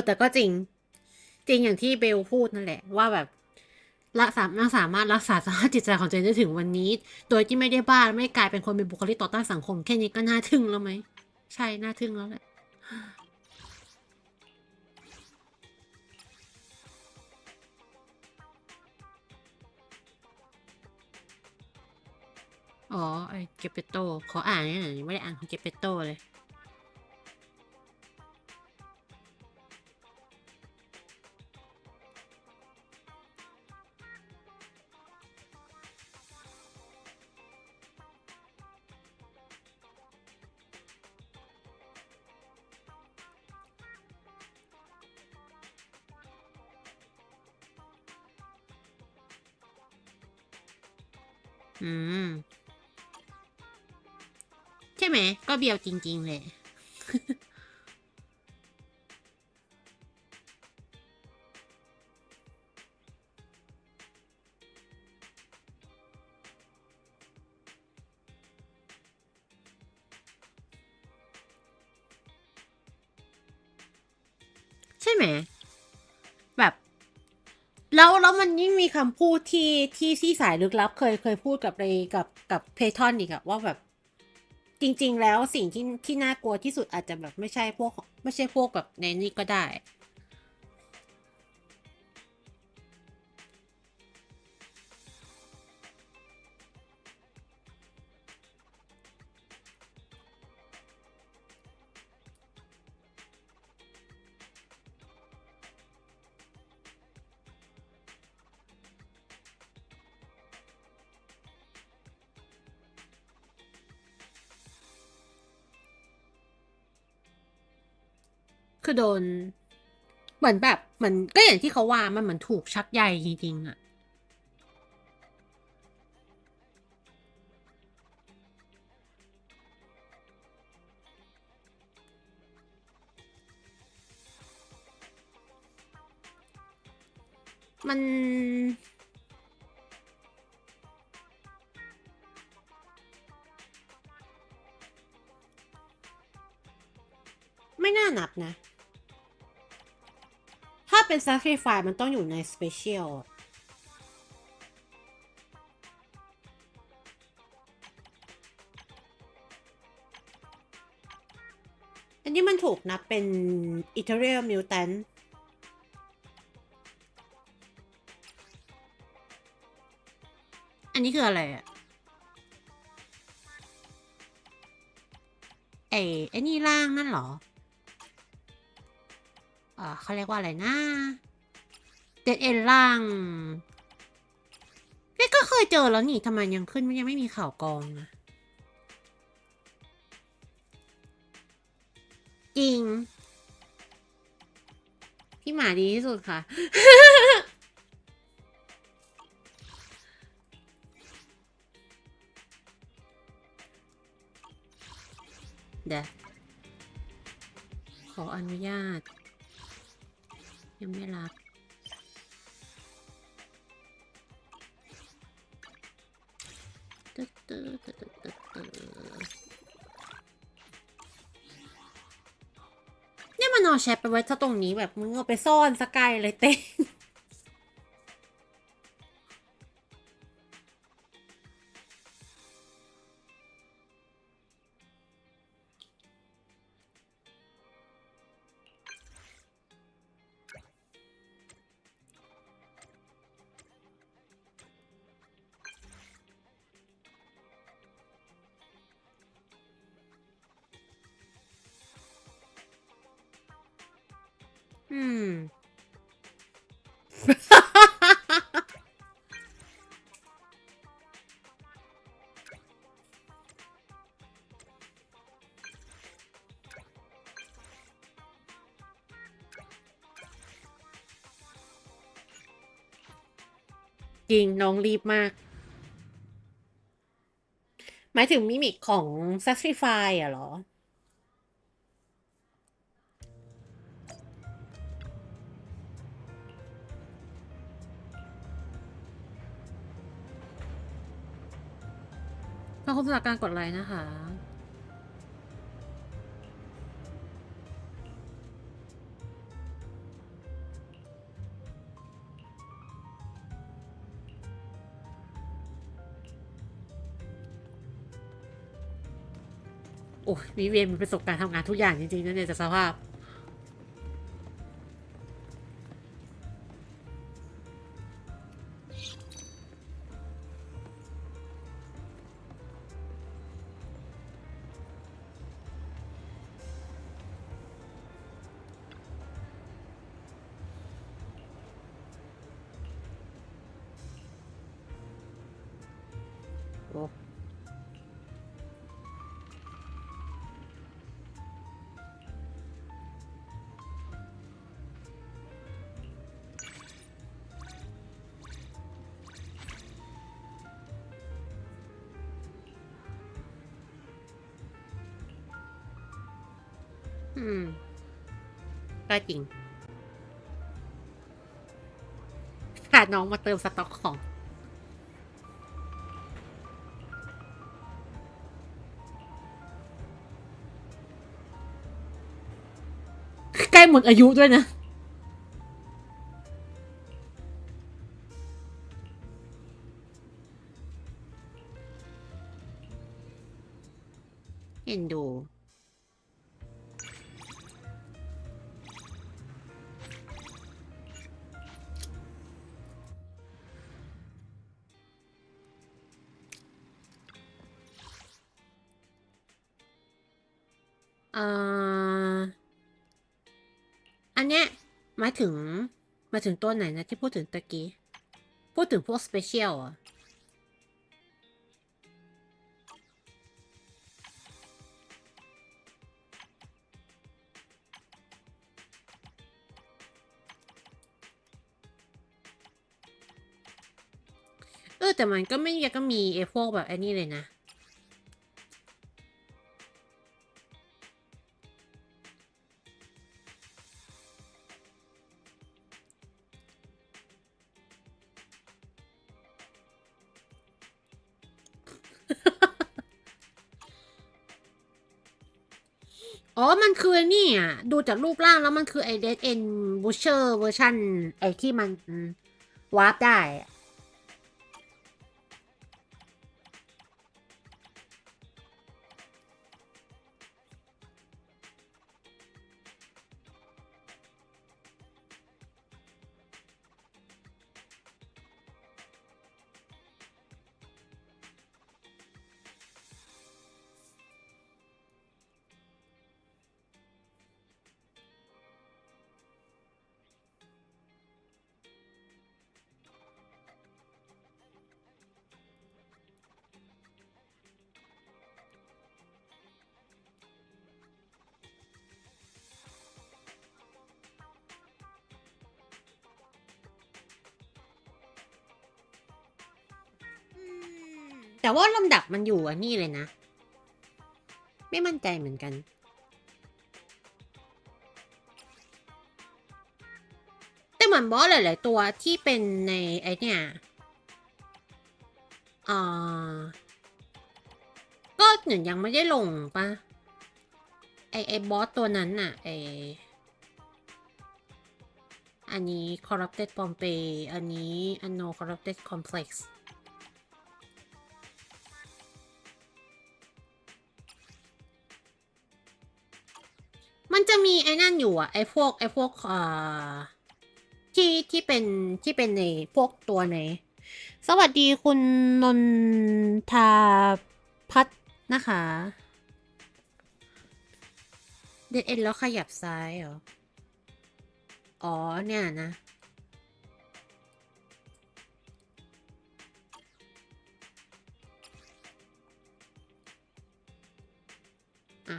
แต่ก็จริงอย่างที่เบลพูดนั่นแหละว่าแบบสามารถรักษาสภาพจิตใจของตัวเองได้ถึงวันนี้ โดยที่ไม่ได้บ้าไม่กลายเป็นคนมีบุคลิกต่อต้านสังคมแค่นี้ก็น่าทึ่งแล้วไหมใช่น่าทึ่งแล้วแหละอ๋อไอเกเปโตขออ่านหน่อยไม่ได้อ่านของเกเปโตเลยอืมใช่ไหมก็เบียวจริงๆเลยใช่ไหมแบบแล้วมันยิ่งมีคำพูดที่สายลึกลับเคยพูดกับกับเพทอนอีกอะว่าแบบจริงๆแล้วสิ่งที่น่ากลัวที่สุดอาจจะแบบไม่ใช่พวกแบบในนี้ก็ได้คือโดนเหมือนแบบเหมือนก็อย่างที่เขาว่ามันเหมือนถูกชักใยจริงๆอะมันไม่น่านับนะ ถ้าเป็น sacrifice มันต้องอยู่ใน special อ นนี้มันถูกนับเป็นอิตาเลียนมิวแทนอันนี้คืออะไรอะไอ้นี่ล่างนั่นเหรอเขาเรียกว่าอะไรนะเดดเอ็นล่างพี่ก็เคยเจอแล้วนี่ทำไมยังขึ้นยังไม่มีข่าวกองอะจริงพี่หมาดีที่สุดค่ะ เดี๋ยวขออนุญาต ยังไม่รับตึ๊ดตึ๊ดตึ๊ดตึ๊ดตึ๊ดตึ๊ดเนี่ยมันเอาแชทไปไว้ถ้าตรงนี้แบบมึงเอาไปซ่อนสกายเลยเต้อืม จริงน้องรีบมาก หมายถึงมิมิกของ Sacrify อะเหรอขอบคุณสำหรับการกดไลค์นะคะ โอ้ยวิเวียนมีประสบการณ์ทำงานทุกอย่างจริงๆนั่นเองจากสภาพ โอ้ อืมก็จริงขาดน้องมาเติมสต็อกของ ใกล้หมดอายุด้วยนะ เอ็นดู เอ่อ อันเนี้ยหมายถึงหมายถึงตัวไหนนะที่พูดถึงตะกี้ พูดถึงพวกสเปเชียลอ่ะแต่มันก็ไม่ยังก็มีไอ้พวกแบบไอ้นี่เลยนะ อ๋อ มันคือไอ้นี่อ่ะ ดูจากรูปร่างแล้วมันคือไอเดดเอ็นบูชเชอร์เวอร์ชันไอที่มันวาร์ปได้อะ แต่ว่าลำดับมันอยู่อันนี้เลยนะไม่มั่นใจเหมือนกันแต่เหมือนบอสหลายๆตัวที่เป็นในไอเนี่ยก็เหมือนยังไม่ได้ลงปะไอบอสตัวนั้นน่ะอันนี้ corrupted Pompeii อันนี้ Anno corrupted complex มันจะมีไอ้นั่นอยู่อะไอ้พวกที่เป็นในพวกตัวไหนสวัสดีคุณนนทาพัฒน์นะคะเดดเอ็นแล้วขยับซ้ายเหรออ๋อเนี่ยนะอ่ะ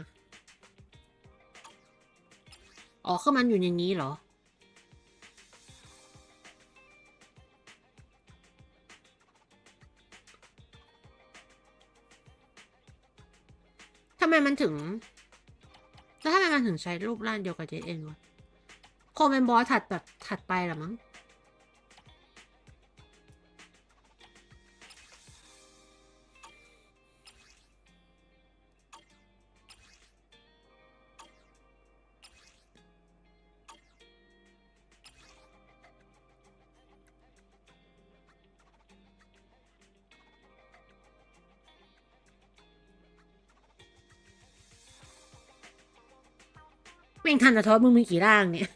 อ๋อคือมันอยู่ในนี้เหรอทำไมมันถึงแล้วทำไมมันถึงใช้รูปร่างเดียวกับเดดเอ็นวะคงเป็นบอสถัดไปหรอมั้งแม่งทันตะทอดมึงมีกี่ร่างเนี่ย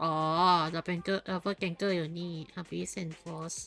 อ๋อจะเป็นเกอร์แกงเกอร์อยู่นี่ Abyss and Force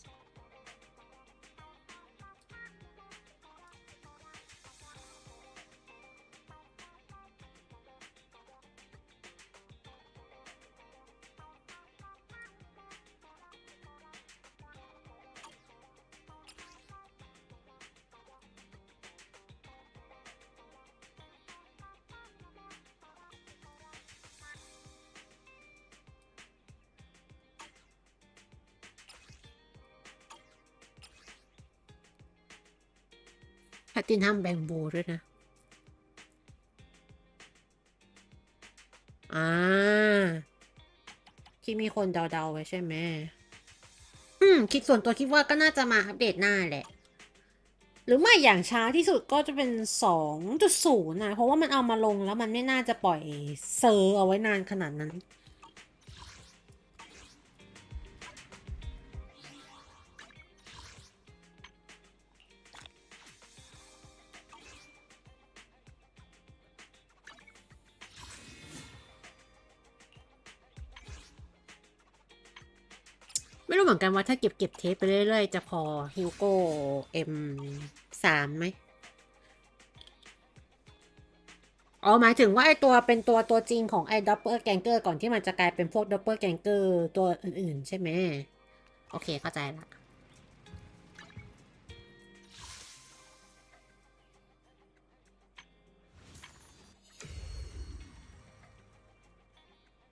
แพตตินัมแบงโบด้วยนะที่มีคนเดาๆไว้ใช่ไหมคิดส่วนตัวคิดว่าก็น่าจะมาอัปเดตหน้าแหละหรือไม่อย่างช้าที่สุดก็จะเป็น 2.0 นะเพราะว่ามันเอามาลงแล้วมันไม่น่าจะปล่อยเซอร์เอาไว้นานขนาดนั้นไม่รู้เหมือนกันว่าถ้าเก็บเทปไปเรื่อยๆจะพอฮิวโก้ M3 ไหมอ๋อหมายถึงว่าไอตัวเป็นตัวจริงของไอ้ดับเบิลแกงเกอร์ก่อนที่มันจะกลายเป็นพวกดับเบิลแกงเกอร์ตัวอื่นๆใช่ไหมโอเคเข้าใจละ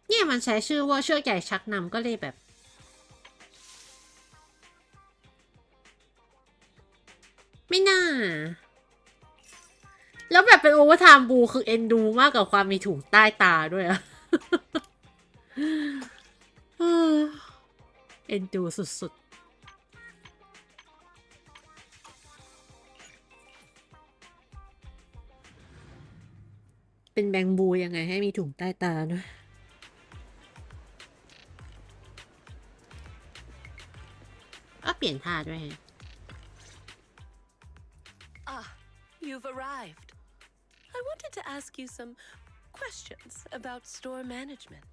เนี่ยมันใช้ชื่อว่าเชือกใหญ่ชักนำก็เลยแบบไม่น่าแล้วแบบเป็นโอเวอร์ไทม์บูคือเอ็นดูมากกับความมีถุงใต้ตาด้วยอะเอ็นดูสุดๆเป็นแบงบูยังไงให้มีถุงใต้ตาด้วยเปลี่ยนท่าด้วย You've arrived. I wanted to ask you some questions about store management.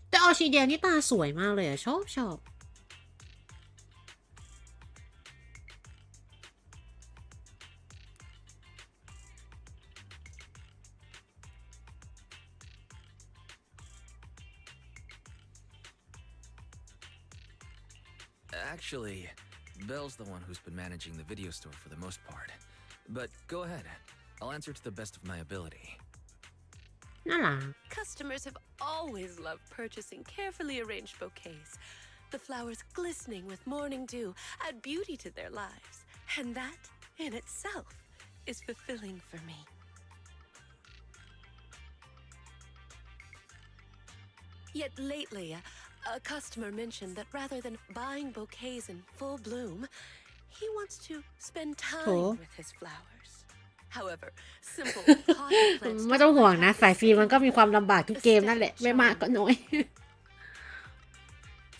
แต่ออชิเดียนี่ตาสวยมากเลยอะชอบ Actually, Belle's the one who's been managing the video store for the most part. But go ahead. I'll answer to the best of my ability. น่ารัก Customers have always loved purchasing carefully arranged bouquets. The flowers glistening with morning dew add beauty to their lives, and that, in itself, is fulfilling for me. Yet lately, a customer mentioned that rather than buying bouquets in full bloom, he wants to spend time with his flowers. However, simple potted plants ไม่ต้องห่วงนะสายฟรีมันก็มีความลำบากทุกเกมนั่นแหละไม่มากก็น้อย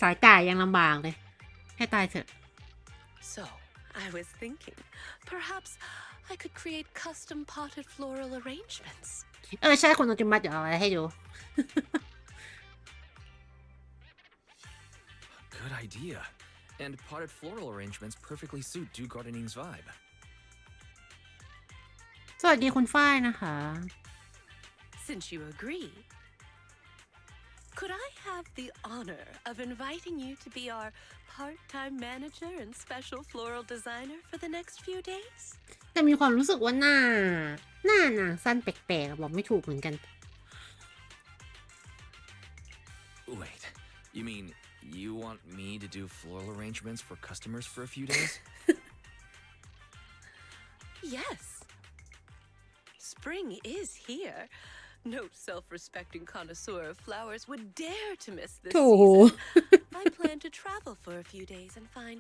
สายจ่ายยังลำบากเลยให้ตายเถอะ So, I was thinking, perhaps I could create custom potted floral arrangements. ใช่คุณโนจิมัสเดี๋ยวเอาอะไรให้ดู Good idea. And potted floral arrangements perfectly suit Do Gardening's vibe. สวัสดีคุณฝ้ายนะคะ Since you agree, could I have the honor of inviting you to be our part-time manager and special floral designer for the next few days? แต่มีความรู้สึกว่าหน้านางสั้นแปลกๆบอกไม่ถูกเหมือนกัน Wait, you mean you want me to do floral arrangements for customers for a few days? Yes. Spring is here. No self-respecting connoisseur of flowers would dare to miss this season. I plan to travel for a few days and find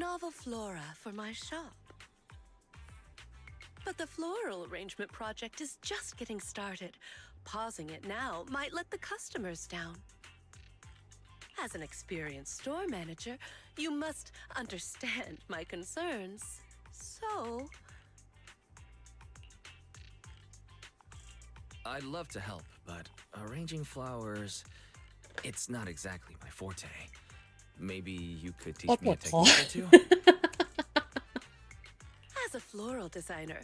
novel flora for my shop. But the floral arrangement project is just getting started. Pausing it now might let the customers down. As an experienced store manager, you must understand my concerns. So... I'd love to help, but arranging flowers, it's not exactly my forte. Maybe you could teach me a technique or two? As a floral designer,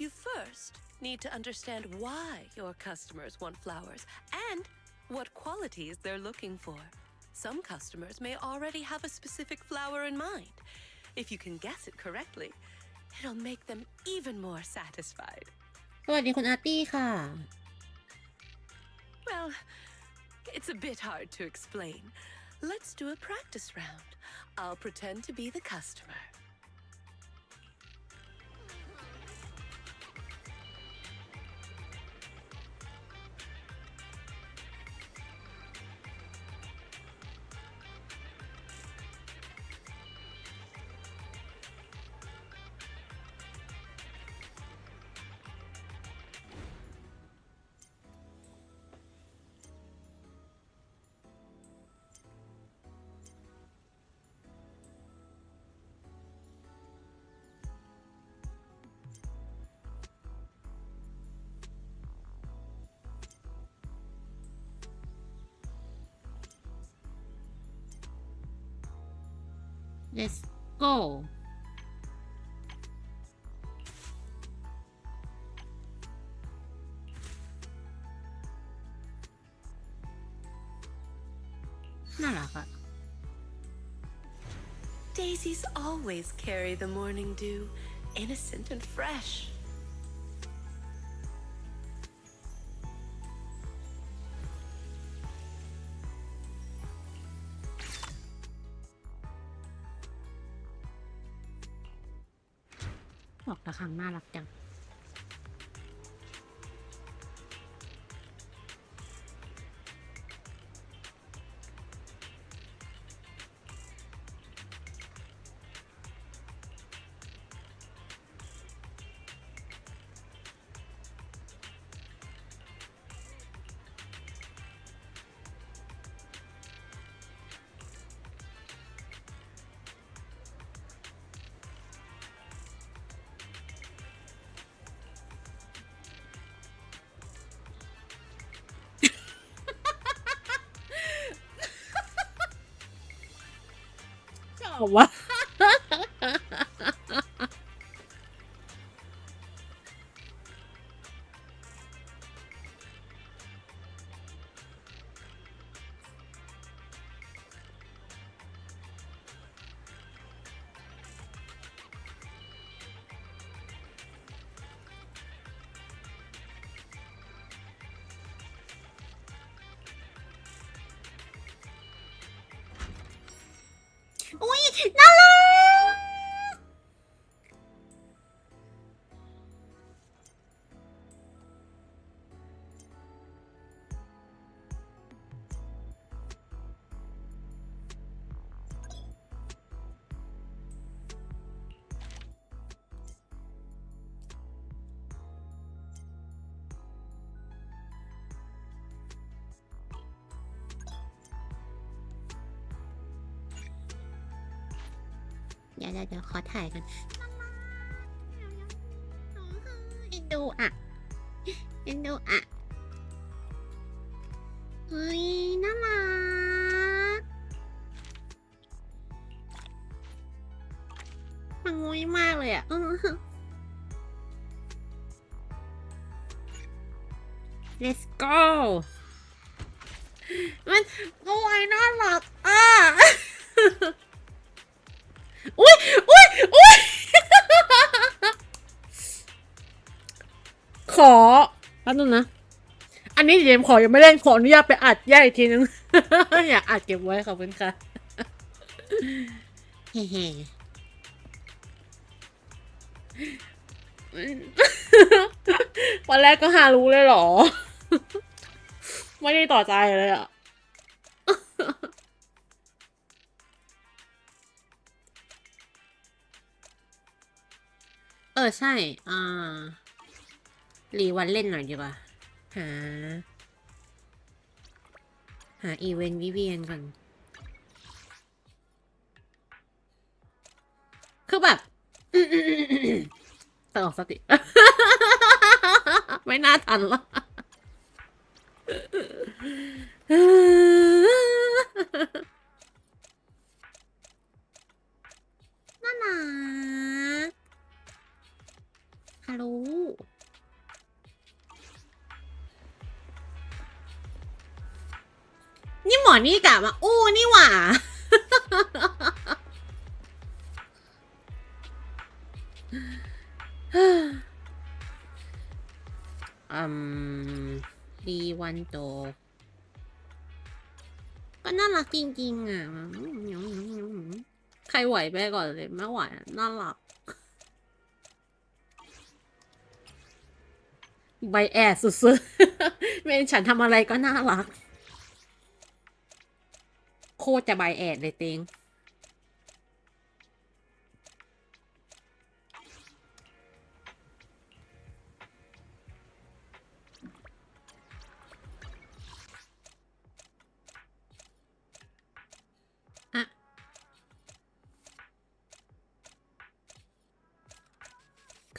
you first need to understand why your customers want flowers and what qualities they're looking for. Some customers may already have a specific flower in mind. If you can guess it correctly, it'll make them even more satisfied. สวัสดีคุณอาร์ตี้ค่ะ Well, it's a bit hard to explain. Let's do a practice round. I'll pretend to be the customer. Let's go น่ารักอะ Daisies always carry the morning dew, innocent and fresh. ดอกระฆังน่ารักจังชอบวะ Daisies เดี๋ยวขอถ่ายกันเอ็นดูอ่ะเฮ้ยน่ารักมันงุ้ยมากเลยอ่ะLet's go มันโอ้ยน่ารักอ่ะอุ้ยขอแป๊บนึงนะอันนี้เดี๋ยวขอยังไม่เล่นขออนุญาตไปอัดแยกอีกทีนึง อยากอัดเก็บไว้ขอบคุณค่ะเฮ้วันแรกก็หารู้เลยเหรอ ไม่ได้ต่อใจเลยอ่ะ ใช่รีวันเล่นหน่อยดีกว่าหาอีเวนต์วิเวียนก่อนคือแบบต่อสติ ไม่น่าทันละน่ารักฮัลโหลนี่หมอนี่กะมาอู้นี่หว่า ดีวันโตก็น่ารักจริงๆอ่ะใครไหวไปก่อนเลยไม่ไหวน่ารักใบแอดสุดๆ เมนฉันทำอะไรก็น่ารักโคตรจะใบแอดเลยเตง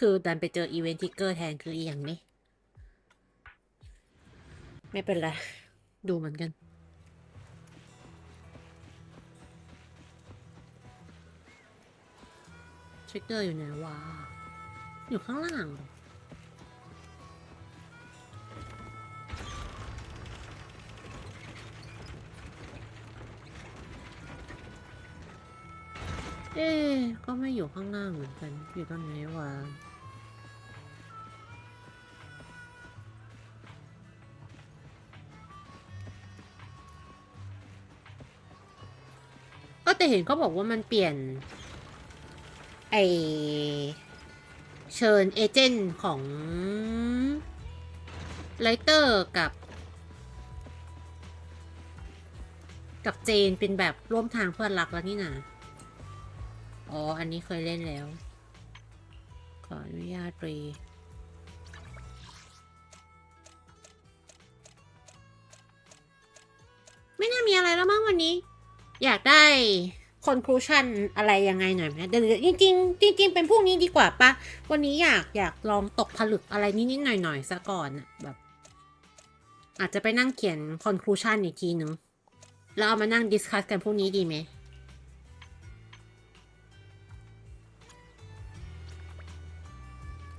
คือดันไปเจออีเวนต์ทิกเกอร์แทนคืออีอย่างนี้ไม่เป็นไรดูเหมือนกันทริกเกอร์อยู่ไหนวะอยู่ข้างล่างก็ไม่อยู่ข้างล่างเหมือนกันอยู่ตรงไหนวะก็แต่เห็นเขาบอกว่ามันเปลี่ยนไอเชิญเอเจนต์ของไลเตอร์กับเจนเป็นแบบร่วมทางเพื่อนรักแล้วนี่นะอ๋ออันนี้เคยเล่นแล้วขออนุญาตไม่น่ามีอะไรแล้วมั้งวันนี้อยากได้ conclusion อะไรยังไงหน่อยไหมเดี๋ยวจริงเป็นพวกนี้ดีกว่าปะวันนี้อยากลองตกผลึกอะไรนิดๆหน่อยๆซะก่อนแบบอาจจะไปนั่งเขียน conclusion อีกทีนึงแล้วเอามานั่ง discuss กันพวกนี้ดีไหม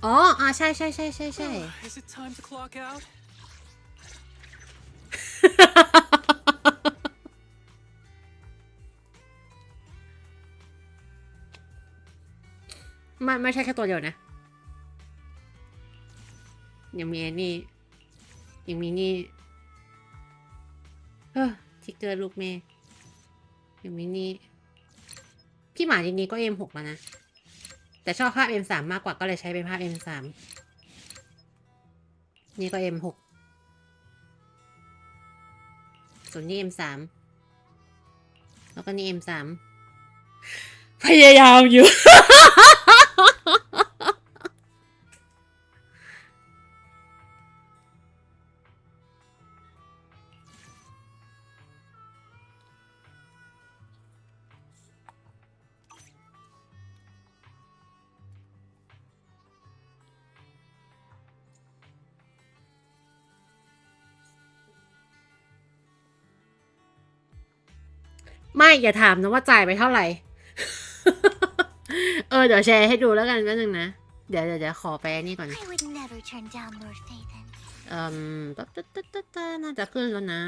อ๋อใช่ Is it time to clock out? ไม่ใช่แค่ตัวเดียวนะยังมีนี่ยังมีนี่ทิกเกอร์ลูกแม่ยังมีนี่พี่หมาจริงๆก็ M6 แล้วนะแต่ชอบภาพ M3 มากกว่าก็เลยใช้เป็นภาพ M3 นี่ก็ M6 ส่วนนี่ M3 แล้วก็นี่ M3 พยายามอยู่ ไม่อย่าถามนะว่าจ่ายไปเท่าไหร่ เดี๋ยวแชร์ให้ดูแล้วกันแป๊บนึงนะ เดี๋ยวขอไปนี่ก่อน I would never turn down Lord Phaethon. น่าจะขึ้นแล้วนะ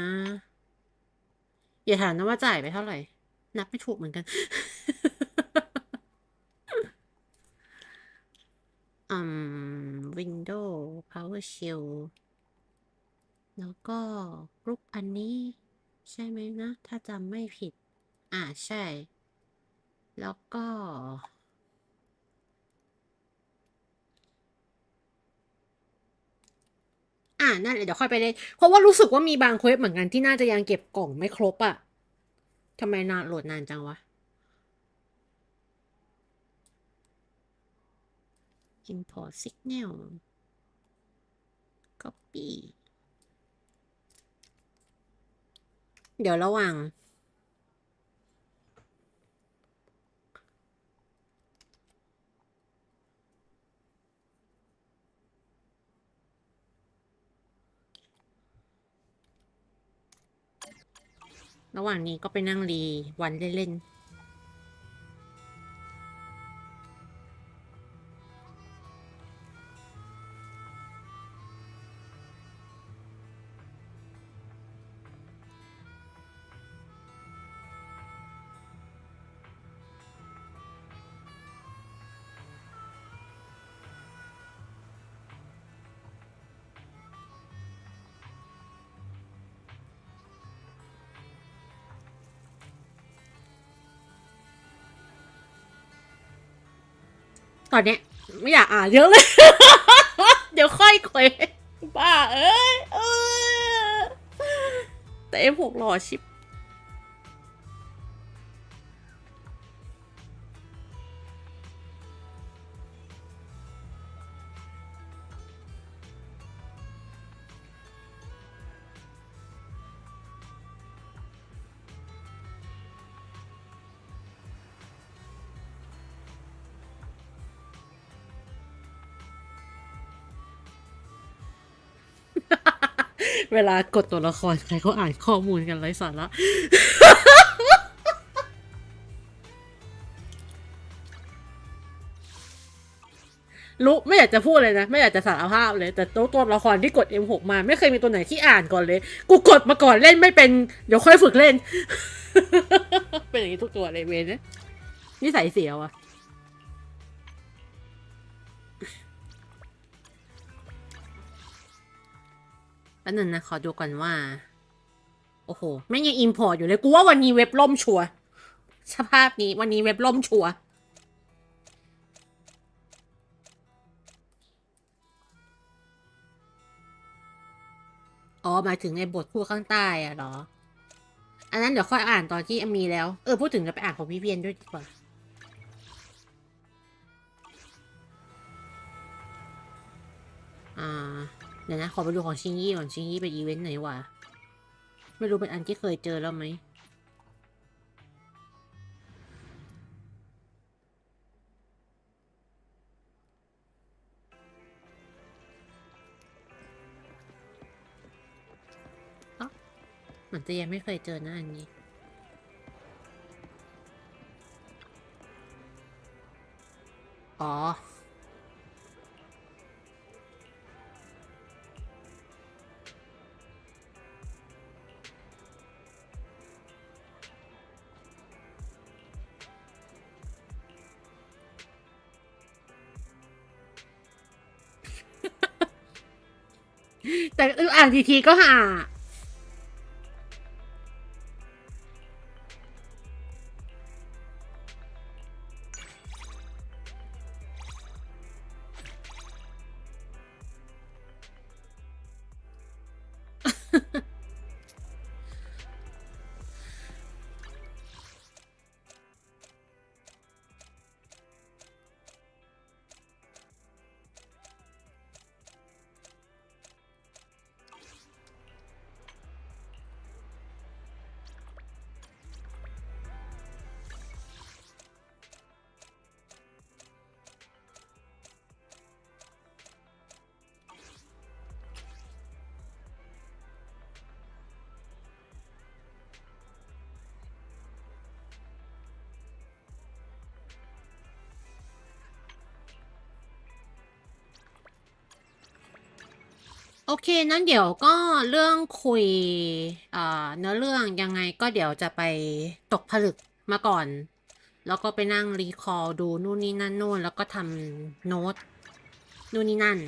อย่าถามนะว่าจ่ายไปเท่าไหร่ นับไม่ถูกเหมือนกัน Windows PowerShell แล้วก็กรุ๊ปอันนี้ ใช่ไหมนะ ถ้าจำไม่ผิด ใช่ แล้วก็ นั่นแหละเดี๋ยวค่อยไปเล่นเพราะว่ารู้สึกว่ามีบางเควสเหมือนกันที่น่าจะยังเก็บกล่องไม่ครบอะทำไมนานโหลดนานจังวะ import signal copy เดี๋ยวระหว่างนี้ก็ไปนั่งรีวันเล่นๆตอนเนี้ยไม่อยากอ่านเยอะเลย เดี๋ยวค่อยคุยบ้าแต่ M6 หล่อชิบ เวลากดตัวละครใครเขาอ่านข้อมูลกันไร้สาระ รู้ไม่อยากจะพูดเลยนะ ไม่อยากจะสารภาพเลย แต่ตัวละครที่กด M6 มาไม่เคยมีตัวไหนที่อ่านก่อนเลย กูกดมาก่อนเล่นไม่เป็น เดี๋ยวค่อยฝึกเล่น เป็นอย่างนี้ทุกตัวเลยเวนนะนิสัยเสียวอะแป๊บนึงนะขอดูก่อนว่า โอ้โหแม่งยังอิมพอร์ตอยู่เลยกูว่าวันนี้เว็บล่มชัวร์สภาพนี้วันนี้เว็บล่มชัวร์หมายถึงในบทพูดข้างใต้อะเหรอ อันนั้นเดี๋ยวค่อยอ่านตอนที่มีแล้ว พูดถึงจะไปอ่านของวิเวียนด้วยดีกว่าเดี๋ยวนะขอไปดูของชิงยี่ก่อนชิงยี่เป็นอีเวนต์ไหนวะไม่รู้เป็นอันที่เคยเจอแล้วไหมเหมือนจะยังไม่เคยเจอนะอันนี้อ๋อแต่อ่านทีก็หา โอเคนั้นเดี๋ยวก็เรื่องคุยเนื้อเรื่องยังไงก็เดี๋ยวจะไปตกผลึกมาก่อน แล้วก็ไปนั่งรีคอลดูนู่นนี่นั่นนู่นแล้วก็ทำโน้ตนู่นนี่นั่น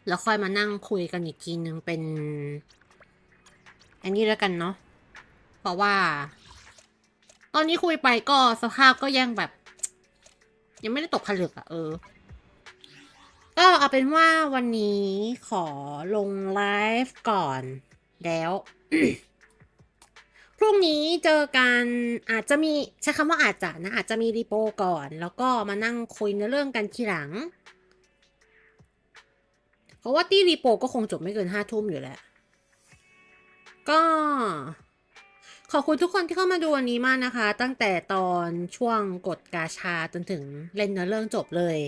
แล้วค่อยมานั่งคุยกันอีกทีนึงเป็นอันนี้แล้วกันเนาะเพราะว่า ตอนนี้คุยไปก็สภาพก็ยังแบบ ยังไม่ได้ตกผลึกอะก็เอาเป็นว่าวันนี้ขอลงไลฟ์ก่อนแล้ว พรุ่งนี้เจอกันอาจจะมีใช้คำว่าอาจจะนะอาจจะมีรีโปก่อน แล้วก็มานั่งคุยในเรื่องกันทีหลัง เพราะว่าที่รีโปก็คงจบไม่เกิน5 ทุ่มอยู่แล้ว ก็ขอบคุณทุกคนที่เข้ามาดูวันนี้มากนะคะ ตั้งแต่ตอนช่วงกดกาชาจนถึงเล่นเนื้อเรื่องจบเลย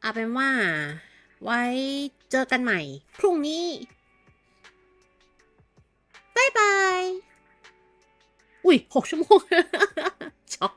เอาเป็นว่าไว้เจอกันใหม่พรุ่งนี้บ๊ายบาย อุ้ย6 ชั่วโมง ช็อก